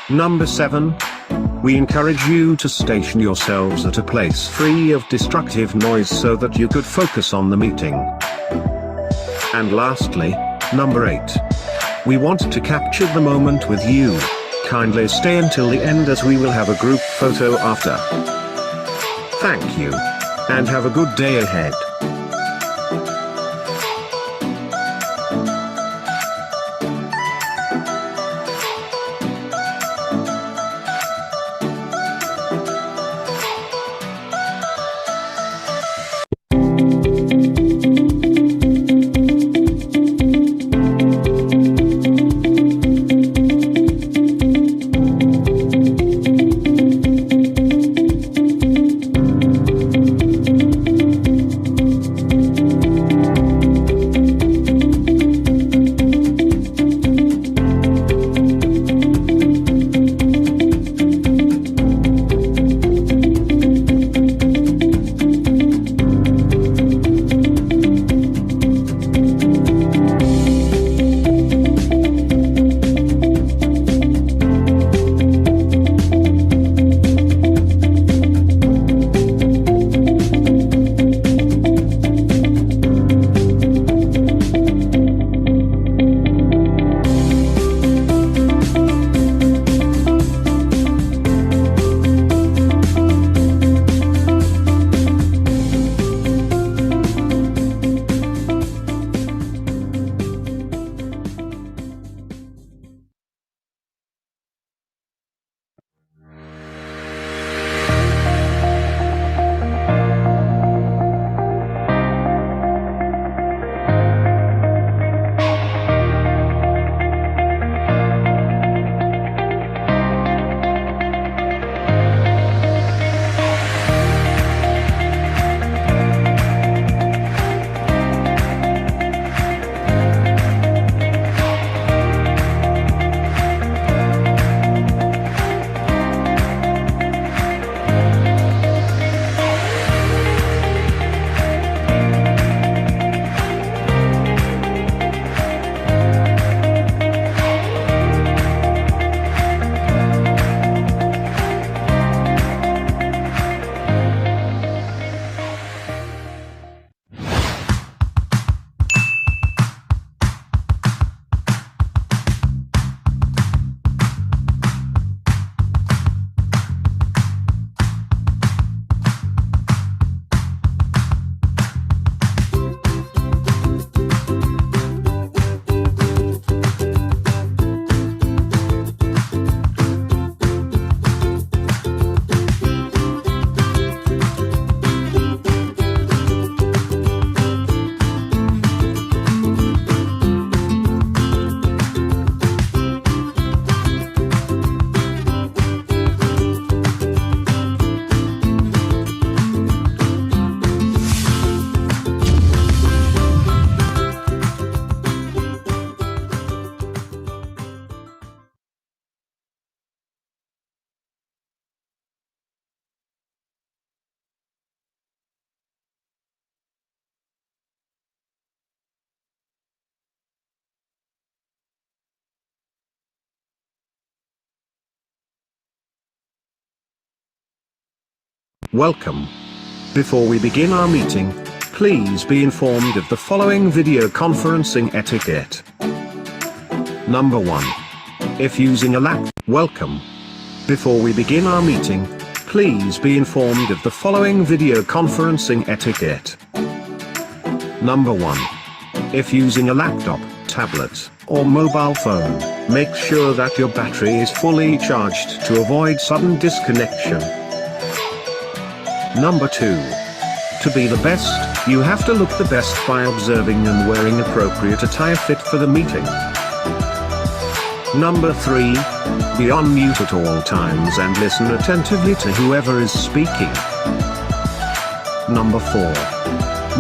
Number 7. We encourage you to station yourselves at a place free of destructive noise so that you could focus on the meeting. And lastly, number 8. We want to capture the moment with you. Kindly stay until the end as we will have a group photo after. Thank you. And have a good day ahead. Welcome. Before we begin our meeting, please be informed of the following video conferencing etiquette. Number 1. If using a laptop, welcome. Before we begin our meeting, please be informed of the following video conferencing etiquette. Number 1. If using a laptop, tablet, or mobile phone, make sure that your battery is fully charged to avoid sudden disconnection. Number 2. To be the best, you have to look the best by observing and wearing appropriate attire fit for the meeting. Number 3. Be on mute at all times and listen attentively to whoever is speaking. Number 4.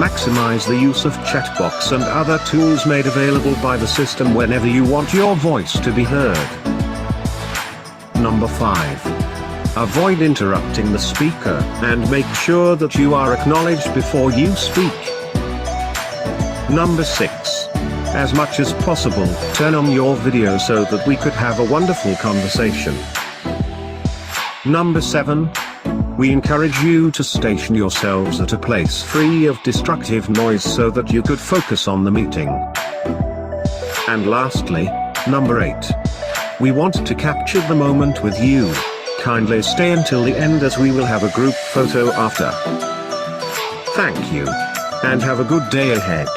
Maximize the use of chat box and other tools made available by the system whenever you want your voice to be heard. Number 5. Avoid interrupting the speaker, and make sure that you are acknowledged before you speak. Number 6. As much as possible, turn on your video so that we could have a wonderful conversation. Number 7. We encourage you to station yourselves at a place free of destructive noise so that you could focus on the meeting. And lastly, number 8. We want to capture the moment with you. Kindly stay until the end as we will have a group photo after. Thank you. And have a good day ahead.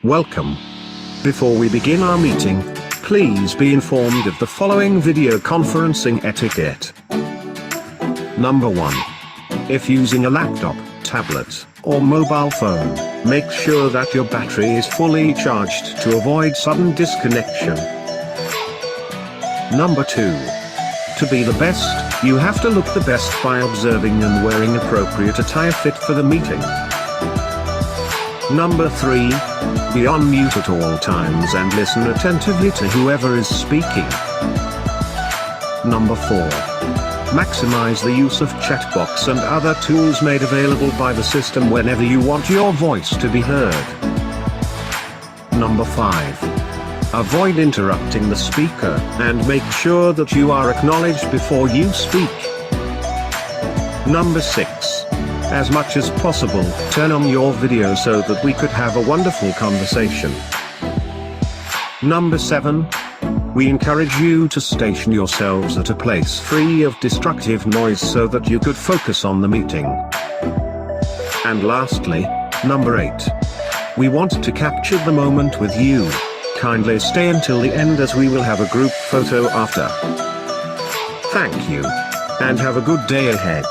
Welcome. Before we begin our meeting, please be informed of the following video conferencing etiquette. Number 1. If using a laptop, tablet, or mobile phone, make sure that your battery is fully charged to avoid sudden disconnection. Number 2. To be the best, you have to look the best by observing and wearing appropriate attire fit for the meeting. Number 3. Be on mute at all times and listen attentively to whoever is speaking. Number 4. Maximize the use of chat box and other tools made available by the system whenever you want your voice to be heard. Number 5. Avoid interrupting the speaker, and make sure that you are acknowledged before you speak. Number 6. As much as possible, turn on your video so that we could have a wonderful conversation. Number 7. We encourage you to station yourselves at a place free of destructive noise so that you could focus on the meeting. And lastly, number 8. We want to capture the moment with you. Kindly stay until the end as we will have a group photo after. Thank you. And have a good day ahead.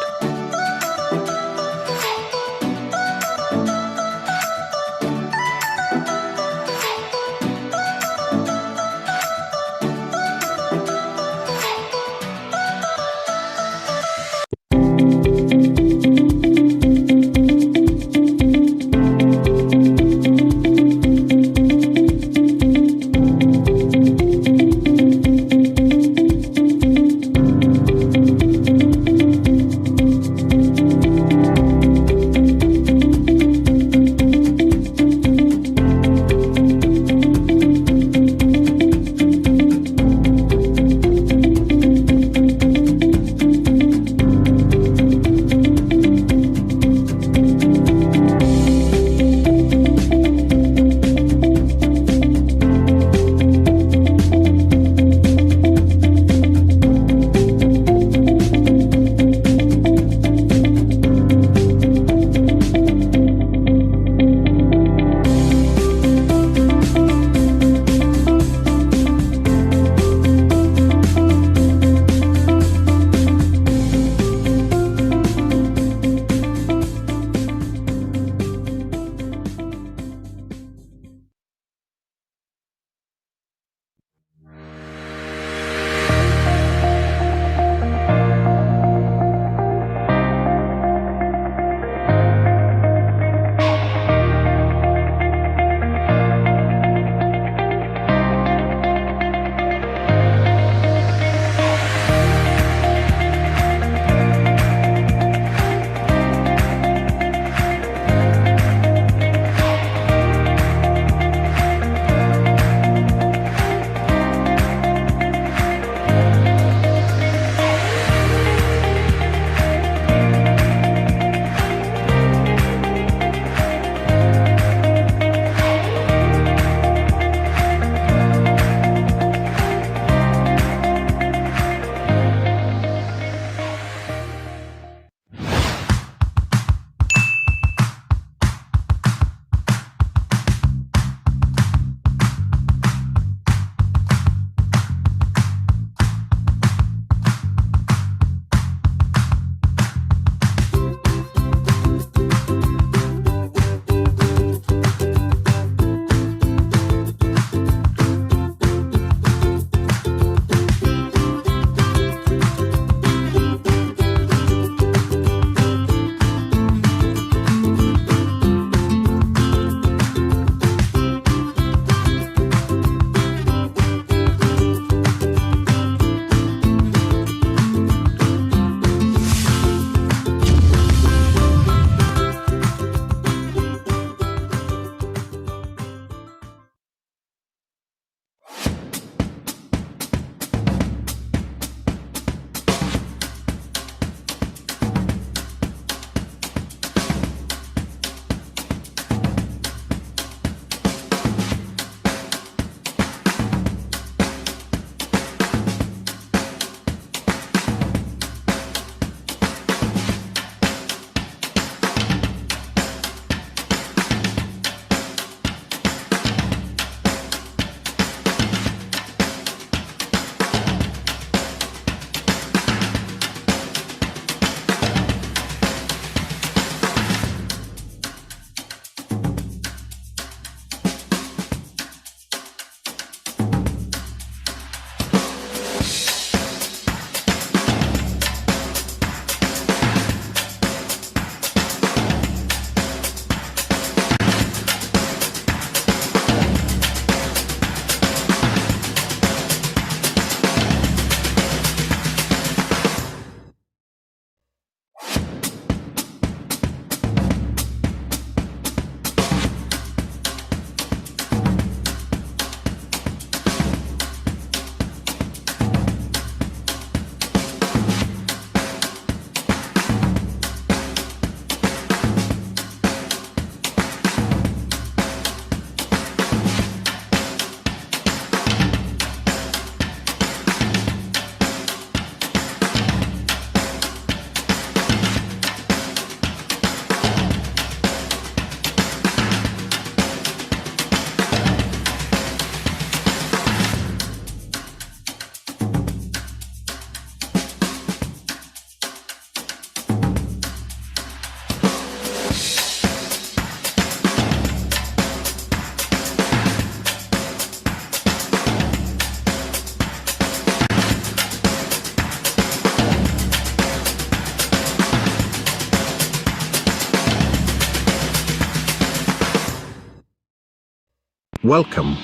Welcome.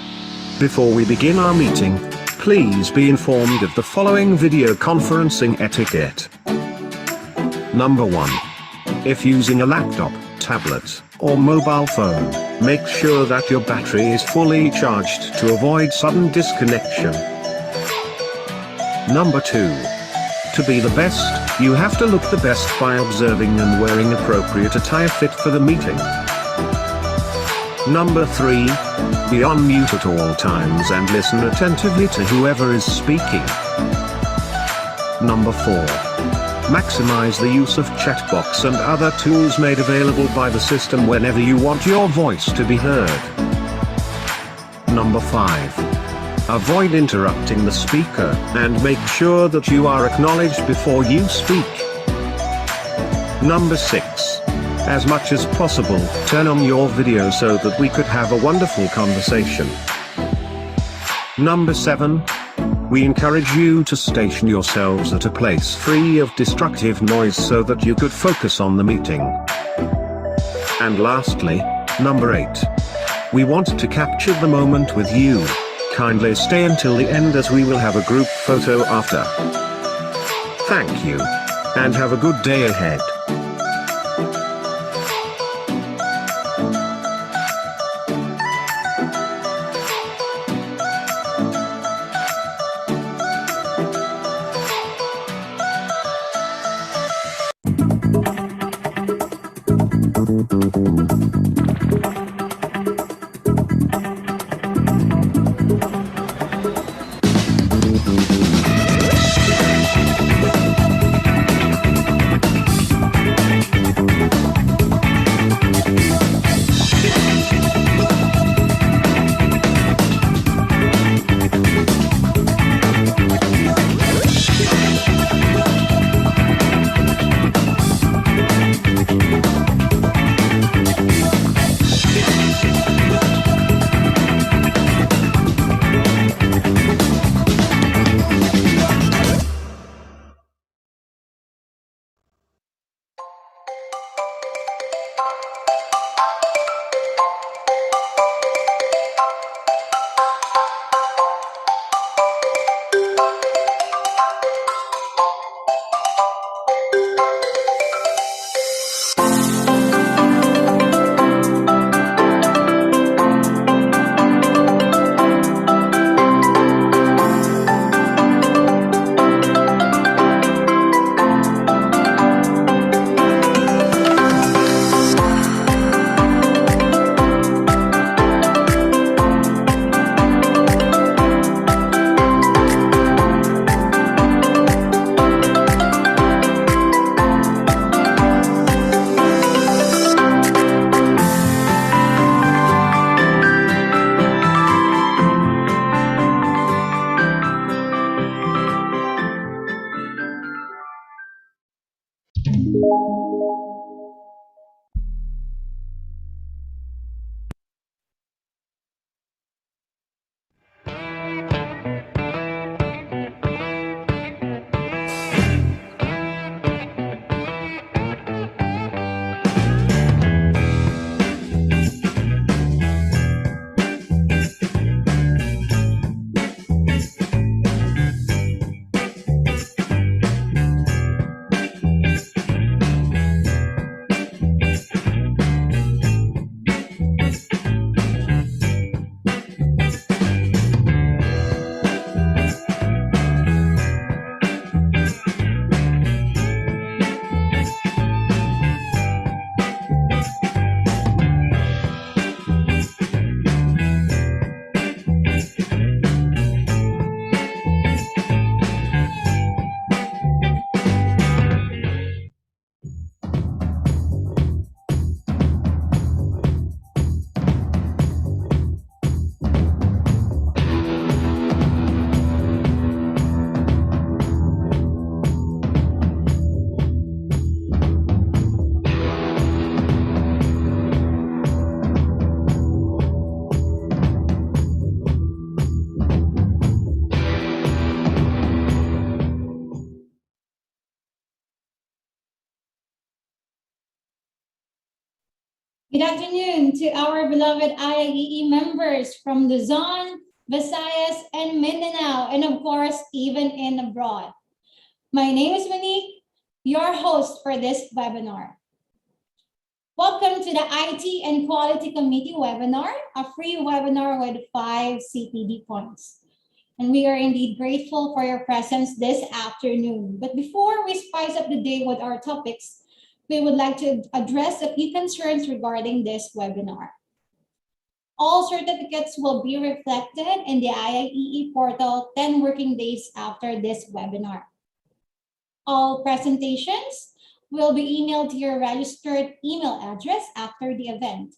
Before we begin our meeting, please be informed of the following video conferencing etiquette. Number 1. If using a laptop, tablet, or mobile phone, make sure that your battery is fully charged to avoid sudden disconnection. Number 2. To be the best, you have to look the best by observing and wearing appropriate attire fit for the meeting. Number 3. Be on mute at all times and listen attentively to whoever is speaking. Number 4. Maximize the use of chat box and other tools made available by the system whenever you want your voice to be heard. Number 5. Avoid interrupting the speaker, and make sure that you are acknowledged before you speak. Number 6. As much as possible, turn on your video so that we could have a wonderful conversation. Number 7. We encourage you to station yourselves at a place free of destructive noise so that you could focus on the meeting. And lastly, number 8. We want to capture the moment with you. Kindly stay until the end as we will have a group photo after. Thank you. And have a good day ahead. Good afternoon to our beloved IIEE members from Luzon, Visayas, and Mindanao, and of course, even in abroad. My name is Monique, your host for this webinar. Welcome to the IT and Quality Committee webinar, a free webinar with 5 CPD points. And we are indeed grateful for your presence this afternoon. But before we spice up the day with our topics, we would like to address a few concerns regarding this webinar. All certificates will be reflected in the IIEE portal 10 working days after this webinar. All presentations will be emailed to your registered email address after the event.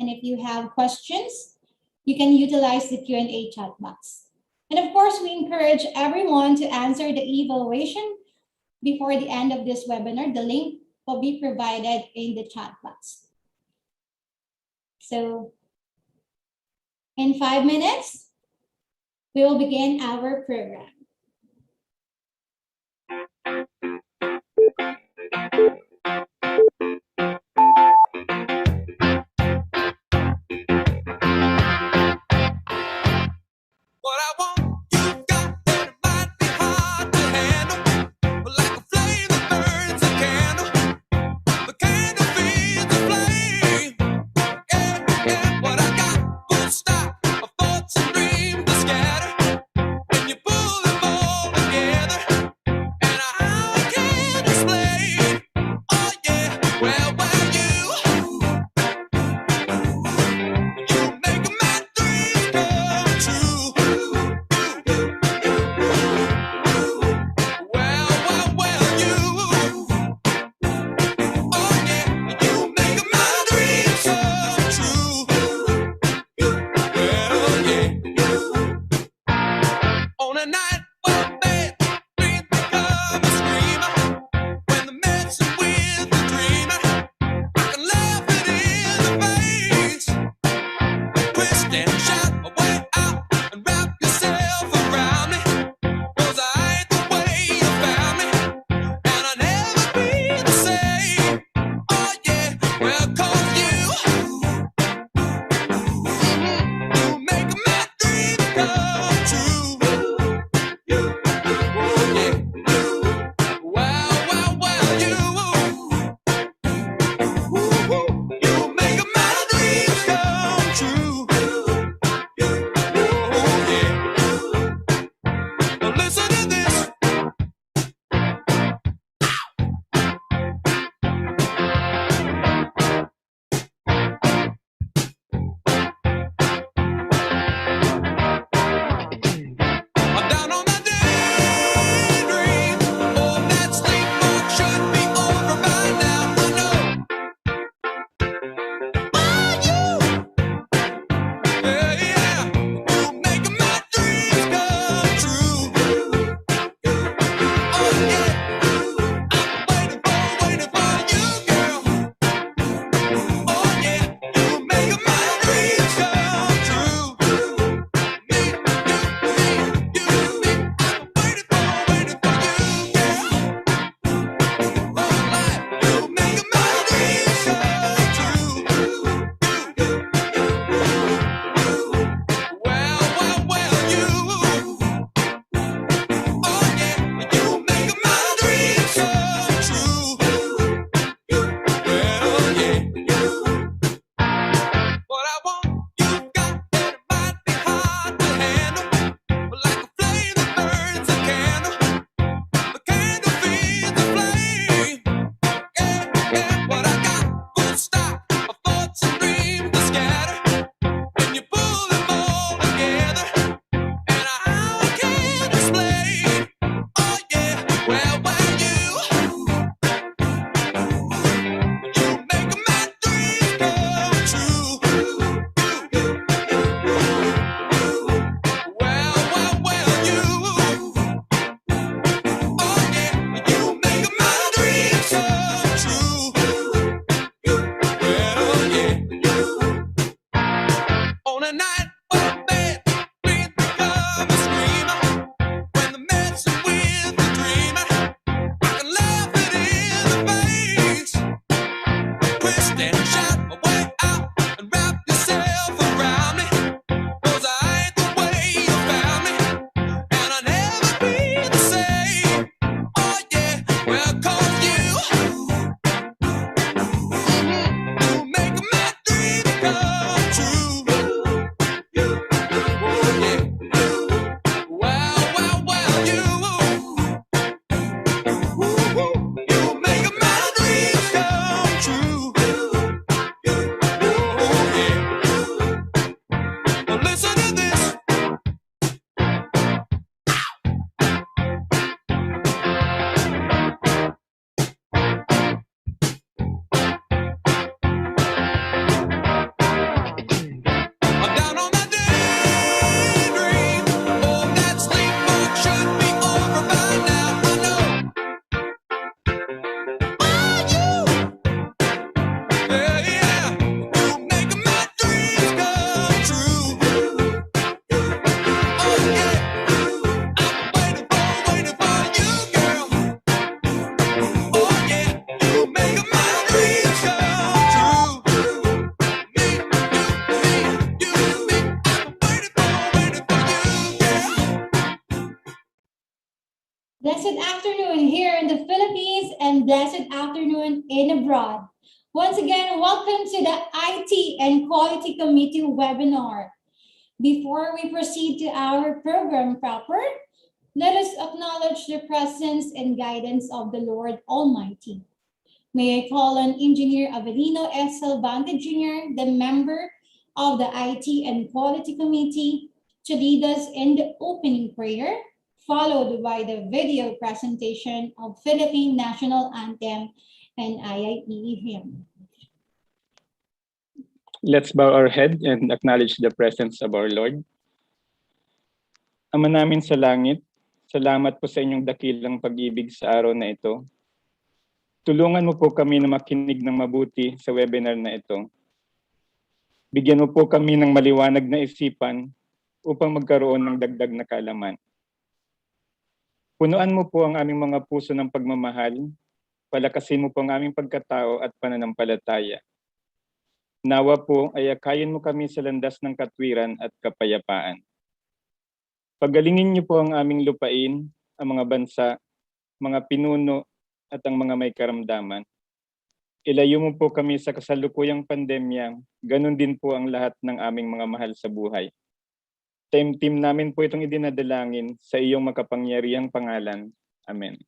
And if you have questions, you can utilize the Q&A chat box. And of course, we encourage everyone to answer the evaluation before the end of this webinar. The link will be provided in the chat box. So in 5 minutes, we will begin our program. What I want, you got, and it might be hard to handle, but like a flame that burns a candle, the candle feeds the flame. Yeah, yeah, what I got won't stop, my thoughts and dreams to scatter, and you pull the afternoon here in the Philippines and blessed afternoon in abroad. Once again, welcome to the IT and Quality Committee webinar. Before we proceed to our program proper, let us acknowledge the presence and guidance of the Lord Almighty. May I call on Engineer Avelino S. Salvante Jr., the member of the IT and Quality Committee, to lead us in the opening prayer, followed by the video presentation of Philippine National Anthem and IIEE hymn. Let's bow our head and acknowledge the presence of our Lord. Ama namin sa langit, salamat po sa inyong dakilang pag-ibig sa araw na ito. Tulungan mo po kami na makinig ng mabuti sa webinar na ito. Bigyan mo po kami ng maliwanag na isipan upang magkaroon ng dagdag na kaalaman. Punuan mo po ang aming mga puso ng pagmamahal, palakasin mo po ang aming pagkatao at pananampalataya. Nawa po ay akayin mo kami sa landas ng katwiran at kapayapaan. Pagalingin niyo po ang aming lupain, ang mga bansa, mga pinuno at ang mga may karamdaman. Ilayo mo po kami sa kasalukuyang pandemya, ganun din po ang lahat ng aming mga mahal sa buhay. Team namin po itong idinadalangin sa iyong makapangyarihang pangalan. Amen.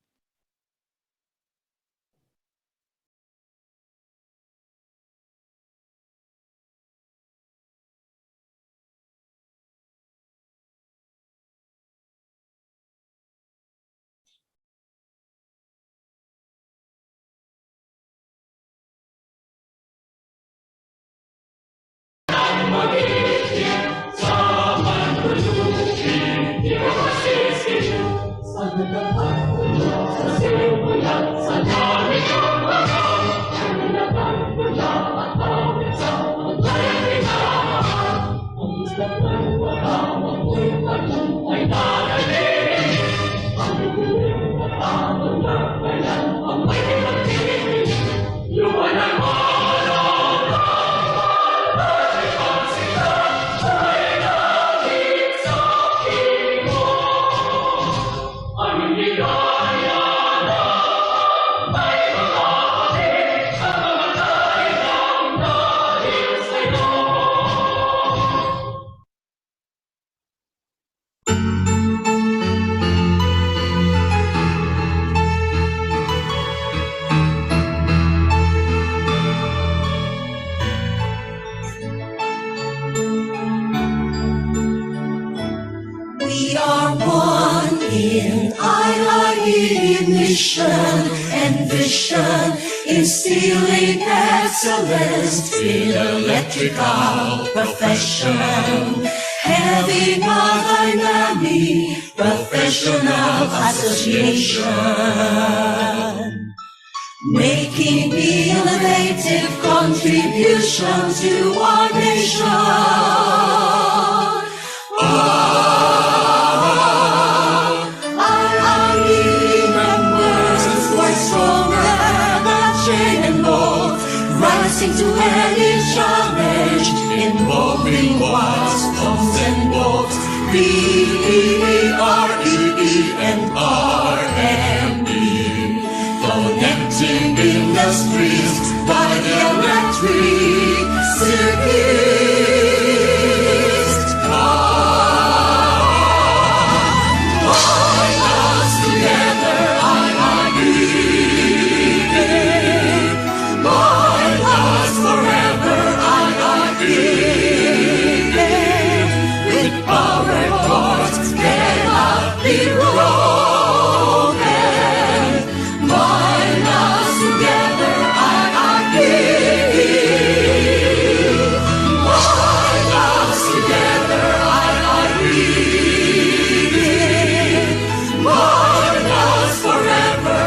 We are one in IIE mission and vision, instilling excellence in electrical profession, having a dynamic professional association, making innovative contribution to our nation. Rising to any challenge, involving what's homes and bolts, BEREE and RME, connecting industries by the electric circuits. Join us together, IIE. Forever, with power cords cannot be broken. Bind us together, bind us together, bind us forever,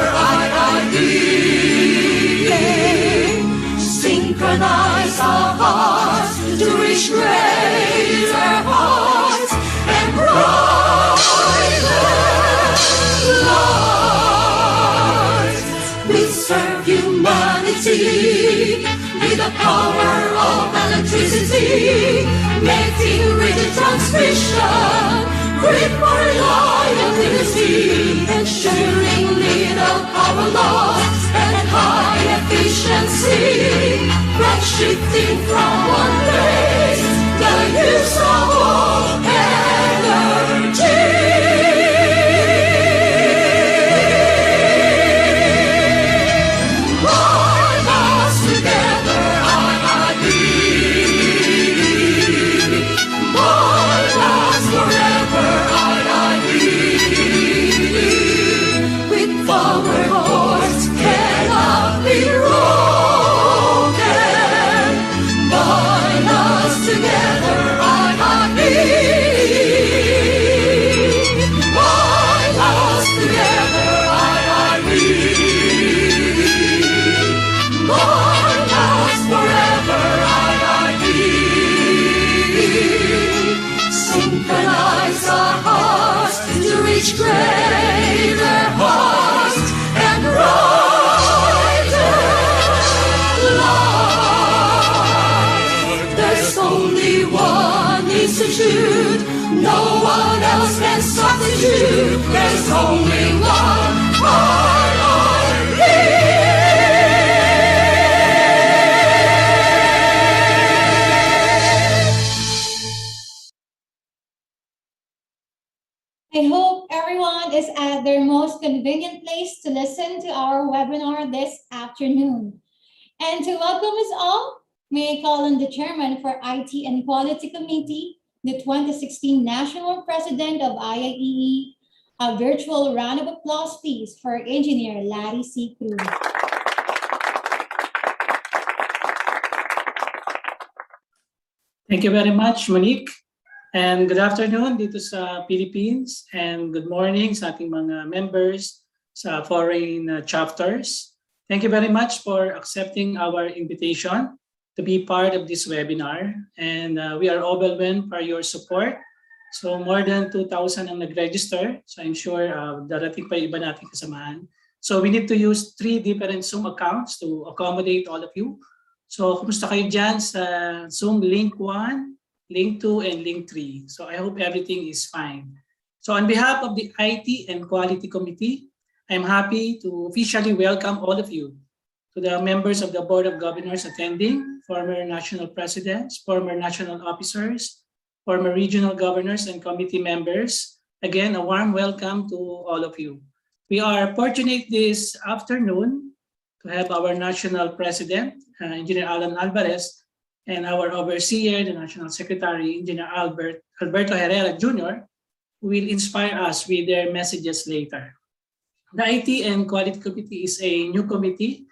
synchronize our hearts to reach greater heights and brighter lights. We serve humanity with the power of electricity, making rigid transmission, grid for reliability. ensuring little power loss and high efficiency. From shifting from one place, the use of all energy. Bind us together, IIE. Bind us forever, IIE. With power cords cannot be broken. Bind us together, IIE. Bind us together, IIE. Bind us forever, IIE. Synchronize our hearts to reach greater heights and brighter light. There's only one institute, no one else can substitute. There's only one I hope everyone is at their most convenient place to listen to our webinar this afternoon. And to welcome us all, may I call on the Chairman for IT and Quality Committee, the 2016 National President of IIEE. A virtual round of applause, please, for Engineer Larry C. Cruz. Thank you very much, Monique. And good afternoon dito sa Philippines and good morning sa ating mga members sa foreign chapters. Thank you very much for accepting our invitation to be part of this webinar. And we are overwhelmed for your support. So more than 2,000 ang nag-register. So I'm sure darating pa yung iba nating kasamahan. So we need to use 3 different Zoom accounts to accommodate all of you. So kumusta kayo dyan sa Zoom link 1? Link 2 and link 3. So I hope everything is fine. So on behalf of the IT and Quality Committee, I'm happy to officially welcome all of you to the members of the Board of Governors attending, former national presidents, former national officers, former regional governors and committee members. Again, a warm welcome to all of you. We are fortunate this afternoon to have our national president, Engineer Alan Alvarez, and our overseer, the National Secretary, Engineer Alberto Herrera Jr., who will inspire us with their messages later. The IT and Quality Committee is a new committee.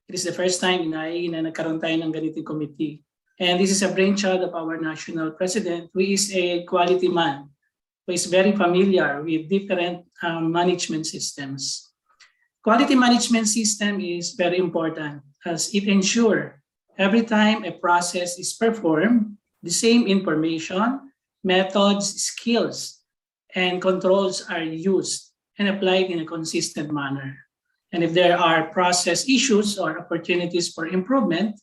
It is the first time in IAEE na nagkaroon tayo ng ganitong committee. And this is a brainchild of our national president, who is a quality man, who is very familiar with different management systems. Quality management system is very important as it ensures every time a process is performed, the same information, methods, skills, and controls are used and applied in a consistent manner. And if there are process issues or opportunities for improvement,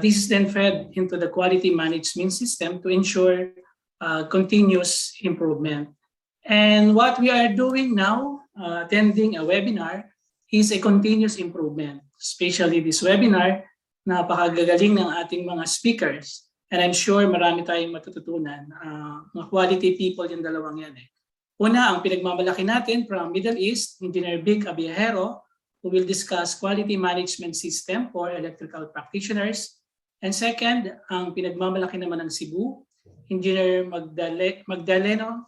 this is then fed into the quality management system to ensure continuous improvement. And what we are doing now, attending a webinar, is a continuous improvement, especially this webinar. Napakagagaling ng ating mga speakers. And I'm sure marami tayong matututunan. Mga quality people yung dalawang yan. Una, ang pinagmamalaki natin from Middle East, Engineer Vic Abihero, who will discuss quality management system for electrical practitioners. And second, ang pinagmamalaki naman ng Cebu, Engineer Magdaleno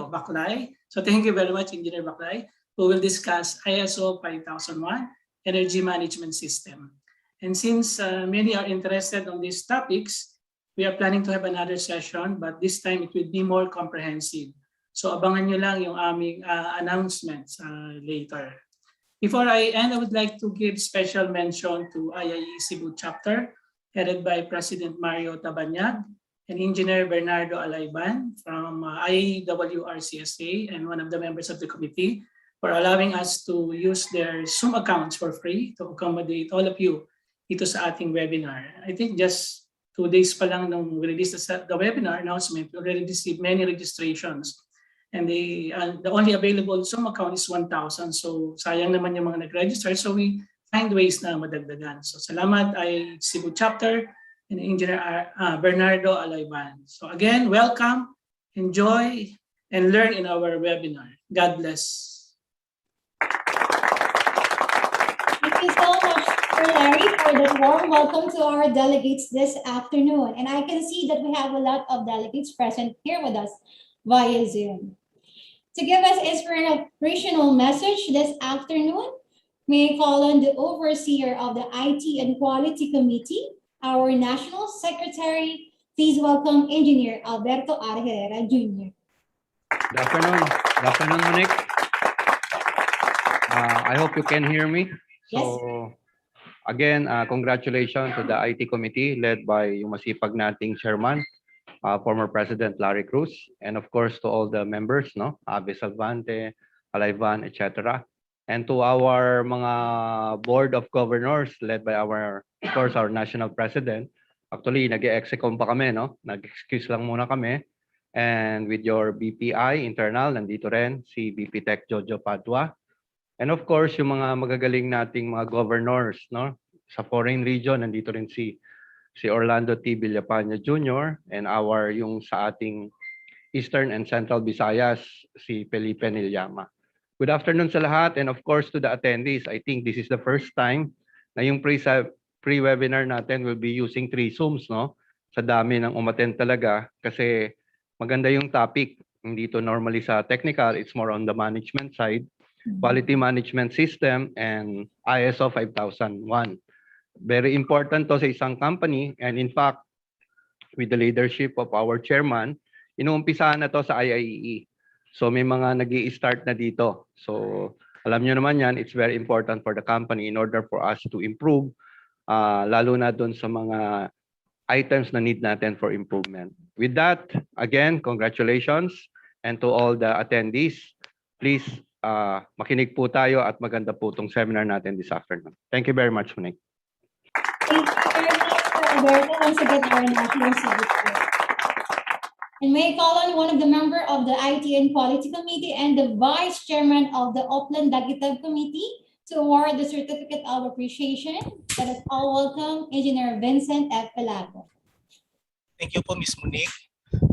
Baclay. So thank you very much, Engineer Baclay, who will discuss ISO 5001, Energy Management System. And since many are interested on these topics, we are planning to have another session, but this time it will be more comprehensive. So abangan nyo lang yung aming announcements later. Before I end, I would like to give special mention to IIE Cebu chapter, headed by President Mario Tabanyag and Engineer Bernardo Alayban from IEWRCSA and one of the members of the committee, for allowing us to use their Zoom accounts for free to accommodate all of you dito sa ating webinar. I think just 2 days pa lang nung we released the webinar announcement, we already received many registrations. and the only available Zoom account is 1,000. So sayang naman yung mga nag-register. So we find ways na madagdagan. So salamat ay Cebu chapter and Engineer Bernardo Alayban. So again, welcome, enjoy, and learn in our webinar. God bless. Thank you so much, Sir Larry, for that warm welcome to our delegates this afternoon. And I can see that we have a lot of delegates present here with us via Zoom. To give us inspirational message this afternoon, may I call on the overseer of the IT and Quality Committee, our National Secretary. Please welcome Engineer Alberto R. Herrera Jr. Good afternoon. Good afternoon, Monique. I hope you can hear me. Yes. So, again, congratulations to the IT committee led by yung masipag nating chairman, former President Larry Cruz, and of course to all the members, no, Abe Salvante, Alayban, etc. And to our mga board of governors led by our, of course, our national president. Actually, nag-execom pa kami, no? Nag-excuse lang muna kami. And with your BPI internal, nandito rin si BP Tech Jojo Padua. And of course, yung mga magagaling nating mga governors, no? Sa foreign region, nandito rin si Orlando T. Villapana Jr. and yung sa ating Eastern and Central Visayas, si Felipe Nilyama. Good afternoon sa lahat, and of course to the attendees. I think this is the first time na yung pre-webinar natin will be using 3 Zooms, no? Sa dami ng umattend talaga kasi maganda yung topic. Hindi to normally sa technical, it's more on the management side, quality management system, and ISO 5001. Very important to sa isang company, and in fact, with the leadership of our chairman, inuumpisahan na to sa IIEE. So may mga nag-i-start na dito. So alam nyo naman yan, it's very important for the company in order for us to improve, lalo na doon sa mga items na need natin for improvement. With that, again, congratulations, and to all the attendees, please makinig po tayo at maganda po itong seminar natin this afternoon. Thank you very much, Monique. Thank you very much, Sir Alberto, once again, our National Secretary. And may I call on one of the member of the IT and Quality Committee and the Vice Chairman of the Oplan Daguitag Committee to award the Certificate of Appreciation. Let us all welcome Engineer Vincent F. Pelago. Thank you po, Ms. Monique.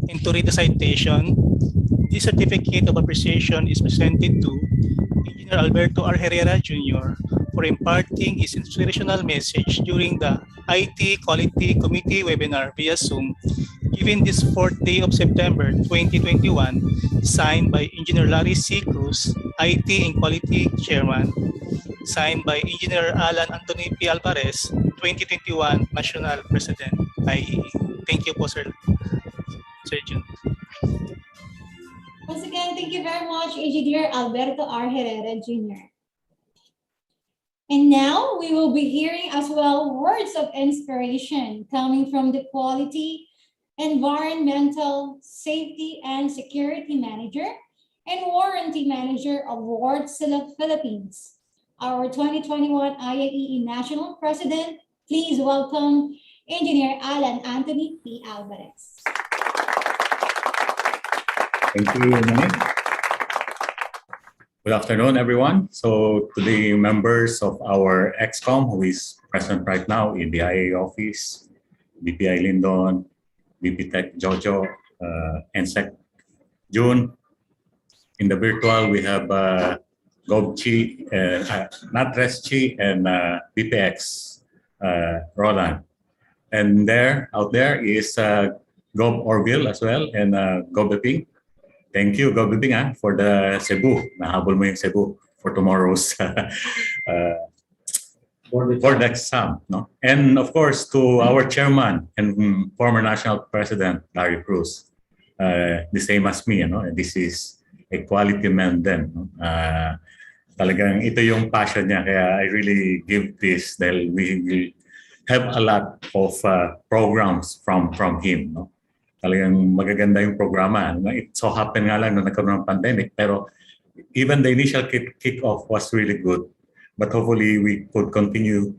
And to read the citation, this Certificate of Appreciation is presented to Engineer Alberto R. Herrera Jr. for imparting his inspirational message during the IT Quality Committee webinar via Zoom given this 4th day of September 2021, signed by Engineer Larry C. Cruz, IT and Quality Chairman, signed by Engineer Alan Anthony P. Alvarez, 2021 National President, IEE. Thank you po, Sir Jun. Once again, thank you very much, Engineer Alberto R. Herrera Jr. And now we will be hearing as well words of inspiration coming from the Quality, Environmental, Safety and Security Manager and Warranty Manager of Wärtsilä Philippines, our 2021 IAEE National President. Please welcome Engineer Alan Anthony P. Alvarez. Thank you, Monique. Good afternoon, everyone. So to the members of our ExCom who is present right now in the IAEE office, BPI Lindon, BP Tech Jojo, NSEC June. In the virtual, we have Gob Chi, Natres Chi, and BPX Roland. And out there is Gob Orville as well, and Gob Beping. Thank you, Gob Beping, for the Cebu. Nahabol mo yung Cebu for tomorrow's for the exam, no? And of course, to our chairman and former national president, Larry Cruz, the same as me, you know, and this is a quality man then. No? Talagang ito yung passion niya, kaya I really give this dahil we will have a lot of programs from him, no? Talagang magaganda yung programa. It so happened nga lang na nagkaroon ng pandemic, pero even the initial kick-off was really good. But hopefully we could continue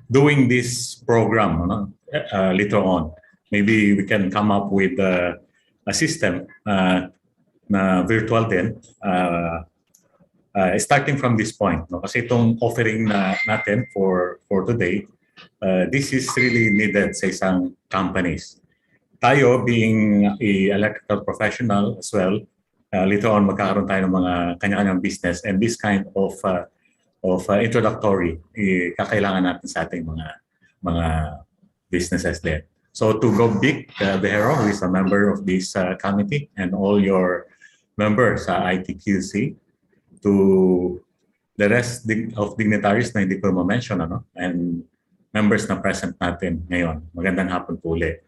doing this program, no? Later on. Maybe we can come up with a system na virtual din. Starting from this point, no? Kasi itong offering na natin for today, this is really needed sa isang companies. Tayo being a electrical professional as well, later on magkakaroon tayo ng mga kanya-kanyang business, and this kind of introductory kakailangan natin sa ating mga businesses din. So to go big, Behero, who is a member of this committee, and all your members sa ITQC, to the rest of dignitaries na hindi ko ma-mention, and members na present natin ngayon. Magandang hapon po ulit.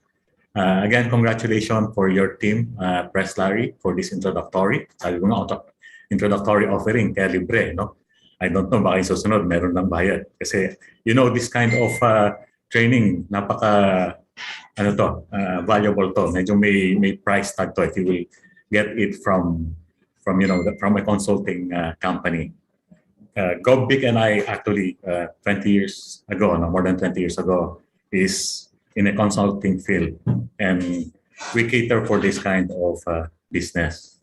Again, congratulations for your team, Press Larry, for this introductory. Sabi ko nga, introductory offering, kaya libre, no? I don't know, baka yung susunod, meron ng bayad. Kasi, this kind of training, napaka, valuable to. Medyo may price tag to if you will get it from a consulting company. Go Big and I actually 20 years ago, more than 20 years ago, is in a consulting field, and we cater for this kind of business.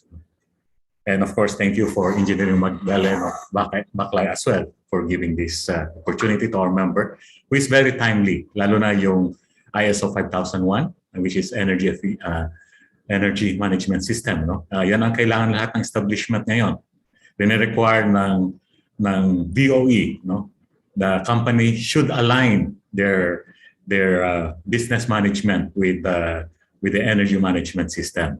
And of course, thank you for Engineering Magdalene of Baclay as well for giving this opportunity to our member, who is very timely, lalo na yung ISO 5001, which is energy management system, no? Yan ang kailangan lahat ng establishment ngayon. Require ng DOE, no? The company should align their business management with the energy management system.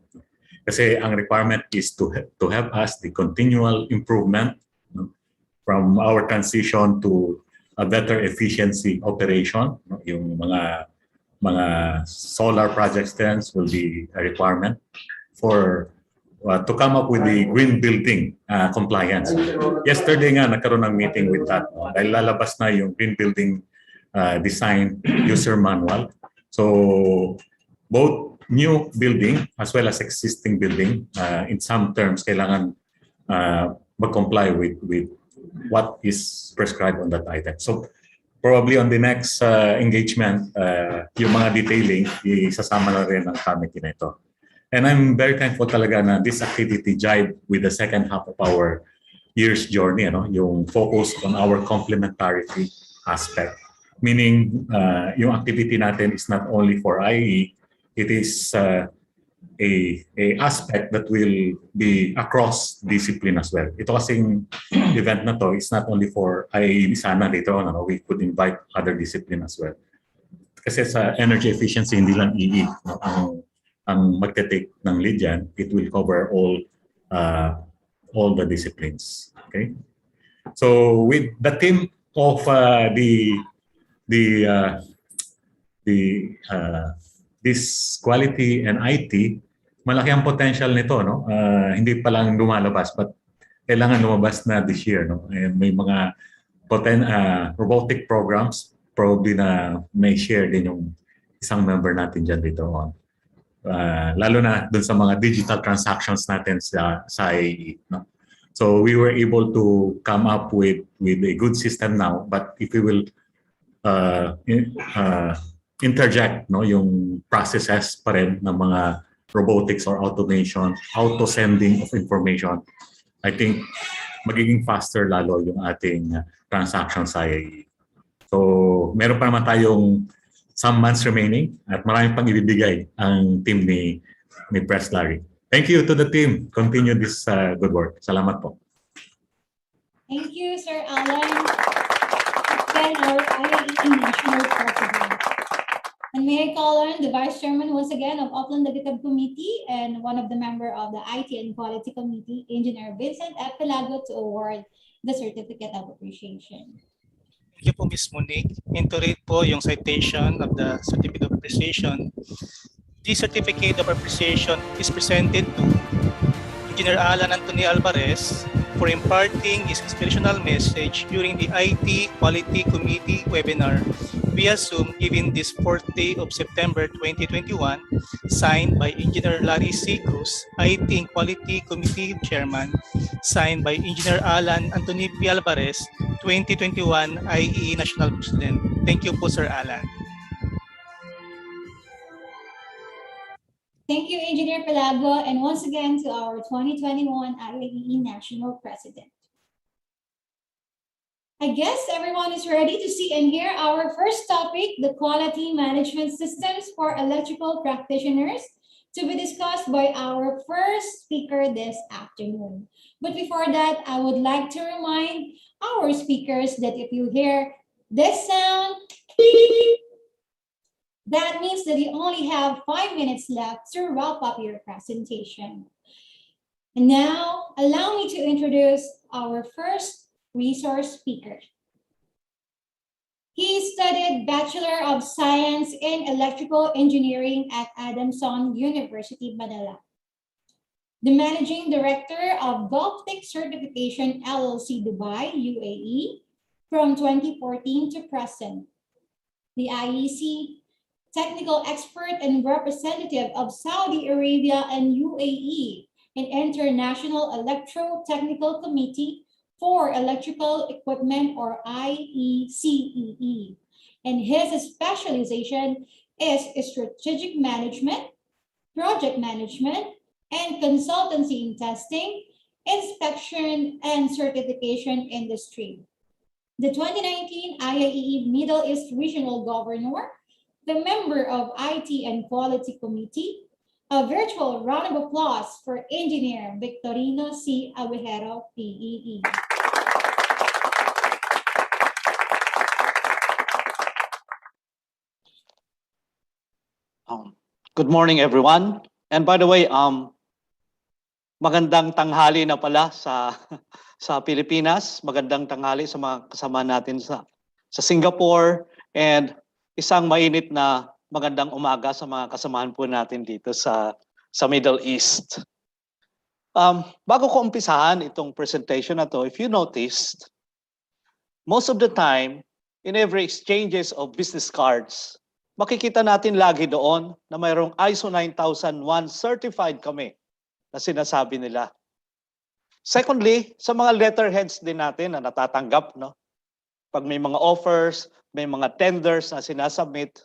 Kasi ang requirement is to have us the continual improvement, no? From our transition to a better efficiency operation, no? Yung mga solar projects then will be a requirement for to come up with the green building compliance. Yesterday nga nagkaroon ng meeting with that, dahil lalabas na yung green building design user manual. So both new building as well as existing building, in some terms kailangan mag-comply with what is prescribed on that item. So probably on the next engagement, yung mga detailing, isasama na rin ng committee na ito. And I'm very thankful talaga na this activity jive with the second half of our year's journey, yung focus on our complementarity aspect. Meaning, yung activity natin is not only for IAE, it is a aspect that will be across discipline as well. Ito kasing event na to is not only for IAE sana later on, we could invite other discipline as well. Kasi sa energy efficiency, hindi lang EE ang magte-take ng lead yan. It will cover all the disciplines. Okay. So with the team of this quality and IT, malaki ang potential nito, no? Hindi pa lang lumalabas, but kailangan lumabas na this year, no? And may mga robotic programs probably na may share din yung isang member natin dyan dito on. Lalo na dun sa mga digital transactions natin sa IAE, no? So we were able to come up with a good system now, but if we will interject, no, yung processes pa rin ng mga robotics or automation, auto-sending of information, I think magiging faster lalo yung ating transactions sa IAE. So meron pa naman tayong some months remaining at maraming pang ibibigay ang team ni Press Larry. Thank you to the team. Continue this good work. Salamat po. Thank you, Sir Alan. Again, our IAE National President. And may I call on the Vice Chairman once again of Upland Legislative Committee and one of the member of the IT and Quality Committee, Engineer Vincent F. Pelago, to award the Certificate of Appreciation. Thank you po, Ms. Monique. And to read po yung citation of the Certificate of Appreciation. This Certificate of Appreciation is presented to Engineer Alan Anthony Alvarez for imparting his inspirational message during the IT Quality Committee webinar via Zoom given this 4th day of September 2021, signed by Engineer Larry C. Cruz, IT and Quality Committee Chairman, signed by Engineer Alan Anthony P. Alvarez, 2021 IAE National President. Thank you po, Sir Alan. Thank you, Engineer Pelagua, and once again to our 2021 IAEE National President. I guess everyone is ready to see and hear our first topic, the quality management systems for electrical practitioners, to be discussed by our first speaker this afternoon. But before that, I would like to remind our speakers that if you hear this sound, that means that you only have 5 minutes left to wrap up your presentation. And now, allow me to introduce our first resource speaker. He studied Bachelor of Science in Electrical Engineering at Adamson University, Manila. The Managing Director of GulfTech Certification LLC Dubai, UAE, from 2014 to present. The IEC Technical Expert and Representative of Saudi Arabia and UAE in International Electrotechnical Committee for Electrical Equipment, or IECEE. And his specialization is strategic management, project management, and consultancy in testing, inspection, and certification industry. The 2019 IAEE Middle East Regional Governor, the member of IT and Quality Committee. A virtual round of applause for Engineer Victorino C. Aguijero, PEE. Good morning, everyone. And by the way, magandang tanghali na pala sa Pilipinas. Magandang tanghali sa mga kasama natin sa Singapore, and isang mainit na magandang umaga sa mga kasamahan po natin dito sa Middle East. Bago ko umpisahan itong presentation na to, if you noticed, most of the time, in every exchanges of business cards, makikita natin lagi doon na mayroong ISO 9001 certified kami na sinasabi nila. Secondly, sa mga letterheads din natin na natatanggap, no? Pag may mga offers, may mga tenders na sinasubmit,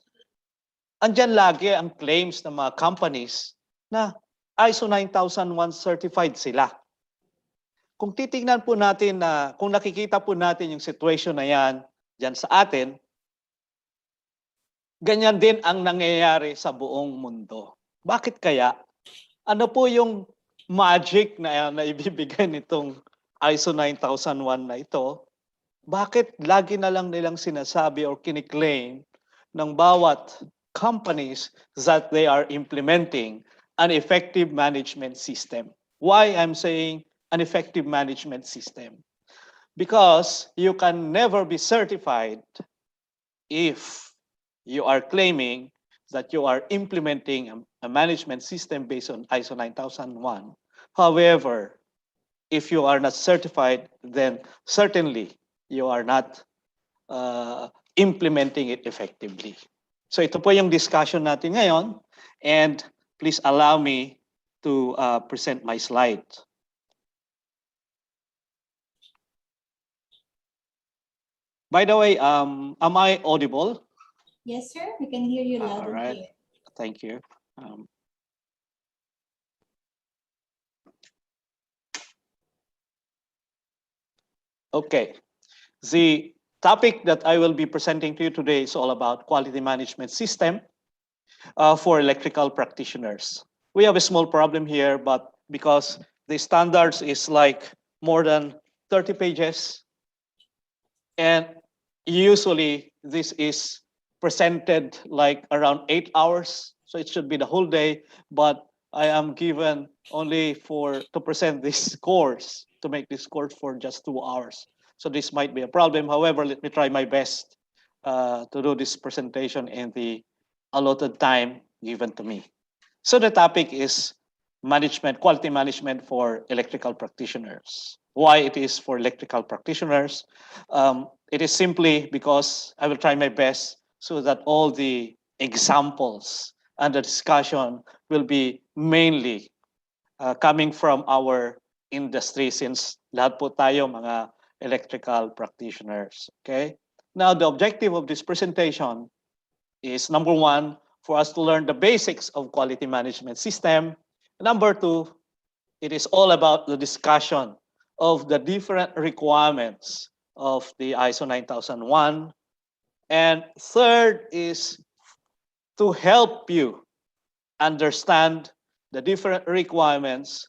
andyan lagi ang claims ng mga companies na ISO 9001 certified sila. Kung titingnan po natin kung nakikita po natin yung situation na yan dyan sa atin, ganyan din ang nangyayari sa buong mundo. Bakit kaya? Ano po yung magic na ibibigay nitong ISO 9001 na ito? Bakit lagi na lang nilang sinasabi or kiniklaim ng bawat companies that they are implementing an effective management system? Why I'm saying an effective management system? Because you can never be certified if you are claiming that you are implementing a management system based on ISO 9001. However, if you are not certified, then certainly you are not implementing it effectively. So ito po yung discussion natin ngayon, and please allow me to present my slide. By the way, am I audible? Yes, sir. We can hear you loud and clear. Thank you. Okay. The topic that I will be presenting to you today is all about quality management system for electrical practitioners. We have a small problem here, but because the standards is like more than 30 pages, and usually this is presented like around 8 hours, so it should be the whole day, but I am given only to present this course, to make this course for just 2 hours. So this might be a problem. However, let me try my best to do this presentation in the allotted time given to me. So the topic is quality management for electrical practitioners. Why it is for electrical practitioners? It is simply because I will try my best so that all the examples and the discussion will be mainly coming from our industry, since lahat po tayo mga electrical practitioners. Okay. Now, the objective of this presentation is, number one, for us to learn the basics of quality management system. Number two, it is all about the discussion of the different requirements of the ISO 9001. And third is to help you understand the different requirements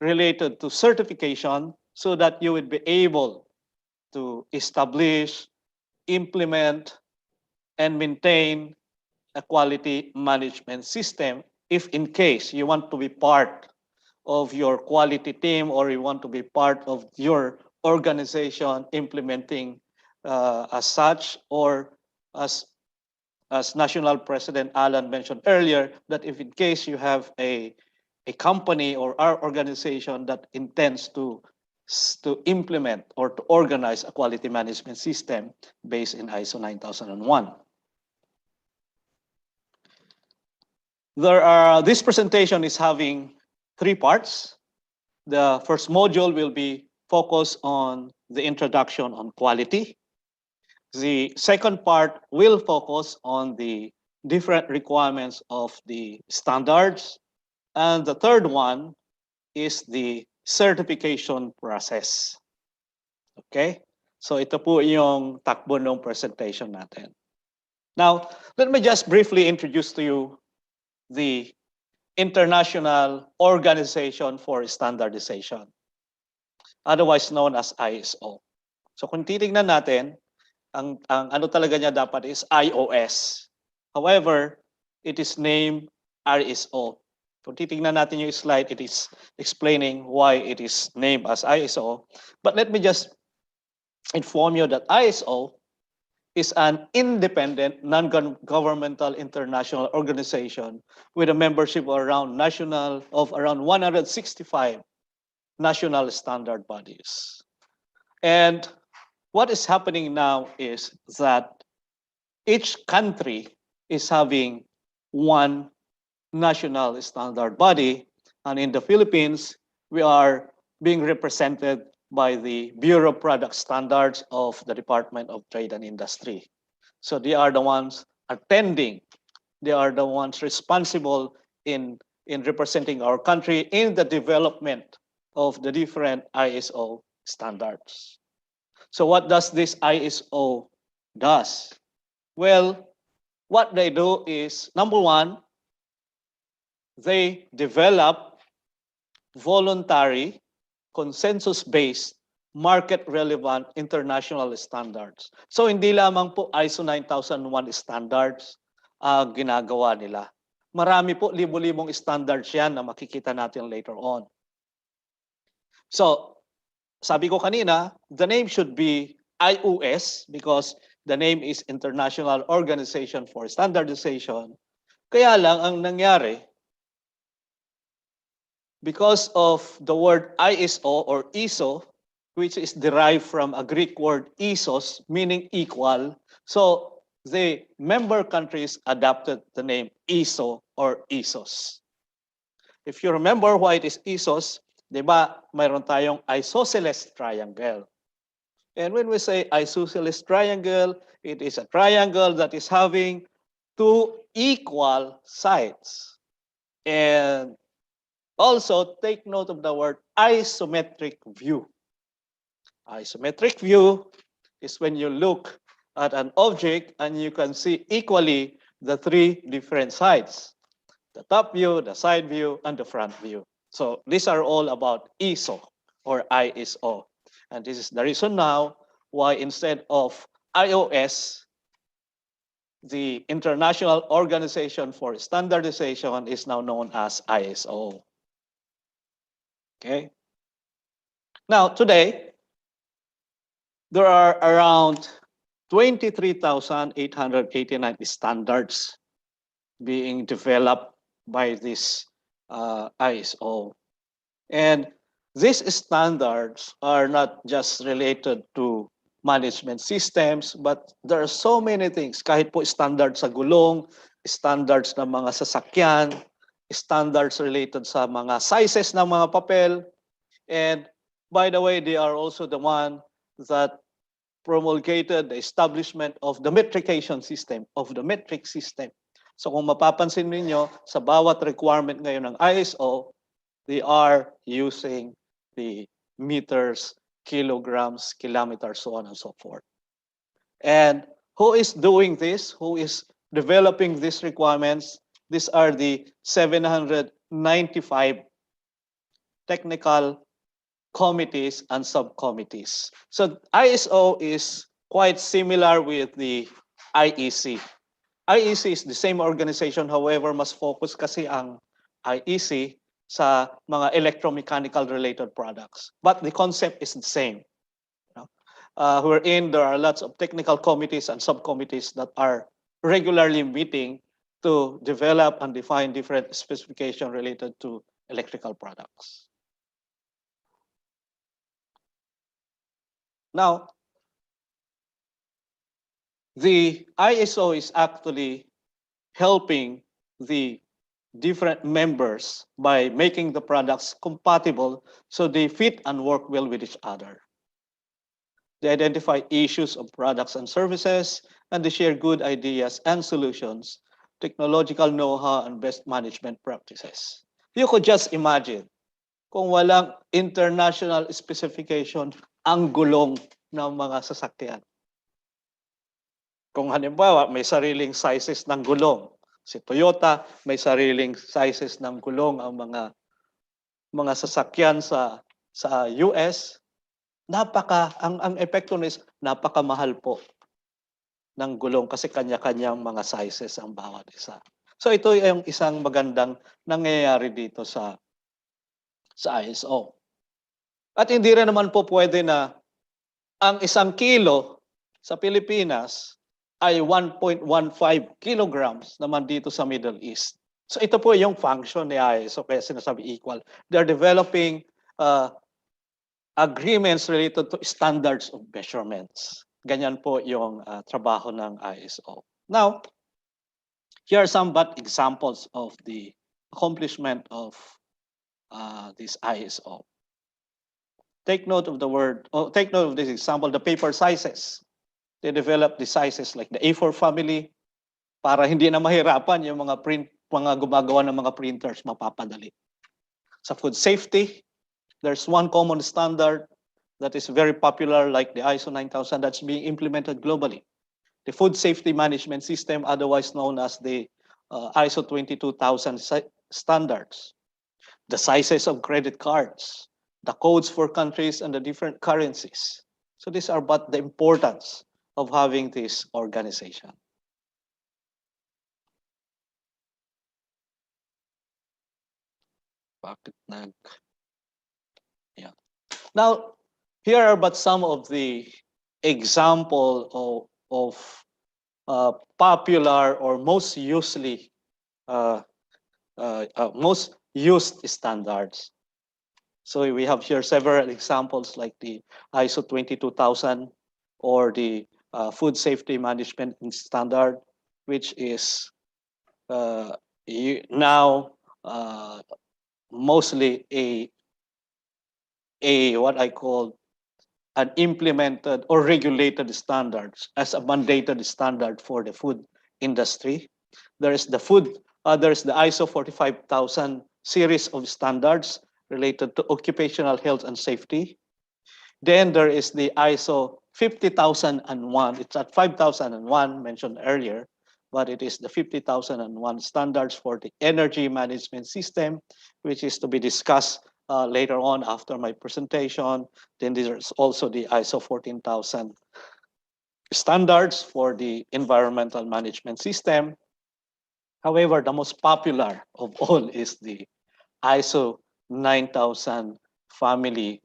related to certification so that you would be able to establish, implement, and maintain a quality management system if in case you want to be part of your quality team or you want to be part of your organization implementing as such, or as National President Alan mentioned earlier, that if in case you have a company or our organization that intends to implement or to organize a quality management system based in ISO 9001. This presentation is having 3 parts. The first module will be focused on the introduction on quality. The second part will focus on the different requirements of the standards. And the third one is the certification process. Okay? So ito po yung takbo ng presentation natin. Now, let me just briefly introduce to you the International Organization for Standardization, otherwise known as ISO. So kung titingnan natin, ang ano talaga niya dapat is iOS. However, it is named ISO. Kung titingnan natin yung slide, it is explaining why it is named as ISO. But let me just inform you that ISO is an independent, non-governmental international organization with a membership of around 165 national standard bodies. And what is happening now is that each country is having one national standard body, and in the Philippines, we are being represented by the Bureau of Product Standards of the Department of Trade and Industry. So they are the ones attending, they are the ones responsible in representing our country in the development of the different ISO standards. So what does this ISO does? Well, what they do is, number one, they develop voluntary, consensus-based, market-relevant international standards. So hindi lamang po ISO 9001 standards ginagawa nila. Marami po, libo-libong standards yan na makikita natin later on. So, sabi ko kanina, the name should be IOS because the name is International Organization for Standardization. Kaya lang, ang nangyari, because of the word ISO or ISO, which is derived from a Greek word isos, meaning equal, so the member countries adopted the name ISO or ISOS. If you remember why it is ISOS, di ba, mayroon tayong isosceles triangle. And when we say isosceles triangle, it is a triangle that is having 2 equal sides. And also take note of the word isometric view. Isometric view is when you look at an object and you can see equally the 3 different sides: the top view, the side view, and the front view. So these are all about ISO or ISO. And this is the reason now why instead of IOS, the International Organization for Standardization is now known as ISO. Okay. Now, today, there are around 23,889 standards being developed by this ISO. And these standards are not just related to management systems, but there are so many things. Kahit po standards sa gulong, standards ng mga sasakyan, standards related sa mga sizes ng mga papel. And by the way, they are also the one that promulgated the establishment of the metrication system, of the metric system. So kung mapapansin ninyo, sa bawat requirement ngayon ng ISO, they are using the meters, kilograms, kilometers, so on and so forth. And who is doing this? Who is developing these requirements? These are the 795 technical committees and subcommittees. So ISO is quite similar with the IEC. IEC is the same organization, however, mas focus kasi ang IEC sa mga electromechanical related products. But the concept is the same. Wherein there are lots of technical committees and subcommittees that are regularly meeting to develop and define different specifications related to electrical products. Now, the ISO is actually helping the different members by making the products compatible so they fit and work well with each other. They identify issues of products and services, and they share good ideas and solutions, technological know-how, and best management practices. You could just imagine kung walang international specification ang gulong ng mga sasakyan. Kung halimbawa, may sariling sizes ng gulong. Si Toyota, may sariling sizes ng gulong ang mga sasakyan sa US. Ang epekto is napakamahal po ng gulong kasi kanya-kanyang mga sizes ang bawat isa. So ito yung isang magandang nangyayari dito sa ISO. At hindi rin naman po pwede na ang 1 kilo sa Pilipinas ay 1.15 kilograms naman dito sa Middle East. So ito po yung function ni ISO, kaya sinasabi equal. They're developing agreements related to standards of measurements. Ganyan po yung trabaho ng ISO. Now, here are some examples of the accomplishment of this ISO. Take note of this example, the paper sizes. They develop the sizes like the A4 family para hindi na mahirapan yung mga gumagawa ng mga printers, mapapadali. Sa food safety, there's one common standard that is very popular like the ISO 9000 that's being implemented globally. The Food Safety Management System, otherwise known as the ISO 22000 standards. The sizes of credit cards, the codes for countries and the different currencies. So these are but the importance of having this organization. Yeah. Now, here are but some of the example of popular or most used standards. So we have here several examples like the ISO 22000 or the Food Safety Management Standard, which is now mostly a what I call an implemented or regulated standards as a mandated standard for the food industry. There is the ISO 45000 series of standards related to occupational health and safety. Then there is the ISO 50001. It's at 5001 mentioned earlier, but it is the 50001 standards for the energy management system, which is to be discussed later on after my presentation. Then there's also the ISO 14000 standards for the environmental management system. However, the most popular of all is the ISO 9000 family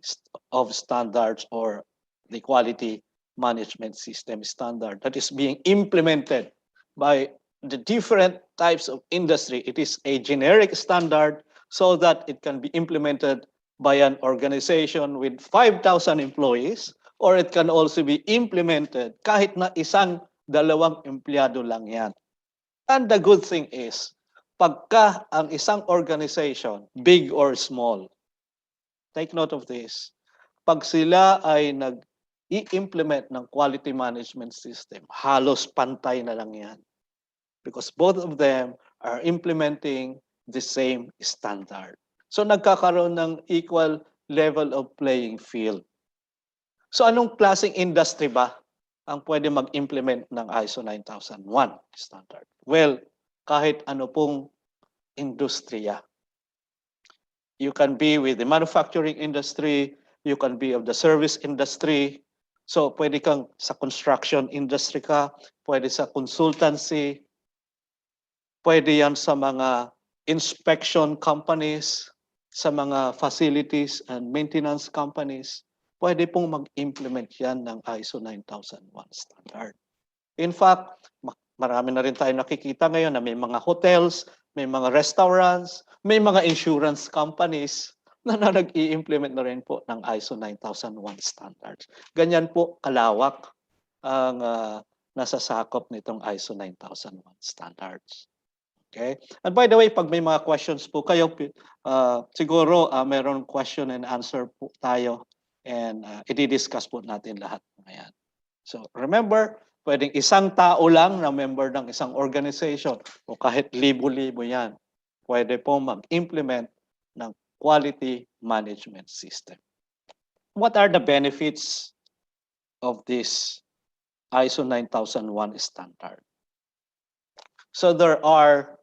of standards or the quality management system standard that is being implemented by the different types of industry. It is a generic standard so that it can be implemented by an organization with 5,000 employees, or it can also be implemented kahit na isang, dalawang empleyado lang yan. And the good thing is, pagka ang isang organization, big or small, take note of this, pag sila ay nag-i-implement ng quality management system, halos pantay na lang yan. because both of them are implementing the same standard. So nagkakaroon ng equal level of playing field. So anong klaseng industry ba ang pwede mag-implement ng ISO 9001 standard? Well, kahit ano pong industriya. You can be with the manufacturing industry, you can be of the service industry. So pwede kang sa construction industry ka, pwede sa consultancy, pwede yan sa mga inspection companies, sa mga facilities and maintenance companies. Pwede pong mag-implement yan ng ISO 9001 standard. In fact, marami na rin tayo nakikita ngayon na may mga hotels, may mga restaurants, may mga insurance companies na nag-i-implement na rin po ng ISO 9001 standards. Ganyan po kalawak ang nasasakop nitong ISO 9001 standards. Okay? And by the way, pag may mga questions po kayo, siguro meron question and answer po tayo and i-discuss po natin lahat ng yan. So remember, pwedeng isang tao lang na member ng isang organization o kahit libo-libo yan, pwede po mag-implement ng quality management system. What are the benefits of this ISO 9001 standard? So there are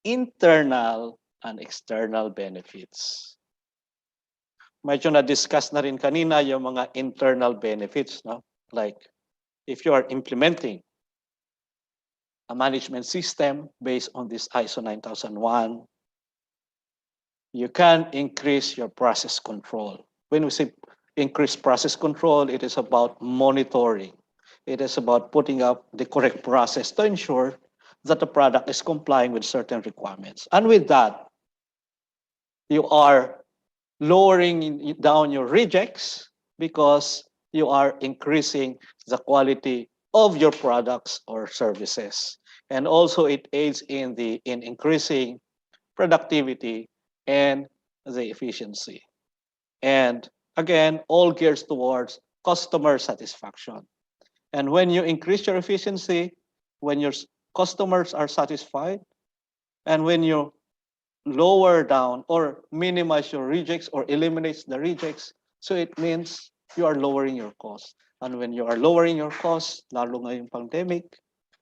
internal and external benefits. Medyo na-discuss na rin kanina yung mga internal benefits, no? Like if you are implementing a management system based on this ISO 9001, you can increase your process control. When we say increase process control, it is about monitoring. It is about putting up the correct process to ensure that the product is complying with certain requirements. And with that, you are lowering down your rejects because you are increasing the quality of your products or services. And also it aids in increasing productivity and the efficiency. And again, all gears towards customer satisfaction. And when you increase your efficiency, when your customers are satisfied, and when you lower down or minimize your rejects or eliminates the rejects, so it means you are lowering your cost. And when you are lowering your cost, lalo ngayong pandemic,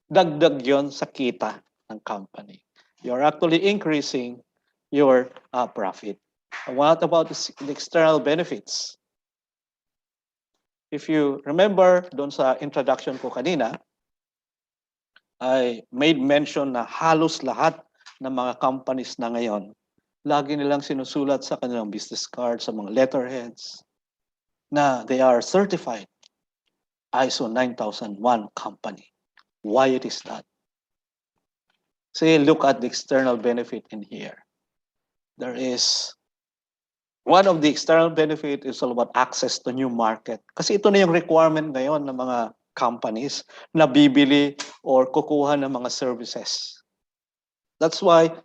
dagdag yon sa kita ng company. You are actually increasing your profit. And what about the external benefits? If you remember, doon sa introduction ko kanina, I made mention na halos lahat ng mga companies na ngayon, lagi nilang sinusulat sa kanilang business cards, sa mga letterheads, na they are certified ISO 9001 company. Why it is that? Say, look at the external benefit in here. There is, one of the external benefit is all about access to new market. Kasi ito na yung requirement ngayon ng mga companies na bibili or kukuha ng mga services. That's why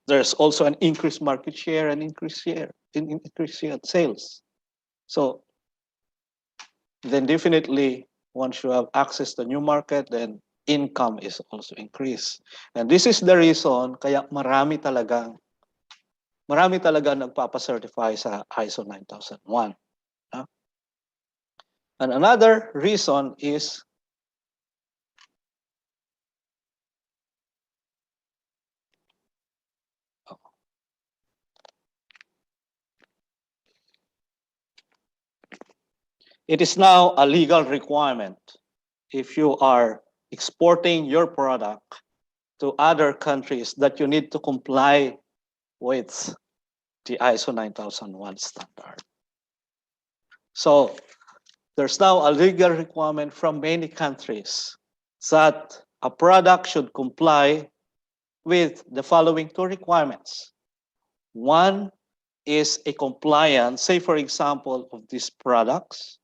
there's also an increased market share and increased sales. So then definitely once you have access to new market, then income is also increased. And this is the reason kaya marami talaga nagpapa-certify sa ISO 9001. And another reason is it is now a legal requirement if you are exporting your product to other countries that you need to comply with the ISO 9001 standard. So there's now a legal requirement from many countries that a product should comply with the following two requirements. One is a compliance, say for example, of these products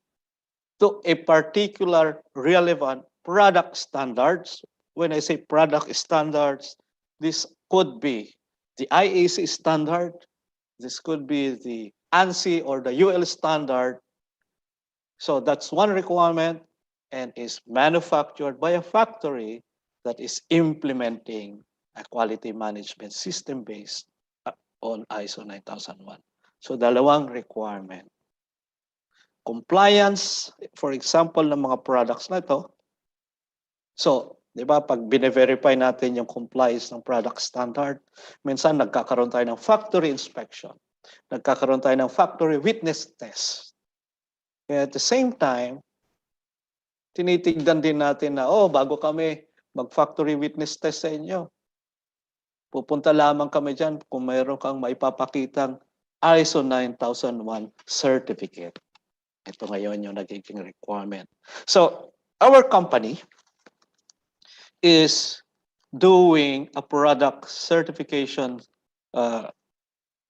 to a particular relevant product standards. When I say product standards, this could be the IAC standard, this could be the ANSI or the UL standard. So that's one requirement and is manufactured by a factory that is implementing a quality management system based on ISO 9001. So dalawang requirement. Compliance, for example, ng mga products na ito. So, di ba, pag bine-verify natin yung compliance ng product standard, minsan nagkakaroon tayo ng factory inspection. Nagkakaroon tayo ng factory witness test. At the same time, tinitignan din natin na, bago kami mag-factory witness test sa inyo, pupunta lamang kami dyan kung mayroon kang maipapakitang ISO 9001 certificate. Ito ngayon yung nagiging requirement. So, our company is doing a product certification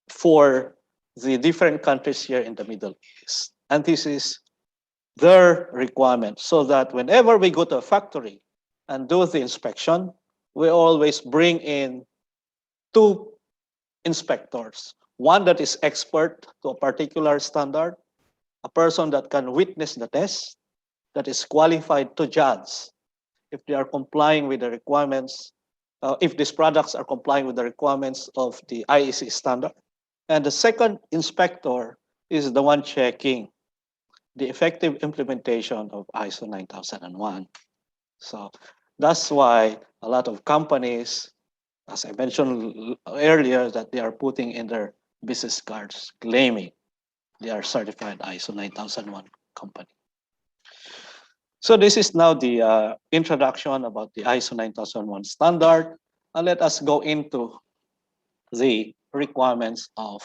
for the different countries here in the Middle East. And this is their requirement, so that whenever we go to a factory and do the inspection, we always bring in 2 inspectors. One that is expert to a particular standard, a person that can witness the test, that is qualified to judge if they are complying with the requirements, if these products are complying with the requirements of the IEC standard. And the second inspector is the one checking the effective implementation of ISO 9001. So that's why a lot of companies, as I mentioned earlier, that they are putting in their business cards claiming they are certified ISO 9001 company. So this is now the introduction about the ISO 9001 standard. And let us go into the requirements of,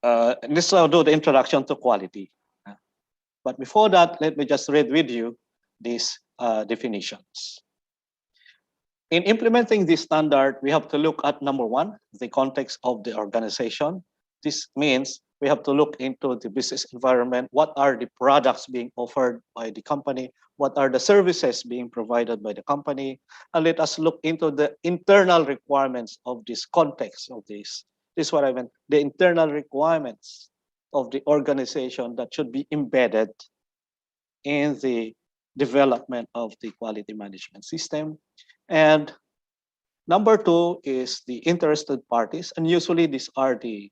this will do the introduction to quality. But before that, let me just read with you these definitions. In implementing this standard, we have to look at number 1, the context of the organization. This means we have to look into the business environment. What are the products being offered by the company? What are the services being provided by the company? And let us look into the internal requirements of this context of this. This is what I meant, the internal requirements of the organization that should be embedded in the development of the quality management system. And number 2 is the interested parties. And usually these are the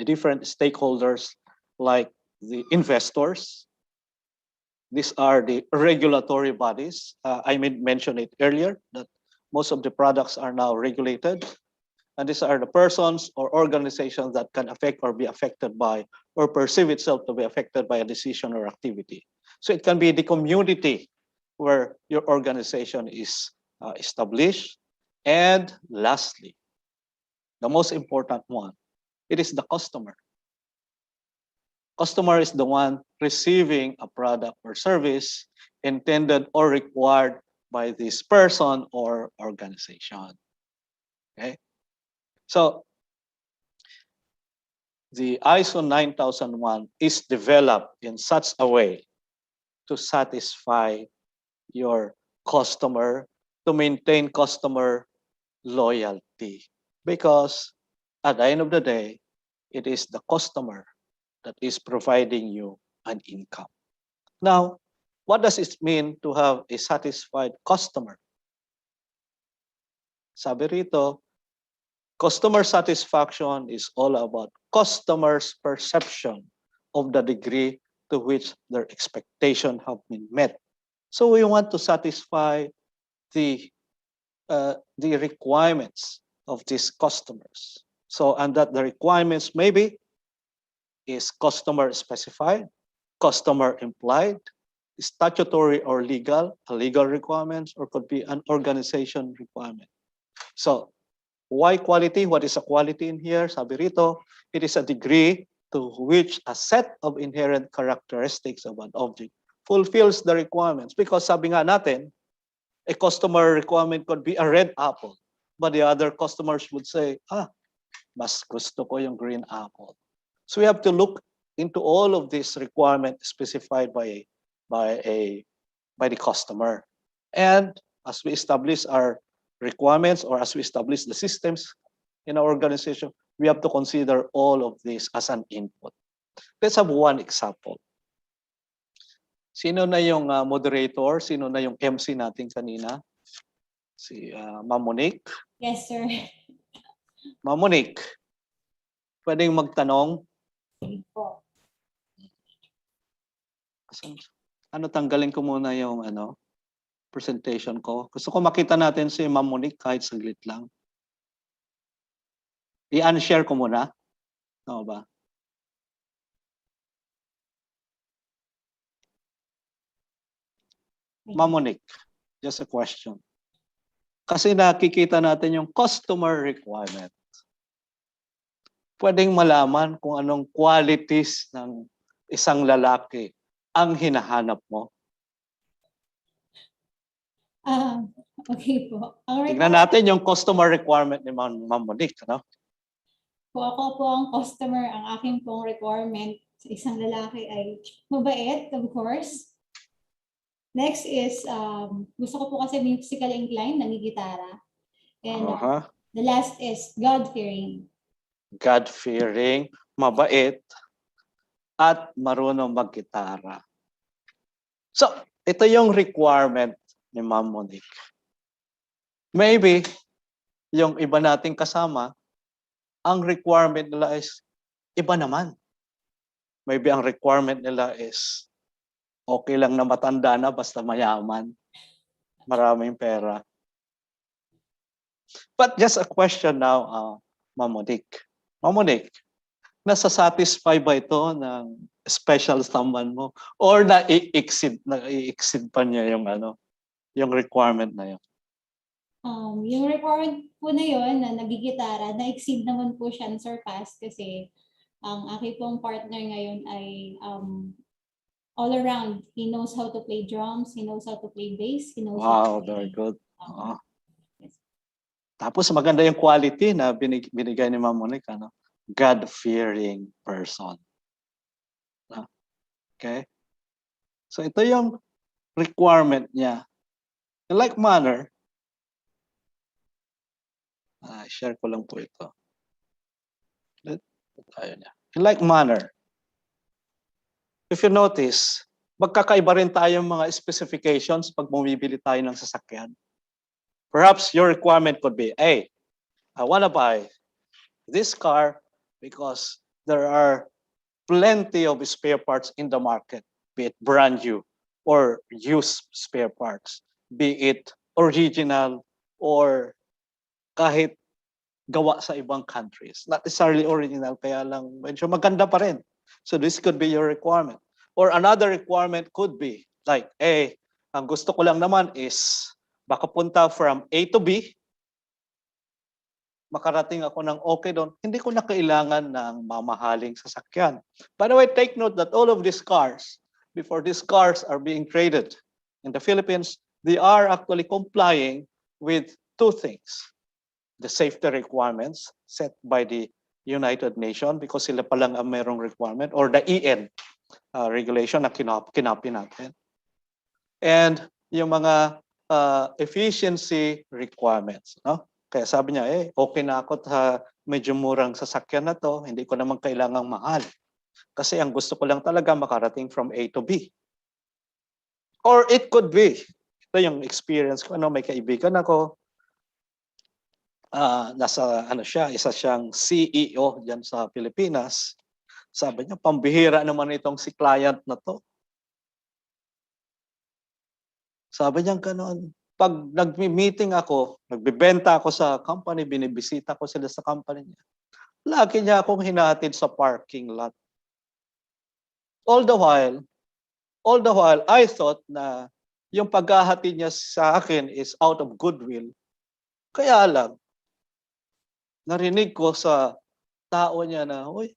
different stakeholders, like the investors. These are the regulatory bodies. I mentioned it earlier that most of the products are now regulated. And these are the persons or organizations that can affect or be affected by or perceive itself to be affected by a decision or activity. So it can be the community where your organization is established. And lastly, the most important one, it is the customer. Customer is the one receiving a product or service intended or required by this person or organization. Okay? So the ISO 9001 is developed in such a way to satisfy your customer, to maintain customer loyalty. Because at the end of the day, it is the customer that is providing you an income. Now, what does it mean to have a satisfied customer? Sabi rito, customer satisfaction is all about customers' perception of the degree to which their expectations have been met. So we want to satisfy the requirements of these customers. So, and that the requirements maybe is customer specified, customer implied, statutory or legal, a legal requirements, or could be an organization requirement. So why quality? What is a quality in here? Sabi rito, it is a degree to which a set of inherent characteristics of an object fulfills the requirements. Because sabi nga natin, a customer requirement could be a red apple, but the other customers would say, mas gusto ko yung green apple. So we have to look into all of these requirements specified by the customer. And as we establish our requirements, or as we establish the systems in our organization, we have to consider all of this as an input. Let's have one example. Sino na yung moderator? Sino na yung MC natin kanina? Si Ma'am Monique. Yes, sir. Ma'am Monique, pwedeng magtanong? Sige po. Ano, tanggalin ko muna yung presentation ko. Gusto ko makita natin si Ma'am Monique kahit saglit lang. I-unshare ko muna. Tama ba? Ma'am Monique, just a question. Kasi nakikita natin yung customer requirement. Pwedeng malaman kung anong qualities ng isang lalaki ang hinahanap mo. Okay po. Ang Tingnan natin yung customer requirement ni Ma'am Monique. Ano? po, ako po ang customer, ang aking pong requirement sa isang lalaki ay mabait, of course. Next is, gusto ko po kasi musical inclined, nangigitara. And the last is God-fearing. God-fearing, mabait, at marunong maggitara. So, ito yung requirement ni Ma'am Monique. Maybe, yung iba nating kasama, ang requirement nila is iba naman. Maybe ang requirement nila is okay lang na matanda na basta mayaman. Maraming pera. But just a question now, Ma'am Monique. Ma'am Monique, nasa-satisfy ba ito ng special someone mo? Or na-i-exceed pa niya yung requirement na yun? Yung requirement po na yun, na nagigitara, na-exceed naman po siya, surpass kasi ang aking pong partner ngayon ay all around. He knows how to play drums, he knows how to play bass, he knows how to play... Very good. Tapos maganda yung quality na binigay ni Ma'am Monique, God-fearing person. Okay? So ito yung requirement niya. In like manner, share ko lang po ito. In like manner, if you notice, magkakaiba rin tayong mga specifications pag bumibili tayo ng sasakyan. Perhaps your requirement could be, hey, I want to buy this car because there are plenty of spare parts in the market, be it brand new or used spare parts, be it original or kahit gawa sa ibang countries. Not necessarily original, kaya lang medyo maganda pa rin. So this could be your requirement. Or another requirement could be like, hey, ang gusto ko lang naman is makapunta from A to B, makarating ako ng okay doon, hindi ko na kailangan ng mamahaling sasakyan. By the way, take note that all of these cars, before these cars are being traded in the Philippines, they are actually complying with two things. The safety requirements set by the United Nations, because sila palang ang merong requirement, or the EN regulation na kinapi natin. And yung mga efficiency requirements, no? Kaya sabi niya, okay na ako sa medyo murang sasakyan na to, hindi ko naman kailangang mahal. Kasi ang gusto ko lang talaga makarating from A to B. Or it could be, ito yung experience ko, may kaibigan ako, isa siyang CEO diyan sa Pilipinas. Sabi niya, pambihira naman itong si client na to. Sabi niya gano'n, pag nag-meeting ako, nagbibenta ako sa company, binibisita ko sila sa company niya, lagi niya akong hinahatid sa parking lot. All the while, I thought na yung paghahatid niya sa akin is out of goodwill. Kaya lang, narinig ko sa tao niya na, uy,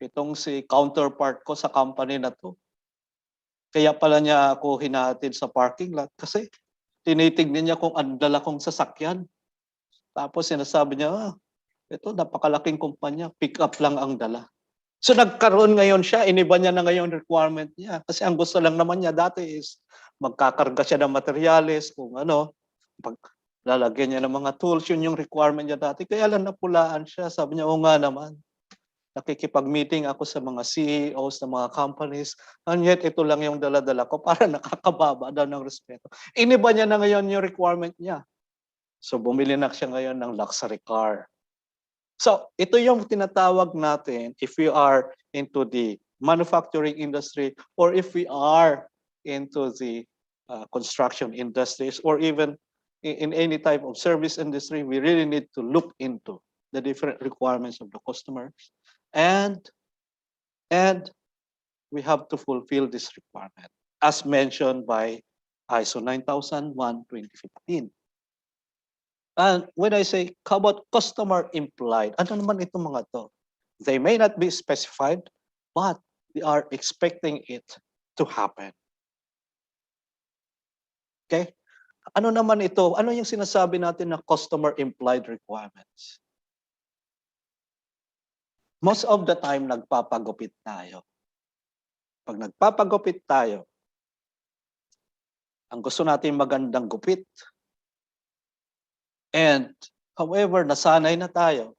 itong si counterpart ko sa company na to, kaya pala niya ako hinahatid sa parking lot kasi tinitignan niya kung ang dala kong sasakyan. Tapos sinasabi niya, ito napakalaking kumpanya, pick up lang ang dala. So nagkaroon ngayon siya, iniba niya na ngayon requirement niya. Kasi ang gusto lang naman niya dati is magkakarga siya ng materyales, kung lalagyan niya ng mga tools, yun yung requirement niya dati. Kaya lang napulaan siya, sabi niya, oo nga naman. nakikipag-meeting ako sa mga CEOs ng mga companies, and yet ito lang yung dala-dala ko para nakakababa daw ng respeto. Iniba niya na ngayon yung requirement niya. So bumili na siya ngayon ng luxury car. So ito yung tinatawag natin if we are into the manufacturing industry or if we are into the construction industries or even in any type of service industry, we really need to look into the different requirements of the customers. And we have to fulfill this requirement as mentioned by ISO 9001:2015. And when I say about customer implied, ano naman itong mga to? They may not be specified, but they are expecting it to happen. Okay? Ano naman ito? Ano yung sinasabi natin na customer implied requirements? Most of the time, nagpapagupit tayo. Pag nagpapagupit tayo, ang gusto natin magandang gupit. And however, nasanay na tayo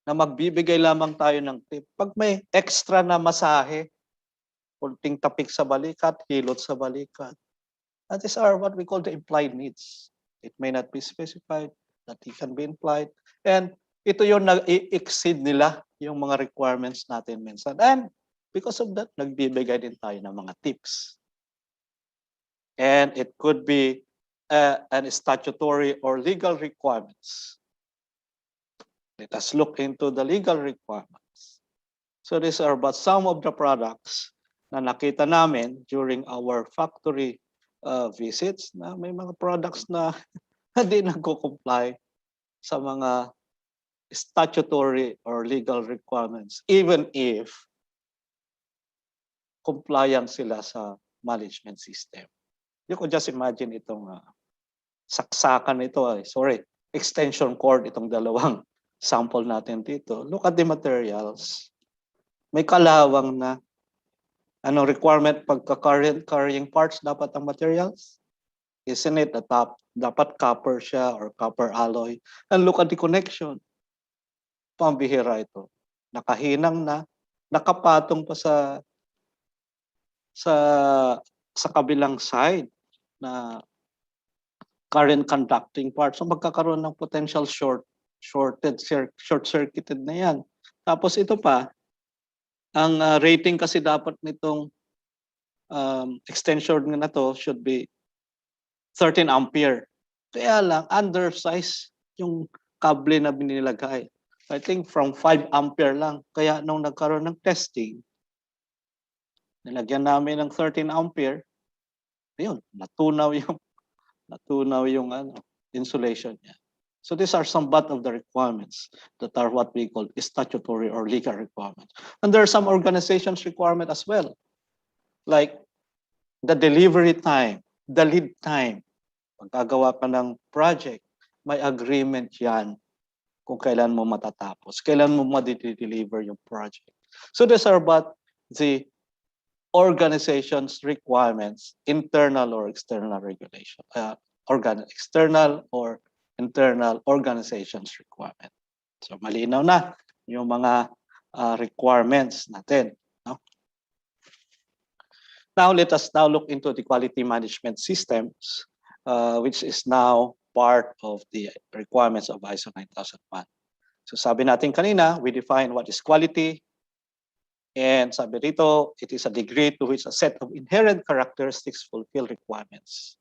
na magbibigay lamang tayo ng tip. Pag may extra na masahe, kunting tapik sa balikat, hilot sa balikat, that is what we call the implied needs. It may not be specified, that it can be implied. And ito yung nag-exceed nila yung mga requirements natin minsan. And because of that, nagbibigay din tayo ng mga tips. And it could be an statutory or legal requirements. Let us look into the legal requirements. So these are but some of the products na nakita namin during our factory visits na may mga products na hindi nagko-comply sa mga statutory or legal requirements, even if compliant sila sa management system. You could just imagine itong saksakan ito, extension cord, itong dalawang sample natin dito. Look at the materials. May kalawang na anong requirement pagka carrying parts dapat ang materials? Isn't it the top? Dapat copper siya or copper alloy. And look at the connection. Pambihira ito. Nakahinang na, nakapatong pa sa kabilang side na current conducting part. So magkakaroon ng potential short-circuited na yan. Tapos ito pa, ang rating kasi dapat nitong extension na to should be 13 ampere. Kaya lang, undersize yung kable na binilagay. I think from 5 ampere lang. Kaya nung nagkaroon ng testing, nilagyan namin ng 13 ampere, yun, natunaw yung insulation niya. So these are some but of the requirements that are what we call statutory or legal requirements. And there are some organizations requirement as well, like the delivery time, the lead time. Pagkagawa ka ng project, may agreement yan kung kailan mo matatapos, kailan mo ma-deliver yung project. So these are but the organization's requirements, internal or external regulation, external or internal organizations requirement. So malinaw na yung mga requirements natin. No? Now let us now look into the quality management systems, which is now part of the requirements of ISO 9001. So sabi natin kanina, we define what is quality. And sabi dito, it is a degree to which a set of inherent characteristics fulfill requirements.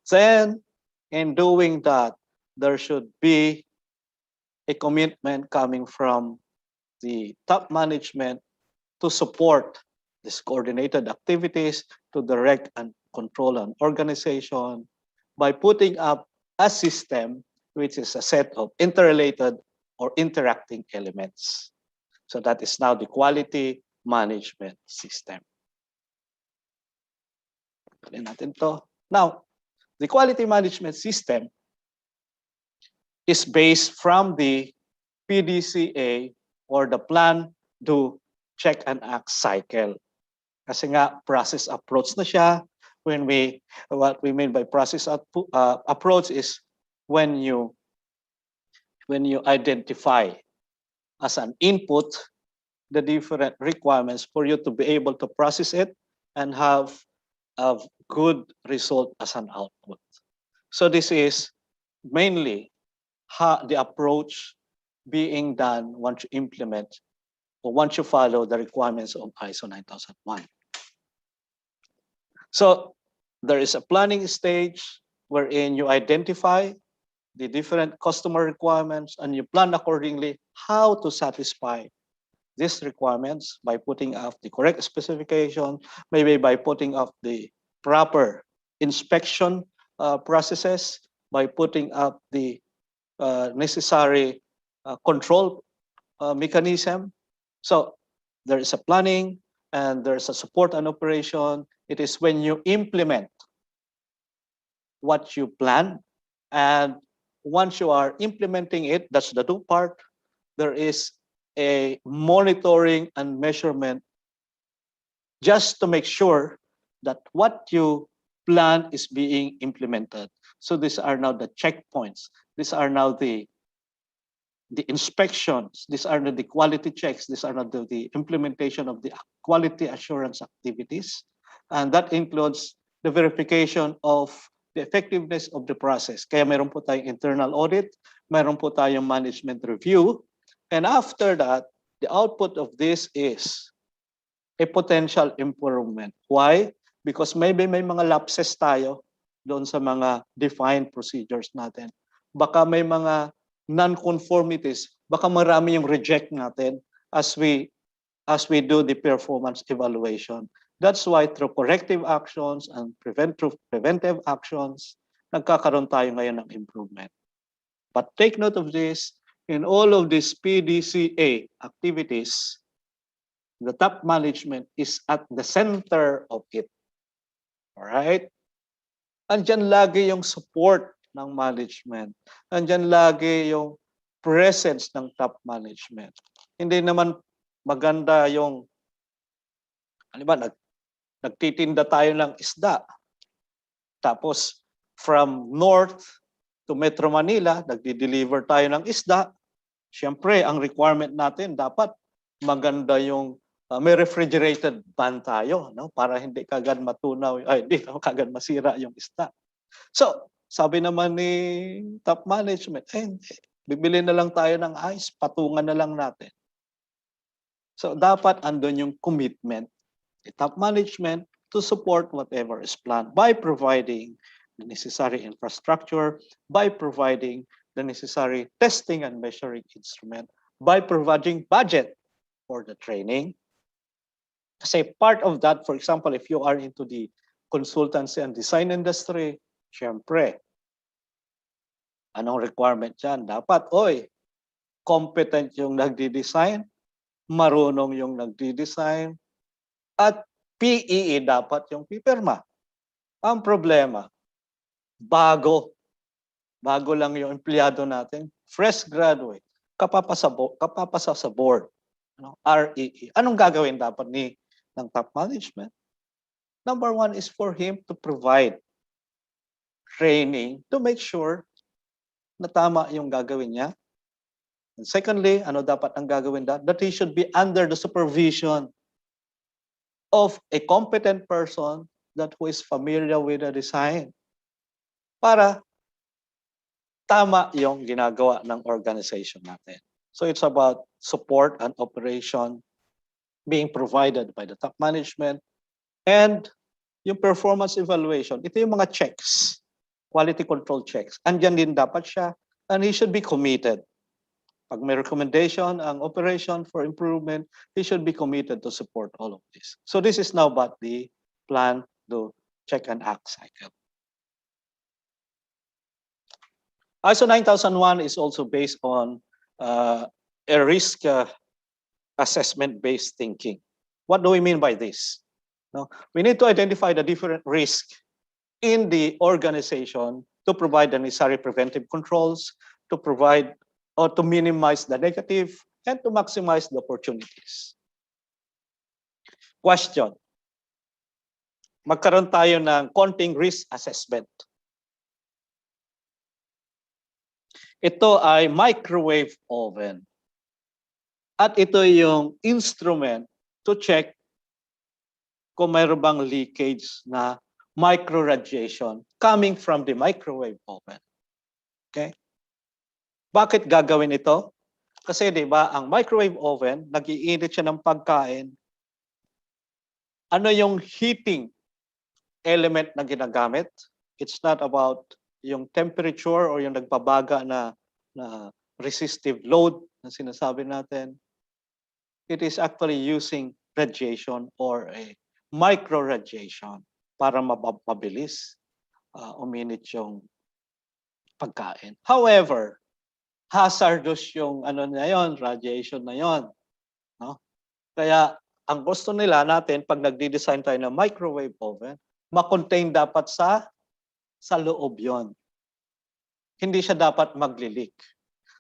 Then, in doing that, there should be a commitment coming from the top management to support these coordinated activities, to direct and control an organization by putting up a system which is a set of interrelated or interacting elements. So that is now the quality management system. Natin to. Now, the quality management system is based from the PDCA or the plan, do, check and act cycle. Kasi nga process approach na siya. What we mean by process approach is when you identify as an input the different requirements for you to be able to process it and have a good result as an output. So this is mainly how the approach being done once you implement or once you follow the requirements of ISO 9001. So there is a planning stage wherein you identify the different customer requirements and you plan accordingly how to satisfy these requirements by putting up the correct specification, maybe by putting up the proper inspection processes, by putting up the necessary control mechanism. So there is a planning and there's a support and operation. It is when you implement what you plan, and once you are implementing it, that's the do part, there is a monitoring and measurement just to make sure that what you plan is being implemented. So these are now the checkpoints. These are now the inspections. These are the quality checks. These are now the implementation of the quality assurance activities. And that includes the verification of the effectiveness of the process. Kaya meron po tayong internal audit, meron po tayong management review, and after that, the output of this is a potential improvement. Why? Because maybe may mga lapses tayo doon sa mga defined procedures natin. Baka may mga non-conformities, baka marami yung reject natin as we do the performance evaluation. That's why through corrective actions and preventive actions, nagkakaroon tayo ngayon ng improvement. But take note of this, in all of these PDCA activities, the top management is at the center of it. All right? Andyan lagi yung support ng management. Andyan lagi yung presence ng top management. Hindi naman maganda yung, ano ba, nagtitinda tayo ng isda. Tapos, from North to Metro Manila, nagdi-deliver tayo ng isda. Siyempre, ang requirement natin, dapat maganda yung may refrigerated ban tayo, no? Para hindi kagad matunaw, hindi kagad masira yung isda. So, sabi naman ni top management, hindi. Bibili na lang tayo ng ice, patungan na lang natin. So, dapat andun yung commitment, the top management, to support whatever is planned by providing the necessary infrastructure, by providing the necessary testing and measuring instrument, by providing budget for the training. Kasi part of that, for example, if you are into the consultancy and design industry, syempre, anong requirement dyan? Dapat, competent yung nagdi-design, marunong yung nagdi-design, at PEE dapat yung pipirma. Ang problema, bago lang yung empleyado natin, fresh graduate, kapapasa sa board, REE. Anong gagawin dapat ng top management? Number one is for him to provide training to make sure na tama yung gagawin niya. And secondly, ano dapat ang gagawin that he should be under the supervision of a competent person that who is familiar with the design para tama yung ginagawa ng organization natin. So it's about support and operation being provided by the top management, and yung performance evaluation. Ito yung mga checks, quality control checks. Andyan din dapat siya, and he should be committed. Pag may recommendation ang operation for improvement, he should be committed to support all of this. So this is now about the plan, the check and act cycle. ISO 9001 is also based on a risk assessment-based thinking. What do we mean by this? No, we need to identify the different risks in the organization to provide the necessary preventive controls, to provide or to minimize the negative, and to maximize the opportunities. Question. Magkaroon tayo ng konting risk assessment. Ito ay microwave oven. At ito yung instrument to check kung mayroon bang leakage na microradiation coming from the microwave oven. Okay? Bakit gagawin ito? Kasi 'di ba, ang microwave oven, nag-iinit siya ng pagkain. Ano yung heating element na ginagamit? It's not about yung temperature or yung nagbabaga na resistive load na sinasabi natin. It is actually using radiation or a microradiation para mabilis uminit yung pagkain. However, hazardous yung ano na yon, radiation na yon, no? Kaya ang gusto nila natin pag nagde-design tayo ng microwave oven, ma-contain dapat sa loob yon. Hindi siya dapat magli-leak.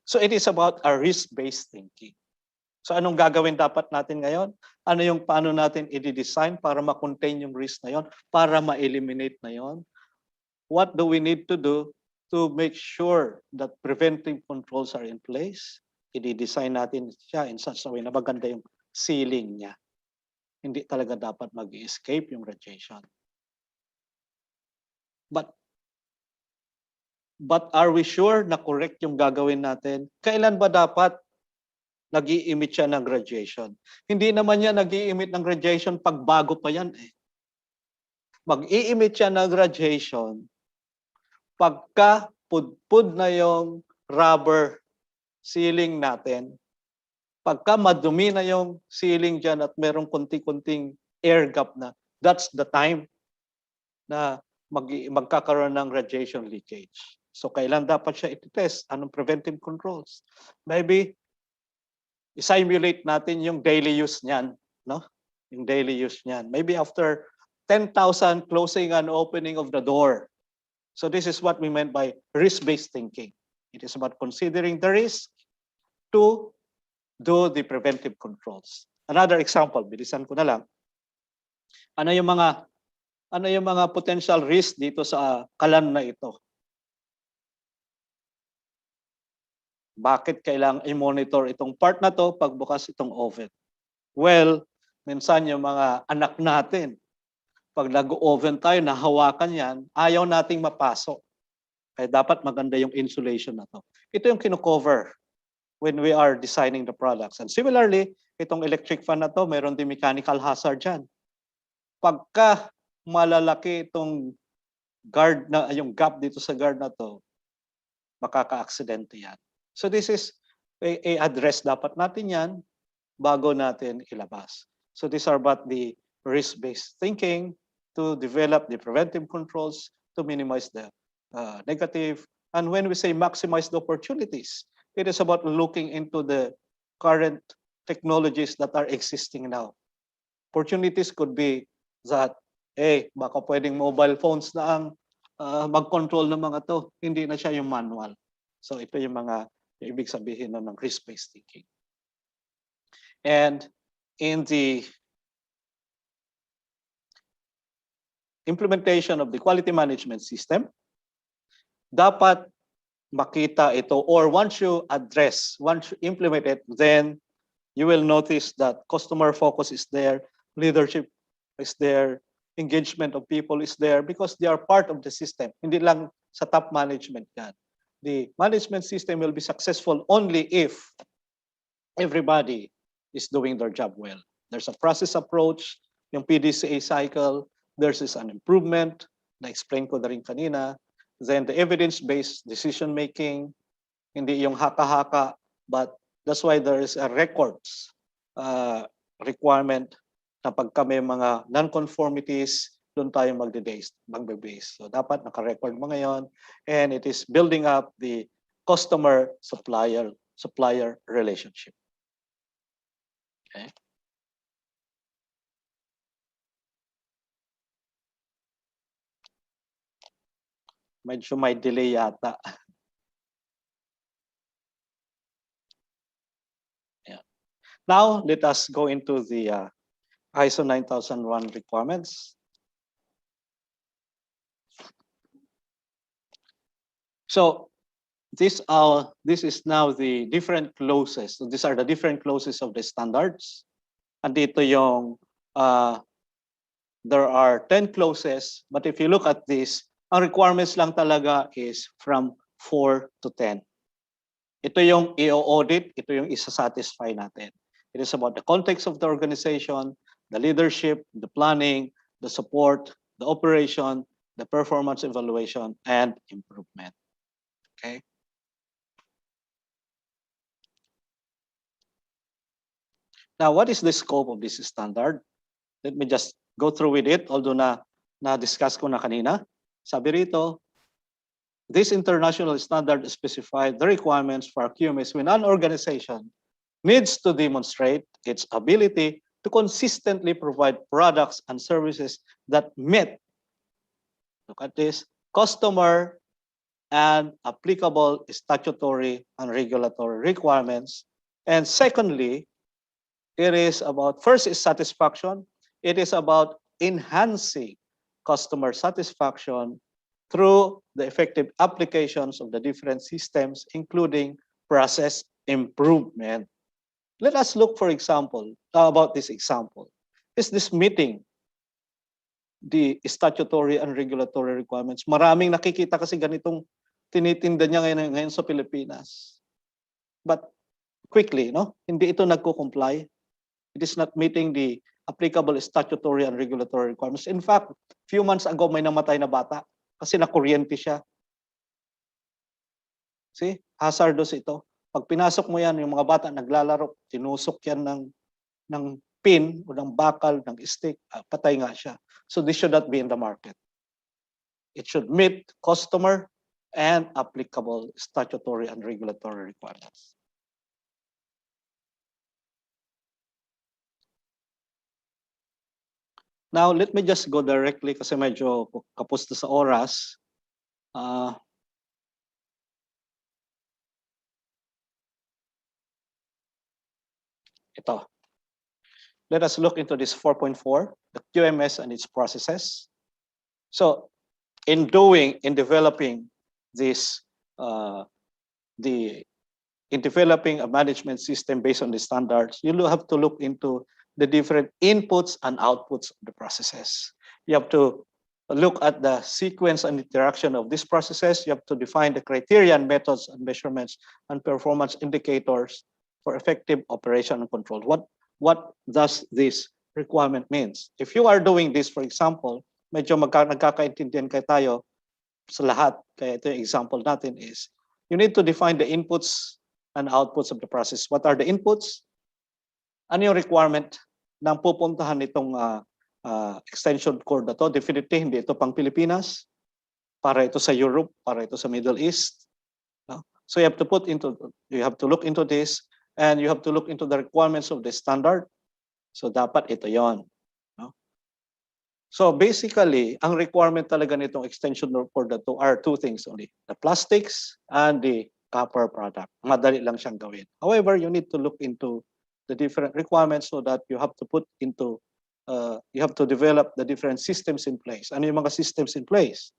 So it is about a risk-based thinking. So anong gagawin dapat natin ngayon? Ano yung paano natin i-design para ma-contain yung risk na yon, para ma-eliminate na yon? What do we need to do to make sure that preventive controls are in place? I-design natin siya in such a way na maganda yung sealing niya. Hindi talaga dapat mag-escape yung radiation. But are we sure na correct yung gagawin natin? Kailan ba dapat nag-i-emit siya ng radiation? Hindi naman yan nag-i-emit ng radiation pag bago pa yan eh. Mag-i-emit siya ng radiation pagka pudpud na yung rubber sealing natin, pagka madumi na yung sealing dyan at merong kunti-kunting air gap na, that's the time na magkakaroon ng radiation leakage. So kailan dapat siya i-test? Anong preventive controls? Maybe i-simulate natin yung daily use niyan, no? Yung daily use niyan. Maybe after 10,000 closing and opening of the door. So this is what we meant by risk-based thinking. It is about considering the risk to do the preventive controls. Another example, bilisan ko na lang. Ano yung mga potential risk dito sa kalan na ito? Bakit kailangan i-monitor itong part na to pagbukas itong oven? Well, minsan yung mga anak natin, pag nag-oven tayo, nahawakan yan, ayaw nating mapasok. Kaya dapat maganda yung insulation na to. Ito yung kino-cover when we are designing the products. And similarly, itong electric fan na to, mayroon din mechanical hazard dyan. Pagka malalaki itong guard na, yung gap dito sa guard na to, makaka-aksidente yan. So this is address dapat natin yan bago natin ilabas. So these are about the risk-based thinking to develop the preventive controls to minimize the negative. And when we say maximize the opportunities, it is about looking into the current technologies that are existing now. Opportunities could be that, baka pwedeng mobile phones na ang mag-control ng mga to. Hindi na siya yung manual. So ito yung mga ibig sabihin ng risk-based thinking. And in the implementation of the quality management system, dapat makita ito, or once you implement it, then you will notice that customer focus is there, leadership is there, engagement of people is there because they are part of the system. Hindi lang sa top management yan. The management system will be successful only if everybody is doing their job well. There's a process approach, yung PDCA cycle, there's an improvement, na-explain ko na rin kanina. Then the evidence-based decision-making, hindi yung haka-haka, but that's why there is a records requirement na pagka may mga non-conformities, doon tayo magbe-base. So dapat naka-record mga yon, and it is building up the customer-supplier relationship. Okay. Medyo may delay yata. Yeah. Now, let us go into the ISO 9001 requirements. So, this is now the different clauses. So these are the different clauses of the standards. Andito yung there are 10 clauses, but if you look at this, ang requirements lang talaga is from 4 to 10. Ito yung i-audit, ito yung isa-satisfy natin. It is about the context of the organization, the leadership, the planning, the support, the operation, the performance evaluation, and improvement. Okay. Now, what is the scope of this standard? Let me just go through with it, although na-discuss ko na kanina. Sabi rito, this international standard specifies the requirements for QMS when an organization needs to demonstrate its ability to consistently provide products and services that meet, look at this, customer and applicable statutory and regulatory requirements. And secondly, it is about, first is satisfaction. It is about enhancing customer satisfaction through the effective applications of the different systems, including process improvement. Let us look, for example, about this example. Is this meeting the statutory and regulatory requirements? Maraming nakikita kasi ganitong tinitinda niya ngayon sa Pilipinas. But quickly, no? Hindi ito nagko-comply. It is not meeting the applicable statutory and regulatory requirements. In fact, few months ago may namatay na bata kasi nakuryente siya. See, hazardous ito. Pag pinasok mo yan, yung mga bata naglalaro, tinusok yan ng pin o ng bakal, ng stick, patay nga siya. So this should not be in the market. It should meet customer and applicable statutory and regulatory requirements. Now, let me just go directly kasi medyo kapos na sa oras. Ito. Let us look into this 4.4, the QMS and its processes. So, in developing this, in developing a management system based on the standards, you have to look into the different inputs and outputs of the processes. You have to look at the sequence and interaction of these processes. You have to define the criteria and methods and measurements and performance indicators for effective operation and control. What does this requirement means? If you are doing this, for example, medyo nagkakaintindihan kayo tayo sa lahat. Kaya ito yung example natin is, you need to define the inputs and outputs of the process. What are the inputs? Ano yung requirement ng pupuntahan nitong extension cord na to? Definitely, hindi ito pang Pilipinas. Para ito sa Europe, para ito sa Middle East. No? So you have to look into this, and you have to look into the requirements of the standard. So dapat ito yon. No? So basically, ang requirement talaga nitong extension cord na to are two things only. The plastics and the copper product. Madali lang siyang gawin. However, you need to look into the different requirements so that you have to put into, you have to develop the different systems in place. Ano yung mga systems in place?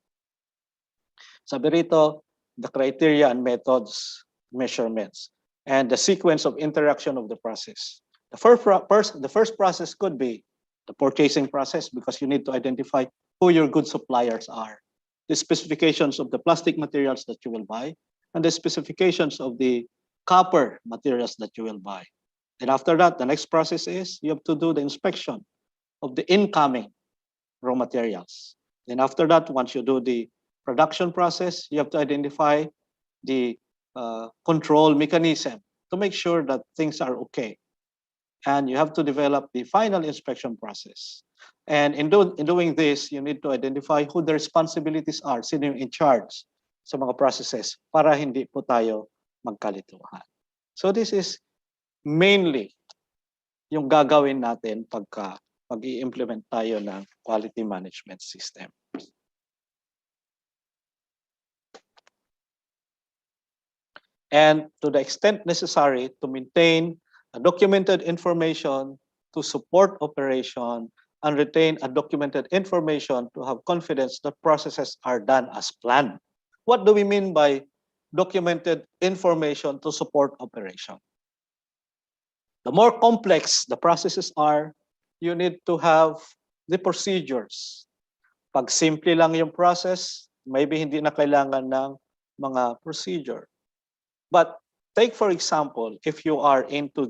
Sabi rito, the criteria and methods, measurements, and the sequence of interaction of the process. The first process could be the purchasing process because you need to identify who your good suppliers are. The specifications of the plastic materials that you will buy, and the specifications of the copper materials that you will buy. And after that, the next process is you have to do the inspection of the incoming raw materials. Then after that, once you do the production process, you have to identify the control mechanism to make sure that things are okay. And you have to develop the final inspection process. And in doing this, you need to identify who the responsibilities are, sino yung in charge sa mga processes para hindi po tayo magkalituhan. So this is mainly yung gagawin natin pagka mag-i-implement tayo ng quality management system. And to the extent necessary to maintain a documented information to support operation and retain a documented information to have confidence that processes are done as planned. What do we mean by documented information to support operation. The more complex the processes are, you need to have the procedures. Pag simple lang yung process, maybe hindi na kailangan ng mga procedure. But take for example, if you are into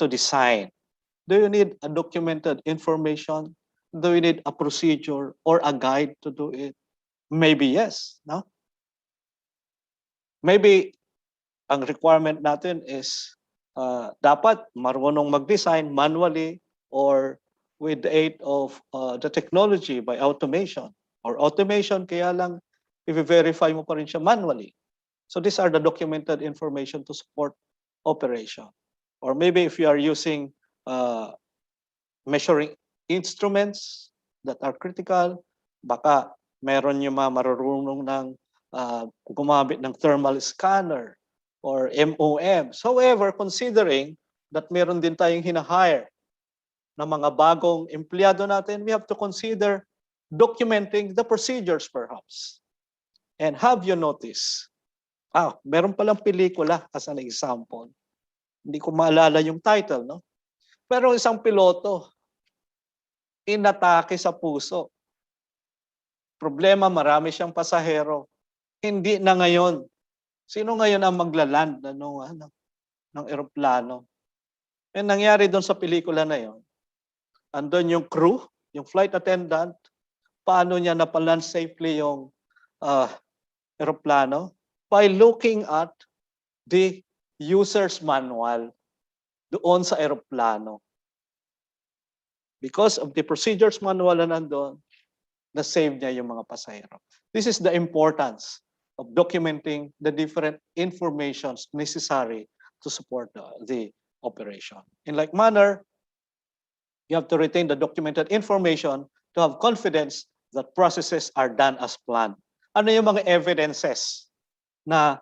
design, do you need a documented information? Do you need a procedure or a guide to do it? Maybe yes, no? Maybe ang requirement natin is dapat marunong mag-design manually or with the aid of the technology by automation. Or automation, kaya lang i-verify mo pa rin siya manually. So these are the documented information to support operation. Or maybe if you are using measuring instruments that are critical, baka meron yung mga marurunong ng gumamit ng thermal scanner or MOM. However, considering that meron din tayong hinahire na mga bagong empleyado natin, we have to consider documenting the procedures perhaps. And have you noticed? Meron palang pelikula as an example. Hindi ko maalala yung title, no? Pero isang piloto, inatake sa puso. Problema, marami siyang pasahero. Hindi na ngayon. Sino ngayon ang maglaland ng eroplano? And nangyari doon sa pelikula na yon, andun yung crew, yung flight attendant, paano niya napaland safely yung eroplano? By looking at the user's manual doon sa eroplano. Because of the procedures manual na nandun, na-save niya yung mga pasahero. This is the importance of documenting the different informations necessary to support the operation. In like manner, you have to retain the documented information to have confidence that processes are done as planned. Ano yung mga evidences na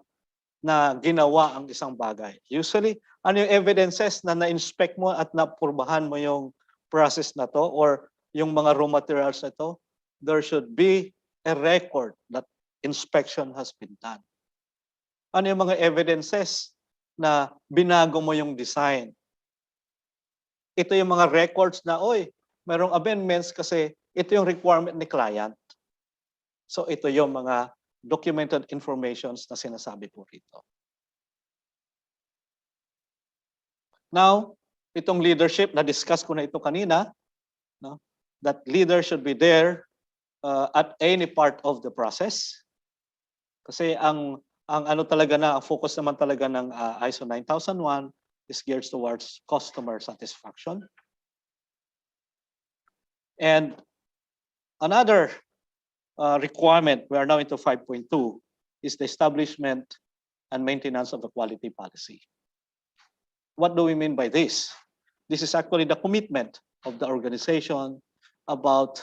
ginawa ang isang bagay? Usually, ano yung evidences na na-inspect mo at napurbahan mo yung process na to or yung mga raw materials na to? There should be a record that inspection has been done. Ano yung mga evidences na binago mo yung design? Ito yung mga records na, mayroong amendments kasi ito yung requirement ni client. So ito yung mga documented informations na sinasabi po rito. Now, itong leadership, na-discuss ko na ito kanina, no? That leader should be there at any part of the process. Kasi ang ano talaga na, ang focus naman talaga ng ISO 9001 is geared towards customer satisfaction. And another requirement, we are now into 5.2, is the establishment and maintenance of the quality policy. What do we mean by this? This is actually the commitment of the organization about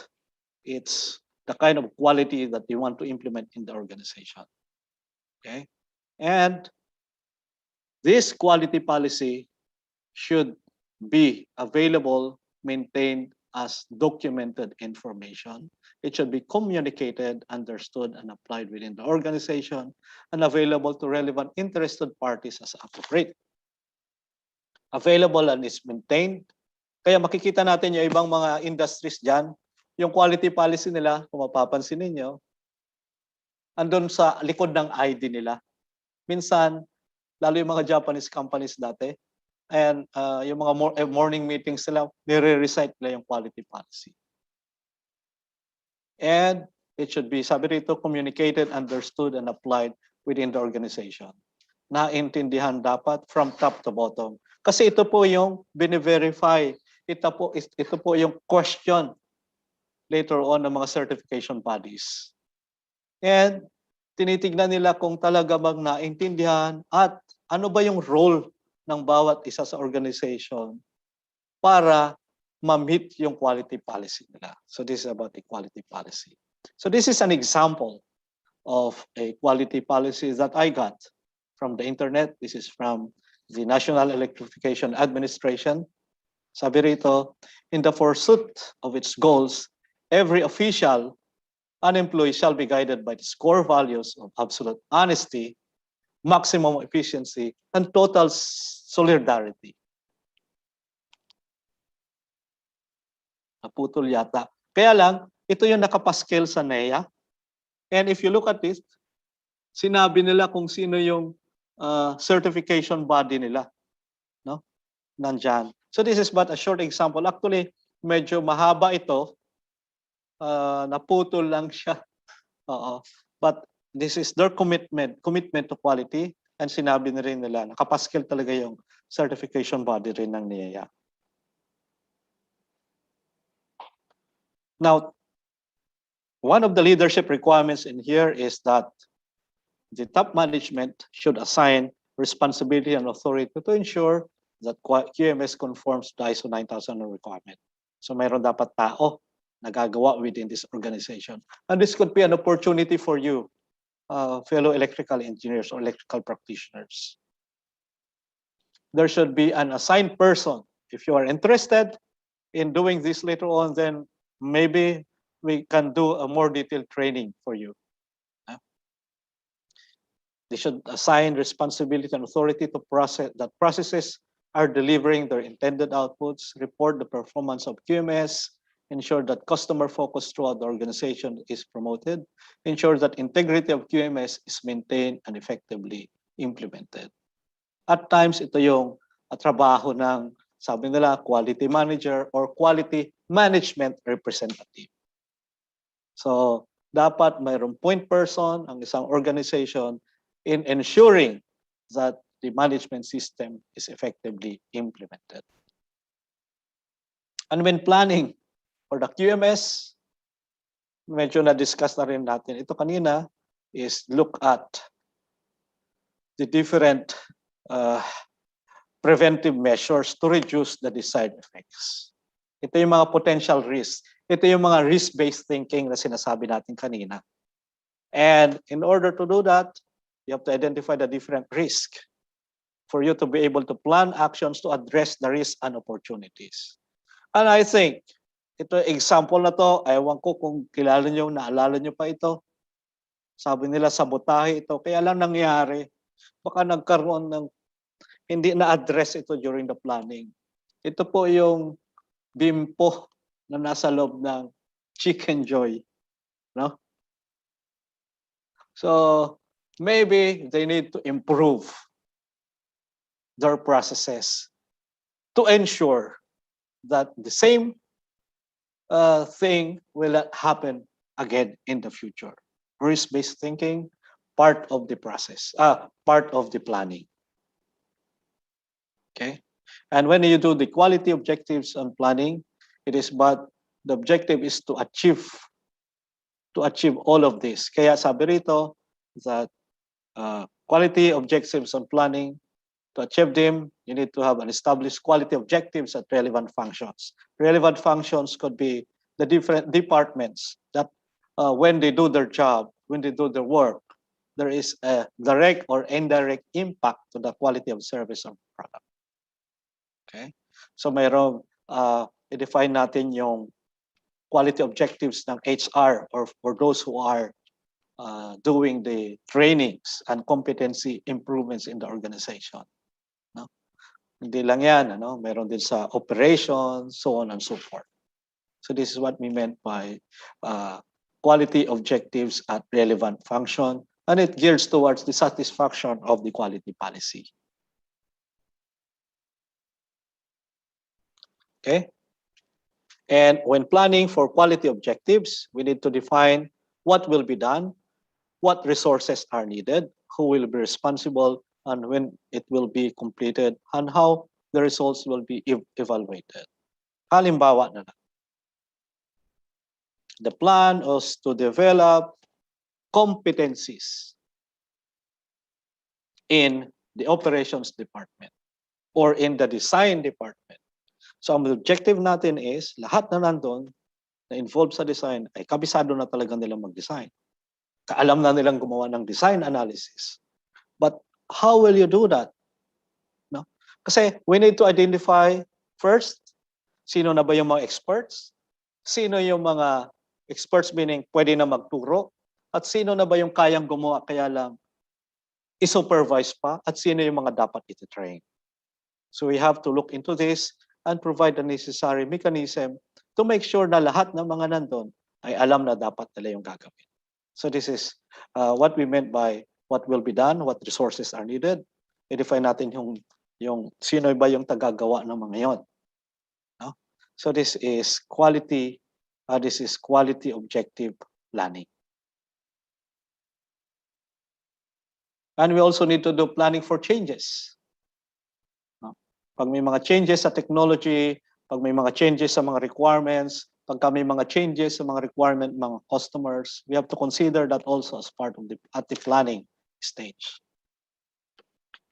the kind of quality that they want to implement in the organization. Okay? And this quality policy should be available, maintained as documented information. It should be communicated, understood, and applied within the organization and available to relevant interested parties as appropriate. Available and is maintained. Kaya makikita natin yung ibang mga industries dyan, yung quality policy nila, kung mapapansin ninyo, andun sa likod ng ID nila. Minsan, lalo yung mga Japanese companies dati, and yung mga morning meetings nila, nire-recite nila yung quality policy. And it should be, sabi rito, communicated, understood, and applied within the organization. Naintindihan dapat from top to bottom. Kasi ito po yung bine-verify. Ito po yung question later on ng mga certification bodies. And tinitignan nila kung talaga bang naintindihan at ano ba yung role ng bawat isa sa organization para ma-meet yung quality policy nila. So this is about the quality policy. So this is an example of a quality policy that I got from the internet. This is from the National Electrification Administration. Sabi rito, in the pursuit of its goals, every official an employee shall be guided by the core values of absolute honesty, maximum efficiency, and total solidarity. Naputol yata. Kaya lang, ito yung nakapaskil sa NEA. And if you look at this, sinabi nila kung sino yung certification body nila. No? Nandyan. So this is but a short example. Actually, medyo mahaba ito. Naputol lang siya. Oo. But this is their commitment to quality. And sinabi na rin nila, nakapaskil talaga yung certification body rin ng NEA. Now, one of the leadership requirements in here is that the top management should assign responsibility and authority to ensure that QMS conforms to ISO 9000 requirement. So mayroon dapat tao na gagawa within this organization. And this could be an opportunity for you, fellow electrical engineers or electrical practitioners. There should be an assigned person. If you are interested in doing this later on, then maybe we can do a more detailed training for you. They should assign responsibility and authority to process that processes are delivering their intended outputs, report the performance of QMS, ensure that customer focus throughout the organization is promoted, ensure that integrity of QMS is maintained and effectively implemented. At times, ito yung trabaho ng, sabi nila, quality manager or quality management representative. So, dapat mayroong point person ang isang organization in ensuring that the management system is effectively implemented. And when planning for the QMS, medyo na-discuss na rin natin. Ito kanina is look at the different preventive measures to reduce the desired effects. Ito yung mga potential risks. Ito yung mga risk-based thinking na sinasabi natin kanina. And in order to do that, you have to identify the different risks for you to be able to plan actions to address the risks and opportunities. And I think, ito example na to, ewan ko kung kilala nyo, naalala nyo pa ito. Sabi nila sabotahe ito, kaya lang nangyari, baka nagkaroon ng hindi na-address ito during the planning. Ito po yung bimpo na nasa loob ng Chicken Joy. No? So, maybe they need to improve their processes to ensure that the same thing will not happen again in the future. Risk-based thinking, part of the process, part of the planning. Okay, and when you do the quality objectives and planning, it is but the objective is to achieve all of this. Kaya sabi rito that quality objectives and planning, to achieve them, you need to have an established quality objectives at relevant functions. Relevant functions could be the different departments that when they do their job, when they do their work, there is a direct or indirect impact to the quality of service or product. Okay, so mayroong i-define natin yung quality objectives ng HR or for those who are doing the trainings and competency improvements in the organization. No? Hindi lang yan, ano? Meron din sa operations, so on and so forth. So this is what we meant by quality objectives at relevant function, and it gears towards the satisfaction of the quality policy. Okay, and when planning for quality objectives, we need to define what will be done, what resources are needed, who will be responsible, and when it will be completed, and how the results will be evaluated. Halimbawa na lang. The plan is to develop competencies in the operations department or in the design department. So ang objective natin is lahat na nandun na involved sa design ay kabisado na talaga nilang mag-design. Kaalam na nilang gumawa ng design analysis. But how will you do that? No? Kasi we need to identify first, sino na ba yung mga experts? Sino yung mga Experts meaning pwede na magturo. At sino na ba yung kayang gumawa kaya lang i-supervise pa? At sino yung mga dapat iti-train? So we have to look into this and provide the necessary mechanism to make sure na lahat ng mga nandun ay alam na dapat nila yung gagawin. So this is what we meant by what will be done, what resources are needed. I-define natin yung sino ba yung tagagawa ng mga yon. No? So this is quality objective planning. And we also need to do planning for changes. No? Pag may mga changes sa technology, pag may mga changes sa mga requirements, pagka may mga changes sa mga requirement ng mga customers, we have to consider that also as part of the planning stage.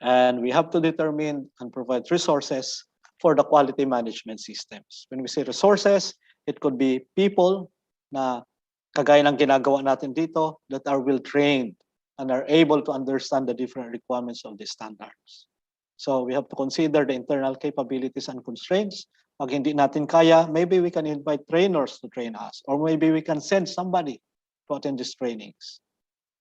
And we have to determine and provide resources for the quality management systems. When we say resources, it could be people na kagaya ng ginagawa natin dito that are well trained and are able to understand the different requirements of the standards. So we have to consider the internal capabilities and constraints. Pag hindi natin kaya, maybe we can invite trainers to train us, or maybe we can send somebody to attend these trainings.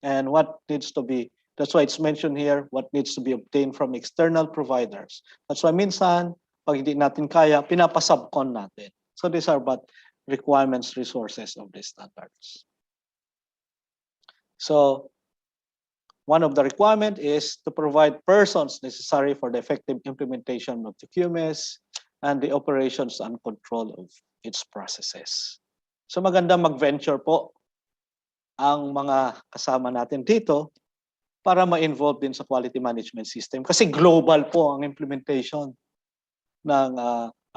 And what needs to be, that's why it's mentioned here, what needs to be obtained from external providers. That's why minsan, pag hindi natin kaya, pinapasubcon natin. So these are but requirements, resources of the standards. So one of the requirements is to provide persons necessary for the effective implementation of the QMS and the operations and control of its processes. So maganda mag-venture po ang mga kasama natin dito para ma-involve din sa quality management system kasi global po ang implementation ng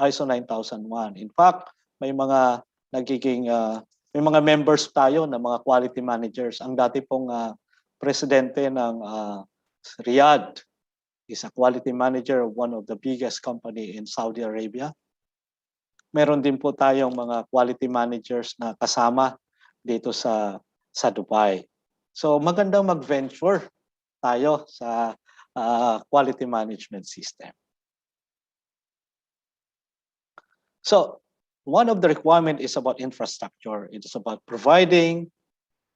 ISO 9001. In fact, may mga may mga members tayo na mga quality managers. Ang dati pong presidente ng Riyadh is a quality manager of one of the biggest company in Saudi Arabia. Meron din po tayong mga quality managers na kasama dito sa Dubai. So magandang mag-venture tayo sa quality management system. So one of the requirement is about infrastructure. It is about providing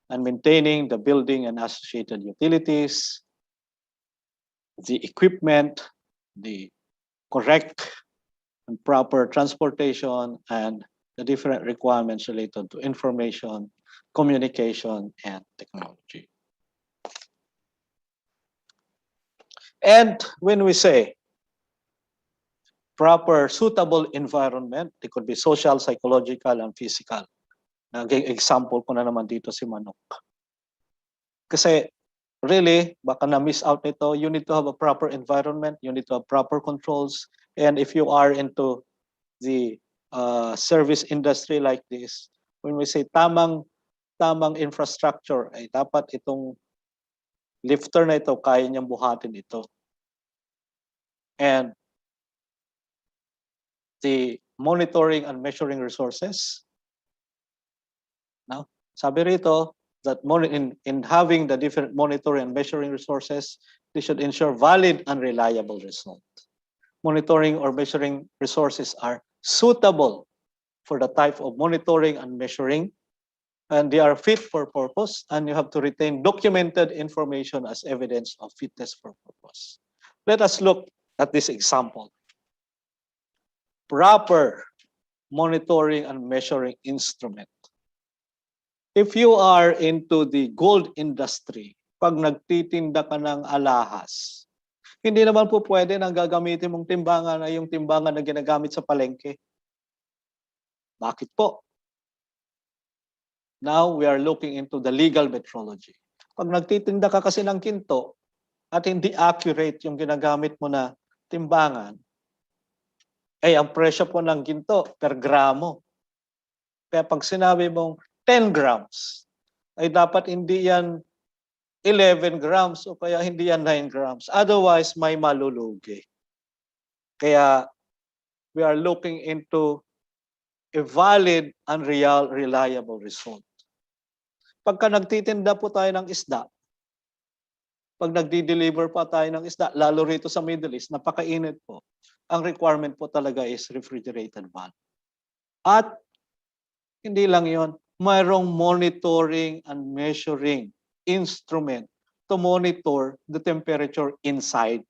and maintaining the building and associated utilities, the equipment, the correct and proper transportation, and the different requirements related to information, communication, and technology. And when we say proper, suitable environment, it could be social, psychological, and physical. Naging example ko na naman dito si Manok. Kasi really, baka na-miss out nito, you need to have a proper environment, you need to have proper controls, and if you are into the service industry like this, when we say tamang infrastructure, ay dapat itong lifter na ito, kaya niyang buhatin ito. And the monitoring and measuring resources, no? Sabi rito that in having the different monitoring and measuring resources, they should ensure valid and reliable result. Monitoring or measuring resources are suitable for the type of monitoring and measuring, and they are fit for purpose, and you have to retain documented information as evidence of fitness for purpose. Let us look at this example. Proper monitoring and measuring instrument. If you are into the gold industry, pag nagtitinda ka ng alahas, hindi naman po pwede nang gagamitin mong timbangan ay yung timbangan na ginagamit sa palengke. Bakit po? Now we are looking into the legal metrology. Pag nagtitinda ka kasi ng ginto at hindi accurate yung ginagamit mo na timbangan, ay ang presyo po ng ginto per gramo. Kaya pag sinabi mong 10 grams, ay dapat hindi yan 11 grams o kaya hindi yan 9 grams. Otherwise, may malulugi. Kaya we are looking into a valid and reliable result. Pagka nagtitinda po tayo ng isda, pag nagdi-deliver pa tayo ng isda, lalo rito sa Middle East, napakainit po. Ang requirement po talaga is refrigerated van. At hindi lang yon, mayroong monitoring and measuring instrument to monitor the temperature inside.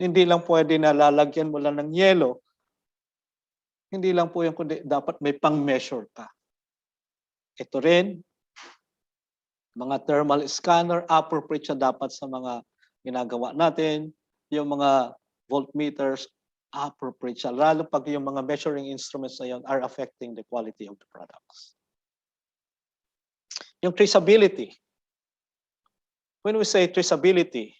Hindi lang pwede na lalagyan mo lang ng yelo. Hindi lang po yung kundi dapat may pang-measure ka. Ito rin, mga thermal scanner, appropriate siya dapat sa mga ginagawa natin. Yung mga voltmeters, appropriate siya. Lalo pag yung mga measuring instruments na yun are affecting the quality of the products. Yung traceability. When we say traceability,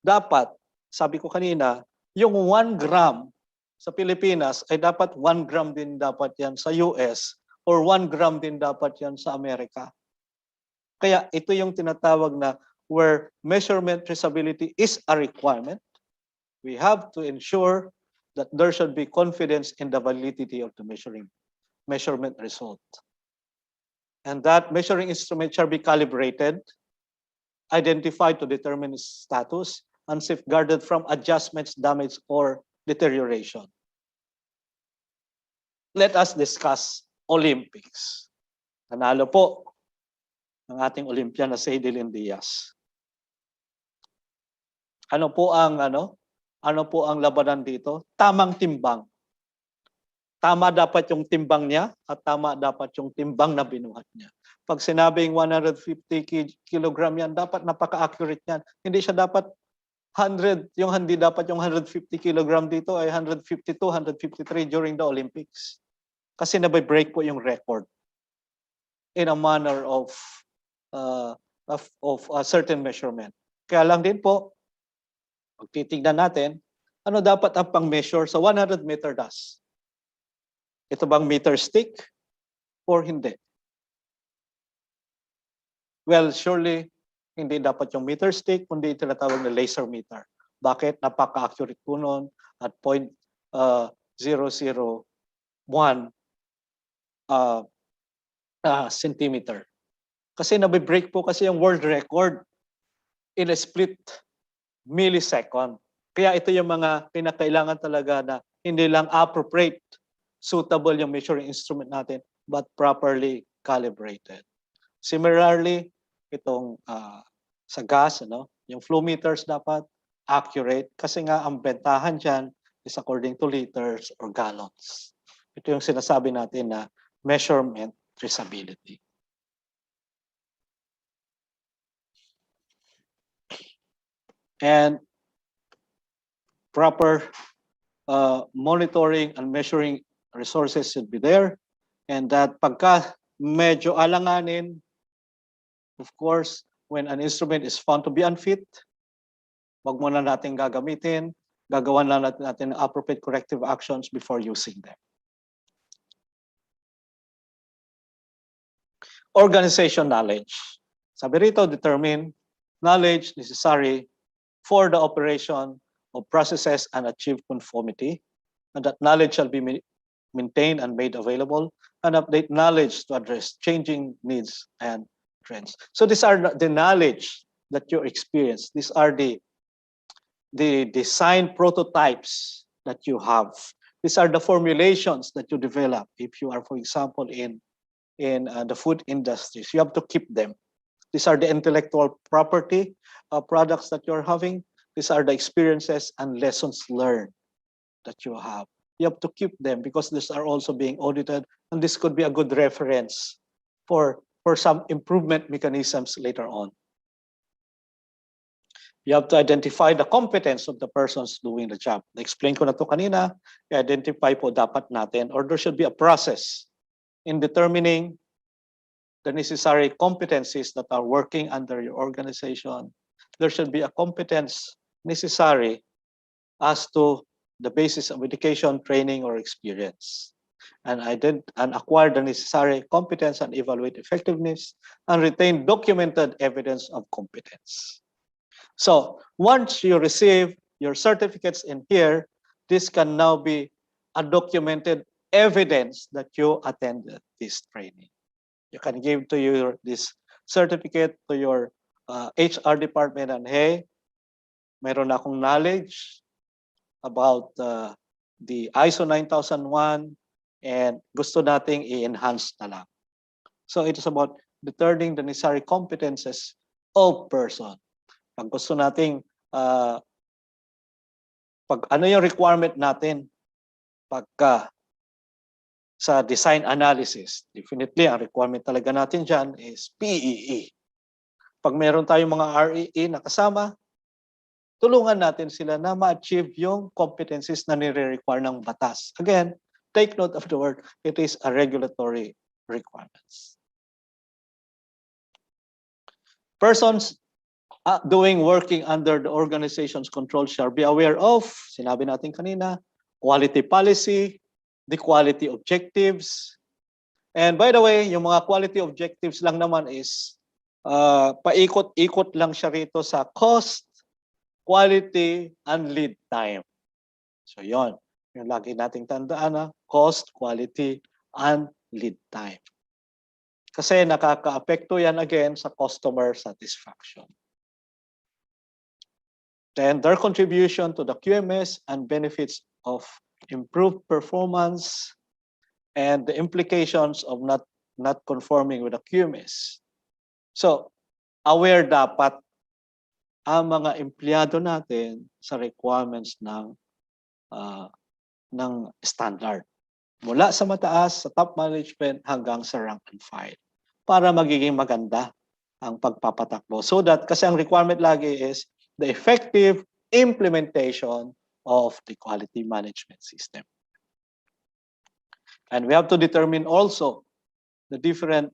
dapat, sabi ko kanina, yung 1 gram sa Pilipinas ay dapat 1 gram din dapat yan sa US or 1 gram din dapat yan sa Amerika. Kaya ito yung tinatawag na where measurement traceability is a requirement, we have to ensure that there should be confidence in the validity of the measurement result. And that measuring instrument shall be calibrated, identified to determine its status, and safeguarded from adjustments, damage, or deterioration. Let us discuss Olympics. Nanalo po ang ating Olympian na si Hidilyn Diaz. Ano po ang labanan dito? Tamang timbang. Tama dapat yung timbang niya at tama dapat yung timbang na binuhat niya. Pag sinabing 150 kilogram yan, dapat napaka-accurate yan. Hindi siya dapat 100, hindi dapat yung 150 kilogram dito ay 152, 153 during the Olympics. Kasi nabay-break po yung record in a manner of a certain measurement. Kaya lang din po, pag titignan natin, ano dapat ang pang-measure sa 100 meter dash? Ito bang meter stick or hindi? Well, surely, hindi dapat yung meter stick, kundi tinatawag na laser meter. Bakit? Napaka-accurate po nun at 0.001 centimeter. Kasi nabi-break po kasi yung world record in a split millisecond. Kaya ito yung mga pinakailangan talaga na hindi lang appropriate, suitable yung measuring instrument natin, but properly calibrated. Similarly, itong sa gas, yung flow meters dapat accurate kasi nga ang bentahan dyan is according to liters or gallons. Ito yung sinasabi natin na measurement traceability. And proper monitoring and measuring resources should be there. And that pagka medyo alanganin, of course, when an instrument is found to be unfit, wag muna natin gagamitin, gagawan lang natin appropriate corrective actions before using them. Organization knowledge. Sabi rito, determine knowledge necessary for the operation of processes and achieve conformity, and that knowledge shall be maintained and made available, and update knowledge to address changing needs and trends. So these are the knowledge that you experience. These are the design prototypes that you have. These are the formulations that you develop. If you are, for example, in the food industries, you have to keep them. These are the intellectual property products that you're having. These are the experiences and lessons learned that you have. You have to keep them because these are also being audited, and this could be a good reference for some improvement mechanisms later on. You have to identify the competence of the persons doing the job. Na-explain ko na to kanina, i-identify po dapat natin, or there should be a process in determining the necessary competencies that are working under your organization. There should be a competence necessary as to the basis of education, training, or experience. And acquire the necessary competence and evaluate effectiveness and retain documented evidence of competence. So once you receive your certificates in here, this can now be a documented evidence that you attended this training. You can give to this certificate to your HR department and hey, meron akong knowledge about the ISO 9001 and gusto nating i-enhance na lang. So it is about determining the necessary competences of person. Pag gusto nating pag ano yung requirement natin pagka sa design analysis, definitely ang requirement talaga natin dyan is PEE. Pag meron tayong mga REE na kasama, tulungan natin sila na ma-achieve yung competencies na nire-require ng batas. Again, take note of the word, it is a regulatory requirements. Persons working under the organization's control shall be aware of, sinabi natin kanina, quality policy, the quality objectives. And by the way, yung mga quality objectives lang naman is paikot-ikot lang siya rito sa cost, quality, and lead time. So yon, yung lagi nating tandaan, cost, quality, and lead time. Kasi nakaka-apekto yan again sa customer satisfaction. Then their contribution to the QMS and benefits of improved performance and the implications of not conforming with the QMS. So, aware dapat ang mga empleyado natin sa requirements ng standard. Mula sa mataas, sa top management hanggang sa rank and file. Para magiging maganda ang pagpapatakbo. So that, kasi ang requirement lagi is the effective implementation of the quality management system. And we have to determine also the different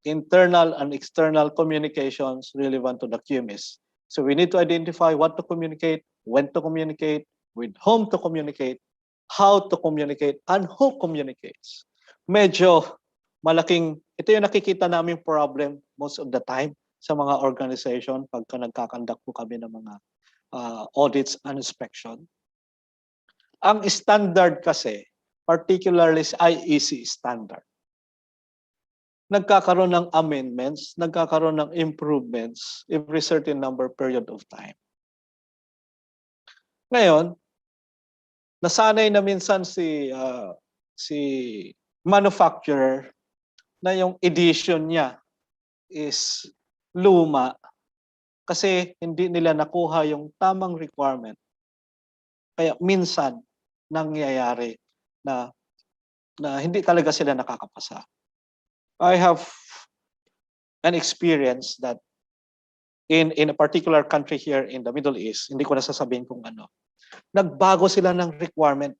internal and external communications relevant to the QMS. So we need to identify what to communicate, when to communicate, with whom to communicate, how to communicate, and who communicates. Medyo malaking, ito yung nakikita namin problem most of the time sa mga organization pagka nagkakandak po kami ng mga audits and inspection. Ang standard kasi, particularly sa IEC standard, nagkakaroon ng amendments, nagkakaroon ng improvements every certain number period of time. Ngayon, nasanay na minsan si manufacturer na yung edition niya is luma kasi hindi nila nakuha yung tamang requirement. Kaya minsan nangyayari na hindi talaga sila nakakapasa. I have an experience that in a particular country here in the Middle East, hindi ko na sasabihin kung ano, nagbago sila ng requirement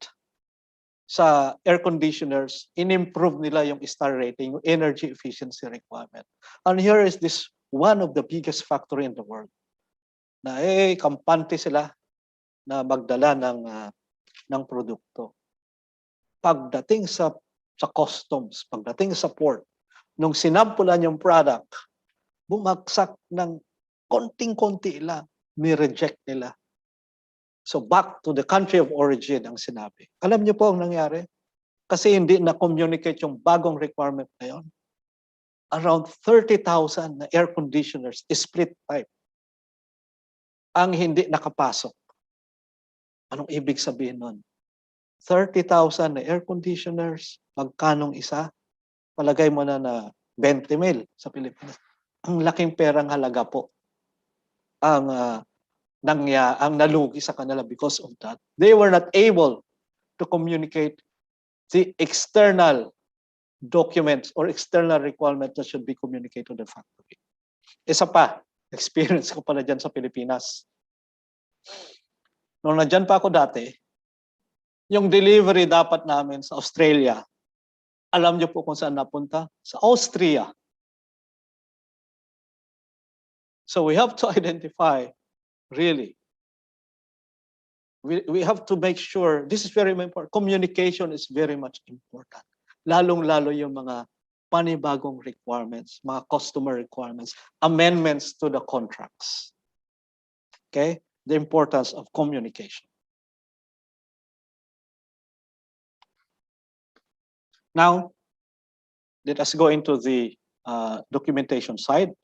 sa air conditioners, in-improve nila yung star rating, yung energy efficiency requirement. And here is this one of the biggest factory in the world na kampante sila na magdala ng produkto. Pagdating sa customs, pagdating sa port, nung sinampulan yung product, bumagsak ng konting-konti lang, ni-reject nila. So back to the country of origin ang sinabi. Alam niyo po ang nangyari? Kasi hindi na-communicate yung bagong requirement na yun. Around 30,000 na air conditioners, split type, ang hindi nakapasok. Anong ibig sabihin nun? 30,000 na air conditioners, magkanong isa? Palagay mo na 20,000 sa Pilipinas. Ang laking perang halaga po ang nalugi sa kanila because of that. They were not able to communicate the external documents or external requirements that should be communicated to the factory. Isa pa, experience ko pala dyan sa Pilipinas. Nung nandyan pa ako dati, yung delivery dapat namin sa Australia, alam niyo po kung saan napunta? Sa Austria. So we have to identify, really, we have to make sure, this is very important, communication is very much important. Lalong-lalo yung mga panibagong requirements, mga customer requirements, amendments to the contracts. Okay? The importance of communication. Now, let us go into the documentation side.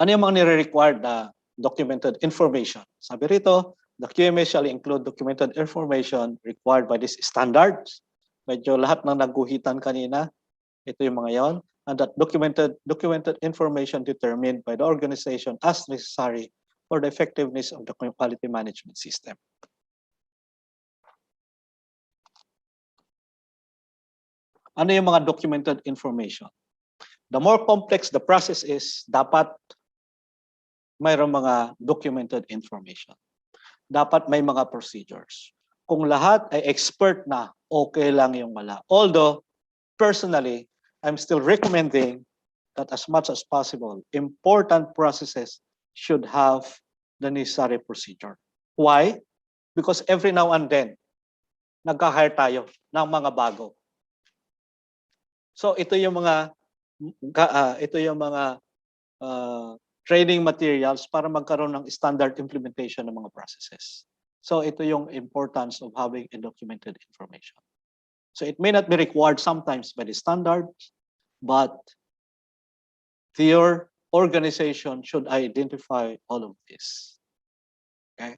Ano yung mga nire-required na documented information? Sabi rito, The QMS shall include documented information required by these standards. Medyo lahat ng naguhitan kanina, ito yung mga yon. And that documented information determined by the organization as necessary for the effectiveness of the quality management system. Ano yung mga documented information? The more complex the process is, dapat mayroong mga documented information. Dapat may mga procedures. Kung lahat ay expert na, okay lang yung wala. Although, personally, I'm still recommending that as much as possible, important processes should have the necessary procedure. Why? Because every now and then, nagka-hire tayo ng mga bago. So ito yung mga training materials para magkaroon ng standard implementation ng mga processes. So ito yung importance of having a documented information. So it may not be required sometimes by the standards, but your organization should identify all of this. Okay.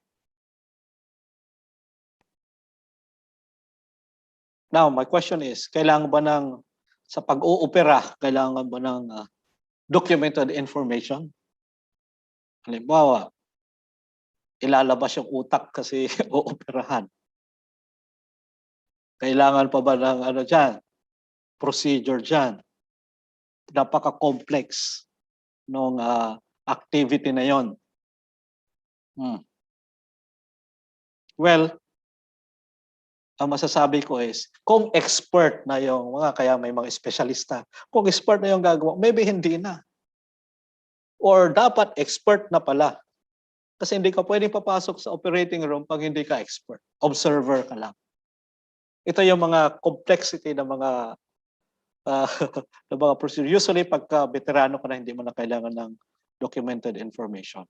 Now, my question is, kailangan ba sa pag-oopera, kailangan ba ng documented information? Halimbawa, ilalabas yung utak kasi ooperahan. Kailangan pa ba ng procedure dyan? Napaka-complex ng activity na yon. Well, ang masasabi ko is, kung expert na yung kaya may mga espesyalista, kung expert na yung gagawa, maybe hindi na. Or dapat expert na pala. Kasi hindi ka pwedeng papasok sa operating room pag hindi ka expert. Observer ka lang. Ito yung mga complexity ng mga ng mga procedure. Usually, pagka veterano ka na, hindi mo na kailangan ng documented information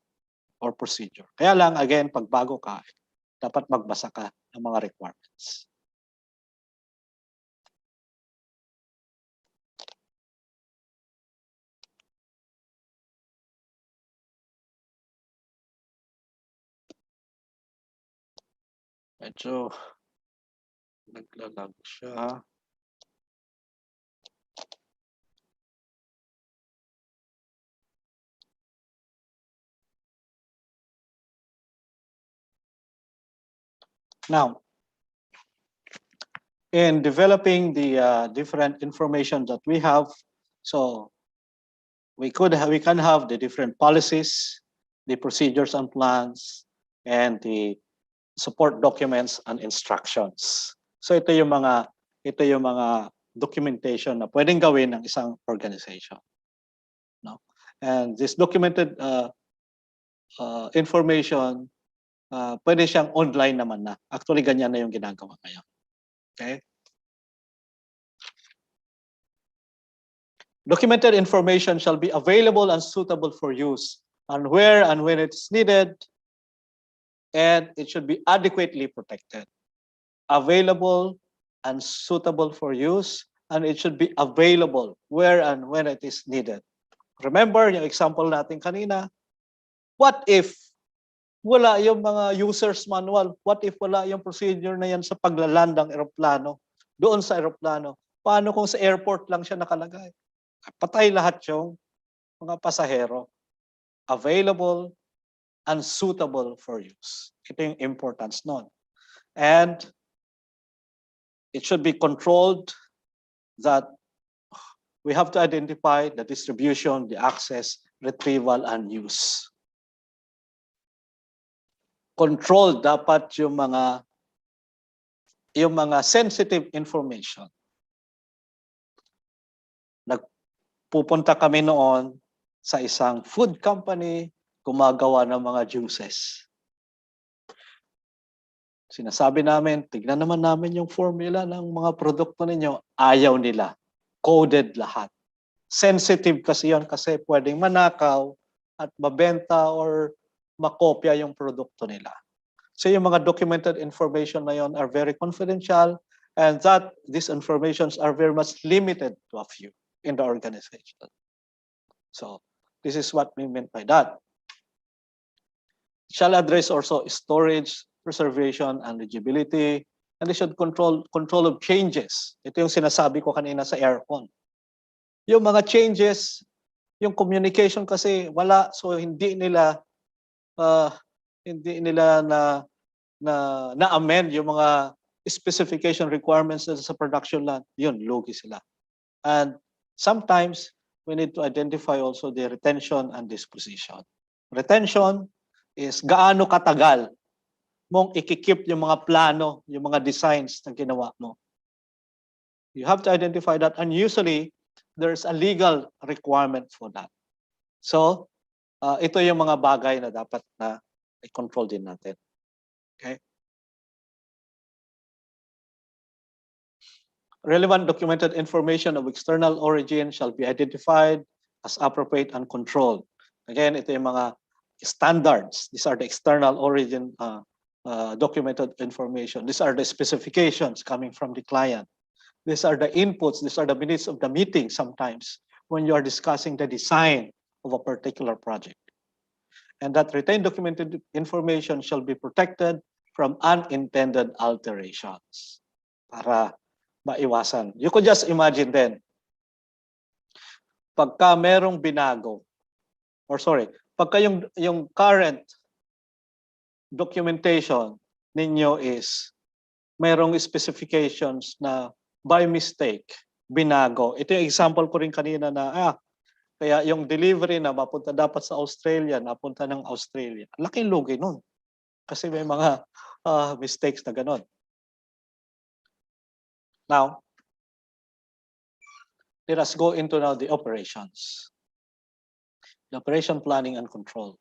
or procedure. Kaya lang, again, pag bago ka, dapat magbasa ka ng mga requirements. Medyo naglalag siya. Now, in developing the different information that we have, so we can have the different policies, the procedures and plans, and the support documents and instructions. So ito yung mga documentation na pwedeng gawin ng isang organization. No? And this documented information, pwede siyang online naman na. Actually, ganyan na yung ginagawa ngayon. Okay? Documented information shall be available and suitable for use, and where and when it's needed, and it should be adequately protected. Available and suitable for use, and it should be available where and when it is needed. Remember yung example natin kanina, what if wala yung mga user's manual? What if wala yung procedure na yan sa paglaland ng eroplano? Doon sa eroplano. Paano kung sa airport lang siya nakalagay? Patay lahat yung mga pasahero. Available and suitable for use. Ito yung importance nun. And it should be controlled that we have to identify the distribution, the access, retrieval, and use. Control dapat yung mga sensitive information. Nagpupunta kami noon sa isang food company, gumagawa ng mga juices. Sinasabi namin, tignan naman namin yung formula ng mga produkto ninyo. Ayaw nila. Coded lahat. Sensitive kasi yon kasi pwedeng manakaw at mabenta or makopya yung produkto nila. So yung mga documented information na yon are very confidential, and that these informations are very much limited to a few in the organization. So this is what we meant by that. shall address also storage, preservation, and legibility. And they should control of changes. Ito yung sinasabi ko kanina sa aircon. Yung mga changes, yung communication kasi wala, so hindi nila na-amend yung mga specification requirements sa production line. Yun, lugi sila. And sometimes we need to identify also the retention and disposition. Retention is gaano katagal mong ikikip yung mga plano, yung mga designs na ginawa mo. You have to identify that, and usually there's a legal requirement for that. So, ito yung mga bagay na dapat na i-control din natin. Okay? Relevant documented information of external origin shall be identified as appropriate and controlled. Again, ito yung mga standards. These are the external origin documented information. These are the specifications coming from the client. These are the inputs. These are the minutes of the meeting sometimes when you are discussing the design of a particular project. And that retained documented information shall be protected from unintended alterations para maiwasan. You could just imagine then, pagka merong binago, pagka yung current documentation ninyo is merong specifications na by mistake binago. Ito yung example ko rin kanina na kaya yung delivery na mapunta dapat sa Australia, napunta ng Australia. Laking lugi nun. Kasi may mga mistakes na ganon. Now, let us go into now the operations. The operation planning and control.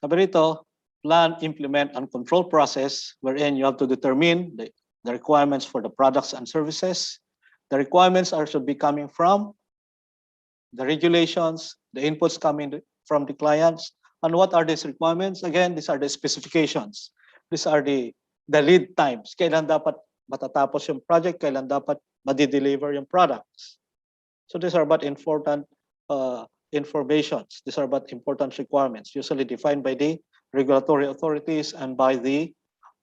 Sabi rito, plan, implement, and control process wherein you have to determine the requirements for the products and services. The requirements should be coming from the regulations, the inputs coming from the clients. And what are these requirements? Again, these are the specifications. These are the lead times. Kailan dapat matatapos yung project, kailan dapat madi-deliver yung products. So these are but important informations. These are but important requirements, usually defined by the regulatory authorities and by the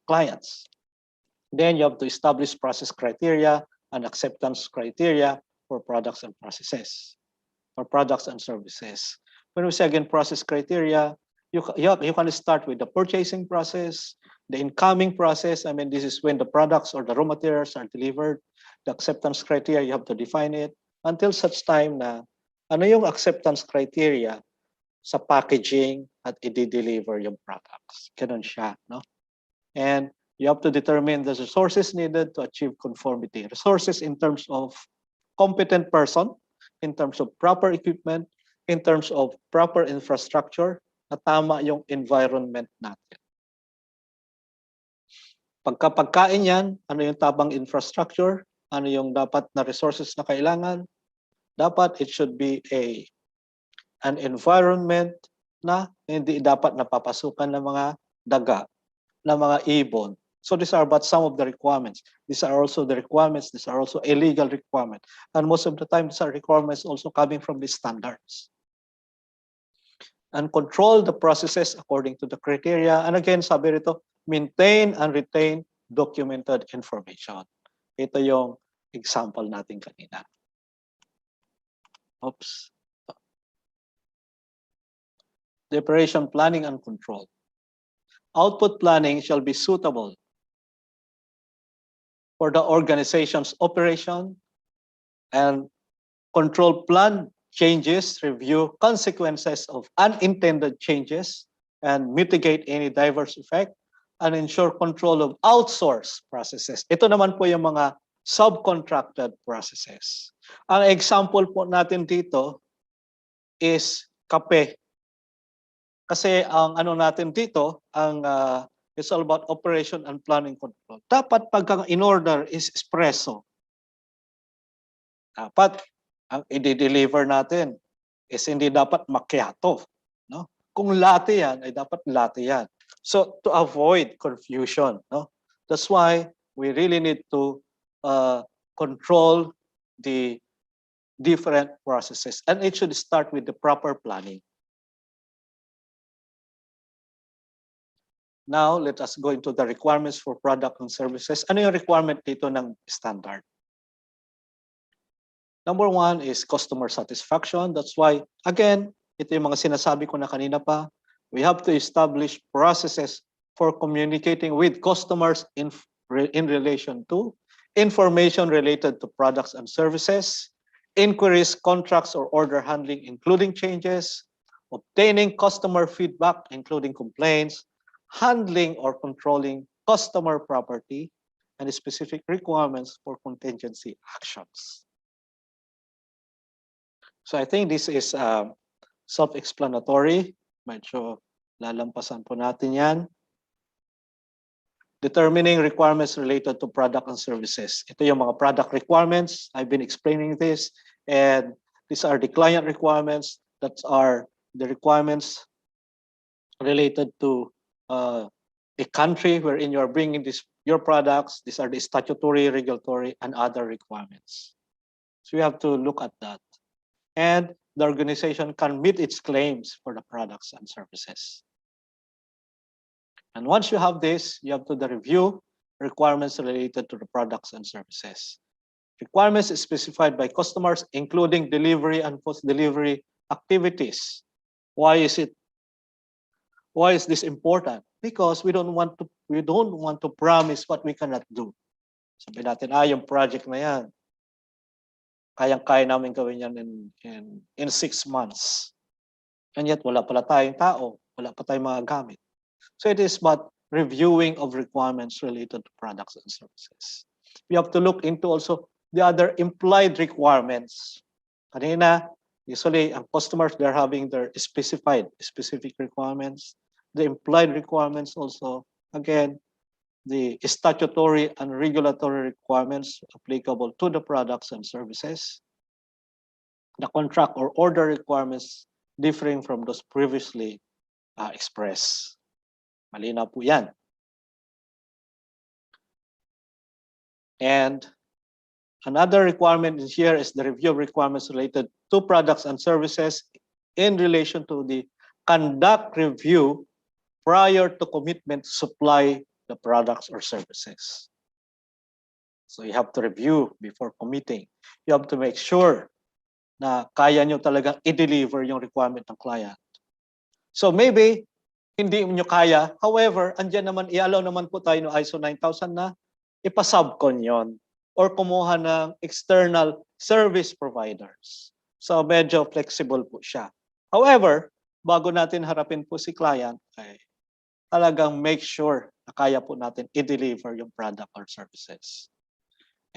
clients. Then you have to establish process criteria and acceptance criteria for products and processes, or products and services. When we say again process criteria, you can start with the purchasing process, the incoming process. I mean, this is when the products or the raw materials are delivered. The acceptance criteria, you have to define it until such time na ano yung acceptance criteria sa packaging at i-deliver yung products. Ganun siya, no? And you have to determine the resources needed to achieve conformity. Resources in terms of competent person, in terms of proper equipment, in terms of proper infrastructure, na tama yung environment natin. Pagkain yan, ano yung tabang infrastructure, ano yung dapat na resources na kailangan, dapat it should be an environment na hindi dapat napapasukan ng mga daga, ng mga ibon. So these are but some of the requirements. These are also the requirements. These are also a legal requirement. And most of the time, these are requirements also coming from the standards. And control the processes according to the criteria. And again, sabi rito, maintain and retain documented information. Ito yung example natin kanina. Oops. The operation planning and control. Output planning shall be suitable for the organization's operation, and control plan changes, review consequences of unintended changes, and mitigate any diverse effect, and ensure control of outsourced processes. Ito naman po yung mga subcontracted processes. Ang example po natin dito is kape. Kasi ang ano natin dito, it's all about operation and planning control. Dapat pagka in-order is espresso. Dapat ang i-deliver natin is hindi dapat macchiato. No? Kung latte yan, ay dapat latte yan. So to avoid confusion, no? That's why we really need to control the different processes. And it should start with the proper planning. Now, let us go into the requirements for product and services. Ano yung requirement dito ng standard? Number one is customer satisfaction. That's why, again, ito yung mga sinasabi ko na kanina pa, we have to establish processes for communicating with customers in relation to information related to products and services, inquiries, contracts, or order handling, including changes, obtaining customer feedback, including complaints, handling or controlling customer property, and specific requirements for contingency actions. So I think this is self-explanatory. Medyo lalampasan po natin yan. Determining requirements related to product and services. Ito yung mga product requirements. I've been explaining this. And these are the client requirements. That are the requirements related to a country wherein you are bringing your products. These are the statutory, regulatory, and other requirements. So you have to look at that. And the organization can meet its claims for the products and services. And once you have this, you have to review requirements related to the products and services. Requirements specified by customers, including delivery and post-delivery activities. Why is this important? Because we don't want to promise what we cannot do. Sabi natin, yung project na yan, kayang-kaya namin gawin yan in 6 months. And yet, wala pala tayong tao, wala pa tayong mga gamit. So it is about reviewing of requirements related to products and services. We have to look into also the other implied requirements. Kanina, usually, ang customers, they're having their specific requirements. The implied requirements also, again, the statutory and regulatory requirements applicable to the products and services. The contract or order requirements differing from those previously expressed. Malinaw po yan. And another requirement here is the review of requirements related to products and services in relation to the conduct review prior to commitment to supply the products or services. So you have to review before committing. You have to make sure na kaya nyo talagang i-deliver yung requirement ng client. So maybe, hindi nyo kaya. However, andyan naman, i-allow naman po tayo ng ISO 9000 na ipasubcon yon or kumuha ng external service providers. So medyo flexible po siya. However, bago natin harapin po si client, ay talagang make sure na kaya po natin i-deliver yung product or services.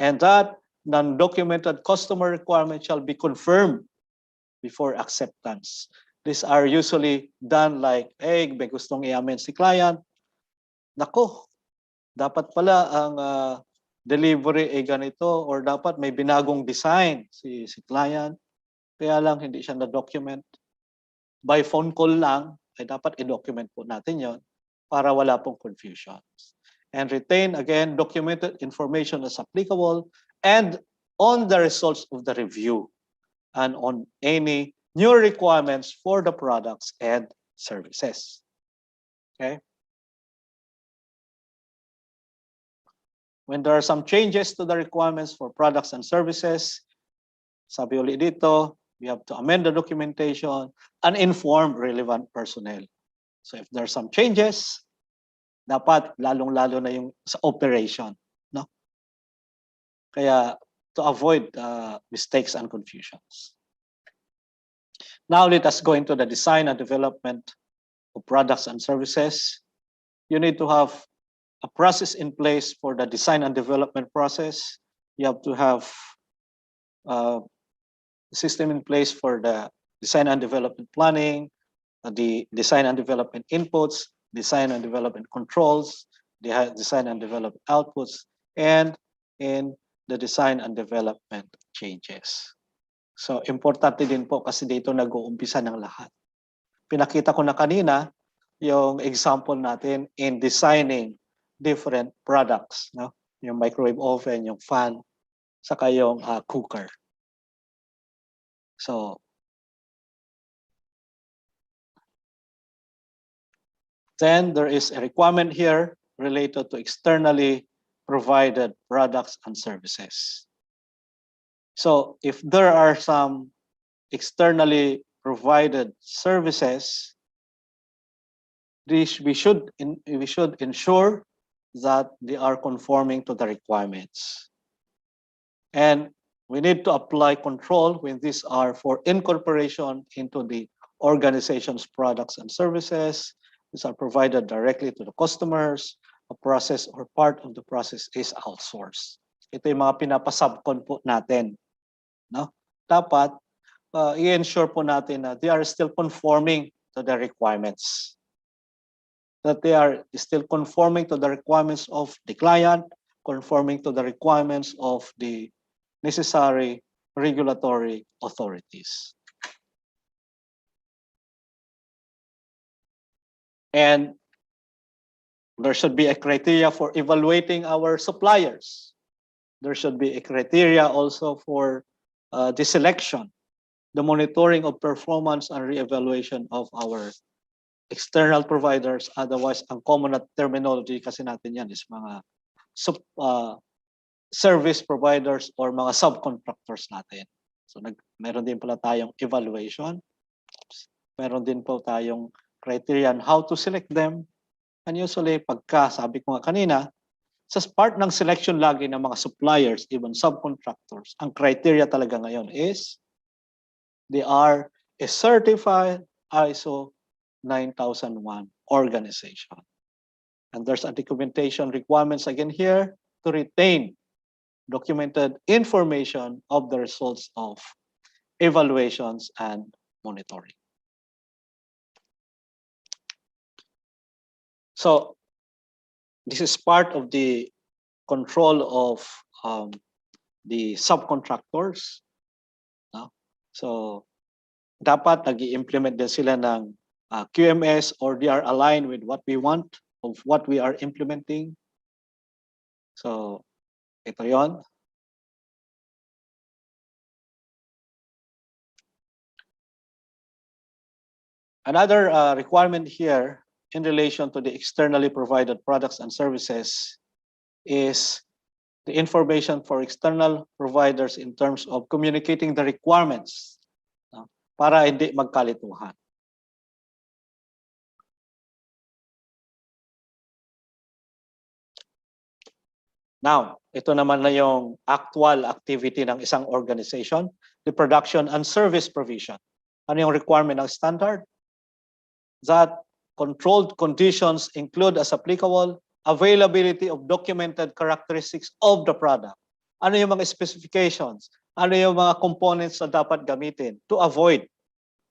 And that non-documented customer requirement shall be confirmed before acceptance. These are usually done like, may gustong i-amend si client. Nako, dapat pala ang delivery ay ganito or dapat may binagong design si client. Kaya lang hindi siya na-document. By phone call lang, ay dapat i-document po natin yon para wala pong confusions. And retain, again, documented information as applicable and on the results of the review and on any new requirements for the products and services. Okay? When there are some changes to the requirements for products and services, sabi ulit dito, we have to amend the documentation and inform relevant personnel. So if there are some changes, dapat lalong-lalo na yung sa operation, no? Kaya to avoid mistakes and confusions. Now let us go into the design and development of products and services. You need to have a process in place for the design and development process. You have to have a system in place for the design and development planning, the design and development inputs, design and development controls, the design and development outputs, and in the design and development changes. So, importante din po kasi dito nag-uumpisa ng lahat. Pinakita ko na kanina yung example natin in designing different products, no? Yung microwave oven, yung fan, saka yung cooker. So then there is a requirement here related to externally provided products and services. So if there are some externally provided services, we should ensure that they are conforming to the requirements. And we need to apply control when these are for incorporation into the organization's products and services. These are provided directly to the customers. A process or part of the process is outsourced. Ito yung mga pinapasubcon po natin. No? Dapat i-ensure po natin na they are still conforming to the requirements. That they are still conforming to the requirements of the client, conforming to the requirements of the necessary regulatory authorities. And there should be a criteria for evaluating our suppliers. There should be a criteria also for the selection, the monitoring of performance and re-evaluation of our external providers. Otherwise, ang common na terminology kasi natin yan is mga service providers or mga subcontractors natin. So meron din pala tayong evaluation. Meron din po tayong criteria on how to select them. And usually, pagka, sabi ko nga kanina, sa part ng selection lagi ng mga suppliers, even subcontractors, ang criteria talaga ngayon is they are a certified ISO 9001 organization. And there's a documentation requirements again here to retain documented information of the results of evaluations and monitoring. So this is part of the control of the subcontractors. No? So dapat nag-i-implement din sila ng QMS or they are aligned with what we want of what we are implementing. So ito yon. Another requirement here in relation to the externally provided products and services is the information for external providers in terms of communicating the requirements para hindi magkalituhan. Now, ito naman na yung actual activity ng isang organization, the production and service provision. Ano yung requirement ng standard? That controlled conditions include as applicable availability of documented characteristics of the product. Ano yung mga specifications? Ano yung mga components na dapat gamitin to avoid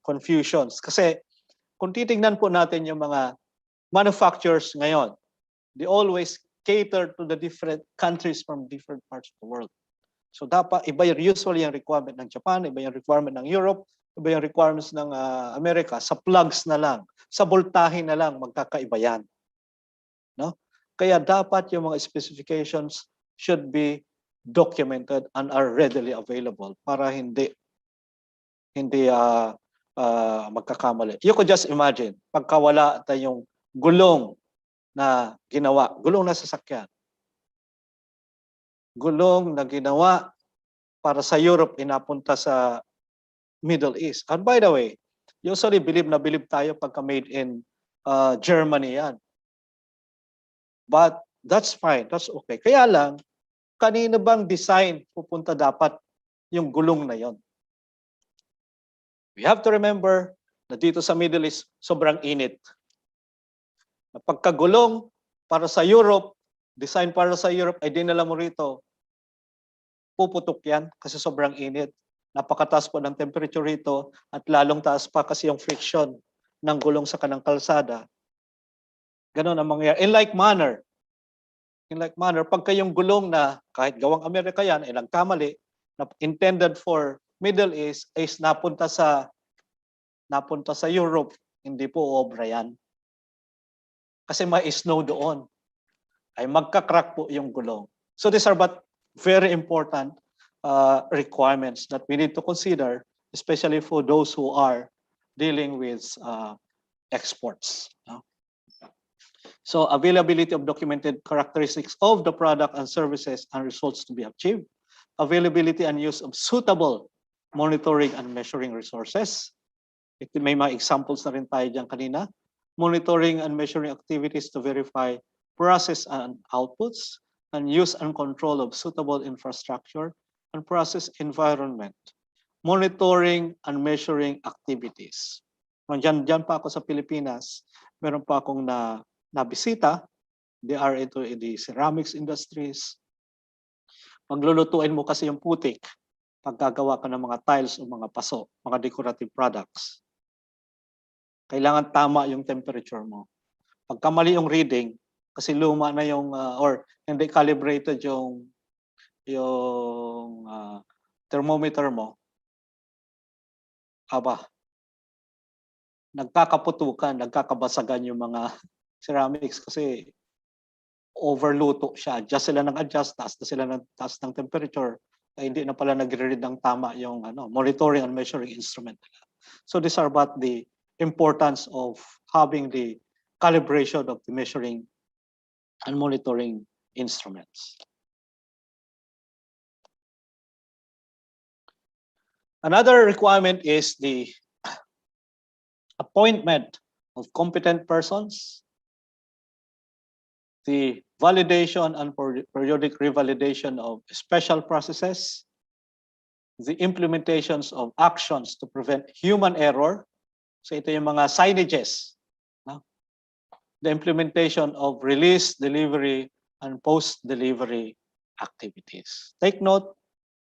confusions? Kasi kung titingnan po natin yung mga manufacturers ngayon, they always cater to the different countries from different parts of the world. So dapat iba yung usually yung requirement ng Japan, iba yung requirement ng Europe, iba yung requirements ng Amerika. Sa plugs na lang, sa voltahe na lang magkakaiba yan. No? Kaya dapat yung mga specifications should be documented and are readily available para hindi magkakamali. You could just imagine, pagka wala tayong gulong na ginawa, gulong na sasakyan. Gulong na ginawa para sa Europe, inapunta sa Middle East. And by the way, usually believe tayo pagka made in Germany yan. But that's fine, that's okay. Kaya lang, kanina bang design pupunta dapat yung gulong na yon? We have to remember na dito sa Middle East, sobrang init. Pagkagulong para sa Europe, design para sa Europe, ay dinala mo rito, puputok yan kasi sobrang init. Napakataas po ng temperature rito at lalong taas pa kasi yung friction ng gulong sa kanang kalsada. Ganon ang mangyayari. In like manner, pagka yung gulong na kahit gawang Amerika yan, ay nagkamali, na intended for Middle East, is napunta sa Europe, hindi po obra yan. Kasi may snow doon. Ay magka-crack po yung gulong. So these are but very important requirements that we need to consider especially for those who are dealing with exports. So availability of documented characteristics of the product and services and results to be achieved. Availability and use of suitable monitoring and measuring resources. May mga examples na rin tayo dyan kanina. Monitoring and measuring activities to verify process and outputs, and use and control of suitable infrastructure and process environment. Monitoring and measuring activities. Diyan pa ako sa Pilipinas, meron pa akong nabisita. They are into the ceramics industries. Maglulutuin mo kasi yung putik pag gagawa ka ng mga tiles o mga paso, mga decorative products. Kailangan tama yung temperature mo. Pagka mali yung reading, kasi luma na yung, or hindi calibrated yung thermometer mo, nagkakaputukan, nagkakabasagan yung mga ceramics kasi overluto siya. Adjust sila ng adjust, taas na sila ng taas ng temperature. Ay hindi na pala nagre-read ng tama yung monitoring and measuring instrument. So these are about the importance of having the calibration of the measuring and monitoring instruments. Another requirement is the appointment of competent persons, the validation and periodic revalidation of special processes, the implementations of actions to prevent human error. So ito yung mga signages. The implementation of release, delivery, and post-delivery activities. Take note,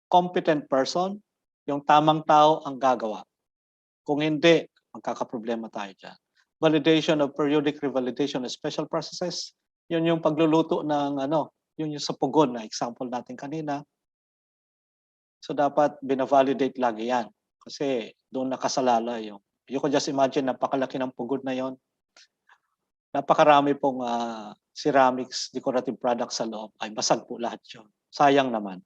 competent person, yung tamang tao ang gagawa. Kung hindi, magkakaproblema tayo dyan. Validation of periodic revalidation of special processes, yun yung pagluluto ng yun yung sa pugon na example natin kanina. So dapat binavalidate lagi yan kasi doon nakasalala yung. You can just imagine napakalaki ng pugon na yon. Napakarami pong ceramics decorative products sa loob. Ay basag po lahat yun. Sayang naman.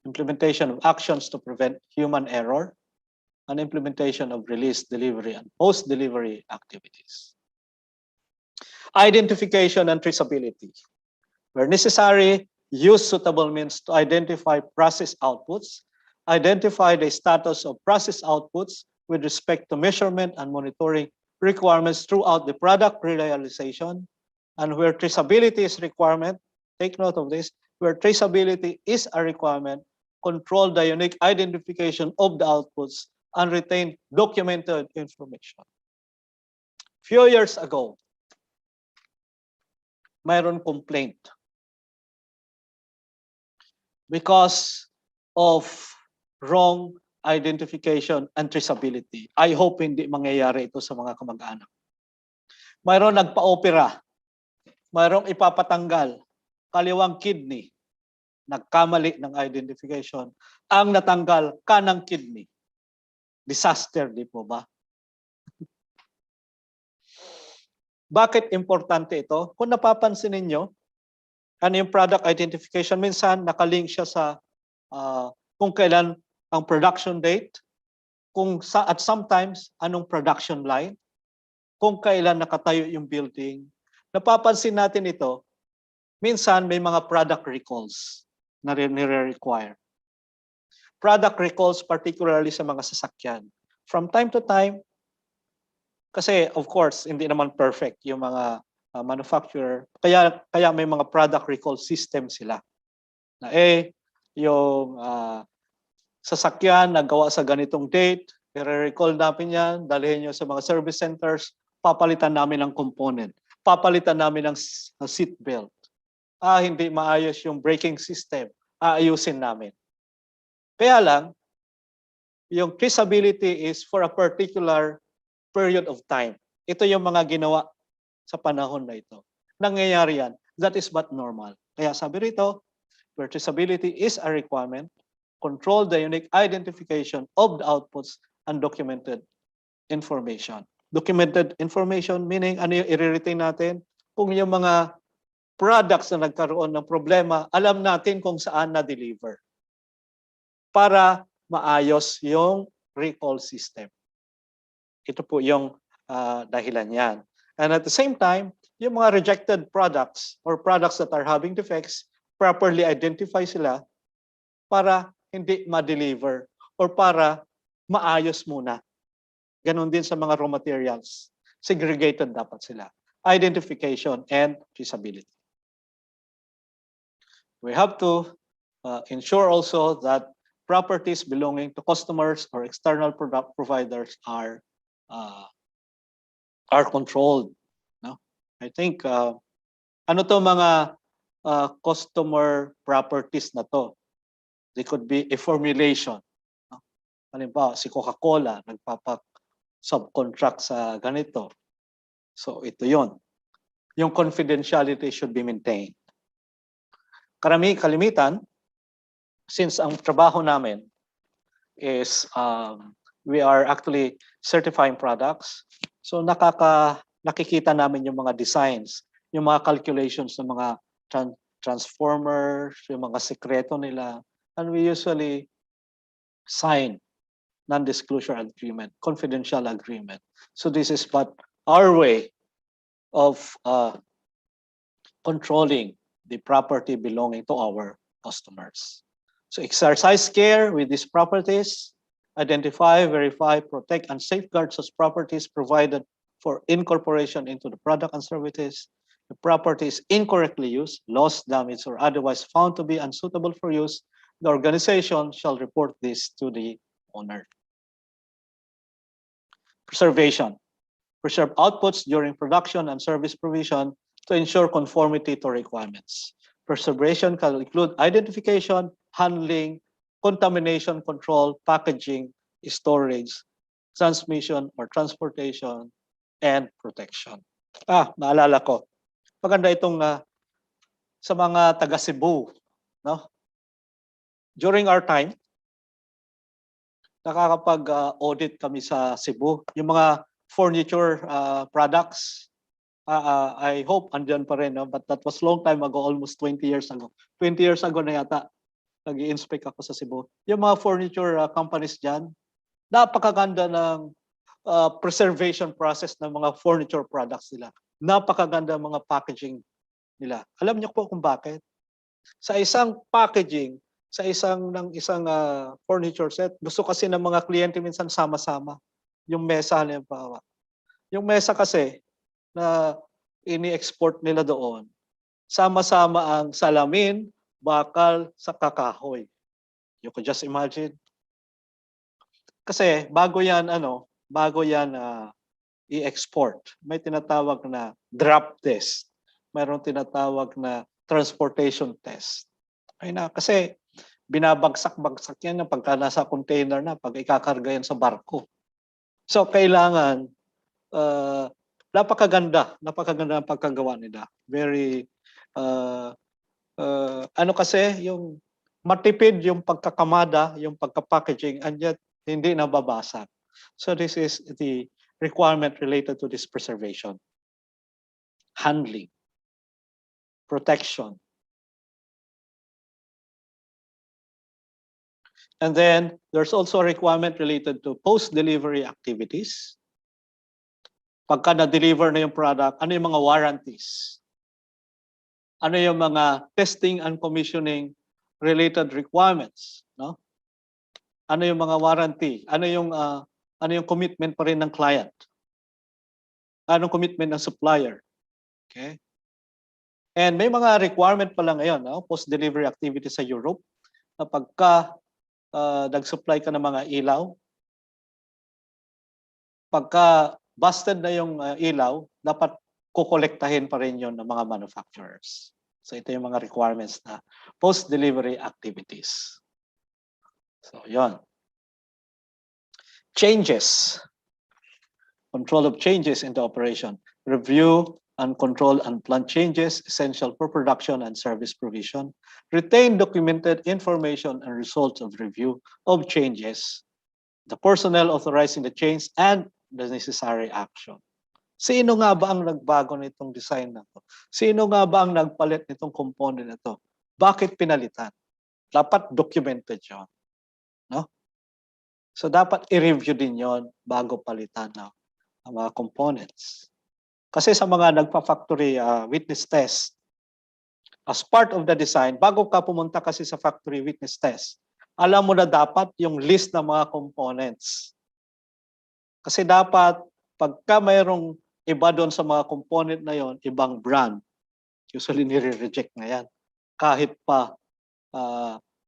Implementation of actions to prevent human error and implementation of release, delivery, and post-delivery activities. Identification and traceability. Where necessary, use suitable means to identify process outputs, identify the status of process outputs with respect to measurement and monitoring requirements throughout the product realization, and where traceability is requirement, take note of this, where traceability is a requirement, control the unique identification of the outputs and retain documented information. Few years ago, mayroon complaint because of wrong identification and traceability. I hope hindi mangyayari ito sa mga kamag-anak. Mayroon nagpa-opera, mayroong ipapatanggal, kaliwang kidney, nagkamali ng identification, ang natanggal kanang kidney. Disaster, di po ba? Bakit importante ito? Kung napapansin ninyo, ano yung product identification, minsan nakalink siya sa kung kailan ang production date, at sometimes anong production line, kung kailan nakatayo yung building. Napapansin natin ito, minsan may mga product recalls na nire-require. Product recalls particularly sa mga sasakyan. From time to time, kasi of course, hindi naman perfect yung mga manufacturer. Kaya may mga product recall system sila. Na yung sasakyan nagawa sa ganitong date, i-recall namin yan, dalhin nyo sa mga service centers, papalitan namin ng component, papalitan namin ng seat belt. Hindi maayos yung braking system, aayusin namin. Kaya lang, yung traceability is for a particular period of time. Ito yung mga ginawa sa panahon na ito. Nangyayari yan. That is but normal. Kaya sabi rito, where traceability is a requirement, control the unique identification of the outputs and documented information. Documented information meaning ano yung i-retain natin? Kung yung mga products na nagkaroon ng problema, alam natin kung saan na-deliver. Para maayos yung recall system. Ito po yung dahilan yan. And at the same time, yung mga rejected products or products that are having defects, properly identify sila para hindi ma-deliver or para maayos muna. Ganon din sa mga raw materials. Segregated dapat sila. Identification and traceability. We have to ensure also that properties belonging to customers or external product providers are controlled. No? I think ano to mga customer properties na to? They could be a formulation. No? Halimbawa, si Coca-Cola nagpapa-subcontract sa ganito. So ito yon. Yung confidentiality should be maintained. Kalimitan, since ang trabaho namin is we are actually certifying products, so nakikita namin yung mga designs, yung mga calculations ng mga transformers, yung mga sekreto nila, and we usually sign non-disclosure agreement, confidential agreement. So this is what our way of controlling the property belonging to our customers. So exercise care with these properties, identify, verify, protect, and safeguard such properties provided for incorporation into the product and services. The property is incorrectly used, lost, damaged, or otherwise found to be unsuitable for use, the organization shall report this to the owner. Preservation. Preserve outputs during production and service provision to ensure conformity to requirements. Preservation can include identification, handling, contamination control, packaging, storage, transmission or transportation, and protection. Naalala ko. Maganda itong sa mga taga Cebu, no? During our time, nakakapag-audit kami sa Cebu. Yung mga furniture products, I hope andyan pa rin, no? But that was long time ago, almost 20 years ago. 20 years ago na yata, nag-i-inspect ako sa Cebu. Yung mga furniture companies dyan, napakaganda ng preservation process ng mga furniture products nila. Napakaganda ng mga packaging nila. Alam niyo po kung bakit? Sa isang packaging, sa isang furniture set, gusto kasi ng mga kliyente minsan sama-sama. Yung mesa halimbawa. Yung mesa kasi na ini-export nila doon, sama-sama ang salamin, bakal, sa kakahoy. You could just imagine. Kasi bago yan i-export, may tinatawag na drop test. Mayroong tinatawag na transportation test. Ay na, kasi binabagsak-bagsak yan pagka nasa container na, pag ikakarga yan sa barko. So kailangan napakaganda ng pagkagawa nila. Very kasi yung matipid yung pagkakamada, yung pagka-packaging, and yet hindi nababasag. So this is the requirement related to this preservation, handling, protection. And then there's also a requirement related to post-delivery activities. Pagka na-deliver na yung product, ano yung mga warranties? Ano yung mga testing and commissioning related requirements? No? Ano yung mga warranty? Ano yung commitment pa rin ng client? Anong commitment ng supplier? Okay? And may mga requirement pa lang ngayon, no? Post-delivery activities sa Europe, na pagka nag-supply ka ng mga ilaw, pagka busted na yung ilaw, dapat kukolektahin pa rin yun ng mga manufacturers. So ito yung mga requirements na post-delivery activities. So yon. Changes. Control of changes into operation. Review and control unplanned changes essential for production and service provision. Retain documented information and results of review of changes. The personnel authorizing the change and the necessary action. Sino nga ba ang nagbago nitong design na to? Sino nga ba ang nagpalit nitong component na to? Bakit pinalitan? Dapat documented yun. No? So dapat i-review din yon bago palitan ang mga components. Kasi sa mga nagpa-factory witness test, as part of the design, bago ka pumunta kasi sa factory witness test, alam mo na dapat yung list ng mga components. Kasi dapat, pagka mayroong iba doon sa mga component na yon, ibang brand, usually nire-reject na yan. Kahit pa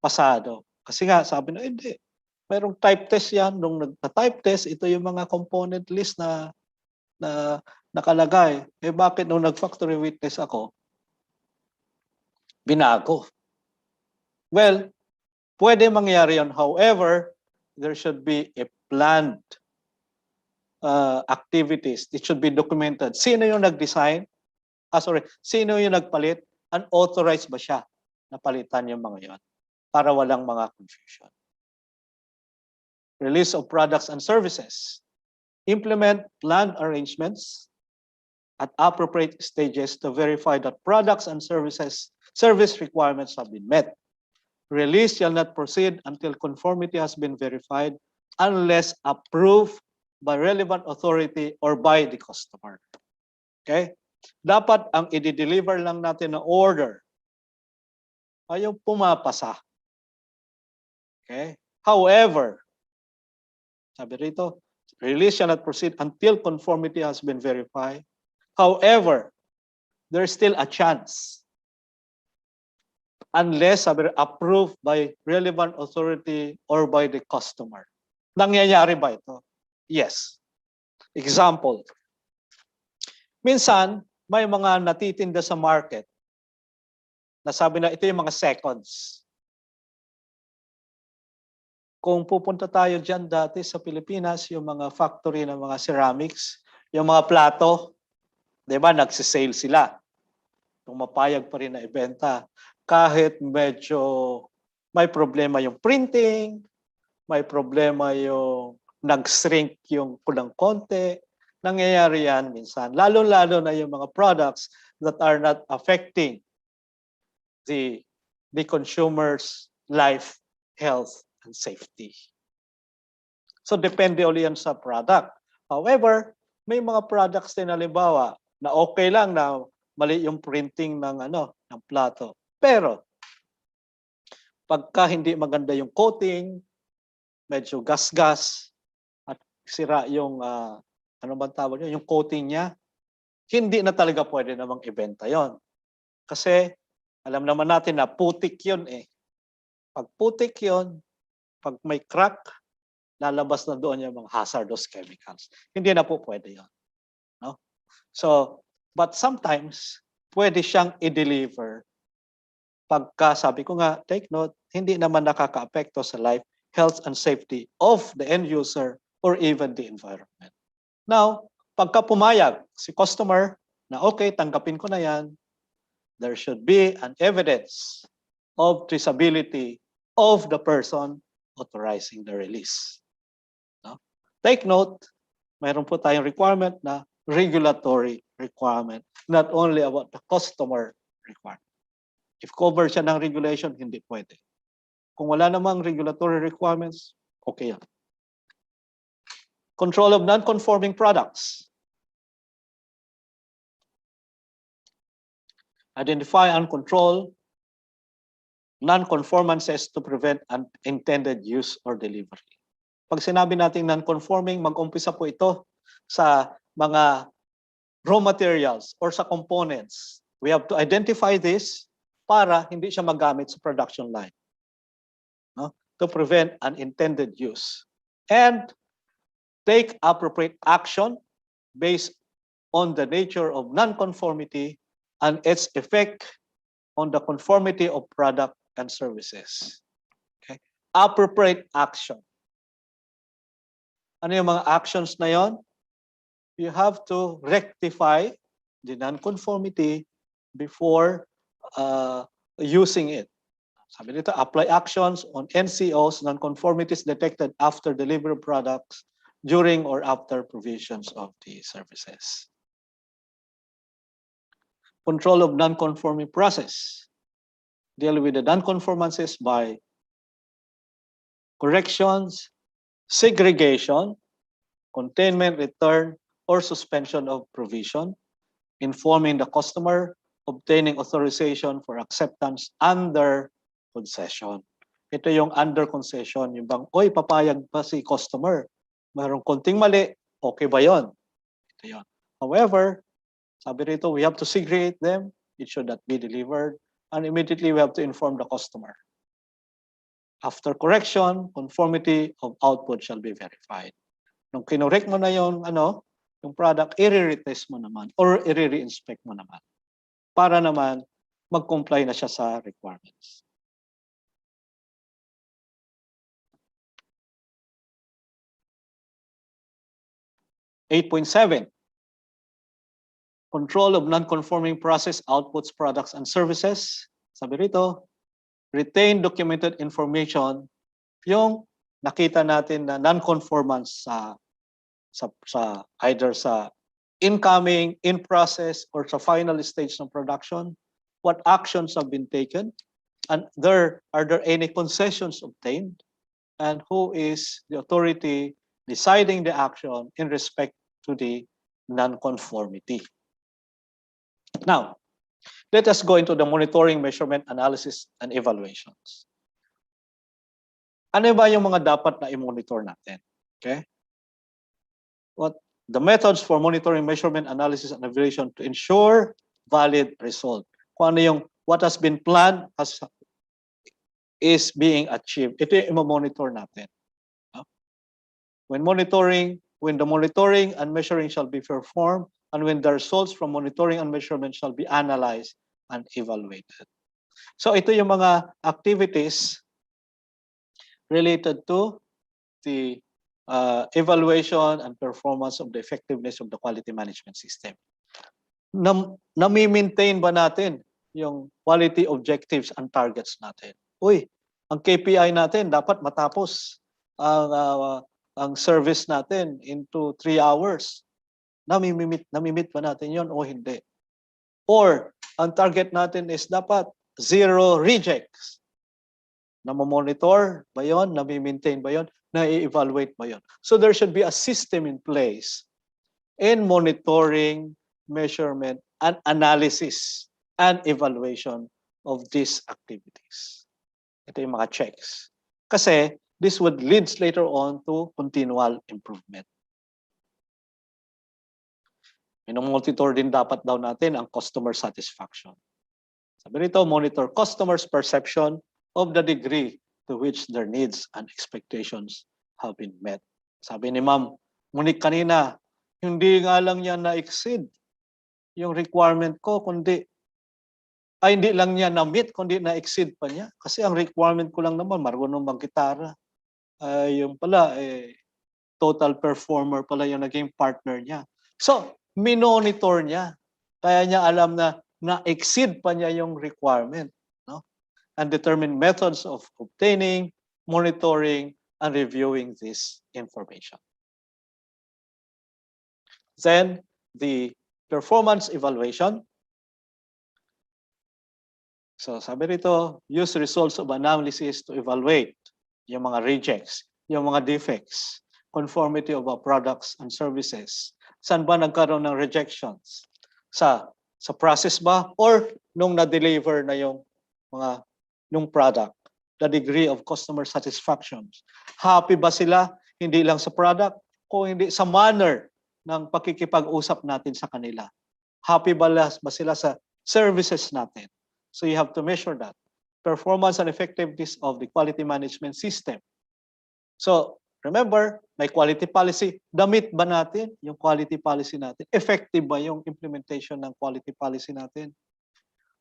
pasado. Kasi nga, sabi na, hindi. Mayroong type test yan. Nung nagpa-type test, ito yung mga component list na nakalagay. Eh bakit nung nag-factory witness ako, binago? Well, pwede mangyari yun. However, there should be a planned activities. It should be documented. Sino yung nag-design? Sino yung nagpalit? Unauthorized ba siya na palitan yung mga yon? Para walang mga confusion. Release of products and services. Implement planned arrangements at appropriate stages to verify that products and service requirements have been met. Release shall not proceed until conformity has been verified unless approved by relevant authority or by the customer. Okay? Dapat ang i-deliver lang natin na order ay yung pumapasa. Okay? However, sabi rito, release shall not proceed until conformity has been verified. However, there's still a chance unless approved by relevant authority or by the customer. Nangyayari ba ito? Yes. Example. Minsan, may mga natitinda sa market na sabi na ito yung mga seconds. Kung pupunta tayo dyan dati sa Pilipinas, yung mga factory ng mga ceramics, yung mga plato, di ba, nagsisale sila. Kung mapayag pa rin na ibenta. Kahit medyo may problema yung printing, may problema yung nag-shrink yung kulang konti, nangyayari yan minsan. Lalo-lalo na yung mga products that are not affecting the consumer's life, health, and safety. So depende ulit yan sa product. However, may mga products din halimbawa na okay lang na mali yung printing ng ng plato. Pero pagka hindi maganda yung coating, medyo gas-gas at sira yung ano bang tawag yun, yung coating niya, hindi na talaga pwede namang ibenta yon. Kasi alam naman natin na putik yun eh. Pag putik yun, pag may crack, lalabas na doon yung mga hazardous chemicals. Hindi na po pwede yun. No? So, but sometimes, pwede siyang i-deliver pagka, sabi ko nga, take note, hindi naman nakaka-apekto sa life, health, and safety of the end user or even the environment. Now, pagka pumayag si customer na okay, tanggapin ko na yan, there should be an evidence of traceability of the person authorizing the release. No? Take note, mayroon po tayong requirement na regulatory requirement, not only about the customer requirement. If covered siya ng regulation, hindi pwede. Kung wala namang regulatory requirements, okay yan. Control of non-conforming products. Identify and control non-conformances to prevent unintended use or delivery. Pag sinabi natin non-conforming, mag-umpisa po ito sa mga raw materials or sa components. We have to identify this para hindi siya magamit sa production line. No? To prevent unintended use. And take appropriate action based on the nature of non-conformity and its effect on the conformity of product and services. Okay? Appropriate action. Ano yung mga actions na yon? You have to rectify the non-conformity before using it. Sabi dito, apply actions on NCOs, non-conformities detected after delivery products during or after provisions of the services. Control of non-conforming process. Deal with the non-conformances by corrections, segregation, containment, return, or suspension of provision, informing the customer, obtaining authorization for acceptance under concession. Ito yung under concession, yung bang, oy, papayag pa si customer. Mayroong konting mali, okay ba yon? Ito yun. However, sabi rito, we have to segregate them. It should not be delivered. And immediately we have to inform the customer. After correction, conformity of output shall be verified. Nung kinorek mo na yung product, i-retest mo naman or i-re-inspect mo naman para naman mag-comply na siya sa requirements. (8.7) Control of non-conforming process outputs, products, and services. Sabi rito, retain documented information yung nakita natin na non-conformance sa either sa incoming, in process, or sa final stage ng production. What actions have been taken? And are there any concessions obtained? And who is the authority deciding the action in respect to the non-conformity? Now, let us go into the monitoring, measurement, analysis, and evaluations. Ano ba yung mga dapat na i-monitor natin? Okay? What the methods for monitoring, measurement, analysis, and evaluation to ensure valid result. Kung ano yung what has been planned is being achieved. Ito yung i-monitor natin. When the monitoring and measuring shall be performed, and when the results from monitoring and measurement shall be analyzed and evaluated. So ito yung mga activities related to the evaluation and performance of the effectiveness of the quality management system. Nami-maintain ba natin yung quality objectives and targets natin? Uy, ang KPI natin dapat matapos ang service natin into 3 hours. Namimit ba natin yon o hindi? Or ang target natin is dapat 0 rejects. Namomonitor ba yon? Nami-maintain ba yon? Na-evaluate ba yon? So there should be a system in place in monitoring, measurement, and analysis and evaluation of these activities. Ito yung mga checks. Kasi this would lead later on to continual improvement. Minomonitor din dapat daw natin ang customer satisfaction. Sabi rito, monitor customers' perception of the degree to which their needs and expectations have been met. Sabi ni Ma'am Monique kanina, hindi nga lang niya na-exceed yung requirement ko, hindi lang niya na-meet, kundi na-exceed pa niya. Kasi ang requirement ko lang naman, marunong mag-gitara. Yung pala, total performer pala yung naging partner niya. So, minonitor niya. Kaya niya alam na na-exceed pa niya yung requirement. No? And determine methods of obtaining, monitoring, and reviewing this information. Then, the performance evaluation. So, sabi rito, use results of analysis to evaluate yung mga rejects, yung mga defects, conformity of our products and services. Saan ba nagkaroon ng rejections? Sa process ba? Or nung na-deliver na yung nung product? The degree of customer satisfaction. Happy ba sila? Hindi lang sa product, kung hindi sa manner ng pakikipag-usap natin sa kanila. Happy ba sila sa services natin? So you have to measure that. Performance and effectiveness of the quality management system. So remember, may quality policy. Damit ba natin yung quality policy natin? Effective ba yung implementation ng quality policy natin?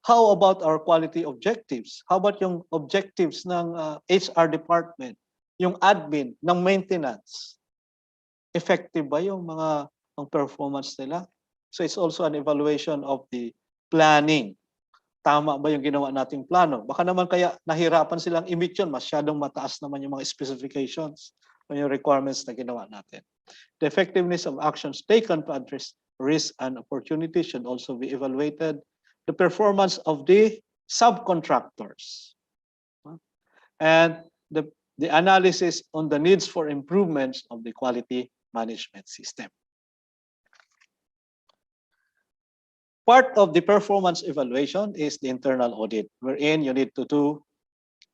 How about our quality objectives? How about yung objectives ng HR department, yung admin, ng maintenance? Effective ba yung ang performance nila? So it's also an evaluation of the planning. Tama ba yung ginawa nating plano? Baka naman kaya nahirapan silang i-meet yun. Masyadong mataas naman yung mga specifications o yung requirements na ginawa natin. The effectiveness of actions taken to address risk and opportunities should also be evaluated. The performance of the subcontractors and the the analysis on the needs for improvements of the quality management system. Part of the performance evaluation is the internal audit, wherein you need to do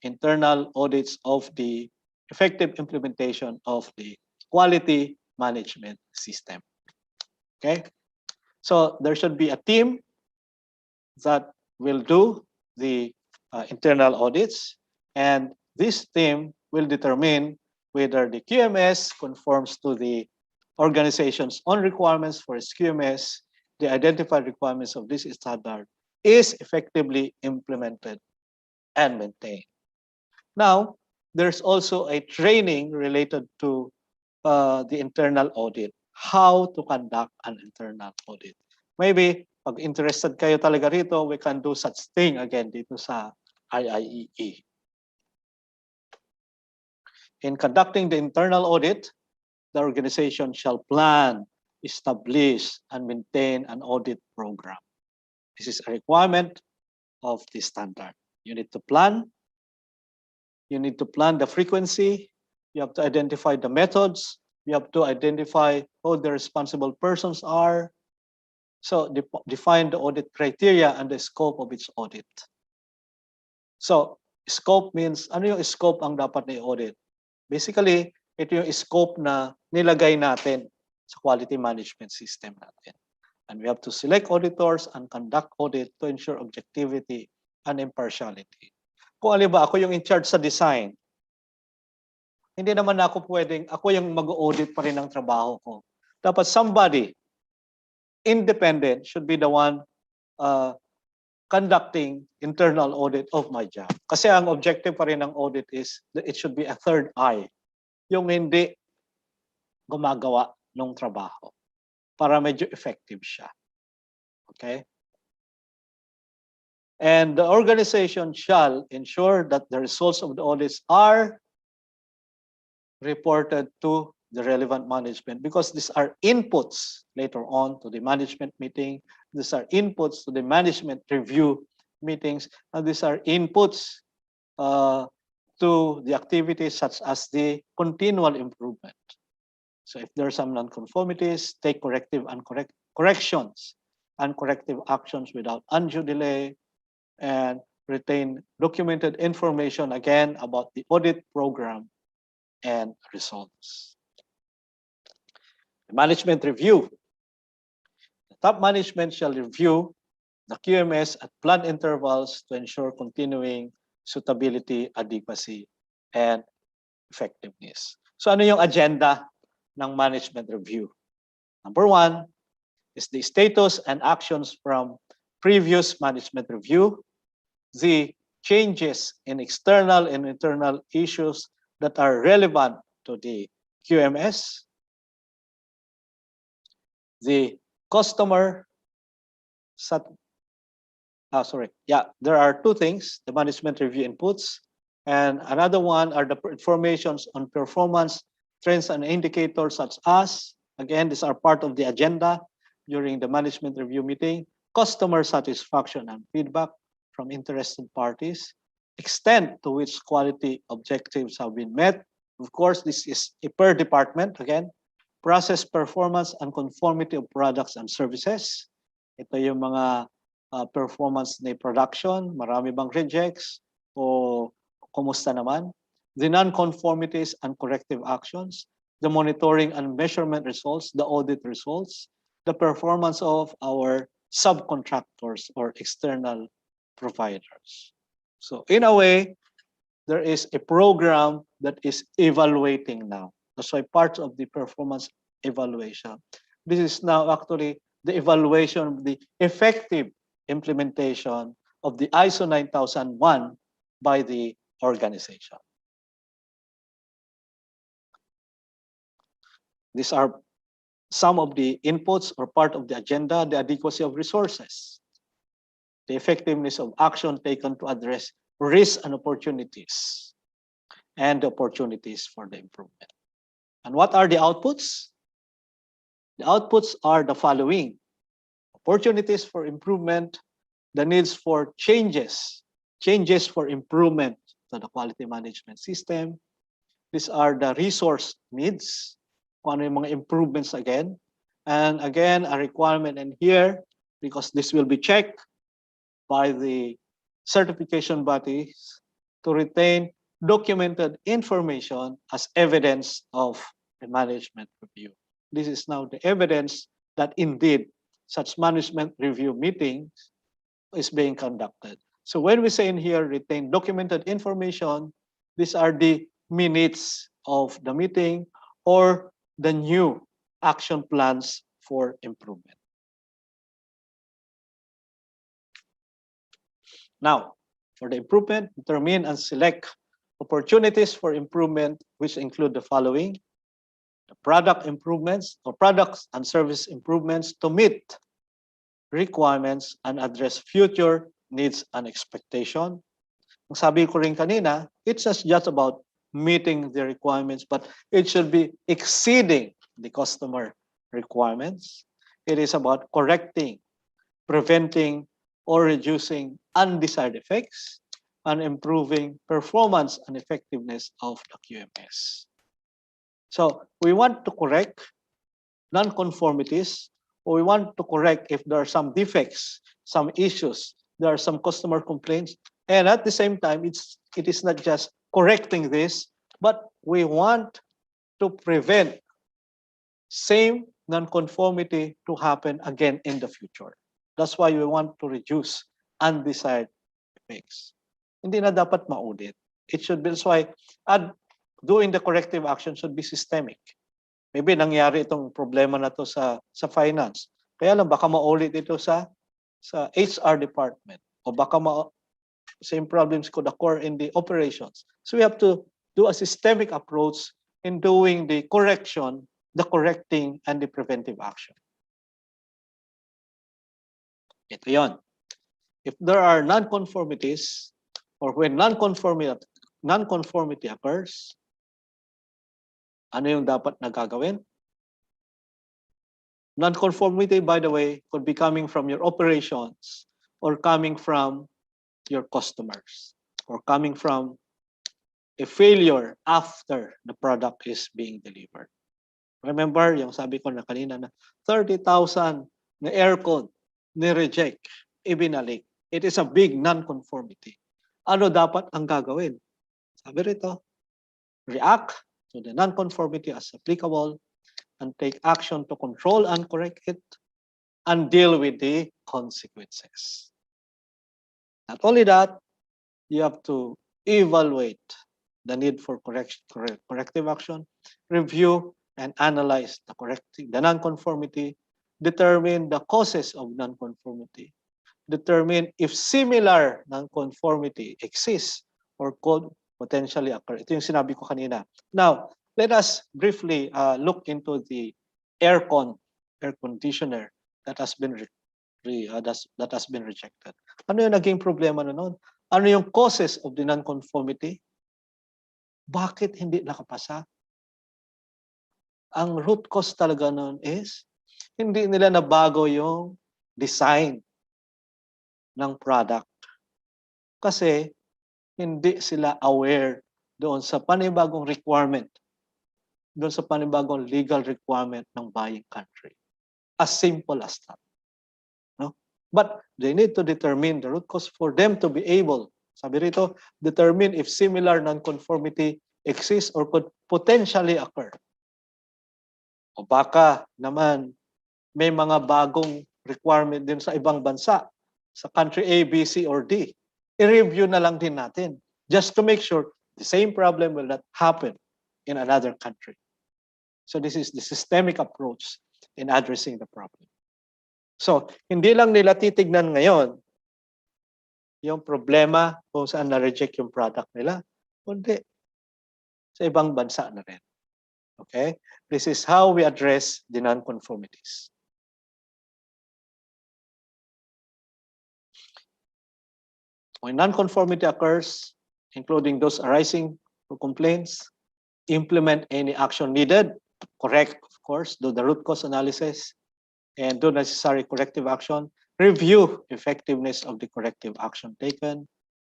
internal audits of the effective implementation of the quality management system. Okay, so there should be a team that will do the internal audits, and this team will determine whether the QMS conforms to the organization's own requirements for its QMS, the identified requirements of this standard is effectively implemented and maintained. Now, there's also a training related to the internal audit, how to conduct an internal audit. Maybe, pag interested kayo talaga rito, we can do such thing again dito sa IIEE. In conducting the internal audit, the organization shall plan, establish, and maintain an audit program. This is a requirement of the standard. You need to plan. You need to plan the frequency. You have to identify the methods. You have to identify who the responsible persons are. So define the audit criteria and the scope of its audit. So scope means, ano yung scope ang dapat na i-audit? Basically, ito yung scope na nilagay natin sa quality management system natin. And we have to select auditors and conduct audit to ensure objectivity and impartiality. Kung alin ba, ako yung in charge sa design, hindi naman ako pwedeng, ako yung mag-audit pa rin ng trabaho ko. Dapat somebody independent should be the one conducting internal audit of my job. Kasi ang objective pa rin ng audit is that it should be a third eye. Yung hindi gumagawa ng trabaho para medyo effective siya. Okay? And the organization shall ensure that the results of the audits are reported to the relevant management, because these are inputs later on to the management meeting. These are inputs to the management review meetings, and these are inputs to the activities such as the continual improvement. So if there are some nonconformities, take corrective and corrections and corrective actions without undue delay, and retain documented information again about the audit program and results. The management review. The top management shall review the QMS at planned intervals to ensure continuing suitability, adequacy, and effectiveness. So ano yung agenda ng management review? Number one is the status and actions from previous management review, the changes in external and internal issues that are relevant to the QMS, the customer there are two things, the management review inputs, and another one are the informations on performance trends and indicators such as, again, these are part of the agenda during the management review meeting, customer satisfaction and feedback from interested parties, extent to which quality objectives have been met. Of course, this is a per department, again, process performance and conformity of products and services. Ito yung mga performance na production, marami bang rejects o kumusta naman? The non-conformities and corrective actions, the monitoring and measurement results, the audit results, the performance of our subcontractors or external providers. So in a way, there is a program that is evaluating now. That's why part of the performance evaluation. This is now actually the evaluation of the effective implementation of the ISO 9001 by the organization. These are some of the inputs or part of the agenda, the adequacy of resources, the effectiveness of action taken to address risks and opportunities, and the opportunities for the improvement. And what are the outputs? The outputs are the following: opportunities for improvement, the needs for changes for improvement to the quality management system, These are the resource needs, kung ano yung mga improvements again. And again, a requirement in here, because this will be checked by the certification bodies to retain documented information as evidence of the management review. This is now the evidence that indeed such management review meetings is being conducted. So when we say in here, retain documented information, these are the minutes of the meeting or the new action plans for improvement. Now, for the improvement, determine and select opportunities for improvement, which include the following: the product improvements or products and service improvements to meet requirements and address future needs and expectation. Ang sabi ko rin kanina, it's not just about meeting the requirements, but it should be exceeding the customer requirements. It is about correcting, preventing, or reducing undesired effects and improving performance and effectiveness of the QMS. So we want to correct non-conformities, or we want to correct if there are some defects, some issues, there are some customer complaints, and at the same time, it is not just correcting this, but we want to prevent same non-conformity to happen again in the future. That's why we want to reduce undesired effects. Hindi na dapat maulit. It should be, that's why doing the corrective action should be systemic. Maybe nangyari itong problema na to sa finance. Kaya lang baka maulit ito sa HR department, o baka same problems could occur in the operations. So we have to do a systemic approach in doing the correction, the correcting, and the preventive action. Ito yon. If there are non-conformities, or when non-conformity occurs, ano yung dapat na gagawin? Non-conformity, by the way, could be coming from your operations or coming from your customers or coming from a failure after the product is being delivered. Remember, yung sabi ko na kanina na 30,000 na aircon ni-reject, ibinalik. It is a big non-conformity. Ano dapat ang gagawin? Sabi rito, react to the non-conformity as applicable and take action to control and correct it and deal with the consequences. Not only that, you have to evaluate the need for corrective action, review and analyze the non-conformity, determine the causes of non-conformity, determine if similar non-conformity exists or could potentially occur. Ito yung sinabi ko kanina. Now, let us briefly look into the air conditioner that has been rejected. Ano yung naging problema na noon? Ano yung causes of the non-conformity? Bakit hindi nakapasa? Ang root cause talaga noon is hindi nila nabago yung design ng product. Kasi hindi sila aware doon sa panibagong requirement, doon sa panibagong legal requirement ng buying country. As simple as that. No? But they need to determine the root cause for them to be able, sabi rito, determine if similar non-conformity exists or could potentially occur. O baka naman may mga bagong requirement din sa ibang bansa, sa country A, B, C, or D. I-review na lang din natin just to make sure the same problem will not happen in another country. So this is the systemic approach in addressing the problem. So hindi lang nila titignan ngayon yung problema kung saan na-reject yung product nila, kundi sa ibang bansa na rin. Okay? This is how we address the non-conformities. When non-conformity occurs, including those arising from complaints, implement any action needed, correct, of course, do the root cause analysis, and do necessary corrective action, review effectiveness of the corrective action taken,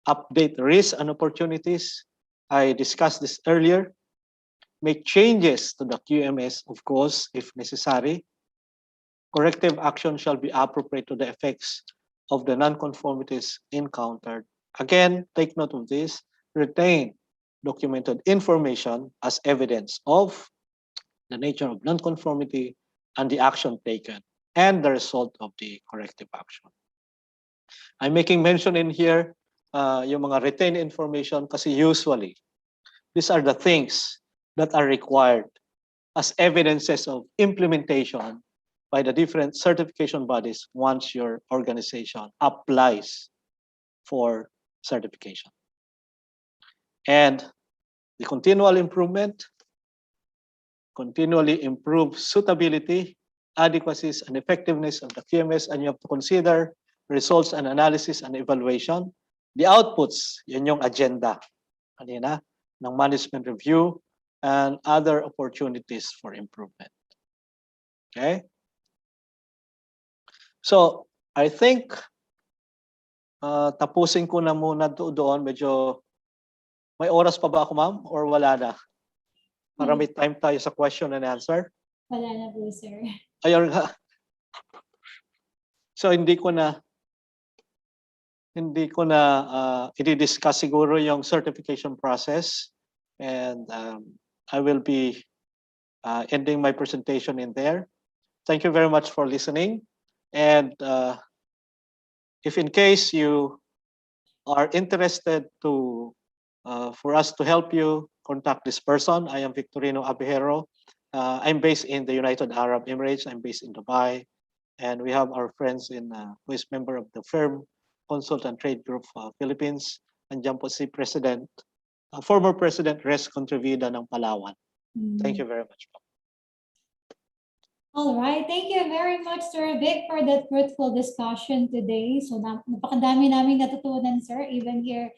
update risks and opportunities. I discussed this earlier. make changes to the QMS, of course, if necessary. Corrective action shall be appropriate to the effects of the nonconformities encountered. Again, take note of this. Retain documented information as evidence of the nature of nonconformity and the action taken and the result of the corrective action. I'm making mention in here yung mga retained information kasi usually these are the things that are required as evidences of implementation by the different certification bodies once your organization applies for certification. And the continual improvement, continually improve suitability, adequacies, and effectiveness of the QMS, and you have to consider results and analysis and evaluation. The outputs, yun yung agenda kanina, ng management review and other opportunities for improvement. Okay? So, I think tapusin ko na muna doon. Medyo may oras pa ba ako, ma'am? Or wala na? Para may time tayo sa question and answer. Wala na po, sir. Ayun nga. So, hindi ko na i-discuss siguro yung certification process, and I will be ending my presentation in there. Thank you very much for listening, and if in case you are interested to for us to help you, contact this person. I am Victorino Abejero. I'm based in the United Arab Emirates. I'm based in Dubai, and we have our friends in who is member of the firm Consultant Trade Group Philippines. Andiyan po si President, former President Res Contrevida ng Palawan. Thank you very much. All right. Thank you very much, Sir Vic, for that fruitful discussion today. So, napakadami namin natutunan, sir, even here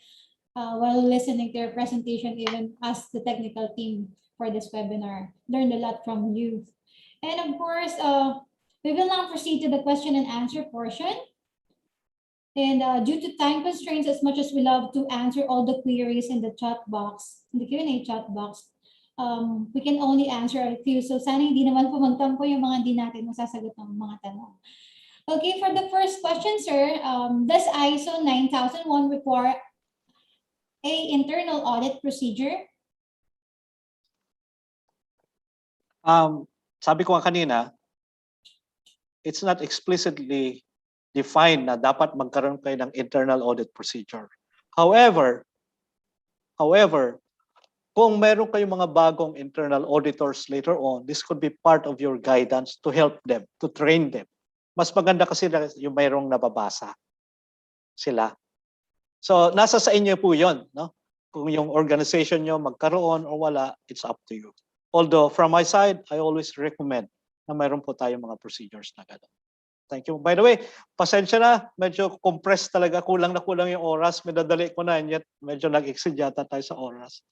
while listening to your presentation, even as the technical team for this webinar. Learned a lot from you. And of course, we will now proceed to the question and answer portion. And due to time constraints, as much as we love to answer all the queries in the chat box, in the Q&A chat box, we can only answer a few. So sana hindi naman po magtampo yung mga hindi natin masasagot ng mga tanong. Okay, for the first question, sir, does ISO 9001 require a internal audit procedure? Sabi ko nga kanina, it's not explicitly defined na dapat magkaroon kayo ng internal audit procedure. However, kung meron kayong mga bagong internal auditors later on, this could be part of your guidance to help them, to train them. Mas maganda kasi na yung mayroong nababasa sila. So, nasa sa inyo po yun, no? Kung yung organization nyo magkaroon o wala, it's up to you. Although, from my side, I always recommend na mayroon po tayong mga procedures na gano'n. Thank you. By the way, pasensya na, medyo compressed talaga, kulang na kulang yung oras, medadali ko na, and yet medyo nag-exceed yata tayo sa oras.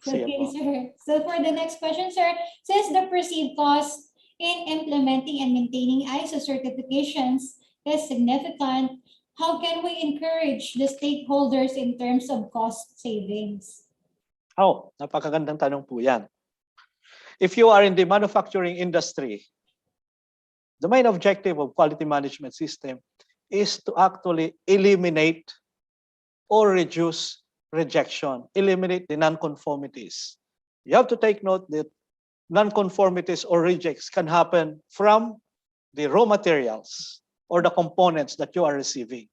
Okay, sir. So for the next question, sir, since the perceived cost in implementing and maintaining ISO certifications is significant, how can we encourage the stakeholders in terms of cost savings? Oh, napakagandang tanong po yan. If you are in the manufacturing industry, the main objective of quality management system is to actually eliminate or reduce rejection, eliminate the nonconformities. You have to take note that nonconformities or rejects can happen from the raw materials or the components that you are receiving.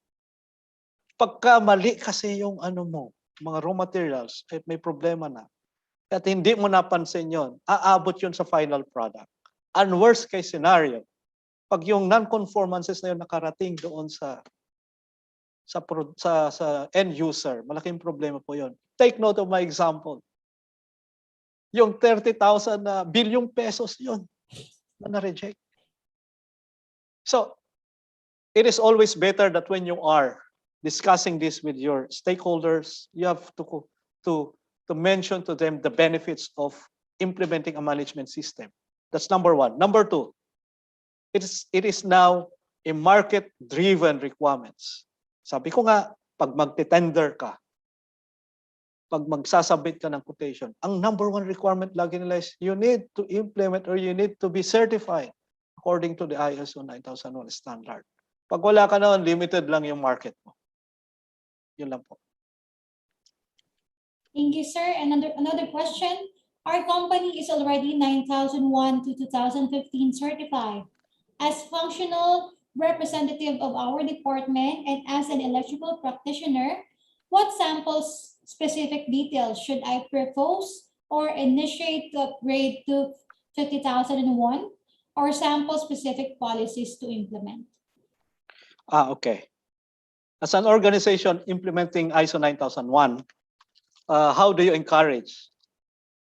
Pagka mali kasi yung ano mo, mga raw materials, eh, may problema na. At hindi mo napansin yon, aabot yun sa final product. And worst case scenario, pag yung non-conformances na yun nakarating doon sa end user, malaking problema po yun. Take note of my example. Yung 30,000 na bilyong pesos yun na na-reject. So, it is always better that when you are discussing this with your stakeholders, you have to mention to them the benefits of implementing a management system. That's number one. Number two, it is now a market-driven requirements. Sabi ko nga, pag magte-tender ka, pag magsasubmit ka ng quotation, ang number one requirement lagi nila is you need to implement or you need to be certified according to the ISO 9001 standard. Pag wala ka noon, limited lang yung market mo. Yun lang po. Thank you, sir. And another question. Our company is already 9001 to 2015 certified. As functional representative of our department and as an electrical practitioner, what samples specific details should I propose or initiate to upgrade to 50001 or sample specific policies to implement? Okay. As an organization implementing ISO 9001, how do you encourage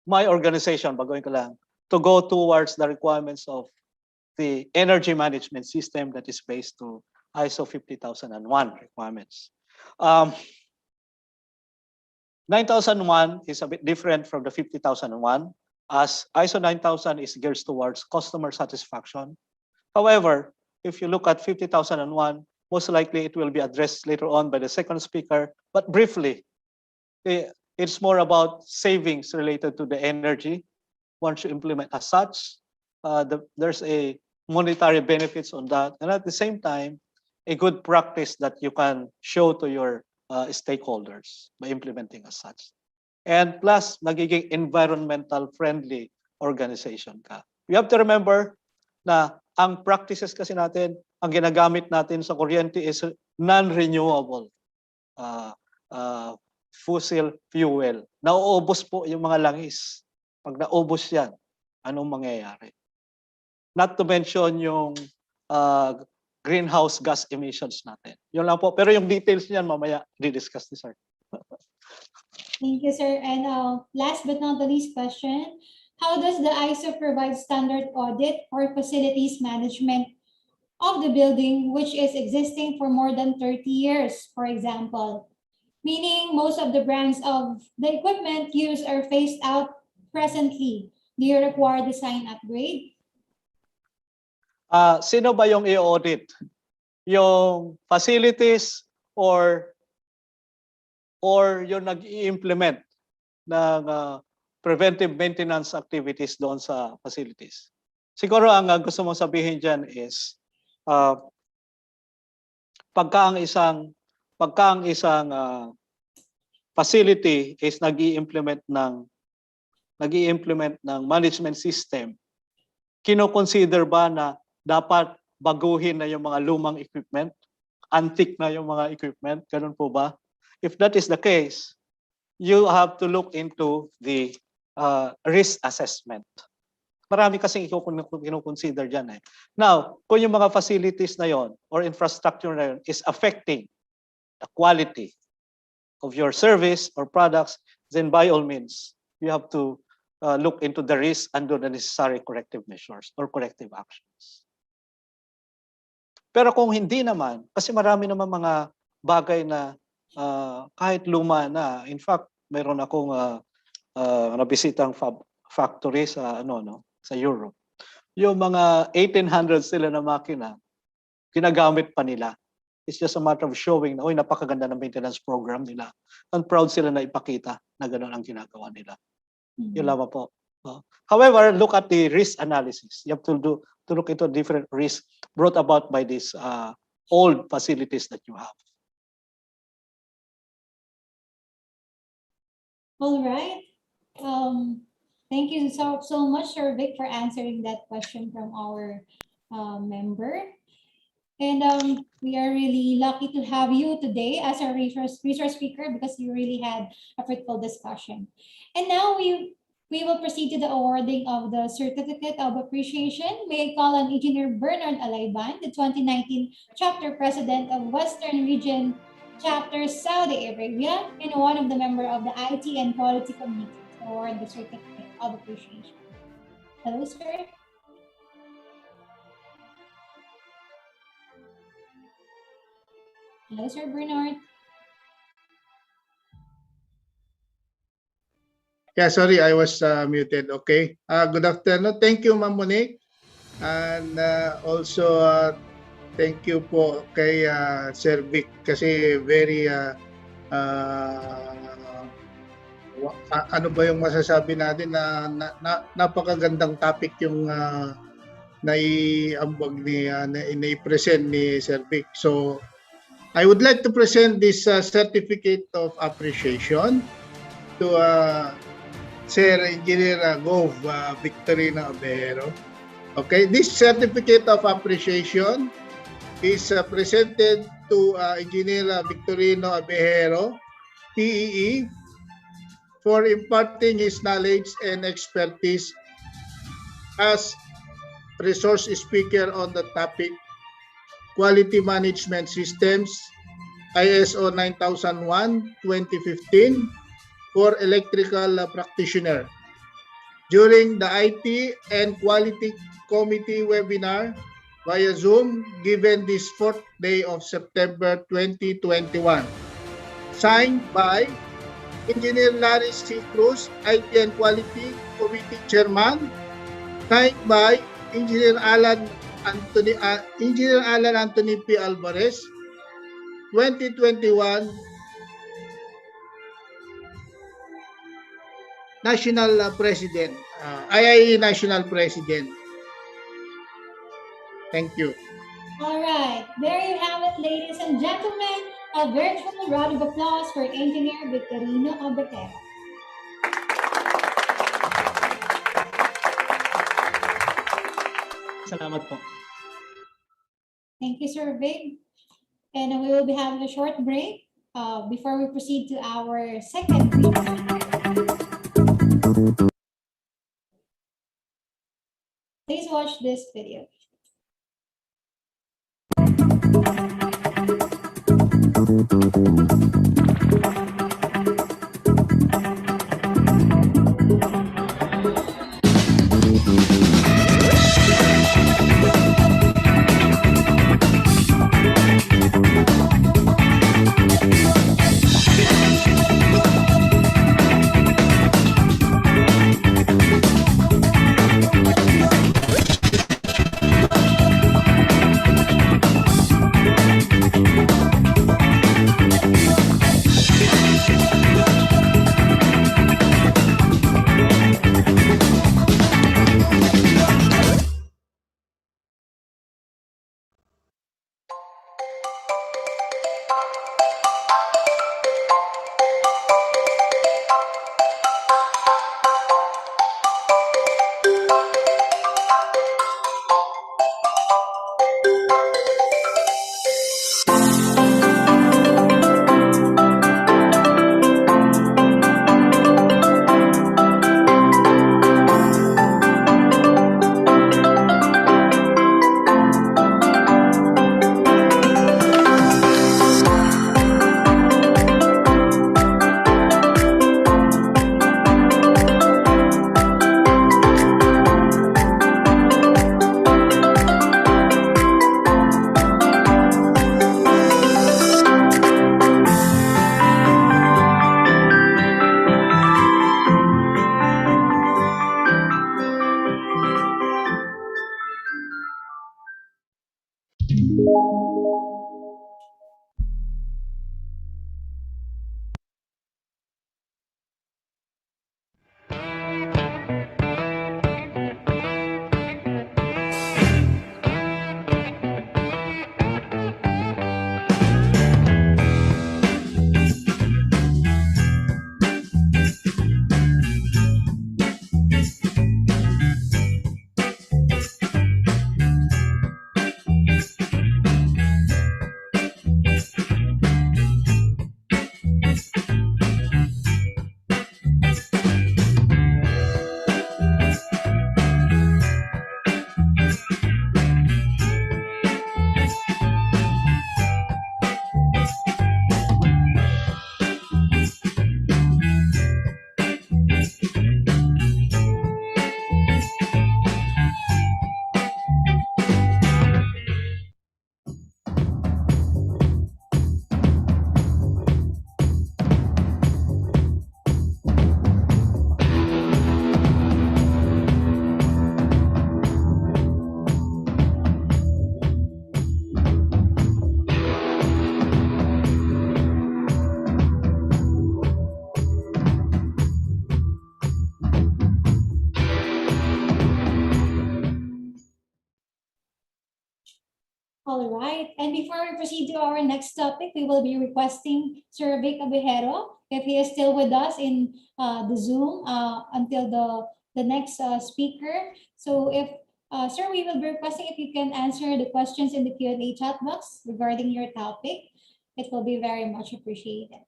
my organization, baguhin ko lang, to go towards the requirements of the energy management system that is based to ISO 50001 requirements? 9001 is a bit different from the 50001 as ISO 9000 is geared towards customer satisfaction. However, if you look at 50001, most likely it will be addressed later on by the second speaker, but briefly, it's more about savings related to the energy once you implement as such. There's a monetary benefits on that, and at the same time, a good practice that you can show to your stakeholders by implementing as such. And plus, magiging environmental friendly organization ka. You have to remember na ang practices kasi natin, ang ginagamit natin sa kuryente is non-renewable fossil fuel. Nauubos po yung mga langis. Pag naubos yan, anong mangyayari? Not to mention yung greenhouse gas emissions natin. Yun lang po. Pero yung details niyan mamaya di-discuss ni sir. Thank you, sir. And last but not the least question, how does the ISO provide standard audit or facilities management of the building which is existing for more than 30 years, for example? Meaning most of the brands of the equipment used are phased out presently. Do you require design upgrade? Sino ba yung i-audit? Yung facilities or yung nag-i-implement ng preventive maintenance activities doon sa facilities? Siguro ang gusto mong sabihin dyan is pagka ang isang facility is nag-i-implement ng management system, kino-consider ba na dapat baguhin na yung mga lumang equipment? Antique na yung mga equipment? Ganun po ba? If that is the case, you have to look into the risk assessment. Marami kasing kino-consider dyan eh. Now, kung yung mga facilities na yon or infrastructure na yon is affecting the quality of your service or products, then by all means, you have to look into the risk and do the necessary corrective measures or corrective actions. Pero kung hindi naman, kasi marami naman mga bagay na kahit luma na, in fact, mayroon akong nabisitang factory sa sa Europe. Yung mga 1800s sila na makina, ginagamit pa nila. It's just a matter of showing na, oy, napakaganda ng maintenance program nila. And proud sila na ipakita na gano'n ang ginagawa nila. Yun lamang po. However, look at the risk analysis. You have to look into different risks brought about by these old facilities that you have. All right. Thank you so much, Sir Vic, for answering that question from our member. And we are really lucky to have you today as our resource speaker because you really had a fruitful discussion. And now we will proceed to the awarding of the Certificate of Appreciation. May I call on Engineer Bernard Alayban, the 2019 Chapter President of Western Region Chapter Saudi Arabia, and one of the member of the IT and Quality Committee to award the Certificate of Appreciation. Hello, sir. Hello, Sir Bernard. Yeah, sorry, I was muted. Okay. Good afternoon. Thank you, Ma'am Monique. And also, thank you po kay Sir Vic kasi very ano ba yung masasabi natin na napakagandang topic yung naiambag nai-present ni Sir Vic. So, I would like to present this certificate of appreciation to Sir Engineer Gov Victorino Abejero. Okay, this certificate of appreciation is presented to Engineer Victorino Abejero, PEE, for imparting his knowledge and expertise as resource speaker on the topic Quality Management Systems ISO 9001:2015 for electrical practitioner during the IT and Quality Committee webinar via Zoom given this 4th day of September 2021. Signed by Engineer Larry C. Cruz, IT and Quality Committee Chairman. Signed by Engineer Alan Anthony P. Alvarez, 2021 National President, IIE National President. Thank you. All right, there you have it, ladies and gentlemen. A virtual round of applause for Engineer Victorino Abejero. Salamat po. Thank you, Sir Vic. And we will be having a short break before we proceed to our second meeting. Please watch this video. All right. And before we proceed to our next topic, we will be requesting Sir Vic Abejero, if he is still with us in the Zoom until the next speaker. So if, sir, we will be requesting if you can answer the questions in the Q&A chat box regarding your topic. It will be very much appreciated.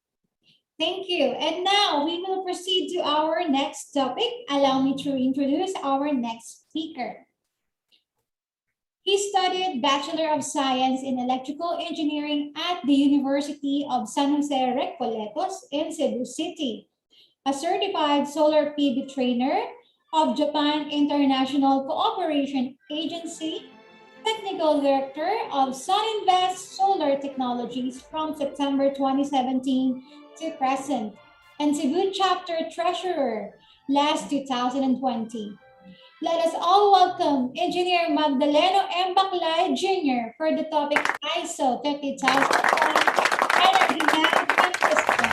Thank you. And now we will proceed to our next topic. Allow me to introduce our next speaker. He studied Bachelor of Science in Electrical Engineering at the University of San Jose Recoletos in Cebu City, a certified solar PV trainer of Japan International Cooperation Agency, Technical Director of SunInvest Solar Technologies from September 2017 to present, and Cebu Chapter Treasurer last 2020. Let us all welcome Engineer Magdaleno M. Baclay Jr. for the topic ISO 50001 Energy Management System.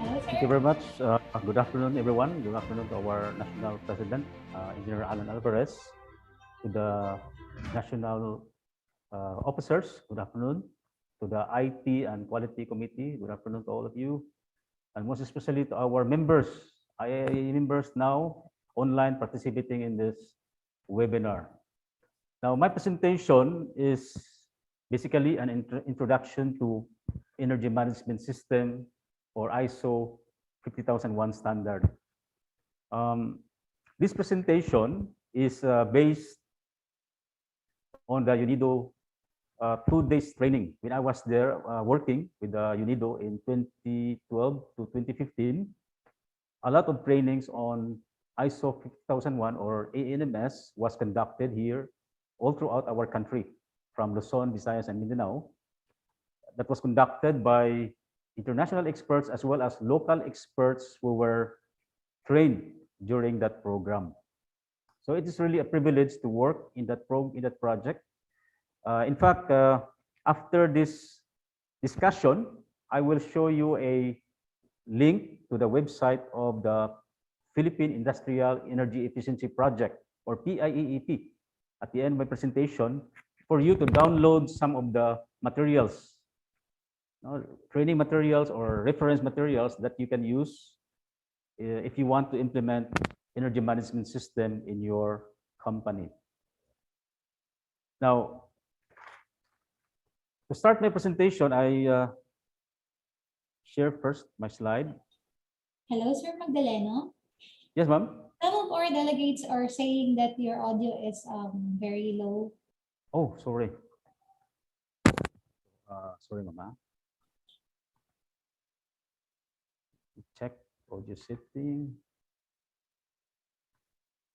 Hello, sir. Thank you very much. Good afternoon, everyone. Good afternoon to our National President, Engineer Alan Alvarez, to the National Officers, good afternoon, to the IT and Quality Committee, good afternoon to all of you, and most especially to our members, IAE members now online participating in this webinar. Now, my presentation is basically an introduction to Energy Management System or ISO 50001 standard. This presentation is based on the UNIDO 2 days training. When I was there working with the UNIDO in 2012 to 2015, a lot of trainings on ISO 50001 or ANMS was conducted here all throughout our country, from Luzon, Visayas, and Mindanao. That was conducted by international experts as well as local experts who were trained during that program. So it is really a privilege to work in that project. In fact, after this discussion, I will show you a link to the website of the Philippine Industrial Energy Efficiency Project, or PIEEP, at the end of my presentation, for you to download some of the materials, training materials or reference materials that you can use if you want to implement energy management system in your company. Now, to start my presentation, I share first my slide. Hello, Sir Magdaleno. Yes, ma'am. Some of our delegates are saying that your audio is very low. Oh, sorry. Sorry, mama. Check audio setting.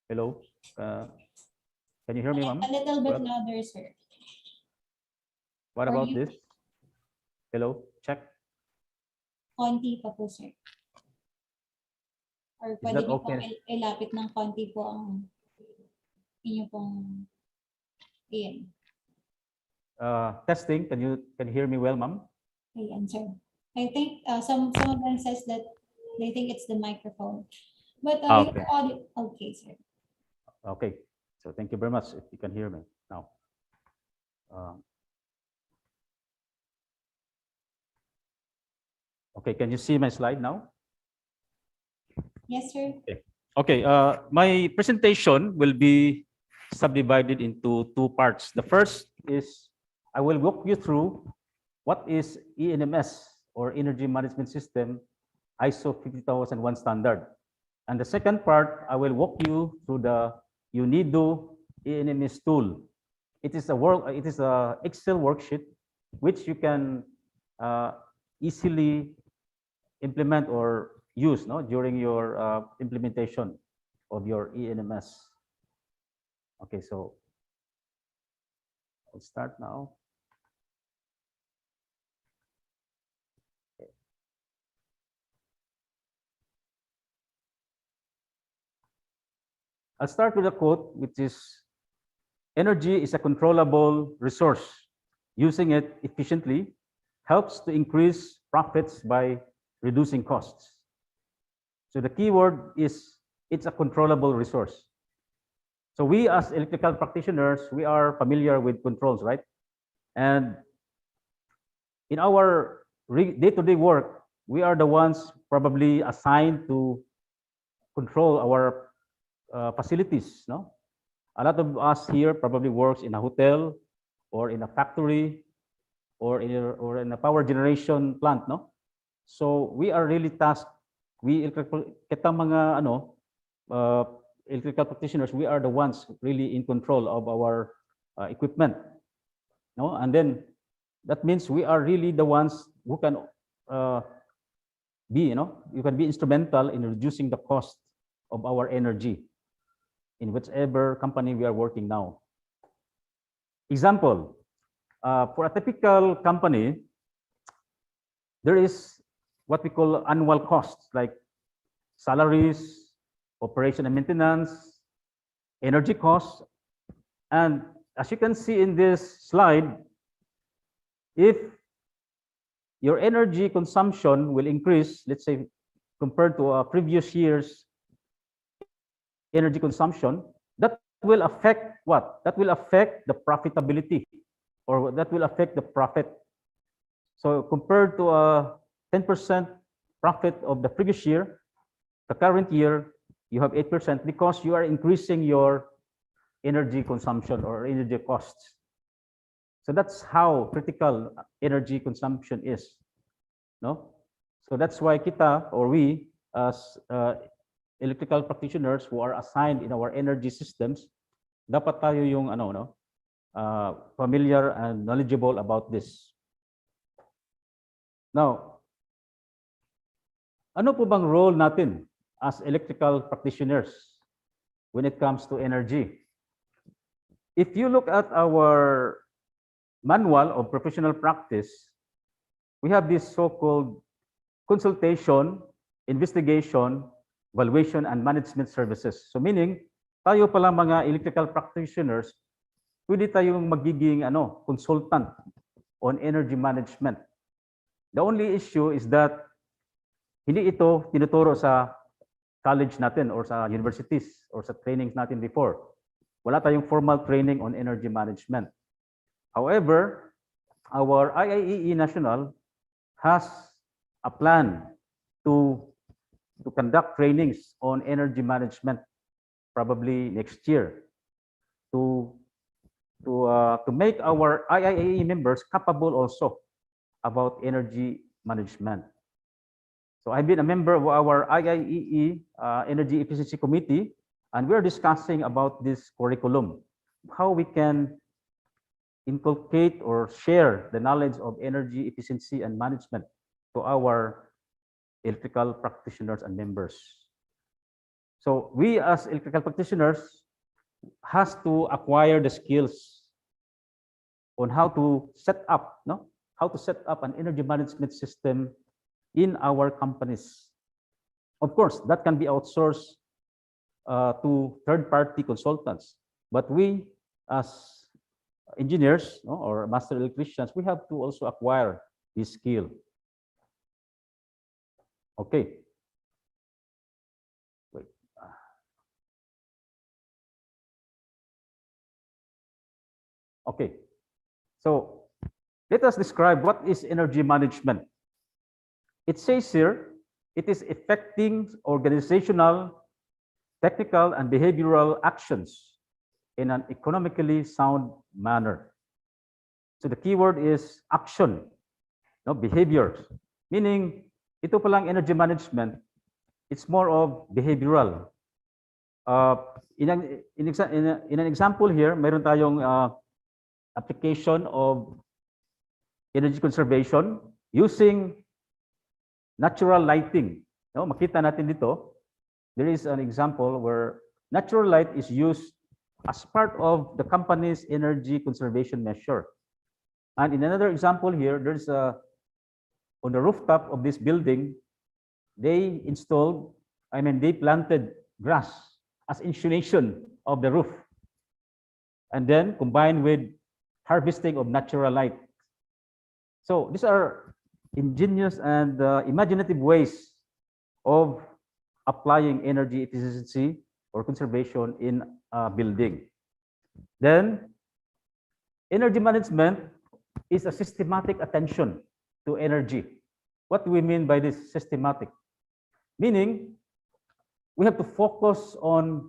Hello. Can you hear me, ma'am? A little bit louder, sir. What about this? Hello. Check. Konti pa po, sir. Or Is pwede that niyo okay? pong ilapit ng konti po ang inyo pong iyan. Testing. Can you hear me well, ma'am? Ayan, sir. I think some of them says that they think it's the microphone. But Okay. your audio, okay, sir. Okay. So thank you very much if you can hear me now. Okay, can you see my slide now? Yes, sir. Okay, my presentation will be subdivided into two parts. The first is I will walk you through what is ENMS or Energy Management System ISO 50001 standard. And the second part, I will walk you through the UNIDO ENMS tool. It is a Excel worksheet which you can easily implement or use during your implementation of your ENMS. Okay, so I'll start now. I'll start with a quote, which is, "Energy is a controllable resource. Using it efficiently helps to increase profits by reducing costs." So the key word is it's a controllable resource. So we as electrical practitioners, we are familiar with controls, right? And in our day-to-day work, we are the ones probably assigned to control our facilities, no? A lot of us here probably works in a hotel or in a factory or in a power generation plant, no? So we are really tasked, kitang mga electrical practitioners, we are the ones really in control of our equipment, no? And then that means we are really the ones who can you can be instrumental in reducing the cost of our energy in whichever company we are working now. Example, for a typical company, there is what we call annual costs like salaries, operation and maintenance, energy costs. And as you can see in this slide, if your energy consumption will increase, let's say, compared to a previous year's energy consumption, that will affect what? That will affect the profitability, or that will affect the profit. So compared to a 10% profit of the previous year, the current year, you have 8% because you are increasing your energy consumption or energy costs. So that's how critical energy consumption is, no? So that's why kita, or we as electrical practitioners who are assigned in our energy systems, dapat tayo yung familiar and knowledgeable about this. Now, ano po bang role natin as electrical practitioners when it comes to energy? If you look at our manual of professional practice, we have this so-called consultation, investigation, valuation, and management services. So meaning, tayo pala mga electrical practitioners, pwede tayong magiging consultant on energy management. The only issue is that hindi ito tinuturo sa college natin or sa universities or sa trainings natin before. Wala tayong formal training on energy management. However, our IIEE National has a plan to conduct trainings on energy management probably next year to make our IIEE members capable also about energy management. So I've been a member of our IIEE Energy Efficiency Committee, and we're discussing about this curriculum, how we can inculcate or share the knowledge of energy efficiency and management to our electrical practitioners and members. So we as electrical practitioners has to acquire the skills on how to set up, how to set up an energy management system in our companies. Of course, that can be outsourced to third-party consultants, but we as engineers or master electricians, we have to also acquire this skill. Okay. Wait. Okay. So let us describe what is energy management. It says here, it is effecting organizational, technical, and behavioral actions in an economically sound manner. So the keyword is action, behaviors. Meaning, ito palang energy management, it's more of behavioral. In an example here, mayroon tayong application of energy conservation using natural lighting. Makita natin dito, there is an example where natural light is used as part of the company's energy conservation measure. And in another example here, there's on the rooftop of this building, they planted grass as insulation of the roof. And then combined with harvesting of natural light. So these are ingenious and imaginative ways of applying energy efficiency or conservation in a building. Then, energy management is a systematic attention to energy. What do we mean by this systematic? Meaning, we have to focus on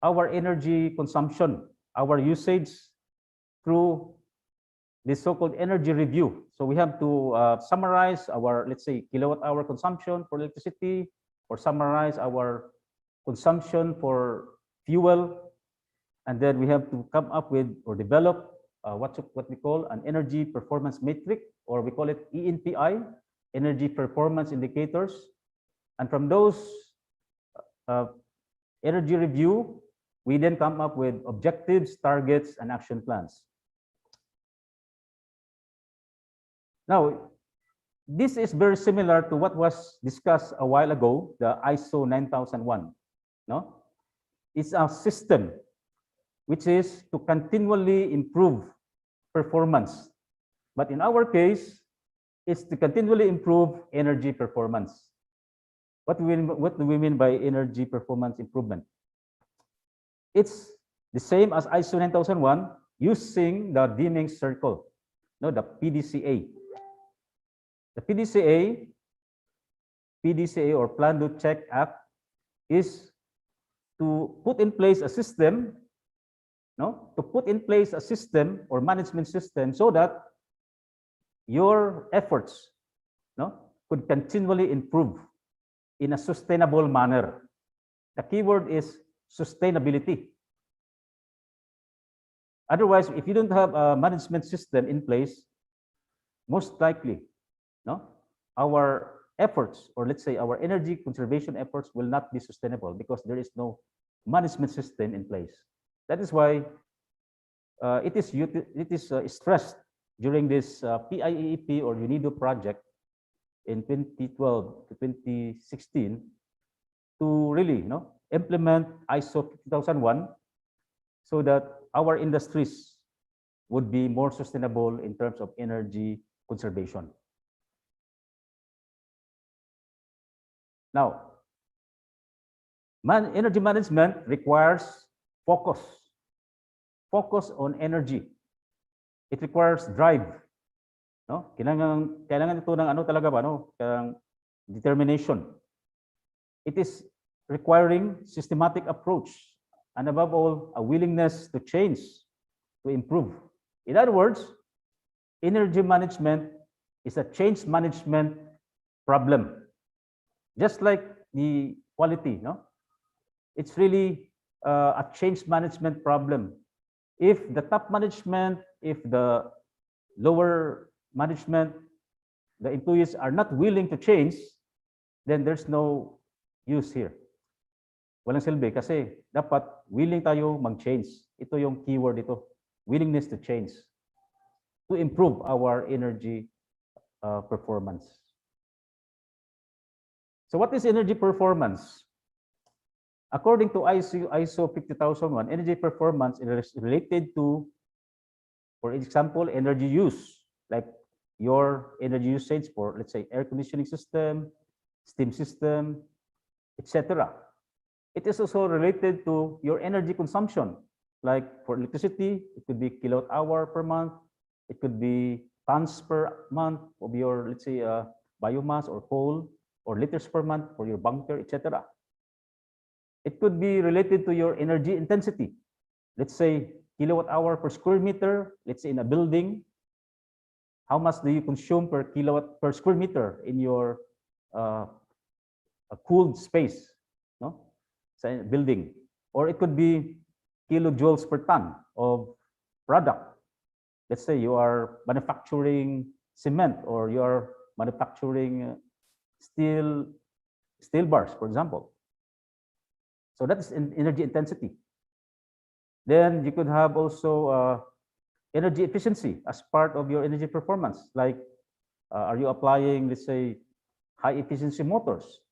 our energy consumption, our usage through this so-called energy review. So we have to summarize our, let's say, kilowatt-hour consumption for electricity, or summarize our consumption for fuel, and then we have to come up with or develop what we call an energy performance metric, or we call it ENPI, energy performance indicators. And from those energy review, we then come up with objectives, targets, and action plans. Now, this is very similar to what was discussed a while ago, the ISO 9001. No? It's a system which is to continually improve performance. But in our case, it's to continually improve energy performance. What do we mean by energy performance improvement? It's the same as ISO 9001 using the Deming circle, no, the PDCA. The PDCA or Plan, Do, Check, Act is to put in place a system, no, to put in place a system or management system so that your efforts, no, could continually improve in a sustainable manner. The keyword is sustainability. Otherwise, if you don't have a management system in place, most likely, no, our efforts, or let's say our energy conservation efforts, will not be sustainable because there is no management system in place. That is why it is stressed during this PIEEP or UNIDO project in 2012 to 2016 to really, implement ISO 50001 so that our industries would be more sustainable in terms of energy conservation. Now, energy management requires focus on energy. It requires drive. No? Kailangan ito ng talaga ba, no? Determination. It is requiring systematic approach, and above all, a willingness to change, to improve. In other words, energy management is a change management problem. Just like the quality, no? It's really a change management problem. If the top management, if the lower management, the employees are not willing to change, then there's no use here. Walang silbi kasi dapat willing tayo mag-change. Ito yung keyword ito, willingness to change, to improve our energy performance. So what is energy performance? According to ISO 50001, energy performance is related to, for example, energy use, like your energy usage for, let's say, air conditioning system, steam system, etc. It is also related to your energy consumption, like for electricity, it could be kilowatt hour per month, it could be tons per month of your, let's say, biomass or coal, or liters per month for your bunker, etc. It could be related to your energy intensity. Let's say kilowatt hour per square meter, let's say in a building, how much do you consume per kilowatt per square meter in your a cooled space, no? Sa building. Or it could be kilojoules per ton of product. Let's say you are manufacturing cement, or you are manufacturing steel bars, for example. So that is energy intensity. Then you could have also energy efficiency as part of your energy performance. Like, are you applying, let's say, high efficiency motors?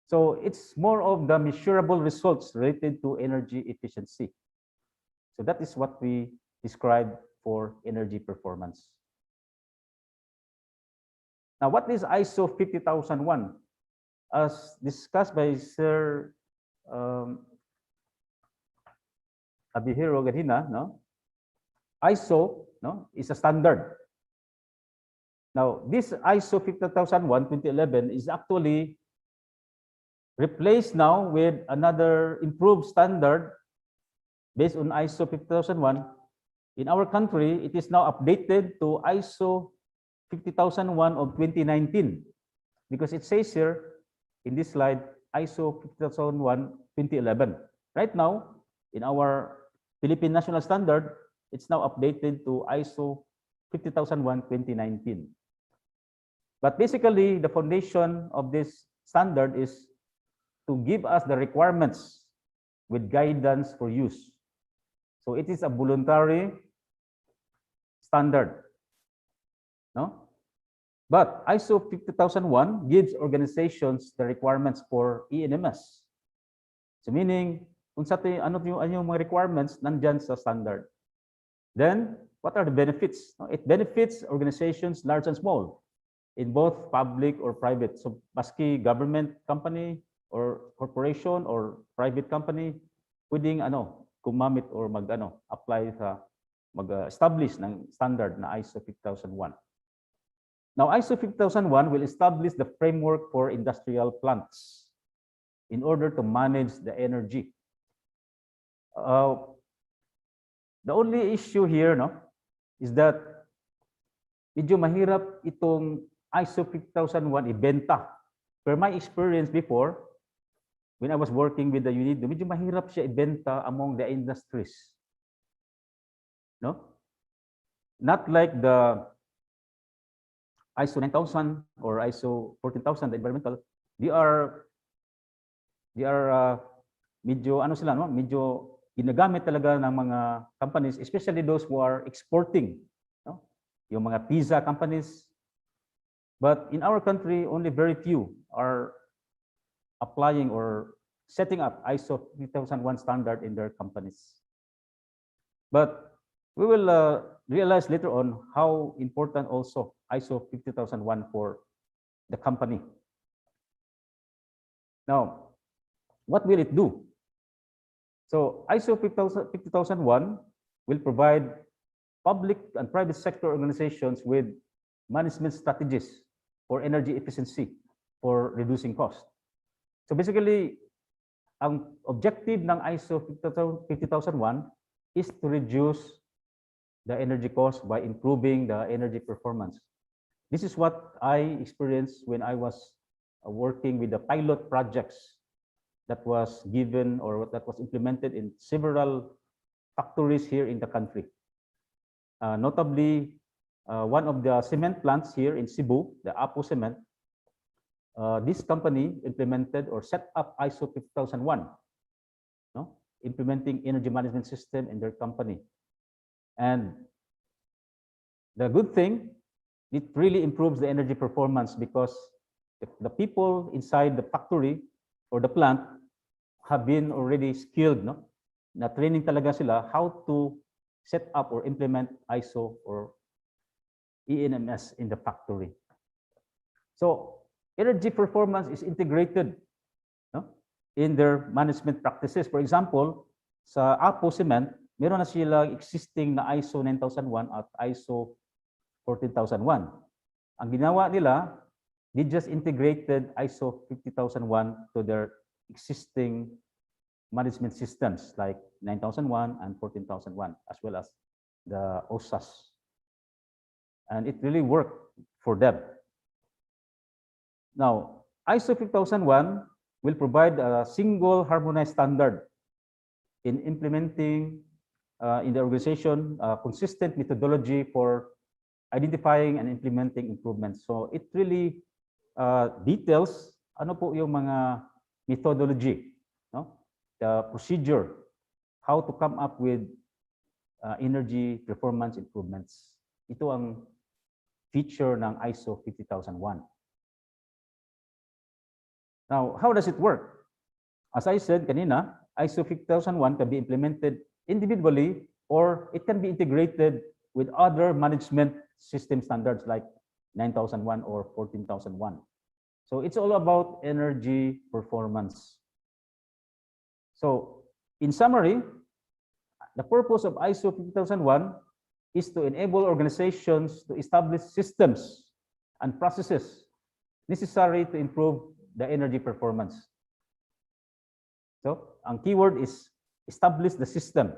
So it's more of the measurable results related to energy efficiency. So that is what we describe for energy performance. Now, what is ISO 50001? As discussed by Sir Abihiro ganina, no? ISO, no, is a standard. Now, this ISO 50001 2011 is actually replaced now with another improved standard based on ISO 50001. In our country, it is now updated to ISO 50001 of 2019 because it says here in this slide ISO 50001 2011. Right now, in our Philippine National Standard, it's now updated to ISO 50001 2019. But basically, the foundation of this standard is to give us the requirements with guidance for use. So it is a voluntary standard, no? But ISO 50001 gives organizations the requirements for ENMS. So meaning, kung sa ano yung mga requirements nandyan sa standard. Then, what are the benefits? It benefits organizations large and small in both public or private. So maski government company or corporation or private company, pwedeng gumamit or apply sa mag-establish ng standard na ISO 5001. Now, ISO 5001 will establish the framework for industrial plants in order to manage the energy. The only issue here, is that medyo mahirap itong ISO 5001 ibenta. Per my experience before, when I was working with the UNIDO, medyo mahirap siya ibenta among the industries. No? Not like the ISO 9000 or ISO 14000, the environmental, they are medyo medyo ginagamit talaga ng mga companies, especially those who are exporting, yung mga pizza companies. But in our country, only very few are applying or setting up ISO 5001 standard in their companies. But we will realize later on how important also ISO 50001 for the company. Now, what will it do? So ISO 50001 will provide public and private sector organizations with management strategies for energy efficiency, for reducing cost. So basically, ang objective ng ISO 50001 is to reduce the energy cost by improving the energy performance. This is what I experienced when I was working with the pilot projects that was given or that was implemented in several factories here in the country. Notably, one of the cement plants here in Cebu, the Apo Cement, this company implemented or set up ISO 5001, implementing energy management system in their company. And the good thing, it really improves the energy performance because the people inside the factory or the plant have been already skilled, na training talaga sila how to set up or implement ISO or ENMS in the factory. So energy performance is integrated in their management practices. For example, sa Apo Cement, meron na silang existing na ISO 9001 at ISO 14001. Ang ginawa nila, they just integrated ISO 50001 to their existing management systems like 9001 and 14001, as well as the OSAS. And it really worked for them. Now, ISO 5001 will provide a single harmonized standard in implementing in the organization consistent methodology for identifying and implementing improvements. So it really details ano po yung mga methodology, the procedure, how to come up with energy performance improvements. Ito ang feature ng ISO 50001. Now, how does it work? As I said kanina, ISO 50001 can be implemented individually or it can be integrated with other management system standards like 9001 or 14001. So it's all about energy performance. So in summary, the purpose of ISO 50001 is to enable organizations to establish systems and processes necessary to improve the energy performance. So, ang keyword is establish the system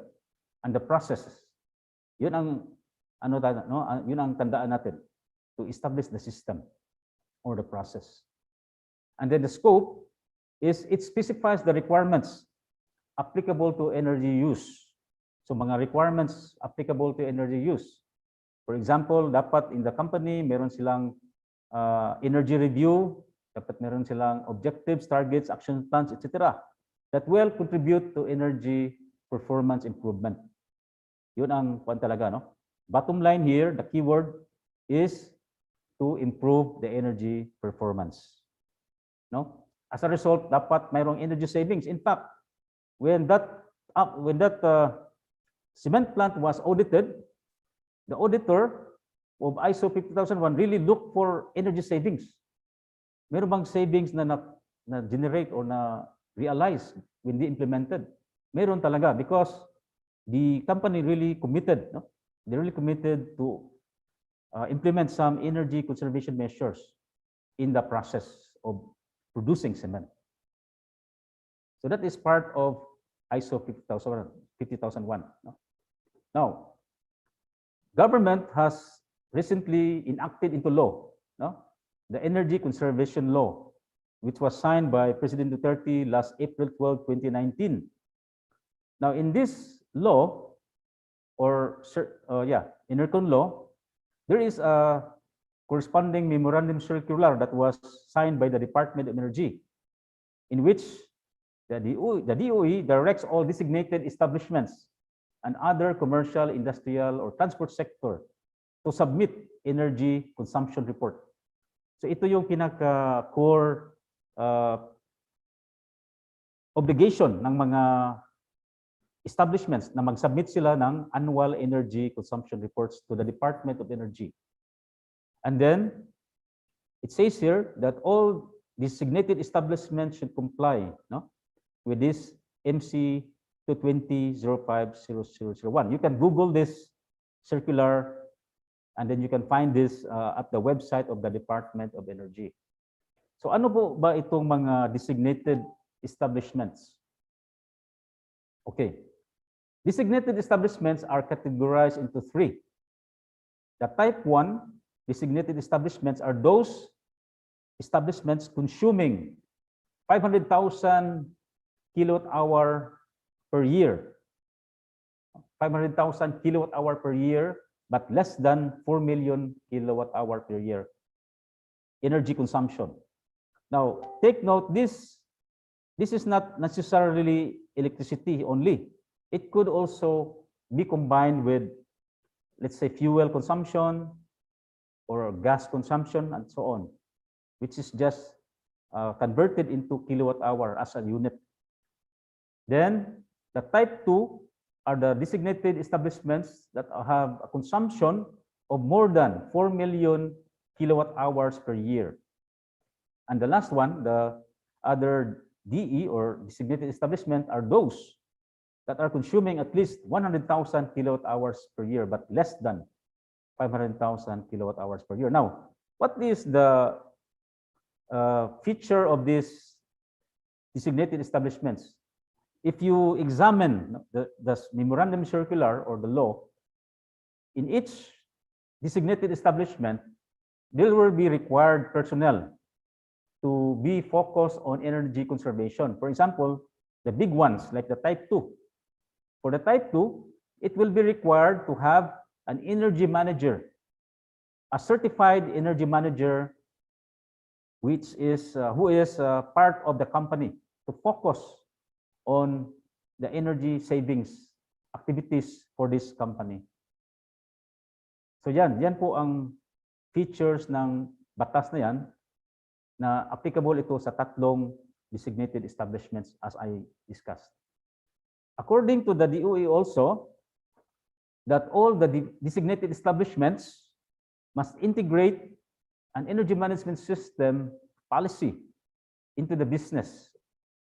and the processes. Yun ang yun ang tandaan natin, to establish the system or the process. And then the scope is it specifies the requirements applicable to energy use. So mga requirements applicable to energy use. For example, dapat in the company meron silang energy review, dapat meron silang objectives, targets, action plans, etc. that will contribute to energy performance improvement. Yun ang kwan talaga, no? Bottom line here, the keyword is to improve the energy performance. No? As a result, dapat mayroong energy savings. In fact, when that cement plant was audited, the auditor of ISO 50001 really looked for energy savings. Meron bang savings na generate or na realize when they implemented? Meron talaga, because the company really committed, no? They really committed to implement some energy conservation measures in the process of producing cement. So that is part of ISO 50001. No? Now, government has recently enacted into law, no, the Energy Conservation Law, which was signed by President Duterte last April 12, 2019. Now, in this law, or ENERCON law, there is a corresponding memorandum circular that was signed by the Department of Energy, in which the DOE directs all designated establishments and other commercial, industrial, or transport sector to submit energy consumption report. So ito yung pinaka-core obligation ng mga establishments na mag-submit sila ng annual energy consumption reports to the Department of Energy. And then, it says here that all designated establishments should comply, no, with this MC 220-05-0001. You can Google this circular, and then you can find this at the website of the Department of Energy. So ano po ba itong mga designated establishments? Okay. Designated establishments are categorized into three. The type 1 designated establishments are those establishments consuming 500,000 kilowatt-hour per year. 500,000 kilowatt-hour per year, but less than 4 million kilowatt-hour per year energy consumption. Now, take note, this is not necessarily electricity only. It could also be combined with, let's say, fuel consumption or gas consumption and so on, which is just converted into kilowatt-hour as a unit. Then, the type 2 are the designated establishments that have a consumption of more than 4 million kilowatt-hours per year. And the last one, the other DE or designated establishment, are those that are consuming at least 100,000 kilowatt-hours per year, but less than 500,000 kilowatt-hours per year. Now, what is the feature of these designated establishments? If you examine the memorandum circular or the law, in each designated establishment, there will be required personnel to be focused on energy conservation. For example, the big ones like the type 2. For the type 2, it will be required to have an energy manager, a certified energy manager, which is who is part of the company, to focus on the energy savings activities for this company. So yan po ang features ng batas na yan, na applicable ito sa tatlong designated establishments as I discussed. According to the DOE also, that all the designated establishments must integrate an energy management system policy into the business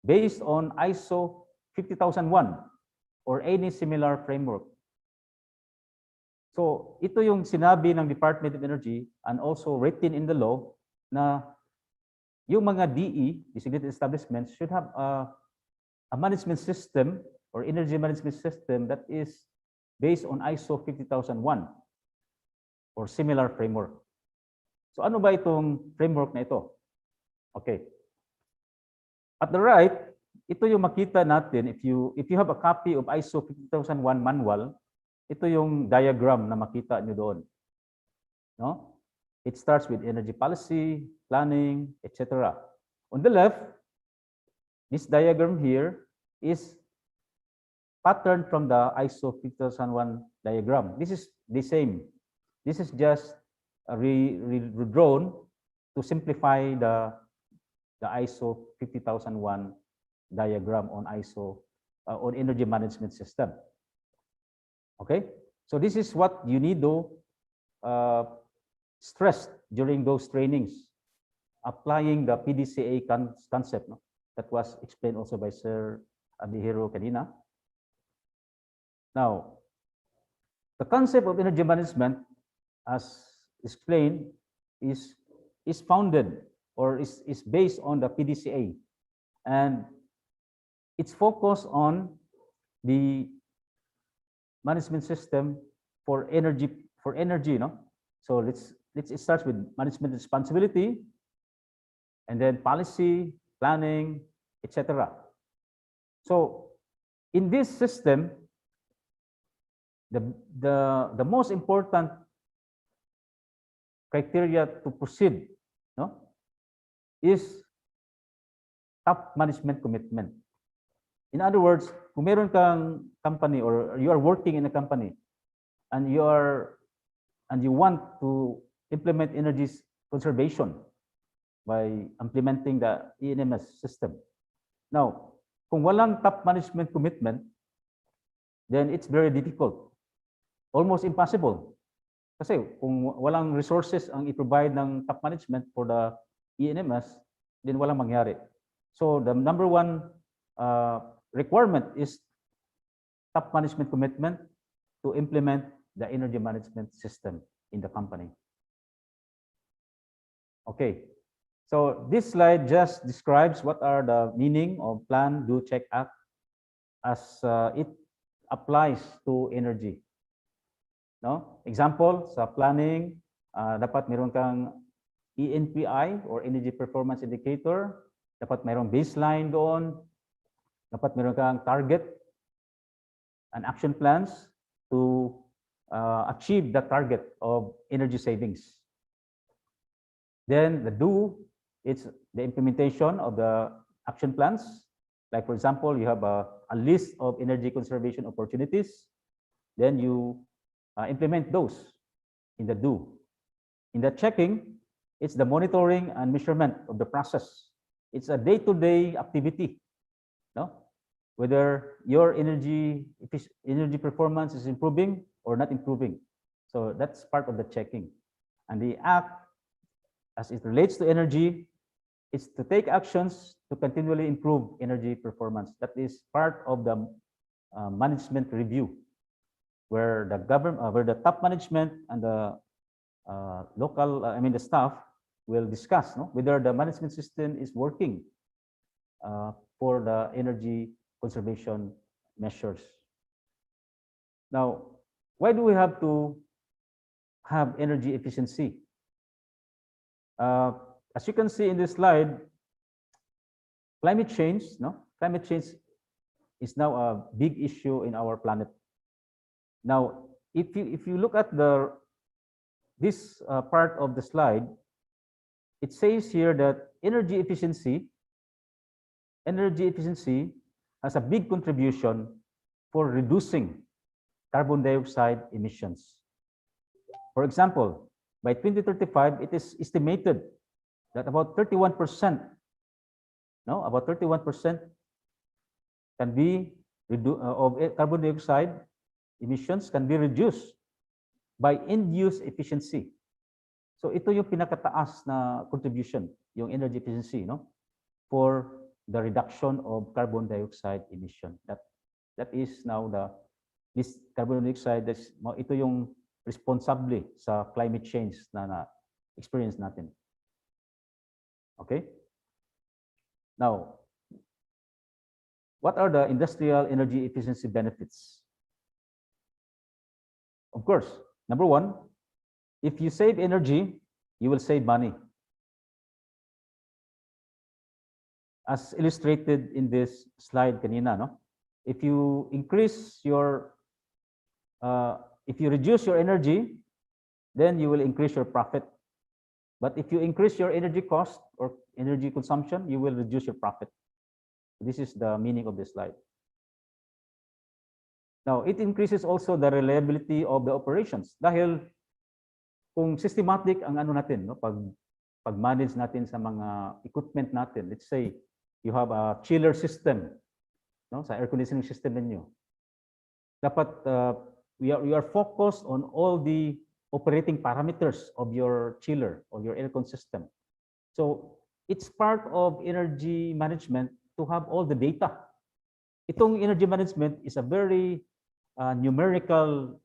based on ISO 50001 or any similar framework. So ito yung sinabi ng Department of Energy and also written in the law na yung mga DE, designated establishments, should have a management system or energy management system that is based on ISO 50001 or similar framework. So ano ba itong framework na ito? Okay. At the right, ito yung makita natin if you have a copy of ISO 50001 manual, ito yung diagram na makita nyo doon. No? It starts with energy policy, planning, etc. On the left, this diagram here is patterned from the ISO 50001 diagram. This is the same. This is just redrawn to simplify the ISO 50001 diagram on on energy management system. Okay, so this is what UNIDO stressed during those trainings, applying the PDCA concept, no? That was explained also by Sir Abihiro kanina. Now, the concept of energy management, as explained, is founded or is based on the PDCA, and it's focused on the management system for energy, no? So it starts with management responsibility, and then policy, planning, etc. So in this system, the most important criteria to proceed, no, is top management commitment. In other words, kung meron kang company or you are working in a company and you want to implement energy conservation by implementing the ENMS system. Now, kung walang top management commitment, then it's very difficult, almost impossible. Kasi kung walang resources ang i-provide ng top management for the ENMS, then walang mangyari. So the number one requirement is top management commitment to implement the energy management system in the company. Okay, so this slide just describes what are the meaning of plan, do, check, act as it applies to energy. No? Example, sa planning, dapat meron kang ENPI or Energy Performance Indicator, dapat mayroong baseline doon, dapat meron kang target and action plans to achieve the target of energy savings. Then the do, it's the implementation of the action plans. Like for example, you have a list of energy conservation opportunities, then you implement those in the do. In the checking, it's the monitoring and measurement of the process. It's a day-to-day activity, no? Whether your energy performance is improving or not improving. So that's part of the checking. And the act, as it relates to energy, is to take actions to continually improve energy performance. That is part of the management review, where the government, where the top management and the the staff will discuss, no, whether the management system is working for the energy conservation measures. Now, why do we have to have energy efficiency? As you can see in this slide, climate change, no? Climate change is now a big issue in our planet. Now, if you look at this part of the slide, it says here that energy efficiency has a big contribution for reducing carbon dioxide emissions. For example, by 2035, it is estimated that about 31%, no, about 31% can be of carbon dioxide emissions can be reduced by end-use efficiency. So ito yung pinakataas na contribution, yung energy efficiency, no, for the reduction of carbon dioxide emission. That is now this carbon dioxide, ito yung responsable sa climate change na experience natin. Okay? Now, what are the industrial energy efficiency benefits? Of course, number one, if you save energy, you will save money. As illustrated in this slide kanina, no? If you increase your, if you reduce your energy, then you will increase your profit. But if you increase your energy cost or energy consumption, you will reduce your profit. This is the meaning of this slide. Now, it increases also the reliability of the operations. Dahil kung systematic ang ano natin, no, pag-manage natin sa mga equipment natin, let's say you have a chiller system, no, sa air conditioning system ninyo. Dapat we are focused on all the operating parameters of your chiller or your aircon system. So it's part of energy management to have all the data. Itong energy management is a very numerical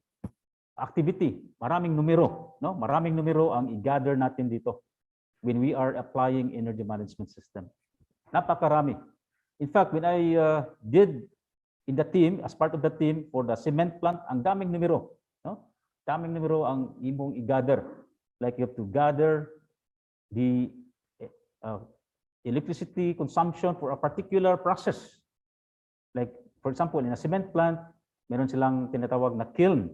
activity. Maraming numero, no? Maraming numero ang i-gather natin dito when we are applying energy management system. Napakarami. In fact, when I did in the team, as part of the team for the cement plant, ang daming numero, no? Daming numero ang imong i-gather. Like you have to gather the electricity consumption for a particular process. Like for example, in a cement plant, meron silang tinatawag na kiln,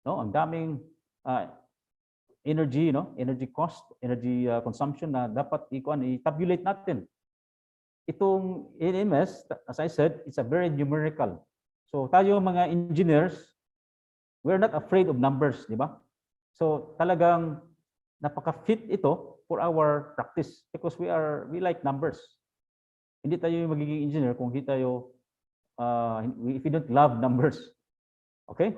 no? Ang daming energy, no? Energy cost, energy consumption na dapat i-tabulate natin. Itong EMS, as I said, it's a very numerical. So tayo mga engineers, we're not afraid of numbers, di ba? So talagang napaka-fit ito for our practice because we like numbers. Hindi tayo yung magiging engineer kung hindi tayo if you don't love numbers. Okay?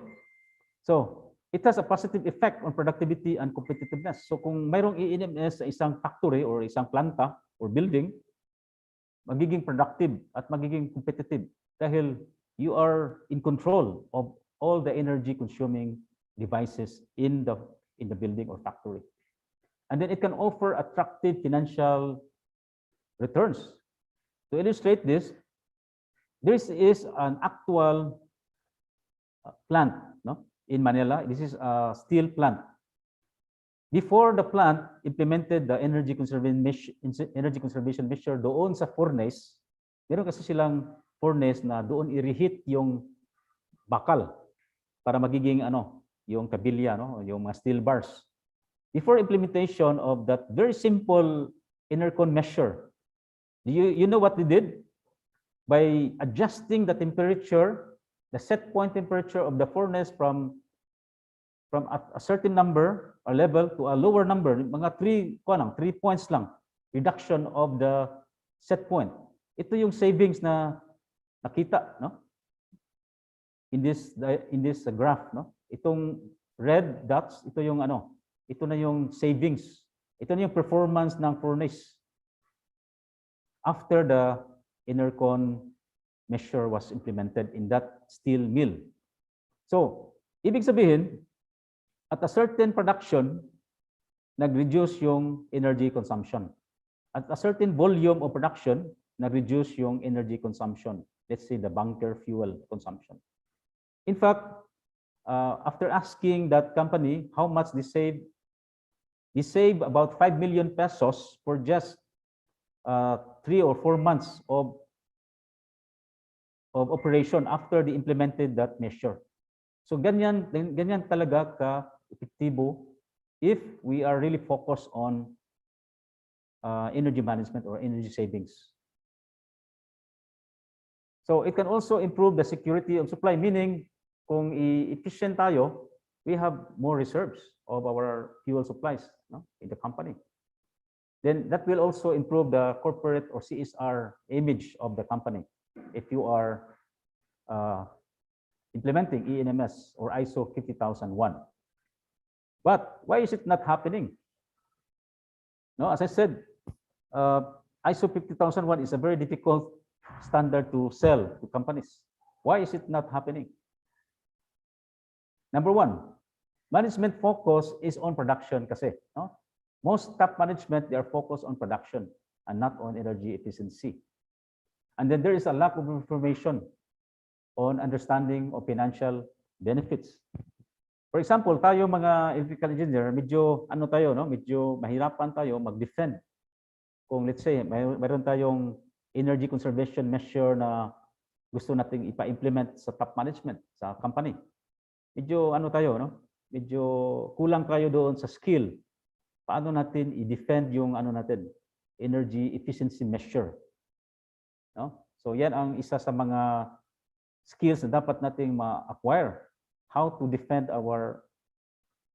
So, it has a positive effect on productivity and competitiveness. So kung mayroong EMS sa isang factory or isang planta or building, magiging productive at magiging competitive dahil you are in control of all the energy consuming devices in the building or factory. And then it can offer attractive financial returns. To illustrate this is an actual plant, no? In Manila. This is a steel plant. Before the plant implemented the energy conservation measure doon sa furnace, meron kasi silang furnace na doon i-reheat yung bakal para magiging yung kabilya, no, yung mga steel bars. Before implementation of that very simple intercon measure, you know what they did? By adjusting the temperature, the set point temperature of the furnace from a certain number or level to a lower number, mga 3 points lang, reduction of the set point. Ito yung savings na nakita, no? In this graph, no? Itong red dots, ito na yung savings. Ito na yung performance ng furnace after the intercon measure was implemented in that steel mill. So, ibig sabihin, at a certain production, nag-reduce yung energy consumption. At a certain volume of production, nag-reduce yung energy consumption. Let's say the bunker fuel consumption. In fact, after asking that company how much they save about 5 million pesos for just 3 or 4 months of operation after they implemented that measure. So ganyan talaga ka-epektibo if we are really focused on energy management or energy savings. So it can also improve the security of supply, meaning kung efficient tayo, we have more reserves of our fuel supplies, no, in the company. Then that will also improve the corporate or CSR image of the company if you are implementing ENMS or ISO 50001. But why is it not happening? No, as I said, ISO 50001 is a very difficult standard to sell to companies. Why is it not happening? Number one, management focus is on production kasi. No? Most top management, they are focused on production and not on energy efficiency. And then there is a lack of information on understanding of financial benefits. For example, tayo mga electrical engineer, medyo ano tayo, no? Medyo mahirapan tayo mag-defend. Kung let's say, mayroon tayong energy conservation measure na gusto nating ipa-implement sa top management, sa company. Medyo ano tayo, no? Medyo kulang tayo doon sa skill. Paano natin i-defend yung ano natin, energy efficiency measure. No? So yan ang isa sa mga skills na dapat nating ma-acquire. How to defend our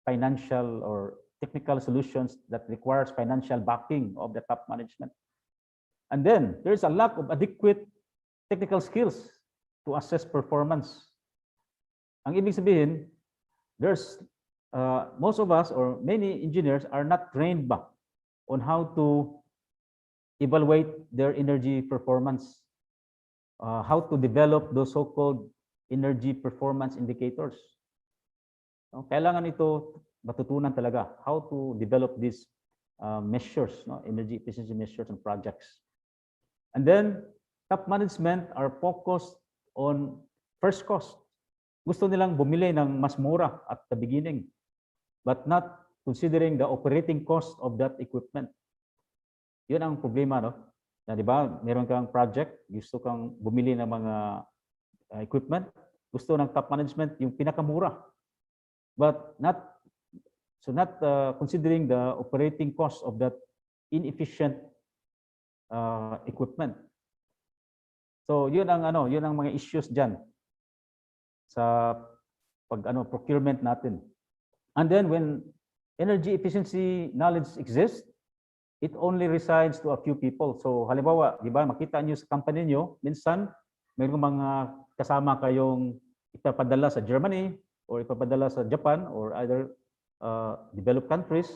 financial or technical solutions that requires financial backing of the top management. And then there's a lack of adequate technical skills to assess performance. Ang ibig sabihin, there's most of us or many engineers are not trained ba on how to evaluate their energy performance, how to develop those so-called energy performance indicators. No? Kailangan ito matutunan talaga how to develop these measures, no? Energy efficiency measures and projects. And then top management are focused on first cost. Gusto nilang bumili ng mas mura at the beginning, but not considering the operating cost of that equipment. Yun ang problema, no? Na, di ba, meron kang project, gusto kang bumili ng mga equipment, gusto ng top management yung pinakamura. But not considering the operating cost of that inefficient equipment. So yun ang mga issues diyan sa procurement natin. And then when energy efficiency knowledge exists, it only resides to a few people. So halimbawa, di ba, makita niyo sa company niyo, minsan mayroong mga kasama kayong ipapadala sa Germany or ipapadala sa Japan or other developed countries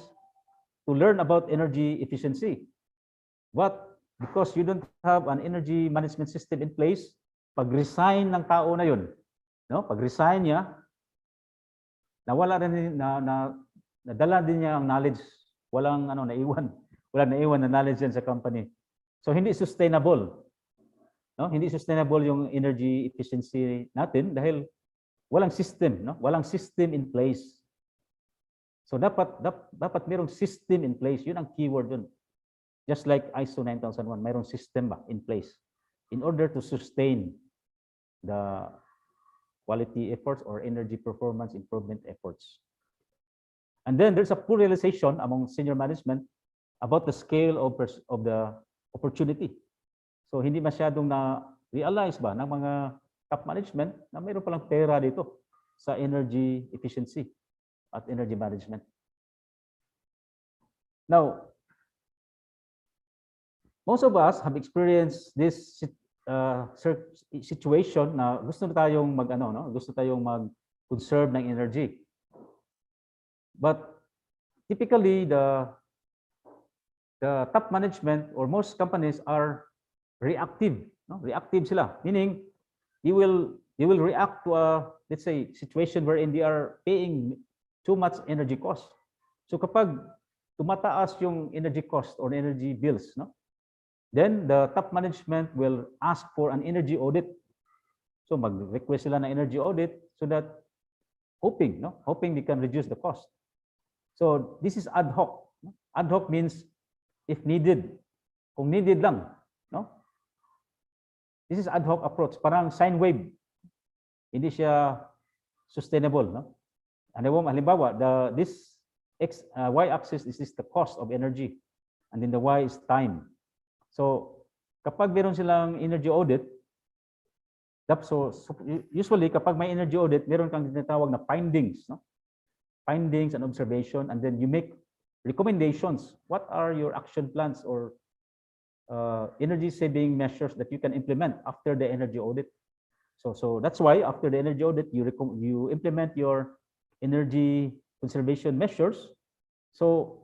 to learn about energy efficiency. But because you don't have an energy management system in place, pag-resign ng tao na yun, no? Pag-resign niya, nawala rin nadala din niya ang knowledge. Walang naiwan na knowledge yan sa company. So hindi sustainable. No? Hindi sustainable yung energy efficiency natin dahil walang system, no? Walang system in place. So dapat mayroong system in place. Yun ang keyword dun. Just like ISO 9001, mayroong system ba in place in order to sustain the quality efforts or energy performance improvement efforts. And then there's a poor realization among senior management about the scale of the opportunity. So hindi masyadong na-realize ba ng mga top management na mayroon palang pera dito sa energy efficiency at energy management. Now, most of us have experienced this situation na gusto tayong mag-conserve ng energy. But typically the top management or most companies are reactive, no? Reactive sila, meaning they will react to a, let's say, situation wherein they are paying too much energy cost. So kapag tumataas yung energy cost or energy bills, no? Then the top management will ask for an energy audit. So mag-request sila ng energy audit so that hoping they can reduce the cost. So this is ad hoc. Ad hoc means if needed, kung needed lang, no? This is ad hoc approach, parang sine wave. Hindi siya sustainable, no? Halimbawa, this y-axis is the cost of energy, and then the y is time. So kapag meron silang energy audit, so usually kapag may energy audit, meron kang tinatawag na findings, no? Findings and observation, and then you make recommendations. What are your action plans or energy saving measures that you can implement after the energy audit? So that's why after the energy audit, you implement your energy conservation measures. So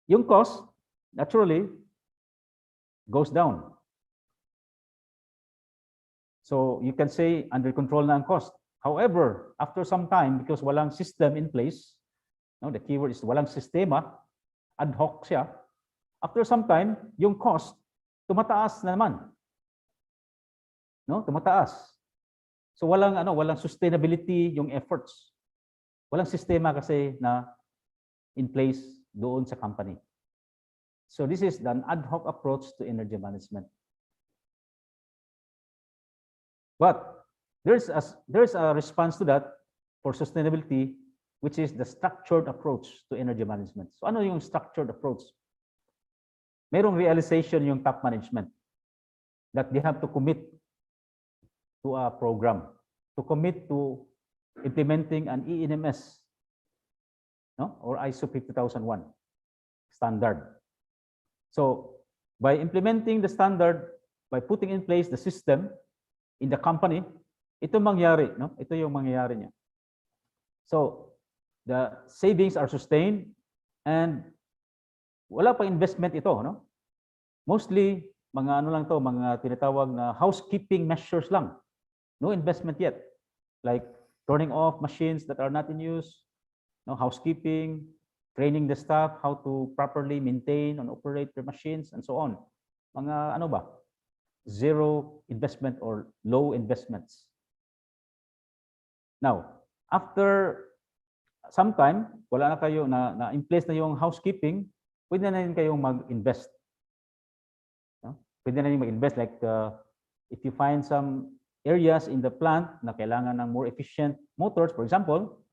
yung cost naturally goes down. So you can say under control na ang cost. However, after some time, because walang system in place, no, the keyword is walang sistema, ad hoc siya, after some time, yung cost, tumataas na naman. No, tumataas. So walang sustainability yung efforts. Walang sistema kasi na in place doon sa company. So this is an ad hoc approach to energy management. But there's a response to that for sustainability, which is the structured approach to energy management. So ano yung structured approach? Merong realization yung top management that they have to commit to a program, to commit to implementing an ENMS, no, or ISO 50001 standard. So by implementing the standard, by putting in place the system in the company, ito mangyari, no? Ito yung mangyayari niya. So the savings are sustained and wala pa investment ito, no? Mostly mga ano lang to, mga tinatawag na housekeeping measures lang. No investment yet. Like turning off machines that are not in use, no housekeeping, training the staff how to properly maintain and operate their machines and so on. Mga ano ba? Zero investment or low investments. Now, after some time, wala na kayo na in place na yung housekeeping, pwede na rin kayong mag-invest. No? Pwede na rin mag-invest like if you find some areas in the plant na kailangan ng more efficient motors, for example,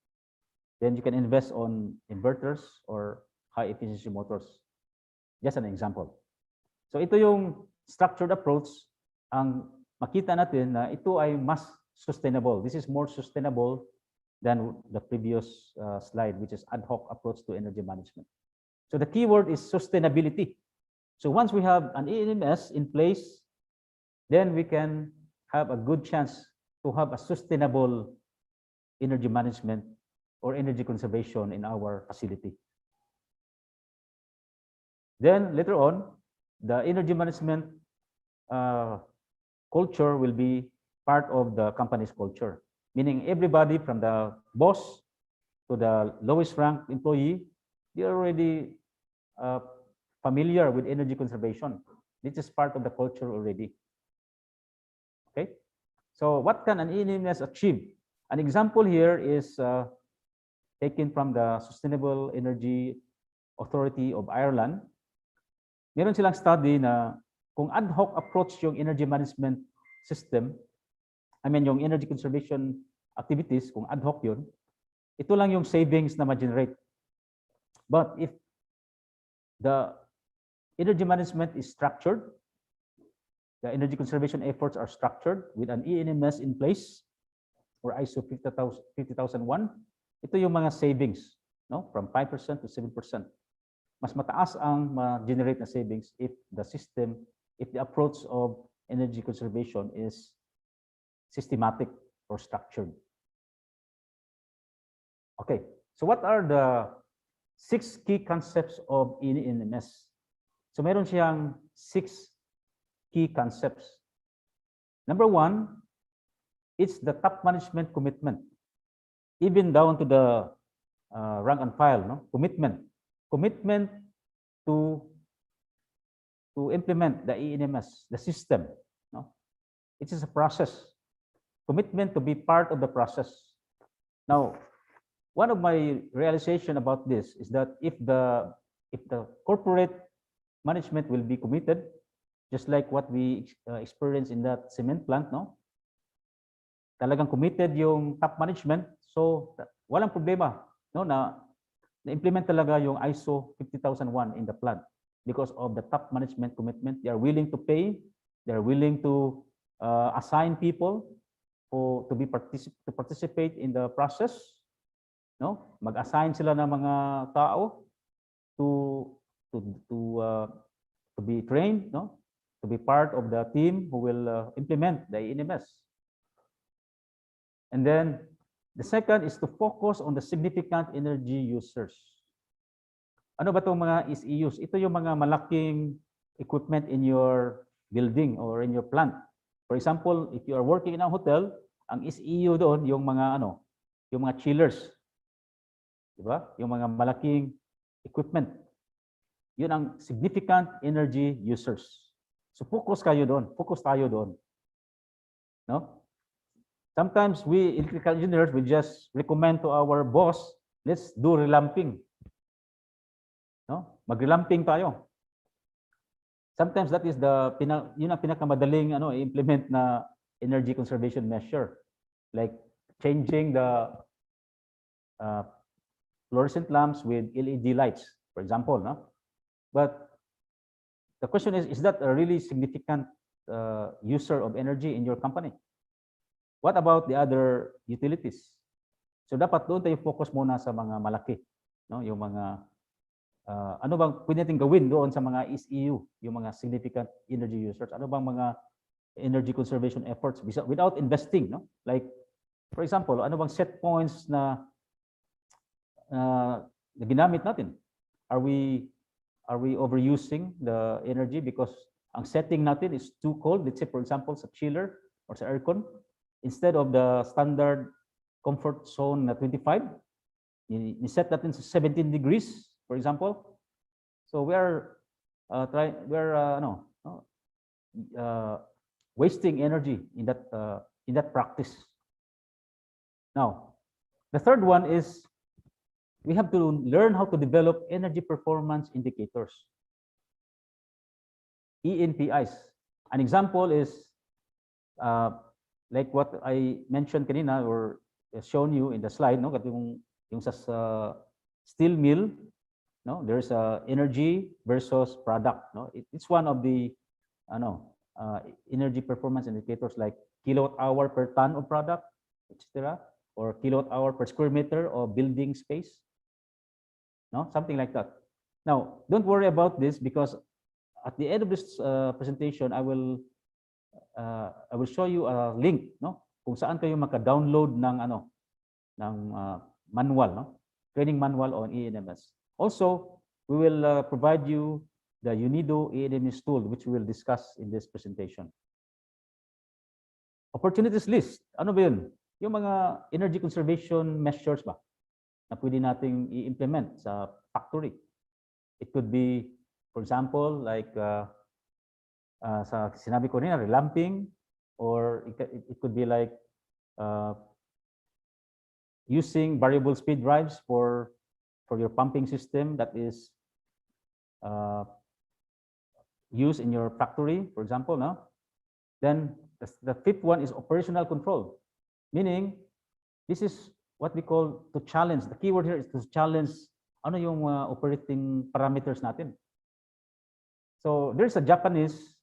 then you can invest on inverters or high efficiency motors. Just an example. So ito yung structured approach, ang makita natin na ito ay mas sustainable. This is more sustainable than the previous slide, which is ad hoc approach to energy management. So the keyword is sustainability. So once we have an ENMS in place, then we can have a good chance to have a sustainable energy management or energy conservation in our facility. Then later on, the energy management culture will be part of the company's culture, meaning everybody from the boss to the lowest ranked employee, they are already familiar with energy conservation. This is part of the culture already. Okay, so what can an ENMS achieve? An example here is taken from the Sustainable Energy Authority of Ireland. Meron silang study na kung ad hoc approach yung energy management system, I mean yung energy conservation activities, kung ad hoc yun, ito lang yung savings na ma-generate. But if the energy management is structured, the energy conservation efforts are structured with an ENMS in place or ISO 50001, ito yung mga savings, no, from 5% to 7%. Mas mataas ang ma-generate na savings if the system, if the approach of energy conservation is systematic or structured. Okay, so what are the 6 key concepts of ENMS? So meron siyang 6 key concepts. Number 1, it's the top management commitment, even down to the rank and file, no? Commitment to implement the ENMS, the system, no? It is a process. Commitment to be part of the process. Now, one of my realization about this is that if the corporate management will be committed, just like what we experienced in that cement plant, no? Talagang committed yung top management, so walang problema, no, na-implement talaga yung ISO 50001 in the plant because of the top management commitment. They are willing to pay, they are willing to assign people to participate in the process, no? Mag-assign sila ng mga tao to be trained, no? To be part of the team who will implement the ENMS. And then the second is to focus on the significant energy users. Ano ba itong mga SEUs? Ito yung mga malaking equipment in your building or in your plant. For example, if you are working in a hotel, ang SEU doon yung mga yung mga chillers. 'Di ba? Yung mga malaking equipment. Yun ang significant energy users. So focus kayo doon, focus tayo doon. No? Sometimes we electrical engineers will just recommend to our boss, let's do relamping. No? Mag-relamping tayo. Sometimes that is yun ang pinakamadaling i-implement na energy conservation measure, like changing the fluorescent lamps with LED lights, for example, no? But the question is that a really significant user of energy in your company? What about the other utilities? So dapat doon tayo focus muna sa mga malaki, no? Yung mga ano bang pwede natin gawin doon sa mga SEU, yung mga significant energy users? Ano bang mga energy conservation efforts without investing, no? Like for example, ano bang set points na ginamit natin? Are we overusing the energy because ang setting natin is too cold? Let's say for example sa chiller or sa aircon, instead of the standard comfort zone na 25, ni-set natin sa 17 degrees, for example. So we are wasting energy in that practice. Now, the third one is we have to learn how to develop energy performance indicators, ENPIs. An example is like what I mentioned kanina or shown you in the slide, no? Yung sa steel mill, no? There's energy versus product, no? It's one of the energy performance indicators like kilowatt hour per ton of product, etc., or kilowatt hour per square meter of building space, no? Something like that. Now, don't worry about this because at the end of this presentation, I will show you a link, no? Kung saan kayo maka-download ng manual, no? Training manual on ENMS. Also, we will provide you the UNIDO ENMS tool, which we will discuss in this presentation. Opportunities list. Ano ba yun? Yung mga energy conservation measures ba na pwede nating i-implement sa factory. It could be, for example, like sa sinabi ko rin, relamping, or it could be like using variable speed drives for your pumping system that is used in your factory, for example, no? Then the fifth one is operational control, meaning this is what we call to challenge. The keyword here is to challenge ano yung operating parameters natin. So there's a Japanese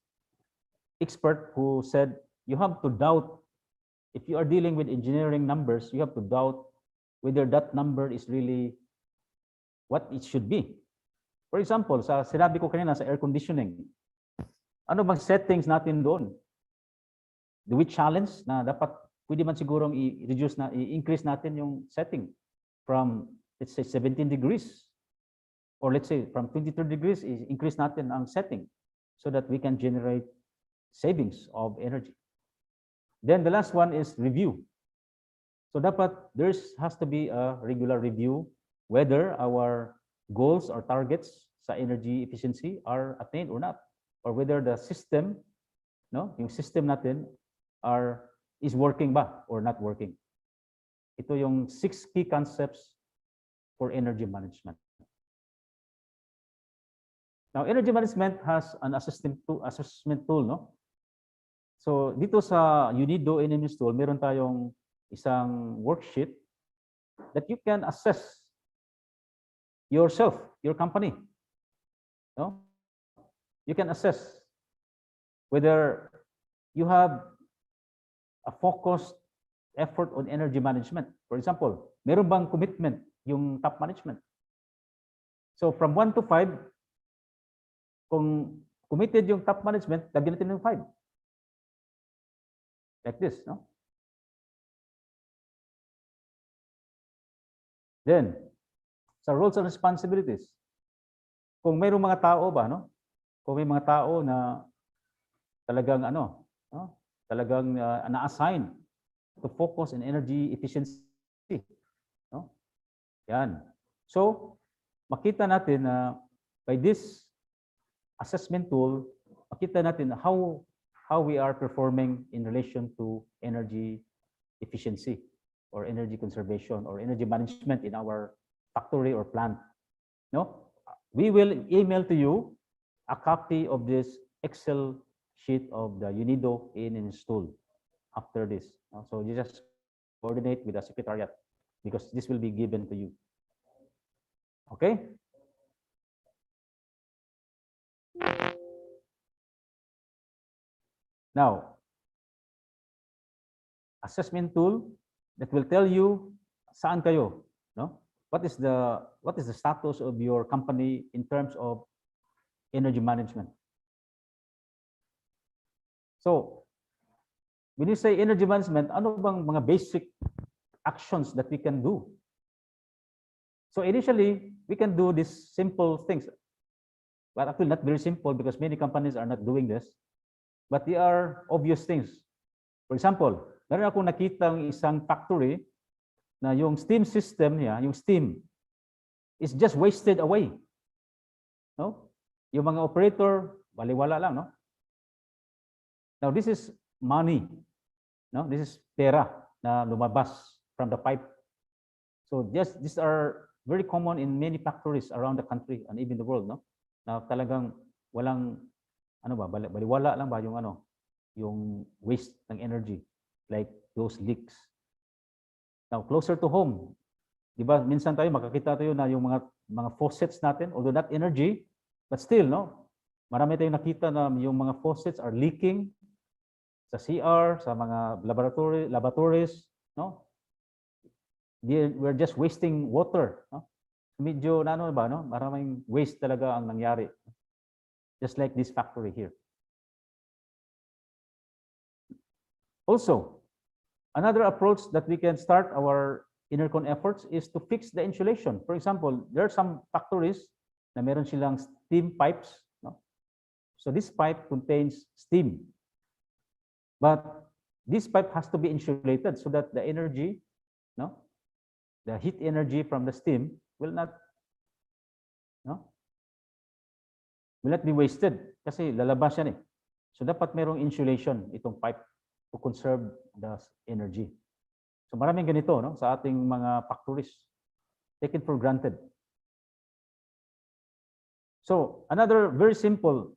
expert who said you have to doubt, if you are dealing with engineering numbers, you have to doubt whether that number is really what it should be. For example, sa sinabi ko kanina sa air conditioning, ano bang settings natin doon? Do we challenge na dapat pwede man sigurong i-increase natin yung setting from, let's say, 17 degrees, or let's say from 23 degrees, increase natin ang setting so that we can generate savings of energy. Then the last one is review. So dapat has to be a regular review whether our goals or targets sa energy efficiency are attained or not, or whether the system, no, yung system natin is working ba or not working. Ito yung 6 key concepts for energy management. Now, energy management has an assessment tool, no? So dito sa UNIDO ENMS tool, meron tayong isang worksheet that you can assess yourself, your company. No? You can assess whether you have a focused effort on energy management. For example, meron bang commitment yung top management? So from 1 to 5, kung committed yung top management, lagyan natin ng 5. Like this, no? Then, sa roles and responsibilities, kung mayroong mga tao ba, no? Kung may mga tao na talagang talagang na-assign to focus on energy efficiency. No? Yan. So, makita natin na by this assessment tool, makita natin how we are performing in relation to energy efficiency or energy conservation or energy management in our factory or plant. No? We will email to you a copy of this Excel sheet of the UNIDO in install after this. So you just coordinate with the secretariat because this will be given to you. Okay? Now, assessment tool that will tell you saan kayo, no? What is the status of your company in terms of energy management? So, when you say energy management, ano bang mga basic actions that we can do? So initially, we can do these simple things, but actually not very simple because many companies are not doing this. But they are obvious things. For example, meron akong nakitang isang factory na yung steam system niya, yung steam, is just wasted away. No? Yung mga operator, baliwala lang, no? Now, this is money. No? This is pera na lumabas from the pipe. So these are very common in many factories around the country and even the world, no? Na talagang walang ano ba, baliwala lang ba yung ano, yung waste ng energy like those leaks. Now, closer to home, di ba, minsan tayo makakita tayo na yung mga faucets natin, although not energy, but still, no, marami tayong nakita na yung mga faucets are leaking sa CR, sa mga laboratories, no? We're just wasting water, no? Medyo ano ba, no? Maraming waste talaga ang nangyari. Just like this factory here. Also, another approach that we can start our Enercon efforts is to fix the insulation. For example, there are some factories na meron silang steam pipes, no? So this pipe contains steam. But this pipe has to be insulated so that the energy, no, the heat energy from the steam will not, no, will not be wasted kasi lalabas yan eh. So dapat merong insulation itong pipe to conserve the energy. So maraming ganito, no, sa ating mga factories. Take it for granted. So another very simple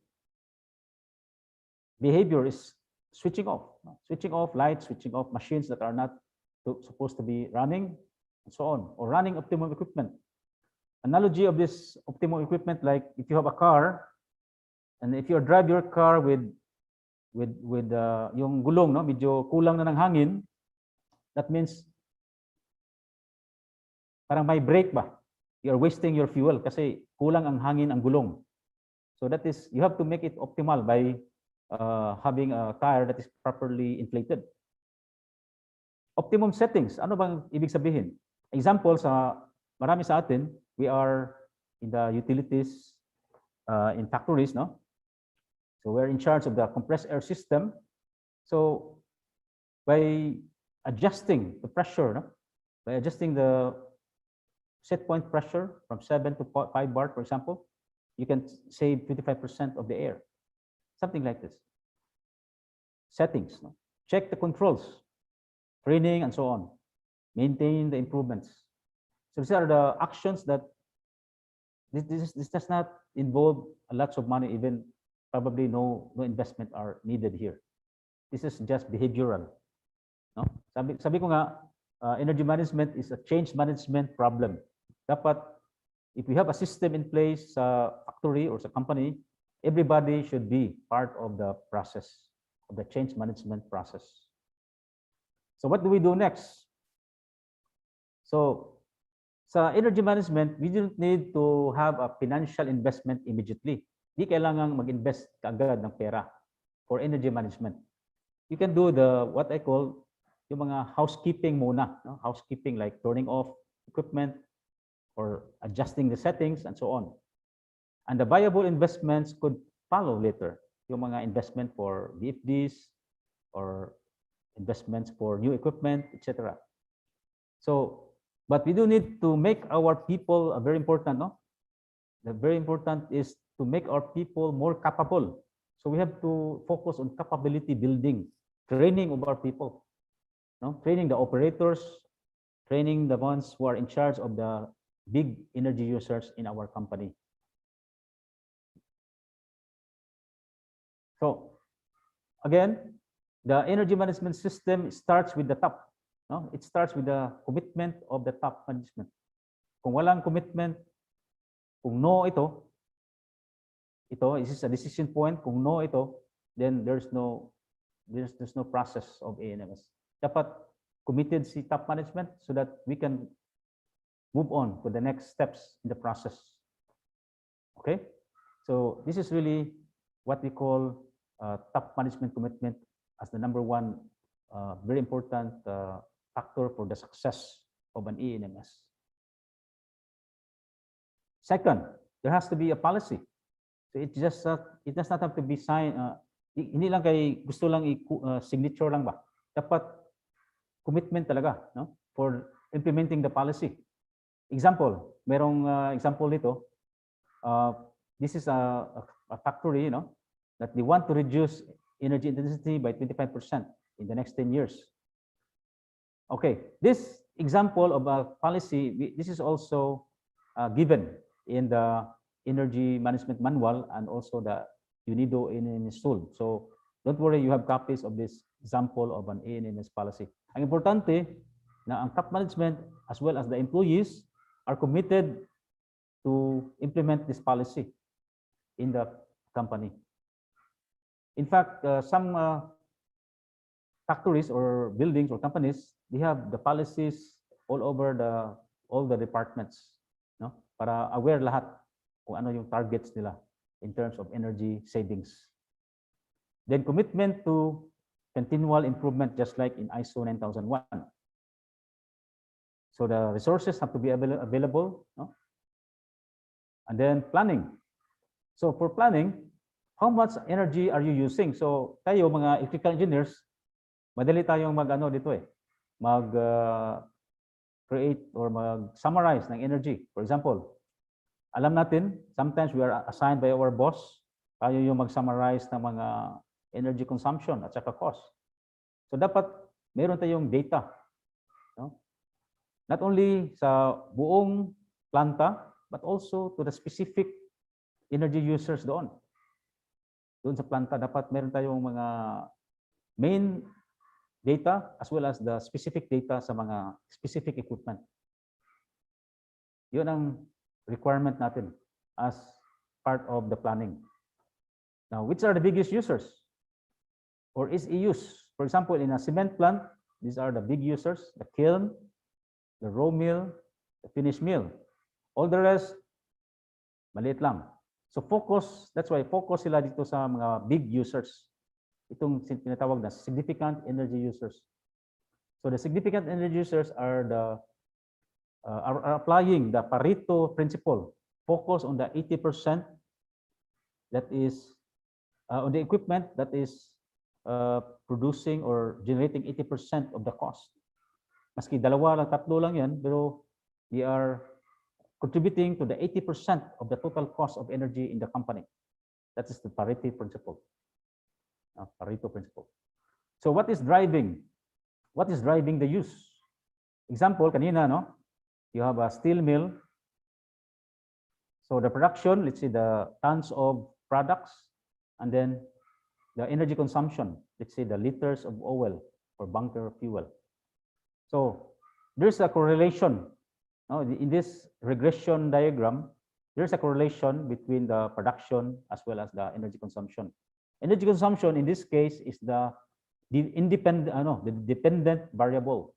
behavior is switching off. Switching off lights, switching off machines that are not supposed to be running, and so on, or running optimum equipment. Analogy of this optimum equipment, like if you have a car, and if you drive your car with yung gulong, no, medyo kulang na ng hangin, that means parang may brake ba? You're wasting your fuel kasi kulang ang hangin ang gulong. So that is, you have to make it optimal by having a tire that is properly inflated. Optimum settings, ano bang ibig sabihin? Example, marami sa atin, we are in the utilities in factories, no? So we're in charge of the compressed air system. So by adjusting the pressure, no? By adjusting the set point pressure from 7 to 5 bar, for example, you can save 25% of the air. Something like this. Settings, no? Check the controls, training, and so on. Maintain the improvements. So these are the actions that this does not involve lots of money, even probably no investment are needed here. This is just behavioral. No? Sabi ko nga, energy management is a change management problem. Dapat, if we have a system in place sa factory or sa company, everybody should be part of the process, of the change management process. So what do we do next? So sa energy management, we don't need to have a financial investment immediately. Di kailangang mag-invest kaagad ng pera for energy management. You can do what I call yung mga housekeeping muna, no? Housekeeping like turning off equipment or adjusting the settings and so on. And the viable investments could follow later. Yung mga investment for VFDs, or investments for new equipment, etc. So, but we do need to make our people very important, no? The very important is to make our people more capable. So we have to focus on capability building, training of our people, no? Training the operators, training the ones who are in charge of the big energy users in our company. So again, the energy management system starts with the top. No? It starts with the commitment of the top management. Kung walang commitment, kung no ito, this is a decision point. Kung no ito, then there's no process of ANMS. Dapat committed si top management so that we can move on to the next steps in the process. Okay, so this is really what we call top management commitment as the number one very important factor for the success of an ANMS. Second, there has to be a policy. So it does not have to be signed. Hindi lang kay gusto lang signature lang ba? Dapat commitment talaga, no? For implementing the policy. Example, merong example dito. This is a factory, you know, that they want to reduce energy intensity by 25% in the next 10 years. Okay, this example of a policy, this is also given in the energy management manual and also the UNIDO ANMS tool. So don't worry, you have copies of this example of an ANMS policy. Ang importante na ang top management as well as the employees are committed to implement this policy in the company. In fact, some factories or buildings or companies, they have the policies all over all the departments, no? Para aware lahat kung ano yung targets nila in terms of energy savings. Then commitment to continual improvement, just like in ISO 9001. So the resources have to be available, no? And then planning. So for planning, how much energy are you using? So tayo mga electrical engineers, madali tayong mag-ano dito create or mag-summarize ng energy. For example, alam natin, sometimes we are assigned by our boss, tayo yung mag-summarize ng mga energy consumption at saka cost. So dapat meron tayong data, no? Not only sa buong planta, but also to the specific energy users doon. Doon sa planta, dapat meron tayong mga main data as well as the specific data sa mga specific equipment. Yun ang requirement natin as part of the planning. Now, which are the biggest users or SEUs? For example, in a cement plant, these are the big users, the kiln, the raw mill, the finished mill. All the rest, maliit lang. So focus, that's why focus sila dito sa mga big users. Itong tinatawag na significant energy users. So the significant energy users are applying the Pareto principle. Focus on the 80% that is on the equipment that is producing or generating 80% of the cost. Maski dalawa lang, tatlo lang yan, pero they are contributing to the 80% of the total cost of energy in the company. That is the Pareto principle. Pareto principle. So what is driving? What is driving the use? Example, kanina, no? You have a steel mill. So the production, let's say the tons of products, and then the energy consumption, let's say the liters of oil or bunker fuel. So there's a correlation. In this regression diagram, there's a correlation between the production as well as the energy consumption. Energy consumption in this case is the dependent variable,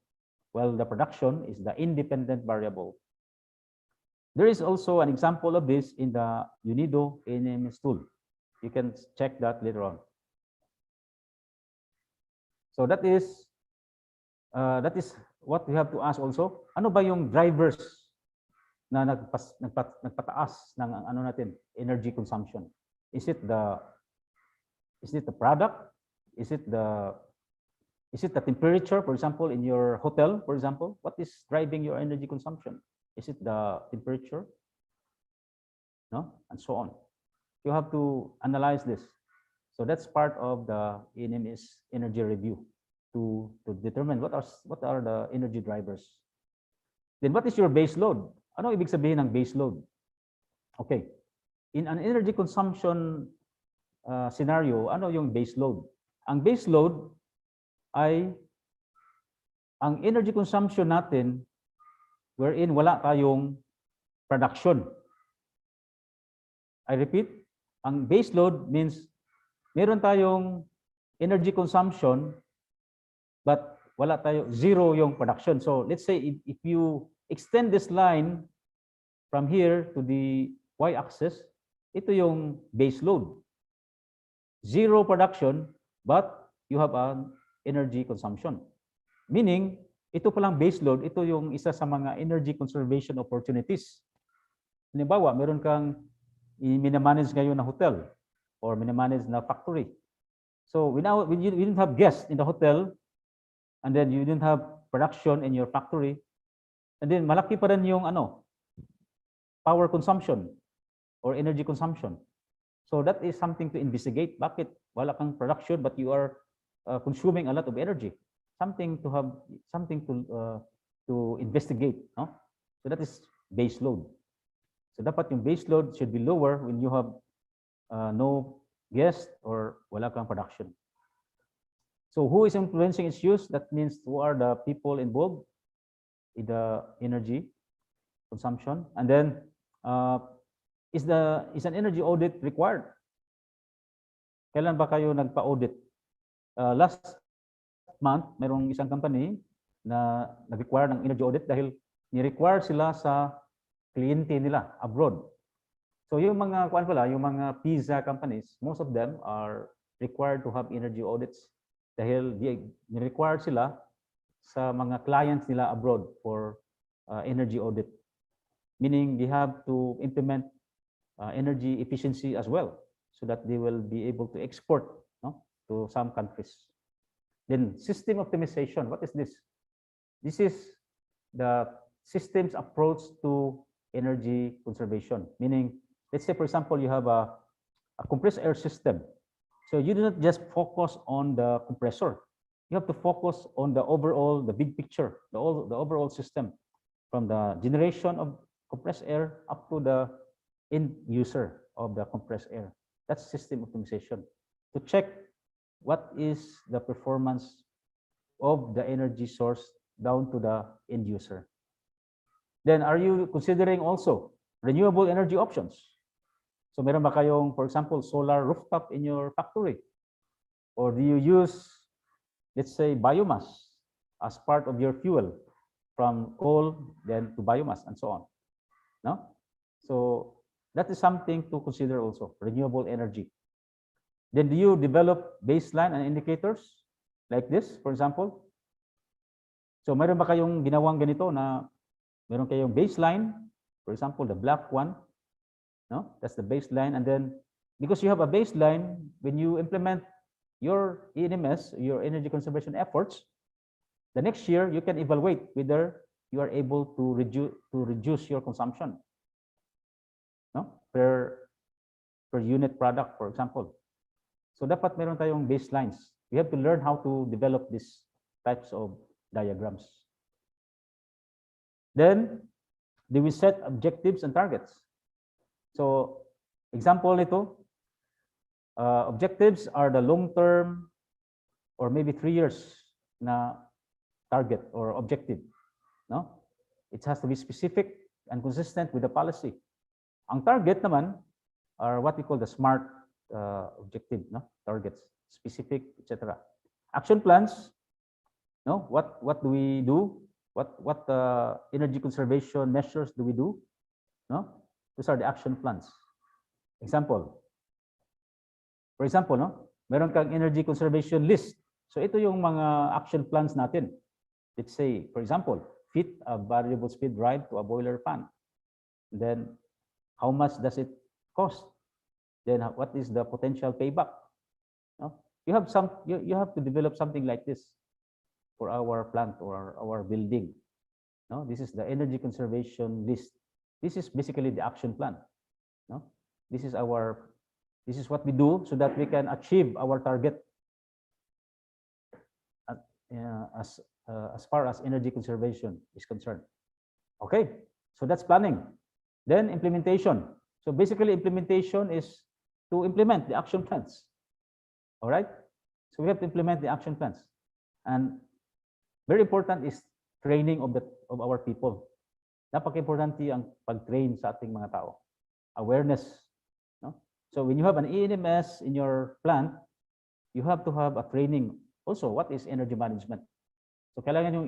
while the production is the independent variable. There is also an example of this in the UNIDO ANMS tool. You can check that later on. So that is what we have to ask also. Ano ba yung drivers na nagpataas ng ano natin, energy consumption? Is it the product? Is it the Is it the temperature, for example, in your hotel, for example? What is driving your energy consumption? Is it the temperature? No, and so on. You have to analyze this. So that's part of the ENMS energy review to determine what are the energy drivers. Then what is your base load? Ano ibig sabihin ng base load? Okay. In an energy consumption scenario, ano yung base load? Ang base load ay ang energy consumption natin wherein wala tayong production. I repeat, ang base load means meron tayong energy consumption but wala tayo, zero yung production. So let's say if you extend this line from here to the y-axis, ito yung base load. Zero production but you have an energy consumption. Meaning, ito palang base load, ito yung isa sa mga energy conservation opportunities. Halimbawa, meron kang minamanage ngayon na hotel or minamanage na factory. So when you didn't have guests in the hotel and then you didn't have production in your factory, and then malaki pa rin yung power consumption or energy consumption. So that is something to investigate. Bakit wala kang production but you are consuming a lot of energy? Something to investigate, no? So that is base load. So dapat yung base load should be lower when you have no guest or wala kang production. So who is influencing its use? That means who are the people involved in the energy consumption? And then is an energy audit required? Kailan ba kayo nagpa-audit? Last month, mayroong isang company na nag-require ng energy audit dahil ni-require sila sa kliyente nila abroad. So yung mga yung mga pizza companies, most of them are required to have energy audits dahil ni-require sila sa mga clients nila abroad for energy audit. Meaning they have to implement energy efficiency as well so that they will be able to export, no, to some countries. Then system optimization, what is this? This is the system's approach to energy conservation. Meaning, let's say for example, you have a compressed air system. So you do not just focus on the compressor. You have to focus on the overall, the big picture, the overall system, from the generation of compressed air up to the end user of the compressed air. That's system optimization. To check what is the performance of the energy source down to the end user. Then are you considering also renewable energy options? So meron ba kayong, for example, solar rooftop in your factory? Or do you use, let's say, biomass as part of your fuel from coal then to biomass and so on? No? So that is something to consider also, renewable energy. Then do you develop baseline and indicators like this, for example? So meron ba kayong ginawang ganito na meron kayong baseline, for example, the black one, no? That's the baseline. And then because you have a baseline, when you implement your ENMS, your energy conservation efforts, the next year you can evaluate whether you are able to reduce your consumption, no? Per unit product, for example. So dapat meron tayong baselines. We have to learn how to develop these types of diagrams. Then, do we set objectives and targets? So, example nito, objectives are the long-term or maybe 3 years na target or objective. No? It has to be specific and consistent with the policy. Ang target naman are what we call the SMART objective, no? Targets, specific, etc. Action plans, no? What do we do? What energy conservation measures do we do? No? Those are the action plans. Example. For example, no? Meron kang energy conservation list. So ito yung mga action plans natin. Let's say, for example, fit a variable speed drive to a boiler fan. Then how much does it cost? Then what is the potential payback? No? You have to develop something like this. for our plant or our building. No, this is the energy conservation list. This is basically the action plan. No, this is what we do so that we can achieve our target as far as energy conservation is concerned. Okay, so that's planning. Then implementation. So basically implementation is to implement the action plans. All right, so we have to implement the action plans, and very important is training of our people. Napaka-importante ang pag-train sa ating mga tao. Awareness. No? So when you have an ENMS in your plant, you have to have a training. Also, what is energy management? So kailangan yung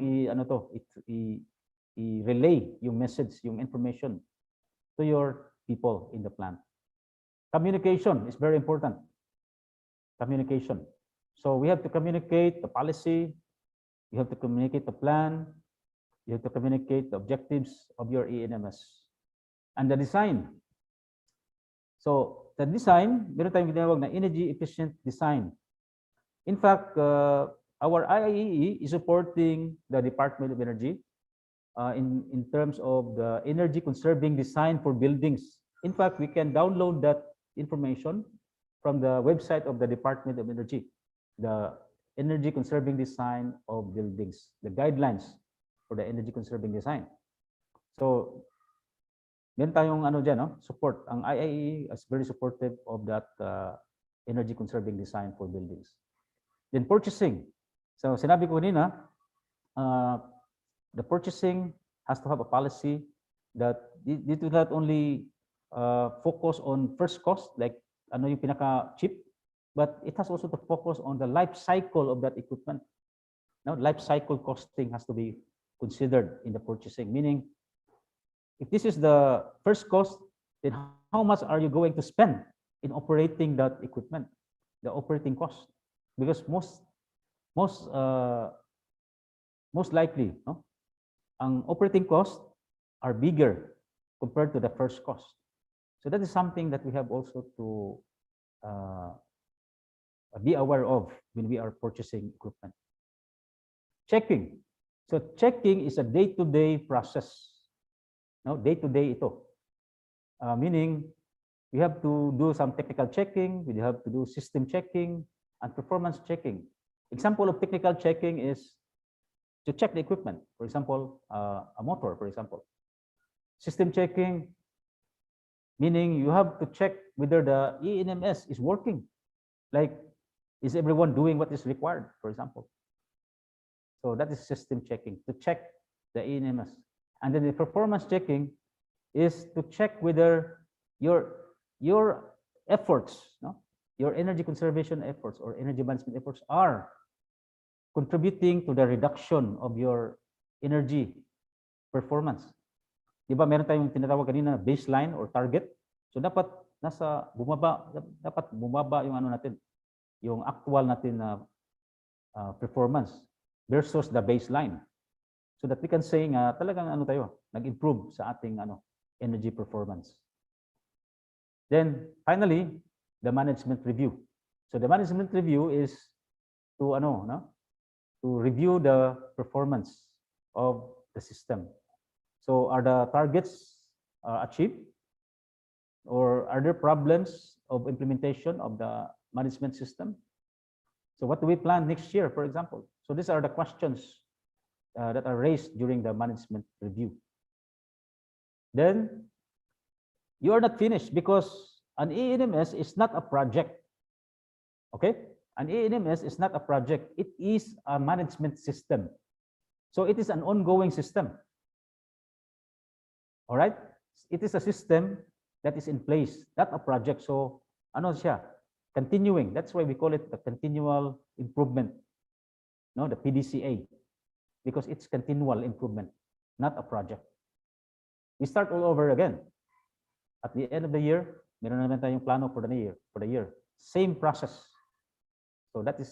i-relay yung message, yung information to your people in the plant. Communication is very important. Communication. So we have to communicate the policy, you have to communicate the plan, you have to communicate the objectives of your ENMS. And the design. So the design, meron tayong ginawag na energy efficient design. In fact, our IIEE is supporting the Department of Energy in terms of the energy conserving design for buildings. In fact, we can download that information from the website of the Department of Energy, the energy conserving design of buildings, the guidelines for the energy conserving design. So, meron tayong support. Ang IIE is very supportive of that energy conserving design for buildings. Then purchasing. So, sinabi ko kanina, the purchasing has to have a policy that it will not only focus on first cost, like ano yung pinaka-cheap, but it has also to focus on the life cycle of that equipment. Now, life cycle costing has to be considered in the purchasing, meaning if this is the first cost, then how much are you going to spend in operating that equipment, the operating cost? Because most likely, no, ang operating costs are bigger compared to the first cost. So that is something that we have also to be aware of when we are purchasing equipment. Checking. So checking is a day-to-day process. No, day-to-day ito. Meaning we have to do some technical checking, we have to do system checking and performance checking. Example of technical checking is to check the equipment. For example, a motor, for example. System checking, meaning you have to check whether the ENMS is working. Like, is everyone doing what is required, for example? So that is system checking, to check the ENMS. And then the performance checking is to check whether your efforts, no, your energy conservation efforts or energy management efforts are contributing to the reduction of your energy performance. Di ba meron tayong tinatawag kanina baseline or target? So dapat bumaba yung natin, yung actual natin na performance versus the baseline. So that we can say nga talagang nag-improve sa ating energy performance. Then finally, the management review. So the management review is to to review the performance of the system. So are the targets achieved, or are there problems of implementation of the management system? So what do we plan next year, for example? So these are the questions that are raised during the management review. Then you are not finished, because an ENMS is not a project. Okay? An ENMS is not a project. It is a management system. So it is an ongoing system. All right? It is a system that is in place, not a project. So siya? Continuing. That's why we call it the continual improvement. No, the PDCA. Because it's continual improvement, not a project. We start all over again. At the end of the year, meron naman tayong plano for the year. Same process. So that is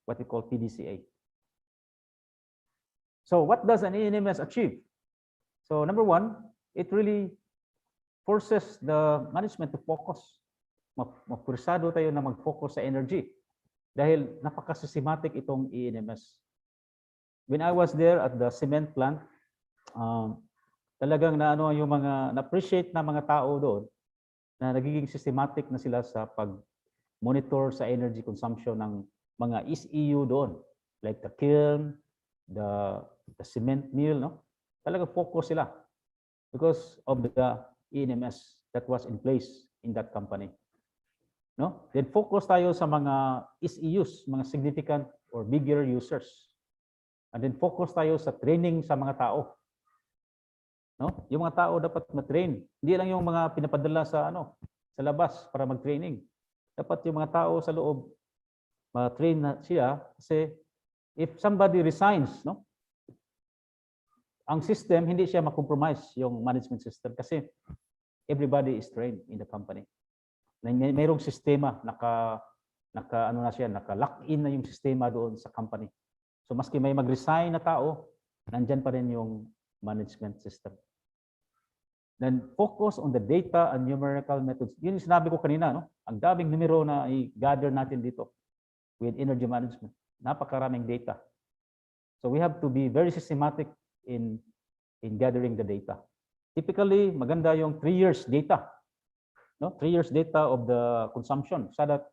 what we call PDCA. So what does an ENMS achieve? So number one, it really forces the management to focus. Mapursado tayo na mag-focus sa energy dahil napaka-systematic itong ENMS. when I was there at the cement plant, talagang naano yung mga na-appreciate na mga tao doon na nagiging systematic na sila sa pag-monitor sa energy consumption ng mga SEU doon, like the kiln, the cement mill, no? Talagang focus sila because of the ENMS that was in place in that company. No? Then focus tayo sa mga SEUs, mga significant or bigger users. And then focus tayo sa training sa mga tao. No? Yung mga tao dapat ma-train. Hindi lang yung mga pinapadala sa sa labas para mag-training. Dapat yung mga tao sa loob ma-train na siya kasi if somebody resigns, no? Ang system hindi siya ma-compromise yung management system kasi everybody is trained in the company. Mayroong sistema naka-lock in na yung sistema doon sa company. So maski may mag-resign na tao, nandyan pa rin yung management system. Then focus on the data and numerical methods. Yun yung sinabi ko kanina, no? Ang daming numero na i-gather natin dito with energy management. Napakaraming data. So we have to be very systematic in gathering the data. Typically, maganda yung 3 years data. No? 3 years data of the consumption so that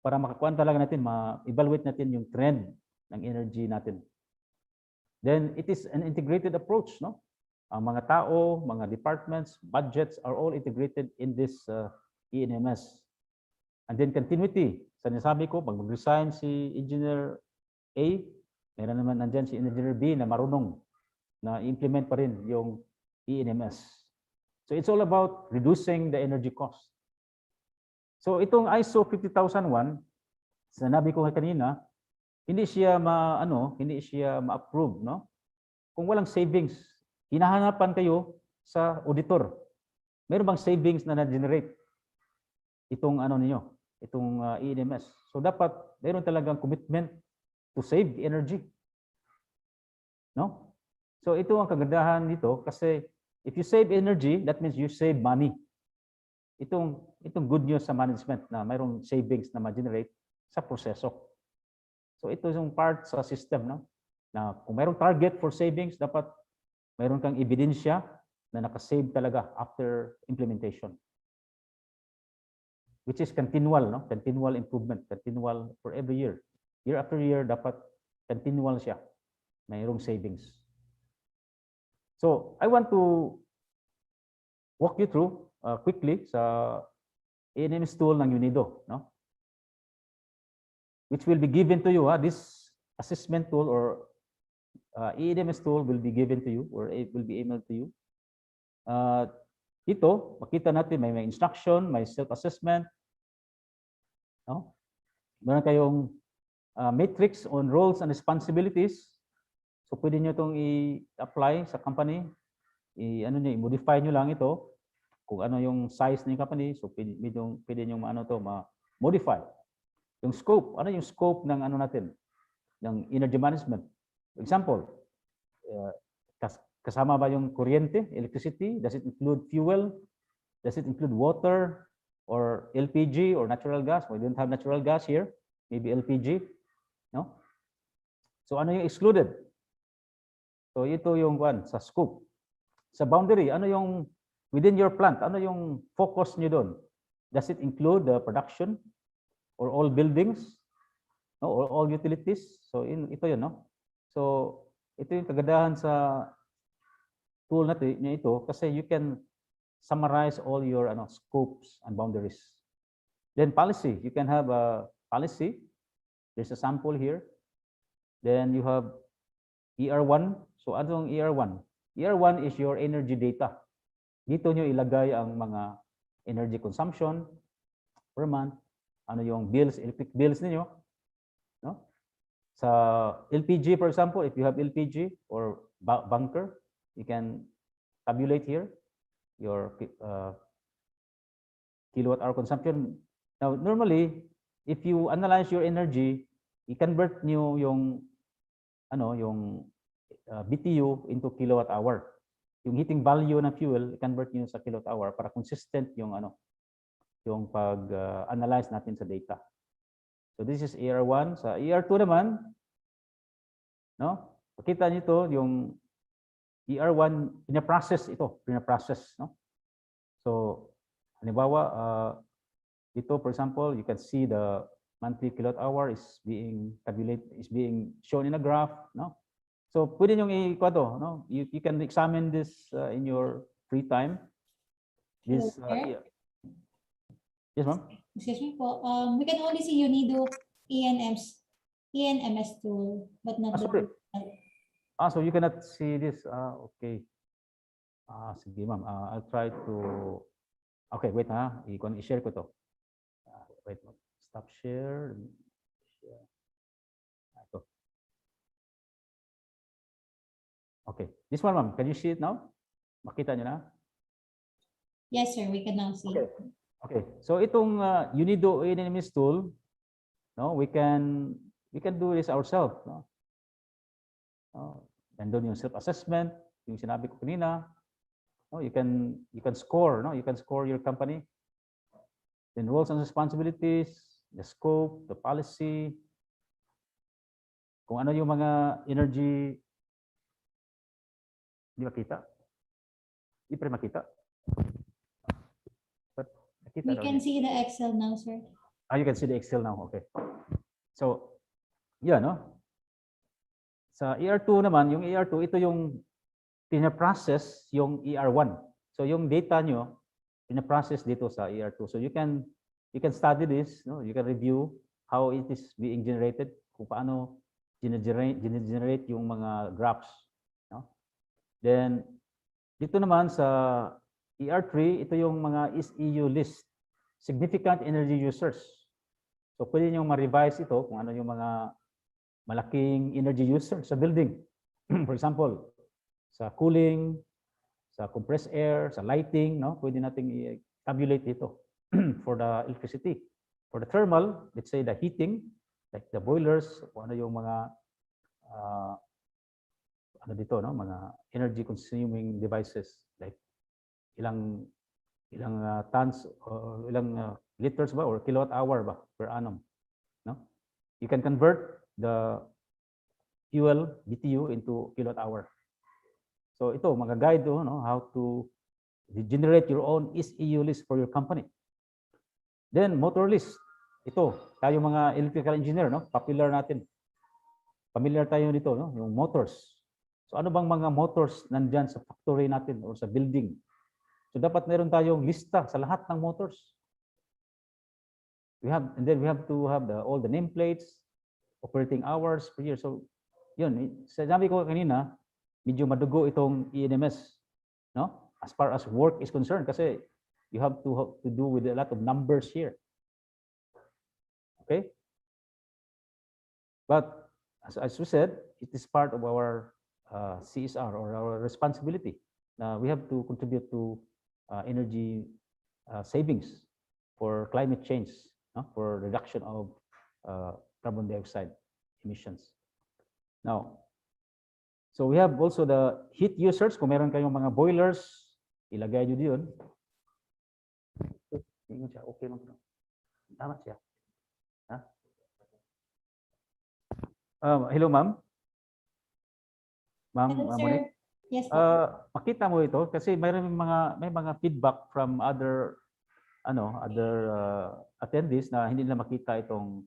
para makakuha talaga natin, ma-evaluate natin yung trend ng energy natin. Then it is an integrated approach, no? Ang mga tao, mga departments, budgets are all integrated in this ENMS. And then continuity. Sa nasabi ko, pag mag-resign si Engineer A, meron naman nandyan si Engineer B na marunong na implement pa rin yung ENMS. So it's all about reducing the energy cost. So itong ISO 50001, sinabi ko kanina, hindi siya ma-approve, no? Kung walang savings, hinahanapan kayo sa auditor. Meron bang savings na na-generate itong itong ENMS? So dapat meron talagang commitment to save energy. No? So ito ang kagandahan nito kasi if you save energy, that means you save money. Itong good news sa management na mayroong savings na ma-generate sa proseso. So ito yung part sa system, no? Na kung mayroong target for savings, dapat mayroon kang ebidensya na nakasave talaga after implementation. Which is continual, no? Continual improvement, continual for every year. Year after year, dapat continual siya. Mayroong savings. So, I want to walk you through quickly sa ENMS tool ng UNIDO, no? Which will be given to you, this assessment tool or ENMS tool will be given to you or it will be emailed to you. Ito, makita natin may instruction, may self-assessment. No? Meron kayong matrix on roles and responsibilities. So pwede nyo itong i-apply sa company. I-modify nyo lang ito. Kung ano yung size ng company, so pwede nyo ma-modify. Yung scope, ano yung scope ng natin, ng energy management. For example, kasama ba yung kuryente, electricity? Does it include fuel? Does it include water or LPG or natural gas? We don't have natural gas here. Maybe LPG. No? So ano yung excluded? So ito yung sa scope. Sa boundary, ano yung within your plant? Ano yung focus nyo doon? Does it include the production or all buildings? No? Or all utilities? So ito yun, no? So, ito yung kagandahan sa tool natin ito kasi you can summarize all your scopes and boundaries. Then policy, you can have a policy. There's a sample here. Then you have ER1. So, anong ER1? ER1 is your energy data. Dito nyo ilagay ang mga energy consumption per month. Ano yung bills, electric bills ninyo. No? Sa LPG, for example, if you have LPG or bunker, you can tabulate here your kilowatt-hour consumption. Now, normally, if you analyze your energy, i-convert nyo yung BTU into kilowatt-hour. Yung heating value ng fuel, i-convert nyo sa kilowatt-hour para consistent yung yung pag-analyze natin sa data. So this is ER1. Sa ER2 naman, no? Makita niyo ito, yung ER1, pinaprocess ito, pinaprocess, no? So, halimbawa, dito, for example, you can see the monthly kilowatt hour is being tabulated, is being shown in a graph, no? So, pwede nyo i-kwado, no? You can examine this in your free time. This, Hello, yes, ma'am? Excuse me po. We can only see UNIDO ENMS tool, but not the Sorry. tool. So you cannot see this. Okay. Sige, ma'am. I'll try to... Okay, wait ha. I-share ko to. Wait, stop share. Ito. Okay. This one, ma'am. Can you see it now? Makita nyo na? Yes, sir. We can now see. Okay. Okay. So itong UNIDO ENMS tool, no, we can do this ourselves, no? Nandun yung self-assessment, yung sinabi ko kanina. No, you can score, no? You can score your company. The roles and responsibilities, the scope, the policy, kung ano yung mga energy. Hindi makita? Hindi pa rin makita? But nakita We daw can niya. see the Excel now, sir. You can see the Excel now. Okay. So, yeah, no? Sa ER2 naman, yung ER2, ito yung pinaprocess yung ER1. So, yung data nyo, pinaprocess dito sa ER2. So, you can study this, no? You can review how it is being generated, kung paano generate yung mga graphs, no? Then, dito naman sa ER3, ito yung mga SEU list, significant energy users. So, pwede nyo ma-revise ito kung ano yung mga malaking energy user sa building. For example, sa cooling, sa compressed air, sa lighting, no? Pwede nating i-tabulate ito for the electricity. For the thermal, let's say the heating, like the boilers, kung ano yung mga ano dito, no? Mga energy consuming devices, like ilang tons or ilang liters ba or kilowatt hour ba per annum, no? You can convert the fuel BTU into kilowatt hour. So ito mga guide, no, how to generate your own SEU list for your company. Then motor list. Ito, tayo mga electrical engineer, no, popular natin. Familiar tayo nito, no, yung motors. So ano bang mga motors nandyan sa factory natin or sa building? So dapat meron tayong lista sa lahat ng motors. And then we have to have all the nameplates, operating hours per year. So, yun, sabi ko kanina, medyo madugo itong ENMS, no? As far as work is concerned, kasi you have to do with a lot of numbers here. Okay? But as we said, it is part of our CSR or our responsibility. We have to contribute to energy savings for climate change, no? For reduction of carbon dioxide emissions. Now, so we have also the heat users. Kung meron kayong mga boilers, ilagay nyo diyon. Ingon siya, okay lang. Tama siya. Hello, ma'am. Ma'am Hello, sir. Monique. Yes, po. Makita mo ito kasi may mga feedback from other attendees na hindi nila makita itong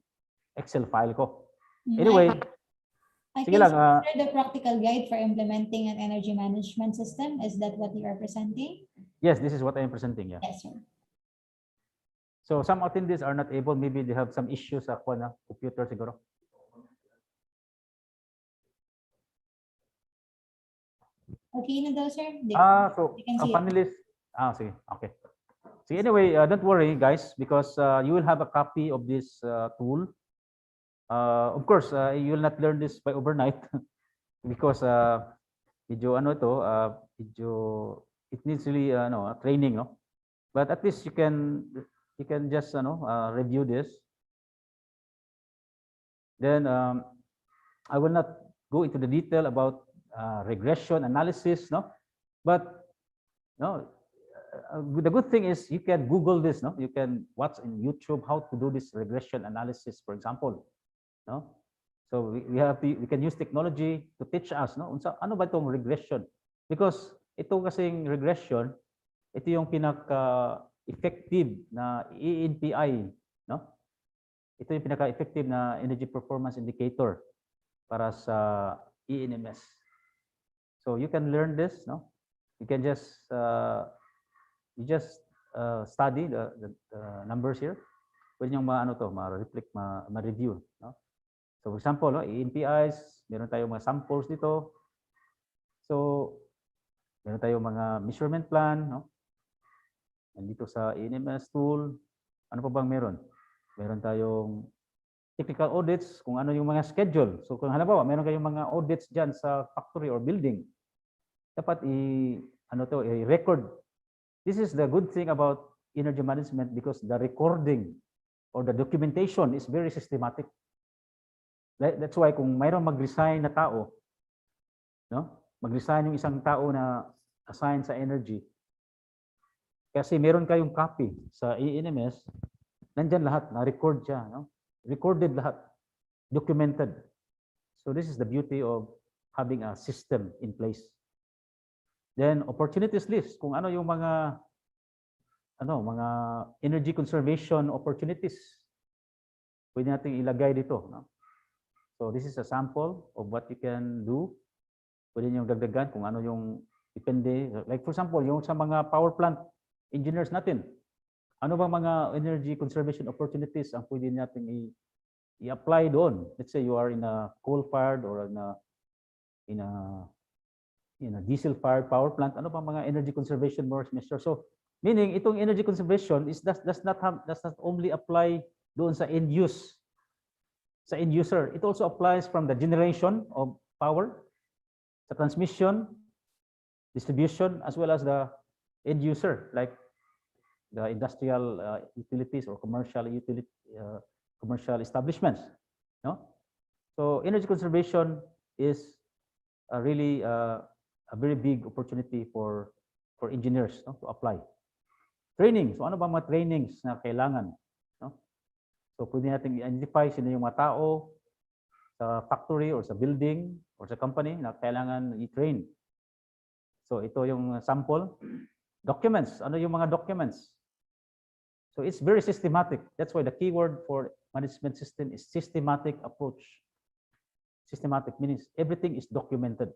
Excel file ko. Anyway, I sige can lang, share the practical guide for implementing an energy management system. Is that what you are presenting? yes, this is what I am presenting. Yeah. Yes, sir. So some attendees are not able, maybe they have some issues sa computer siguro. Okay na daw, sir? So They can ang see it. panelist, sige, okay. So anyway, don't worry guys, because you will have a copy of this tool. Of course, you will not learn this by overnight because medyo it needs really training, no? But at least you can just review this. Then I will not go into the detail about regression analysis, no? But the good thing is you can Google this, no? You can watch in YouTube how to do this regression analysis, for example, no? So we can use technology to teach us, no? Ano ba itong regression? Because ito kasing regression, ito yung pinaka-effective na ENPI, no? Ito yung pinaka-effective na energy performance indicator para sa ENMS. So you can learn this, no? You can just study the numbers here. Pwede nyo ma-reflect, ma-review, no? So for example, no, ENPIs, meron tayong mga samples dito. So meron tayong mga measurement plan, no? Nandito sa ENMS tool, ano pa bang meron? Meron tayong technical audits, kung ano yung mga schedule. So kung halimbawa, meron kayong mga audits dyan sa factory or building, dapat i-record. This is the good thing about energy management because the recording or the documentation is very systematic. That's why kung mayroong mag-resign na tao, no? Mag-resign yung isang tao na assign sa energy, kasi meron kayong copy sa ENMS, nandyan lahat, na-record siya, no? Recorded lahat, documented. So this is the beauty of having a system in place. Then opportunities list, kung ano yung mga energy conservation opportunities, pwede natin ilagay dito, no? So this is a sample of what you can do. Pwede niyong dagdagan kung ano yung depende. Like for example, yung sa mga power plant engineers natin, ano bang mga energy conservation opportunities ang pwede natin i-apply doon? Let's say you are in a coal-fired or in a diesel-fired power plant. Ano bang mga energy conservation measures? So meaning itong energy conservation does not only apply doon sa end use. Sa end user, it also applies from the generation of power, sa transmission, distribution, as well as the end user, like the industrial utilities or commercial establishments. No? So energy conservation is really a very big opportunity for engineers, no, to apply. Training. So ano ba mga trainings na kailangan? So pwede natin i-identify sino yung mga tao sa factory or sa building or sa company na kailangan i-train. So ito yung sample. Documents. Ano yung mga documents? So it's very systematic. That's why the keyword for management system is systematic approach. Systematic means everything is documented.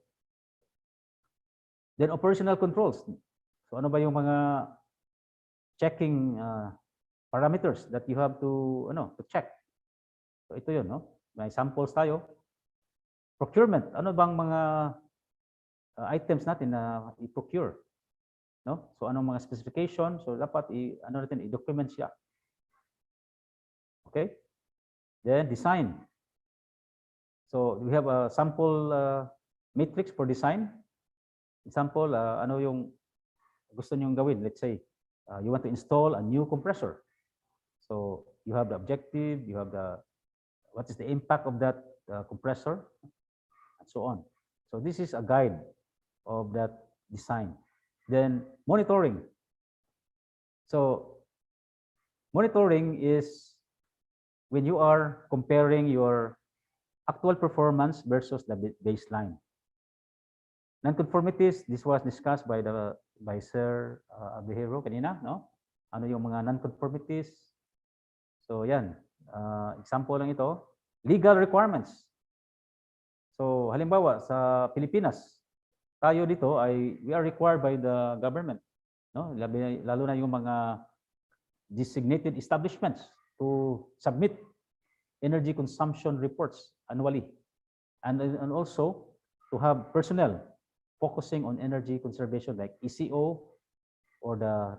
Then operational controls. So ano ba yung mga checking parameters that you have to check. So ito 'yun, no? May samples tayo. Procurement, ano bang mga items natin na i-procure, no? So anong mga specification? So dapat i-document siya. Okay? Then design. So we have a sample matrix for design. Example, ano yung gusto niyong gawin? Let's say you want to install a new compressor. So you have the objective, you have what is the impact of that compressor, and so on. So this is a guide of that design. Then monitoring. So monitoring is when you are comparing your actual performance versus the baseline. Non-conformities, this was discussed by Sir Abihero kanina, no? Ano yung mga non-conformities? So yan, example lang ito, legal requirements. So halimbawa sa Pilipinas, tayo dito we are required by the government, no? Lalo na yung mga designated establishments to submit energy consumption reports annually, and also to have personnel focusing on energy conservation like ECO or the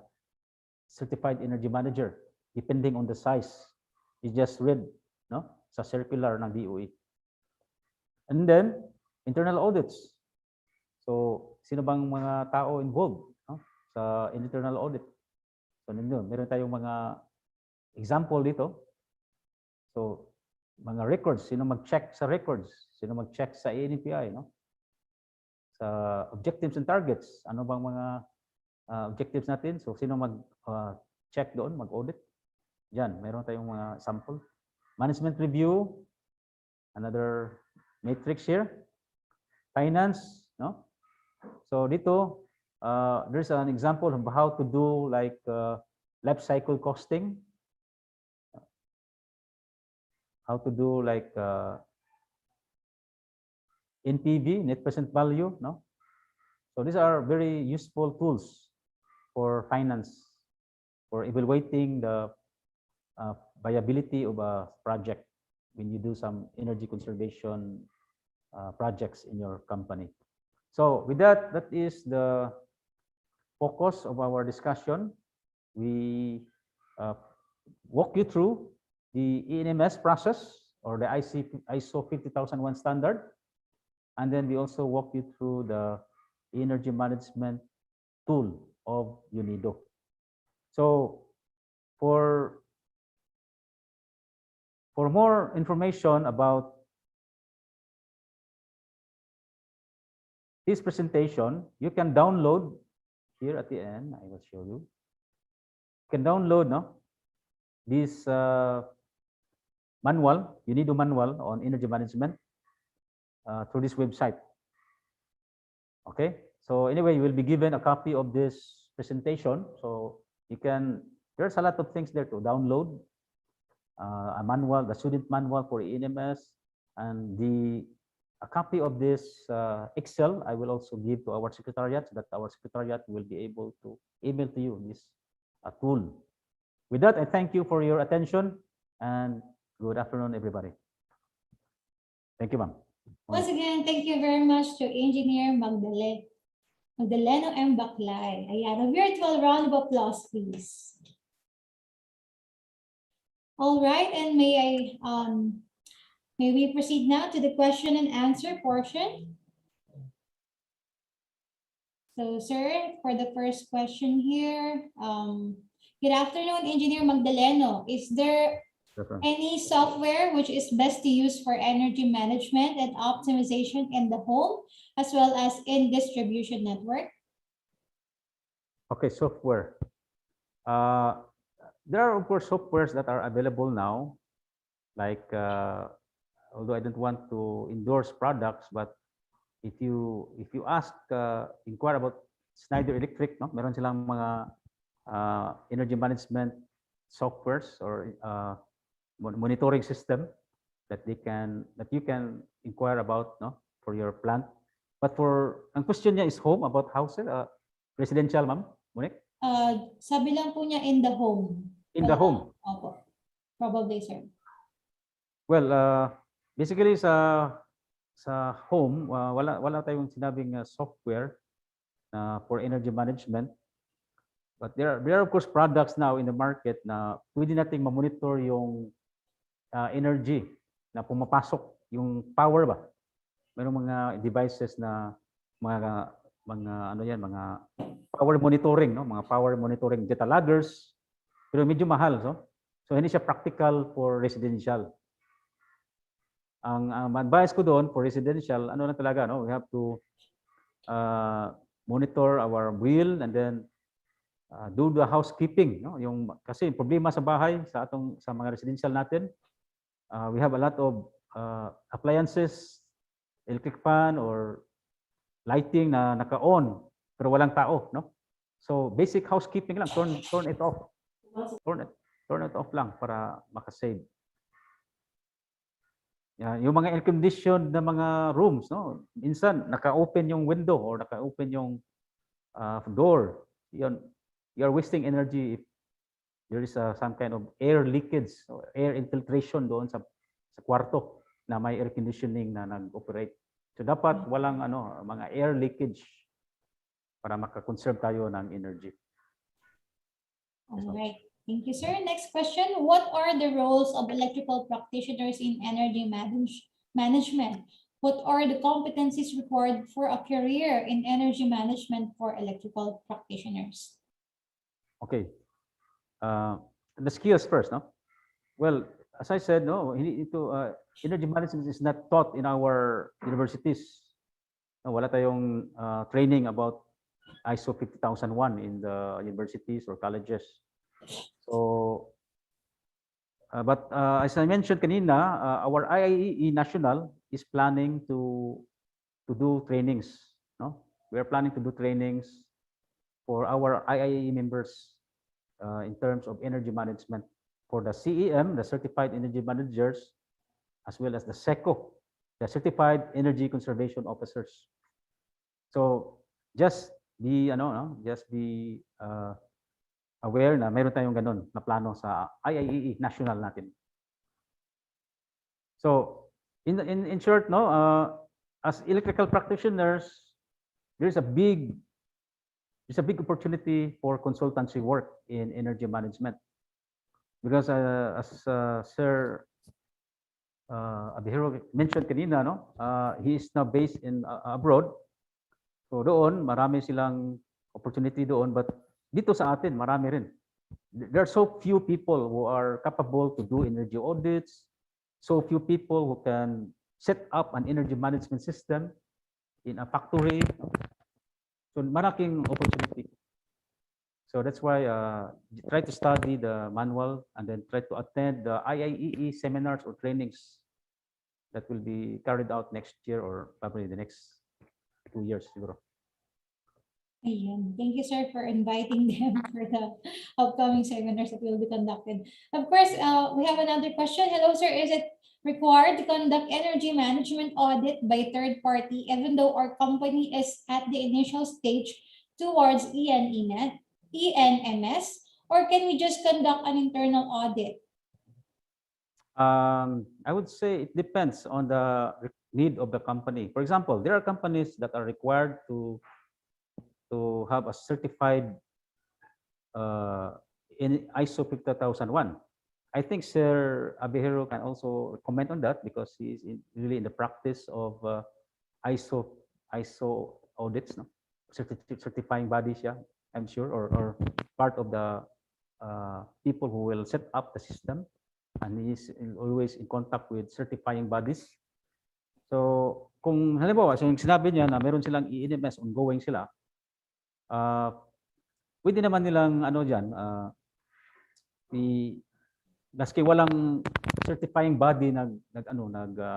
certified energy manager, depending on the size. You just read, no, sa circular ng DOE. And then internal audits. So sino bang mga tao involved, no, sa internal audit? So meron tayong mga example dito. So mga records, sino mag-check sa records, sino mag-check sa ENPI, no? Sa objectives and targets, ano bang mga objectives natin? So sino mag-check doon, mag-audit? Diyan, meron tayong mga sample. Management review. another matrix here. Finance, no? So dito, there's an example of how to do like life cycle costing, how to do like NPV, net present value, no? So these are very useful tools for finance, for evaluating the viability of a project when you do some energy conservation projects in your company. So with that, that is the focus of our discussion. We walk you through the ENMS process or the ISO 50001 standard. And then we also walk you through the energy management tool of UNIDO. So for more information about this presentation, you can download here at the end. I will show you. You can download this manual, UNIDO manual on energy management through this website. Okay, so anyway, you will be given a copy of this presentation. So you can, there's a lot of things there to download. A manual, the student manual for ENMS, and a copy of this Excel I will also give to our secretariat, so that our secretariat will be able to email to you this tool. With that, I thank you for your attention and good afternoon, everybody. Thank you, ma'am. Once again, thank you very much to Engineer Magdaleno M. Baclay. Ayan, a virtual round of applause, please. All right, and may we proceed now to the question and answer portion. So, sir, for the first question here, good afternoon, Engineer Magdaleno. Is there any software which is best to use for energy management and optimization in the home as well as in distribution network? Okay, software. There are of course softwares that are available now, like although I don't want to endorse products, but if you ask, inquire about Schneider Electric, no, meron silang mga energy management softwares or monitoring system that you can inquire about, no, for your plant. But ang question niya is home, about house, residential, ma'am Monique? Sabi lang po niya in the home. In the home. Opo. Probably, sir. Well, basically sa home, wala tayong sinabing software for energy management. But there are of course products now in the market na pwede nating ma-monitor yung energy na pumapasok, yung power ba. Mayroong mga devices na mga power monitoring, no, mga power monitoring data loggers, pero medyo mahal, so hindi siya practical for residential. Ang advice ko doon for residential, ano na talaga, no, we have to monitor our bill and then do the housekeeping, no, yung kasi problema sa bahay sa mga residential natin, we have a lot of appliances, electric fan or lighting na naka-on pero walang tao, no? So basic housekeeping lang, turn it off. Turn it off lang para maka-save. Yung mga air-conditioned na mga rooms, no? Minsan naka-open yung window or naka-open yung door. You're wasting energy if there is some kind of air leakage or air infiltration doon sa kwarto na may air conditioning na nag-operate. So dapat walang mga air leakage para maka-conserve tayo ng energy. All right. Thank you, sir. Next question. What are the roles of electrical practitioners in energy management? What are the competencies required for a career in energy management for electrical practitioners? Okay. The skills first, no? Well, as I said, no, energy management is not taught in our universities. No, wala tayong training about ISO 50001 in the universities or colleges. So But as I mentioned kanina, our IIEE National is planning to do trainings. No, we are planning to do trainings for our IIEE members in terms of energy management for the CEM, the Certified Energy Managers, as well as the SECO, the Certified Energy Conservation Officers. So just be aware na meron tayong ganun na plano sa IIEE national natin. So in short, no, as electrical practitioners, there's a big opportunity for consultancy work in energy management, because as Sir Abihero mentioned kanina, no, he is now based in abroad. So doon marami silang opportunity doon, but dito sa atin marami rin. There are so few people who are capable to do energy audits, so few people who can set up an energy management system in a factory. So malaking opportunity. So that's why try to study the manual and then try to attend the IIEE seminars or trainings that will be carried out next year or probably the next 2 years. Siguro. Ayan. Thank you, sir, for inviting them for the upcoming seminars that will be conducted. Of course, we have another question. Hello, sir. Is it required to conduct energy management audit by third party, even though our company is at the initial stage towards ENMS, or can we just conduct an internal audit? I would say it depends on the need of the company. For example, there are companies that are required to have a certified in ISO 50001. I think Sir Abihero can also comment on that because he is really in the practice of ISO audits, no? Certifying bodies, yeah, I'm sure, or part of the people who will set up the system, and he is always in contact with certifying bodies. So kung halimbawa, so yung sinabi niya na meron silang ENMS ongoing sila, pwede naman nilang ano diyan, maski walang certifying body nag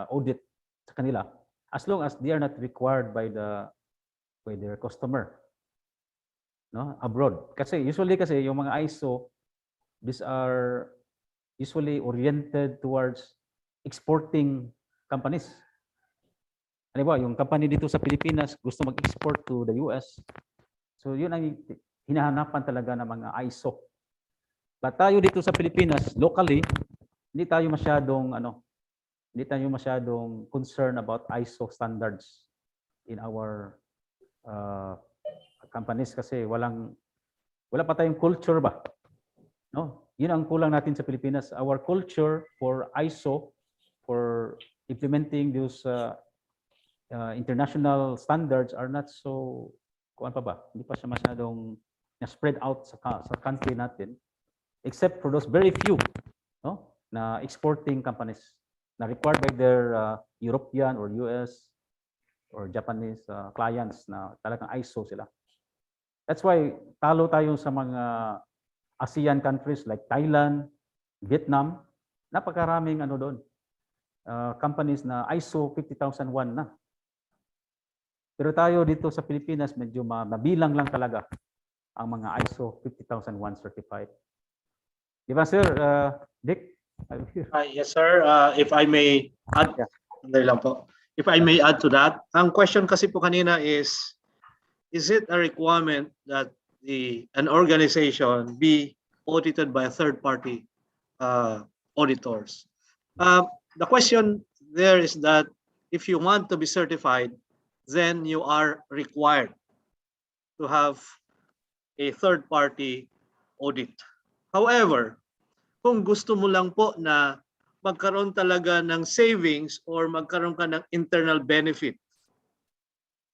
audit sa kanila, as long as they are not required by their customer, no, abroad. Kasi usually yung mga ISO, these are usually oriented towards exporting companies. Halimbawa, yung company dito sa Pilipinas gusto mag-export to the US. So yun ang hinahanapan talaga ng mga ISO. But tayo dito sa Pilipinas, locally, hindi tayo masyadong concerned about ISO standards in our companies kasi wala pa tayong culture ba. No? Yun ang kulang natin sa Pilipinas. Our culture for ISO, for implementing those international standards are not so, kung ano pa ba, hindi pa siya masyadong spread out sa country natin, except for those very few, no, na exporting companies na required by their European or US or Japanese clients na talagang ISO sila. That's why talo tayo sa mga ASEAN countries like Thailand, Vietnam, napakaraming ano doon, companies na ISO 50001 na. Pero tayo dito sa Pilipinas, medyo mabilang lang talaga ang mga ISO 50001 certified. Di ba, Sir Dick? Yes, sir. If I may add, lang po. If I may add to that, ang question kasi po kanina is it a requirement that an organization be audited by a third-party auditors? The question there is that if you want to be certified, then you are required to have a third-party audit. However, kung gusto mo lang po na magkaroon talaga ng savings or magkaroon ka ng internal benefit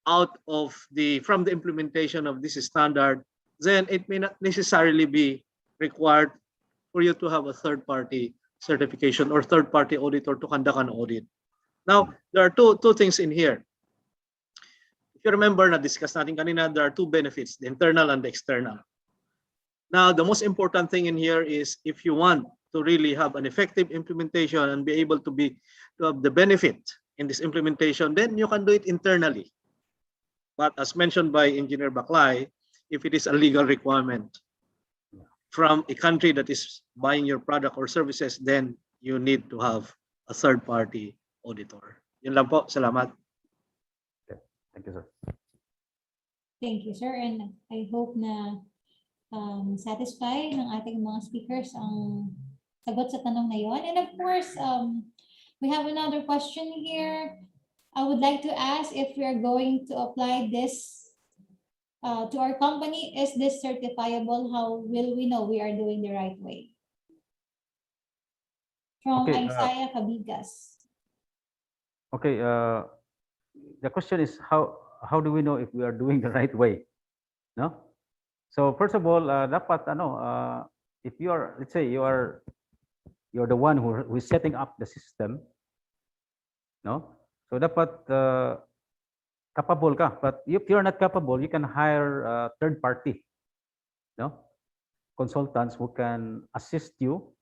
out of from the implementation of this standard, then it may not necessarily be required for you to have a third-party certification or third-party auditor to conduct an audit. Now, there are two things in here. If you remember, na-discuss natin kanina, there are two benefits, the internal and the external. Now, the most important thing in here is if you want to really have an effective implementation and be able to have the benefit in this implementation, then you can do it internally. But as mentioned by Engineer Baklay, if it is a legal requirement from a country that is buying your product or services, then you need to have a third-party auditor. Yun lang po. Salamat. Thank you, sir. Thank you, sir. And I hope na satisfy ng ating mga speakers ang sagot sa tanong na yon. And of course, we have another question here. I would like to ask if we are going to apply this to our company. Is this certifiable? How will we know we are doing the right way? From Okay, Isaiah Cabigas. Okay, the question is how do we know if we are doing the right way? No? So first of all, dapat if you are, let's say you're the one who is setting up the system, no? So dapat capable ka. But if you're not capable, you can hire a third party, no? Consultants who can assist you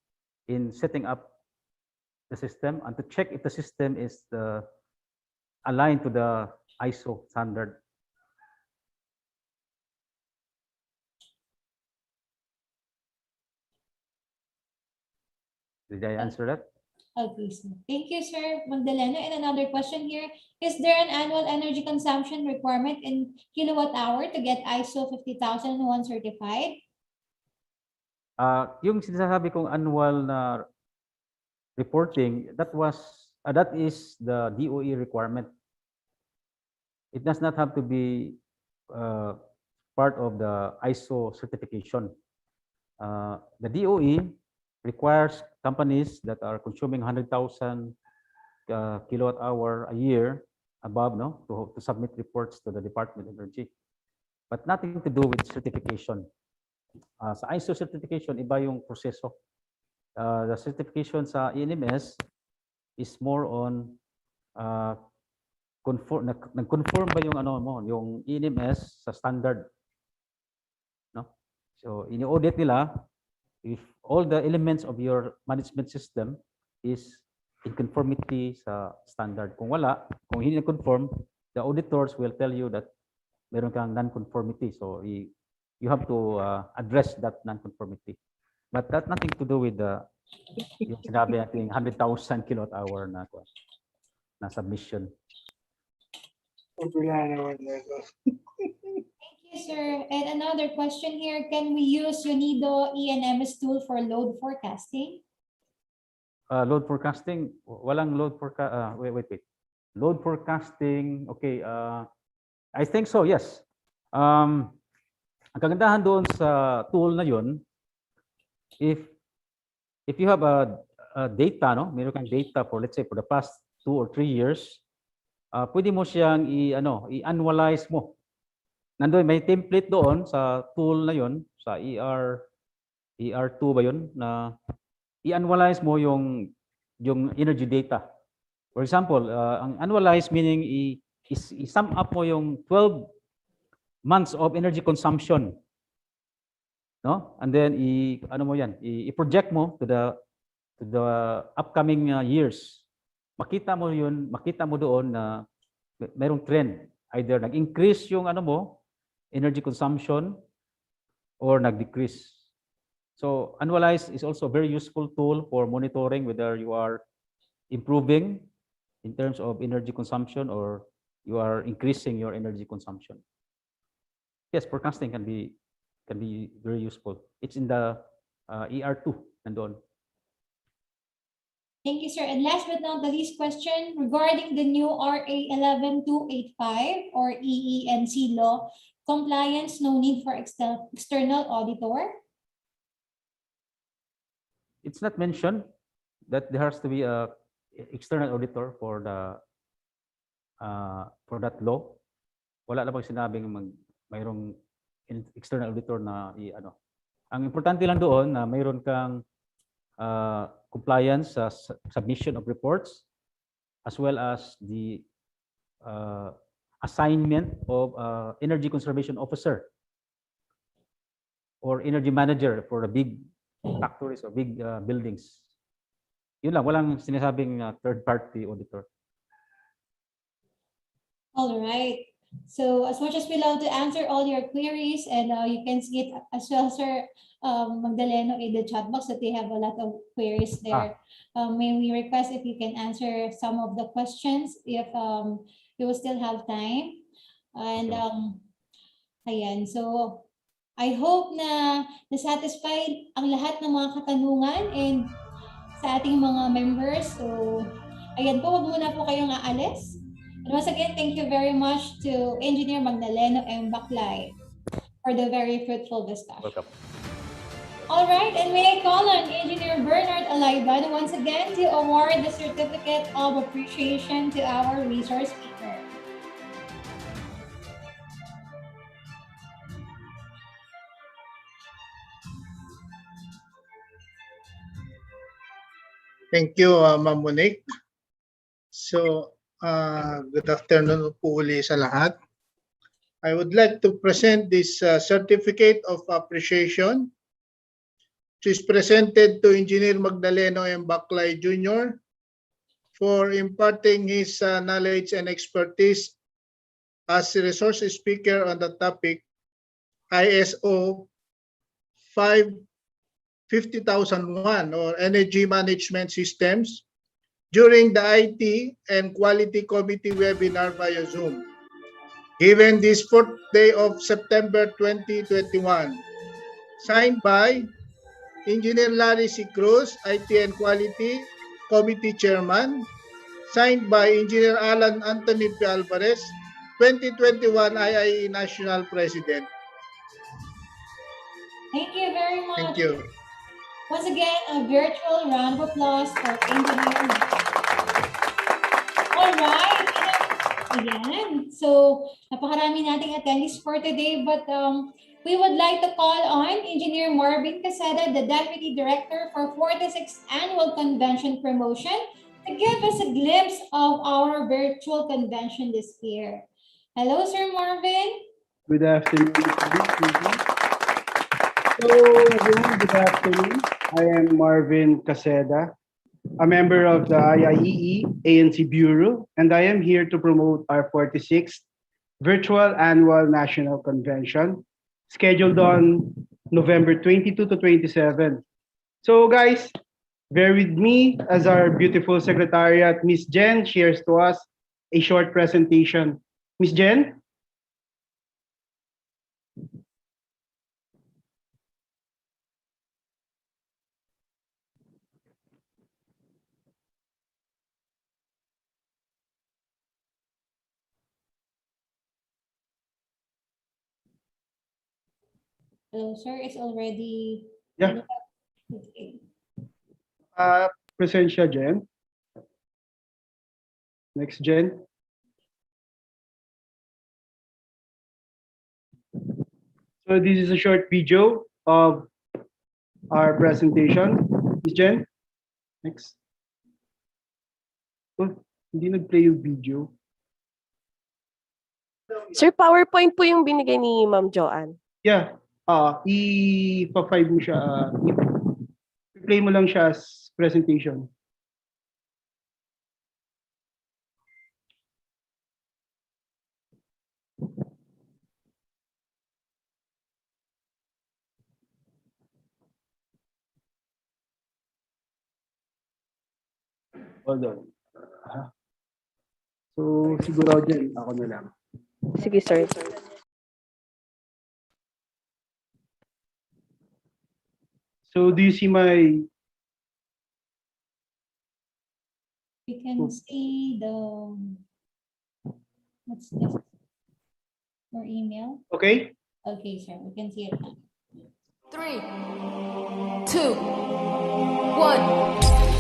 in setting up the system and to check if the system is aligned to the ISO standard. Did I answer that? Okay, sir. Thank you, Sir Magdaleno. And another question here, is there an annual energy consumption requirement in kilowatt hour to get ISO 50001 certified? Yung sinasabi kong annual na reporting, that is the DOE requirement. It does not have to be part of the ISO certification. The DOE requires companies that are consuming 100,000 kilowatt hour a year above, no, to submit reports to the Department of Energy, but nothing to do with certification. Sa ISO certification, iba yung proseso. The certification sa ENMS is more on nag-conform ba yung yung ENMS sa standard, no? So ini-audit nila if all the elements of your management system is in conformity sa standard. Kung wala, kung hindi na-conform, the auditors will tell you that meron kang non-conformity. So you have to address that non-conformity. But that nothing to do with yung sinabi natin 100,000 kilowatt hour na submission. Thank you, sir. And another question here, can we use UNIDO ENMS tool for load forecasting? Load forecasting, walang load forecast. Wait. Load forecasting, okay. I think so, yes. Ang kagandahan doon sa tool na yun, if you have a data, no, meron kang data for, let's say, for the past 2 or 3 years, pwede mo siyang i-annualize mo. Nandoon may template doon sa tool na yon, sa ER2 ba yon, na i-annualize mo yung energy data. For example, ang annualize meaning i-sum up mo yung 12 months of energy consumption, no? And then i-project mo to the upcoming years. Makita mo doon na mayroong trend, either nag-increase yung energy consumption or nag-decrease. So annualize is also a very useful tool for monitoring whether you are improving in terms of energy consumption or you are increasing your energy consumption. Yes, forecasting can be very useful. It's in the ER2 nandoon. Thank you, sir. And last but not the least question regarding the new RA 11285 or EENC law, compliance, no need for external auditor? It's not mentioned that there has to be a external auditor for that law. Wala na bang sinabing mayroong external auditor na Ang importante lang doon na mayroon kang compliance sa submission of reports as well as the assignment of energy conservation officer or energy manager for a big factories or big buildings. Yun lang, walang sinasabing third party auditor. All right. So as much as we love to answer all your queries, and you can see it as well, Sir Magdaleno, in the chat box that they have a lot of queries there. May we request if you can answer some of the questions if you will still have time. And ayan, so I hope na na-satisfied ang lahat ng mga katanungan and sa ating mga members. So ayan po, wag muna po kayong aalis. And once again, thank you very much to Engineer Magdaleno M. Baclay for the very fruitful discussion. Welcome. All right, and may I call on Engineer Bernard Alayban once again to award the Certificate of Appreciation to our resource speaker. Thank you, Ma'am Monique. So, good afternoon po uli sa lahat. I would like to present this certificate of appreciation, which is presented to Engineer Magdaleno M. Baclay Jr. for imparting his knowledge and expertise as a resource speaker on the topic ISO 50001 or Energy Management Systems during the IT and Quality Committee webinar via Zoom, given this 4th day of September 2021, signed by Engineer Larry C. Cruz, IT and Quality Committee Chairman, signed by Engineer Alan Anthony P. Alvarez, 2021 IIE National President. Thank you very much. Thank you. Once again, a virtual round of applause for Engineer. All right. Ayan. So, napakarami nating attendees for today, but we would like to call on Engineer Marvin Caseda, the Deputy Director for 46th Annual Convention Promotion, to give us a glimpse of our virtual convention this year. Hello, Sir Marvin. Good afternoon. So, everyone, good afternoon. I am Marvin Caseda, a member of the IIEE ANC Bureau, and I am here to promote our 46th Virtual Annual National Convention, scheduled on November 22 to 27. So, guys, bear with me as our beautiful Secretariat, Miss Jen, shares to us a short presentation. Miss Jen? Hello, sir. It's already... Yeah. Okay. Present siya, Jen. Next, Jen. So this is a short video of our presentation. Miss Jen, next. Oh, hindi nag-play yung video. Sir, PowerPoint po yung binigay ni Ma'am Joanne. Yeah, i-5 mo siya, i-play mo lang siya as presentation. Hold on. So, siguro dyan, ako na lang. Sige, sir. So, do you see my... We can see the... What's this? Your email? Okay? Okay, sir. We can see it now. 3, 2, 1.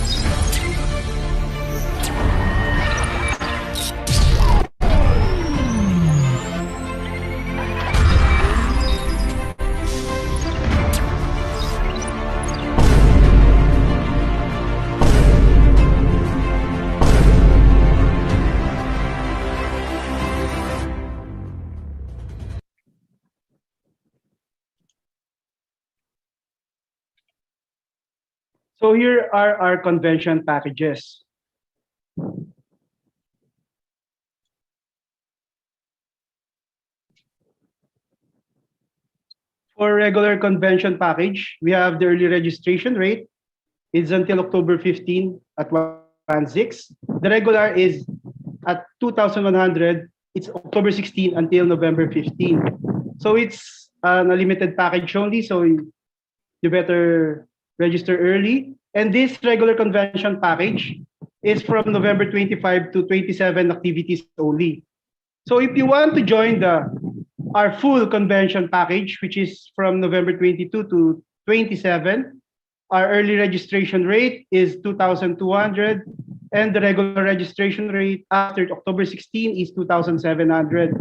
So here are our convention packages. For regular convention package, we have the early registration rate. It's until October 15 at 1.6. The regular is at 2,100. It's October 16 until November 15. So it's a limited package only. So you better register early. And this regular convention package is from November 25 to 27 activities only. So if you want to join our full convention package, which is from November 22 to 27, our early registration rate is 2,200, and the regular registration rate after October 16 is 2,700.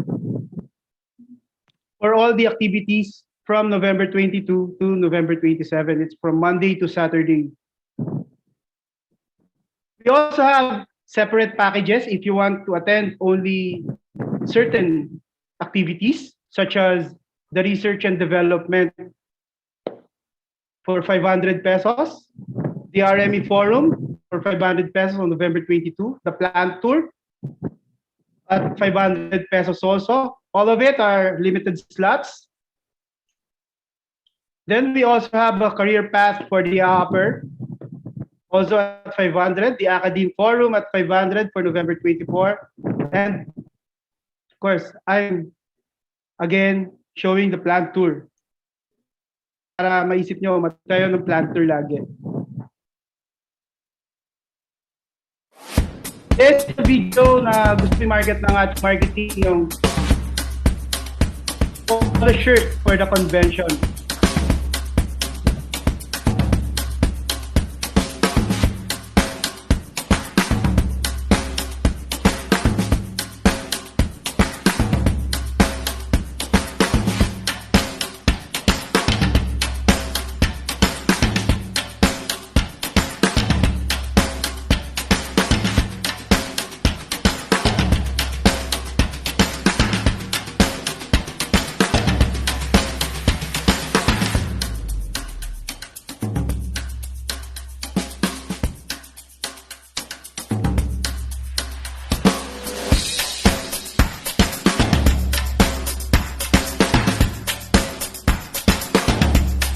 For all the activities from November 22 to November 27, it's from Monday to Saturday. We also have separate packages if you want to attend only certain activities, such as the research and development for 500 pesos, the RME forum for 500 pesos on November 22, the plant tour at 500 pesos also. All of it are limited slots. Then we also have a career path for the upper, also at 500, the Academe Forum at 500 for November 24. And of course, I'm again showing the plant tour. Para maisip nyo, tayo ng plant tour lagi. This video na gusto i-market ng ating marketing yung the shirt for the convention.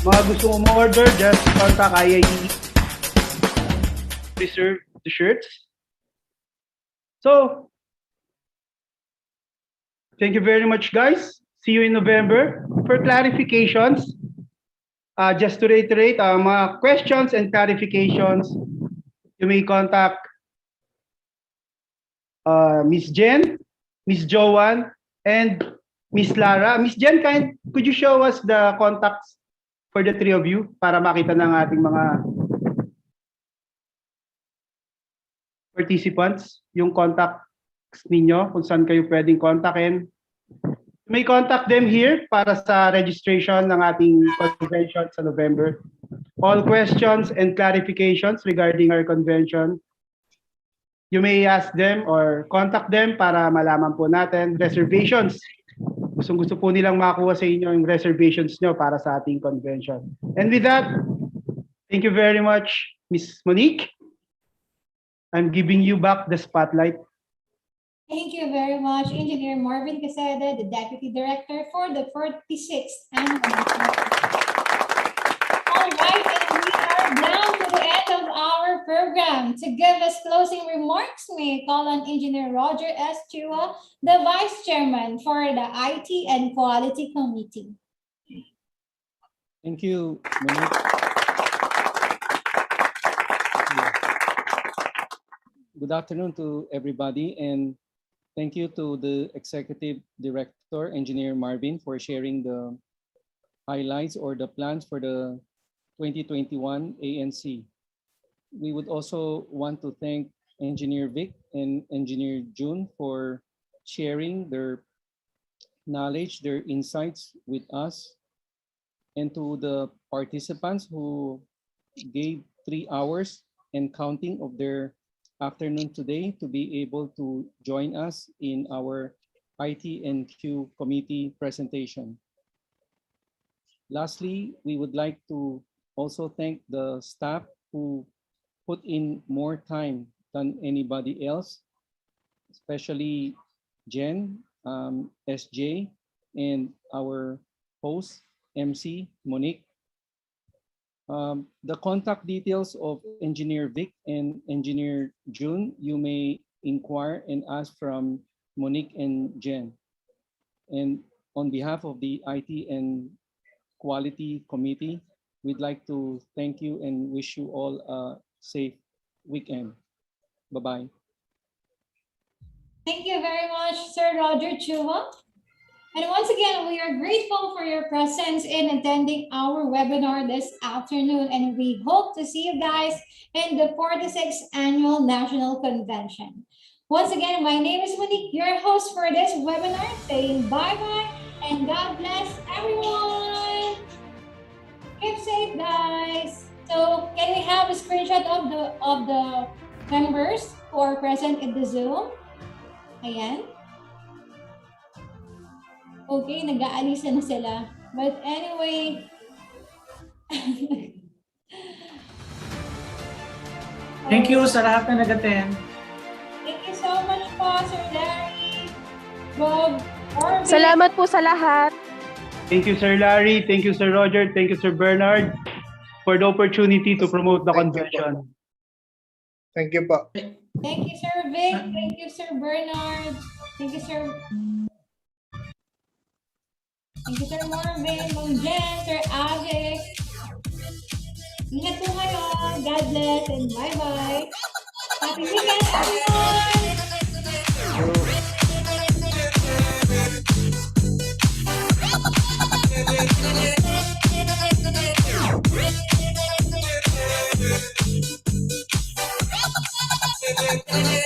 Mga gusto umorder, just contact IIE. Reserve the shirts. So, thank you very much, guys. See you in November. For clarifications, just to reiterate, mga questions and clarifications, you may contact Miss Jen, Miss Joanne, and Miss Lara. Miss Jen, could you show us the contacts for the three of you para makita ng ating mga participants, yung contacts ninyo, kung saan kayo pwedeng kontakin. You may contact them here para sa registration ng ating convention sa November. All questions and clarifications regarding our convention, you may ask them or contact them para malaman po natin. Reservations, gusto po nilang makuha sa inyo yung reservations nyo para sa ating convention. And with that, thank you very much, Ms. Monique. I'm giving you back the spotlight. Thank you very much, Engineer Marvin Caseda, the Deputy Director for the 46th Annual. All right, and we are down to the end of our program. To give us closing remarks, may call on Engineer Roger S. Chua, the Vice Chairman for the IT and Quality Committee. Thank you, Monique. Good afternoon to everybody, and thank you to the Executive Director, Engineer Marvin, for sharing the highlights or the plans for the 2021 ANC. We would also want to thank Engineer Vic and Engineer June for sharing their knowledge, their insights with us, and to the participants who gave 3 hours and counting of their afternoon today to be able to join us in our IT and Q committee presentation. Lastly, we would like to also thank the staff who put in more time than anybody else, especially Jen, SJ, and our host, MC, Monique. The contact details of Engineer Vic and Engineer June, you may inquire and ask from Monique and Jen. And on behalf of the IT and Quality Committee, we'd like to thank you and wish you all a safe weekend. Bye-bye. Thank you very much, Sir Roger Chua. And once again, we are grateful for your presence in attending our webinar this afternoon, and we hope to see you guys in the 46th Annual National Convention. Once again, my name is Monique, your host for this webinar, saying bye-bye and God bless everyone. Keep safe, guys. So can we have a screenshot of the members who are present in the Zoom? Ayan. Okay, nag-aalis na sila. But anyway, Thank you sa lahat na nag-attend. thank you so much po, Sir Larry, Bob, Orvin. Salamat po sa lahat. Thank you, Sir Larry. Thank you, Sir Roger. Thank you, Sir Bernard, for the opportunity to promote the Thank you po. convention. Thank you po. Thank you, Sir Vic. Thank you, Sir Bernard. Thank you, Sir. Thank you, Sir Marvin, Ma'am Jen, Sir Alex. Ingat po kayo. God bless and bye-bye. Happy weekend, everyone! Thank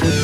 you.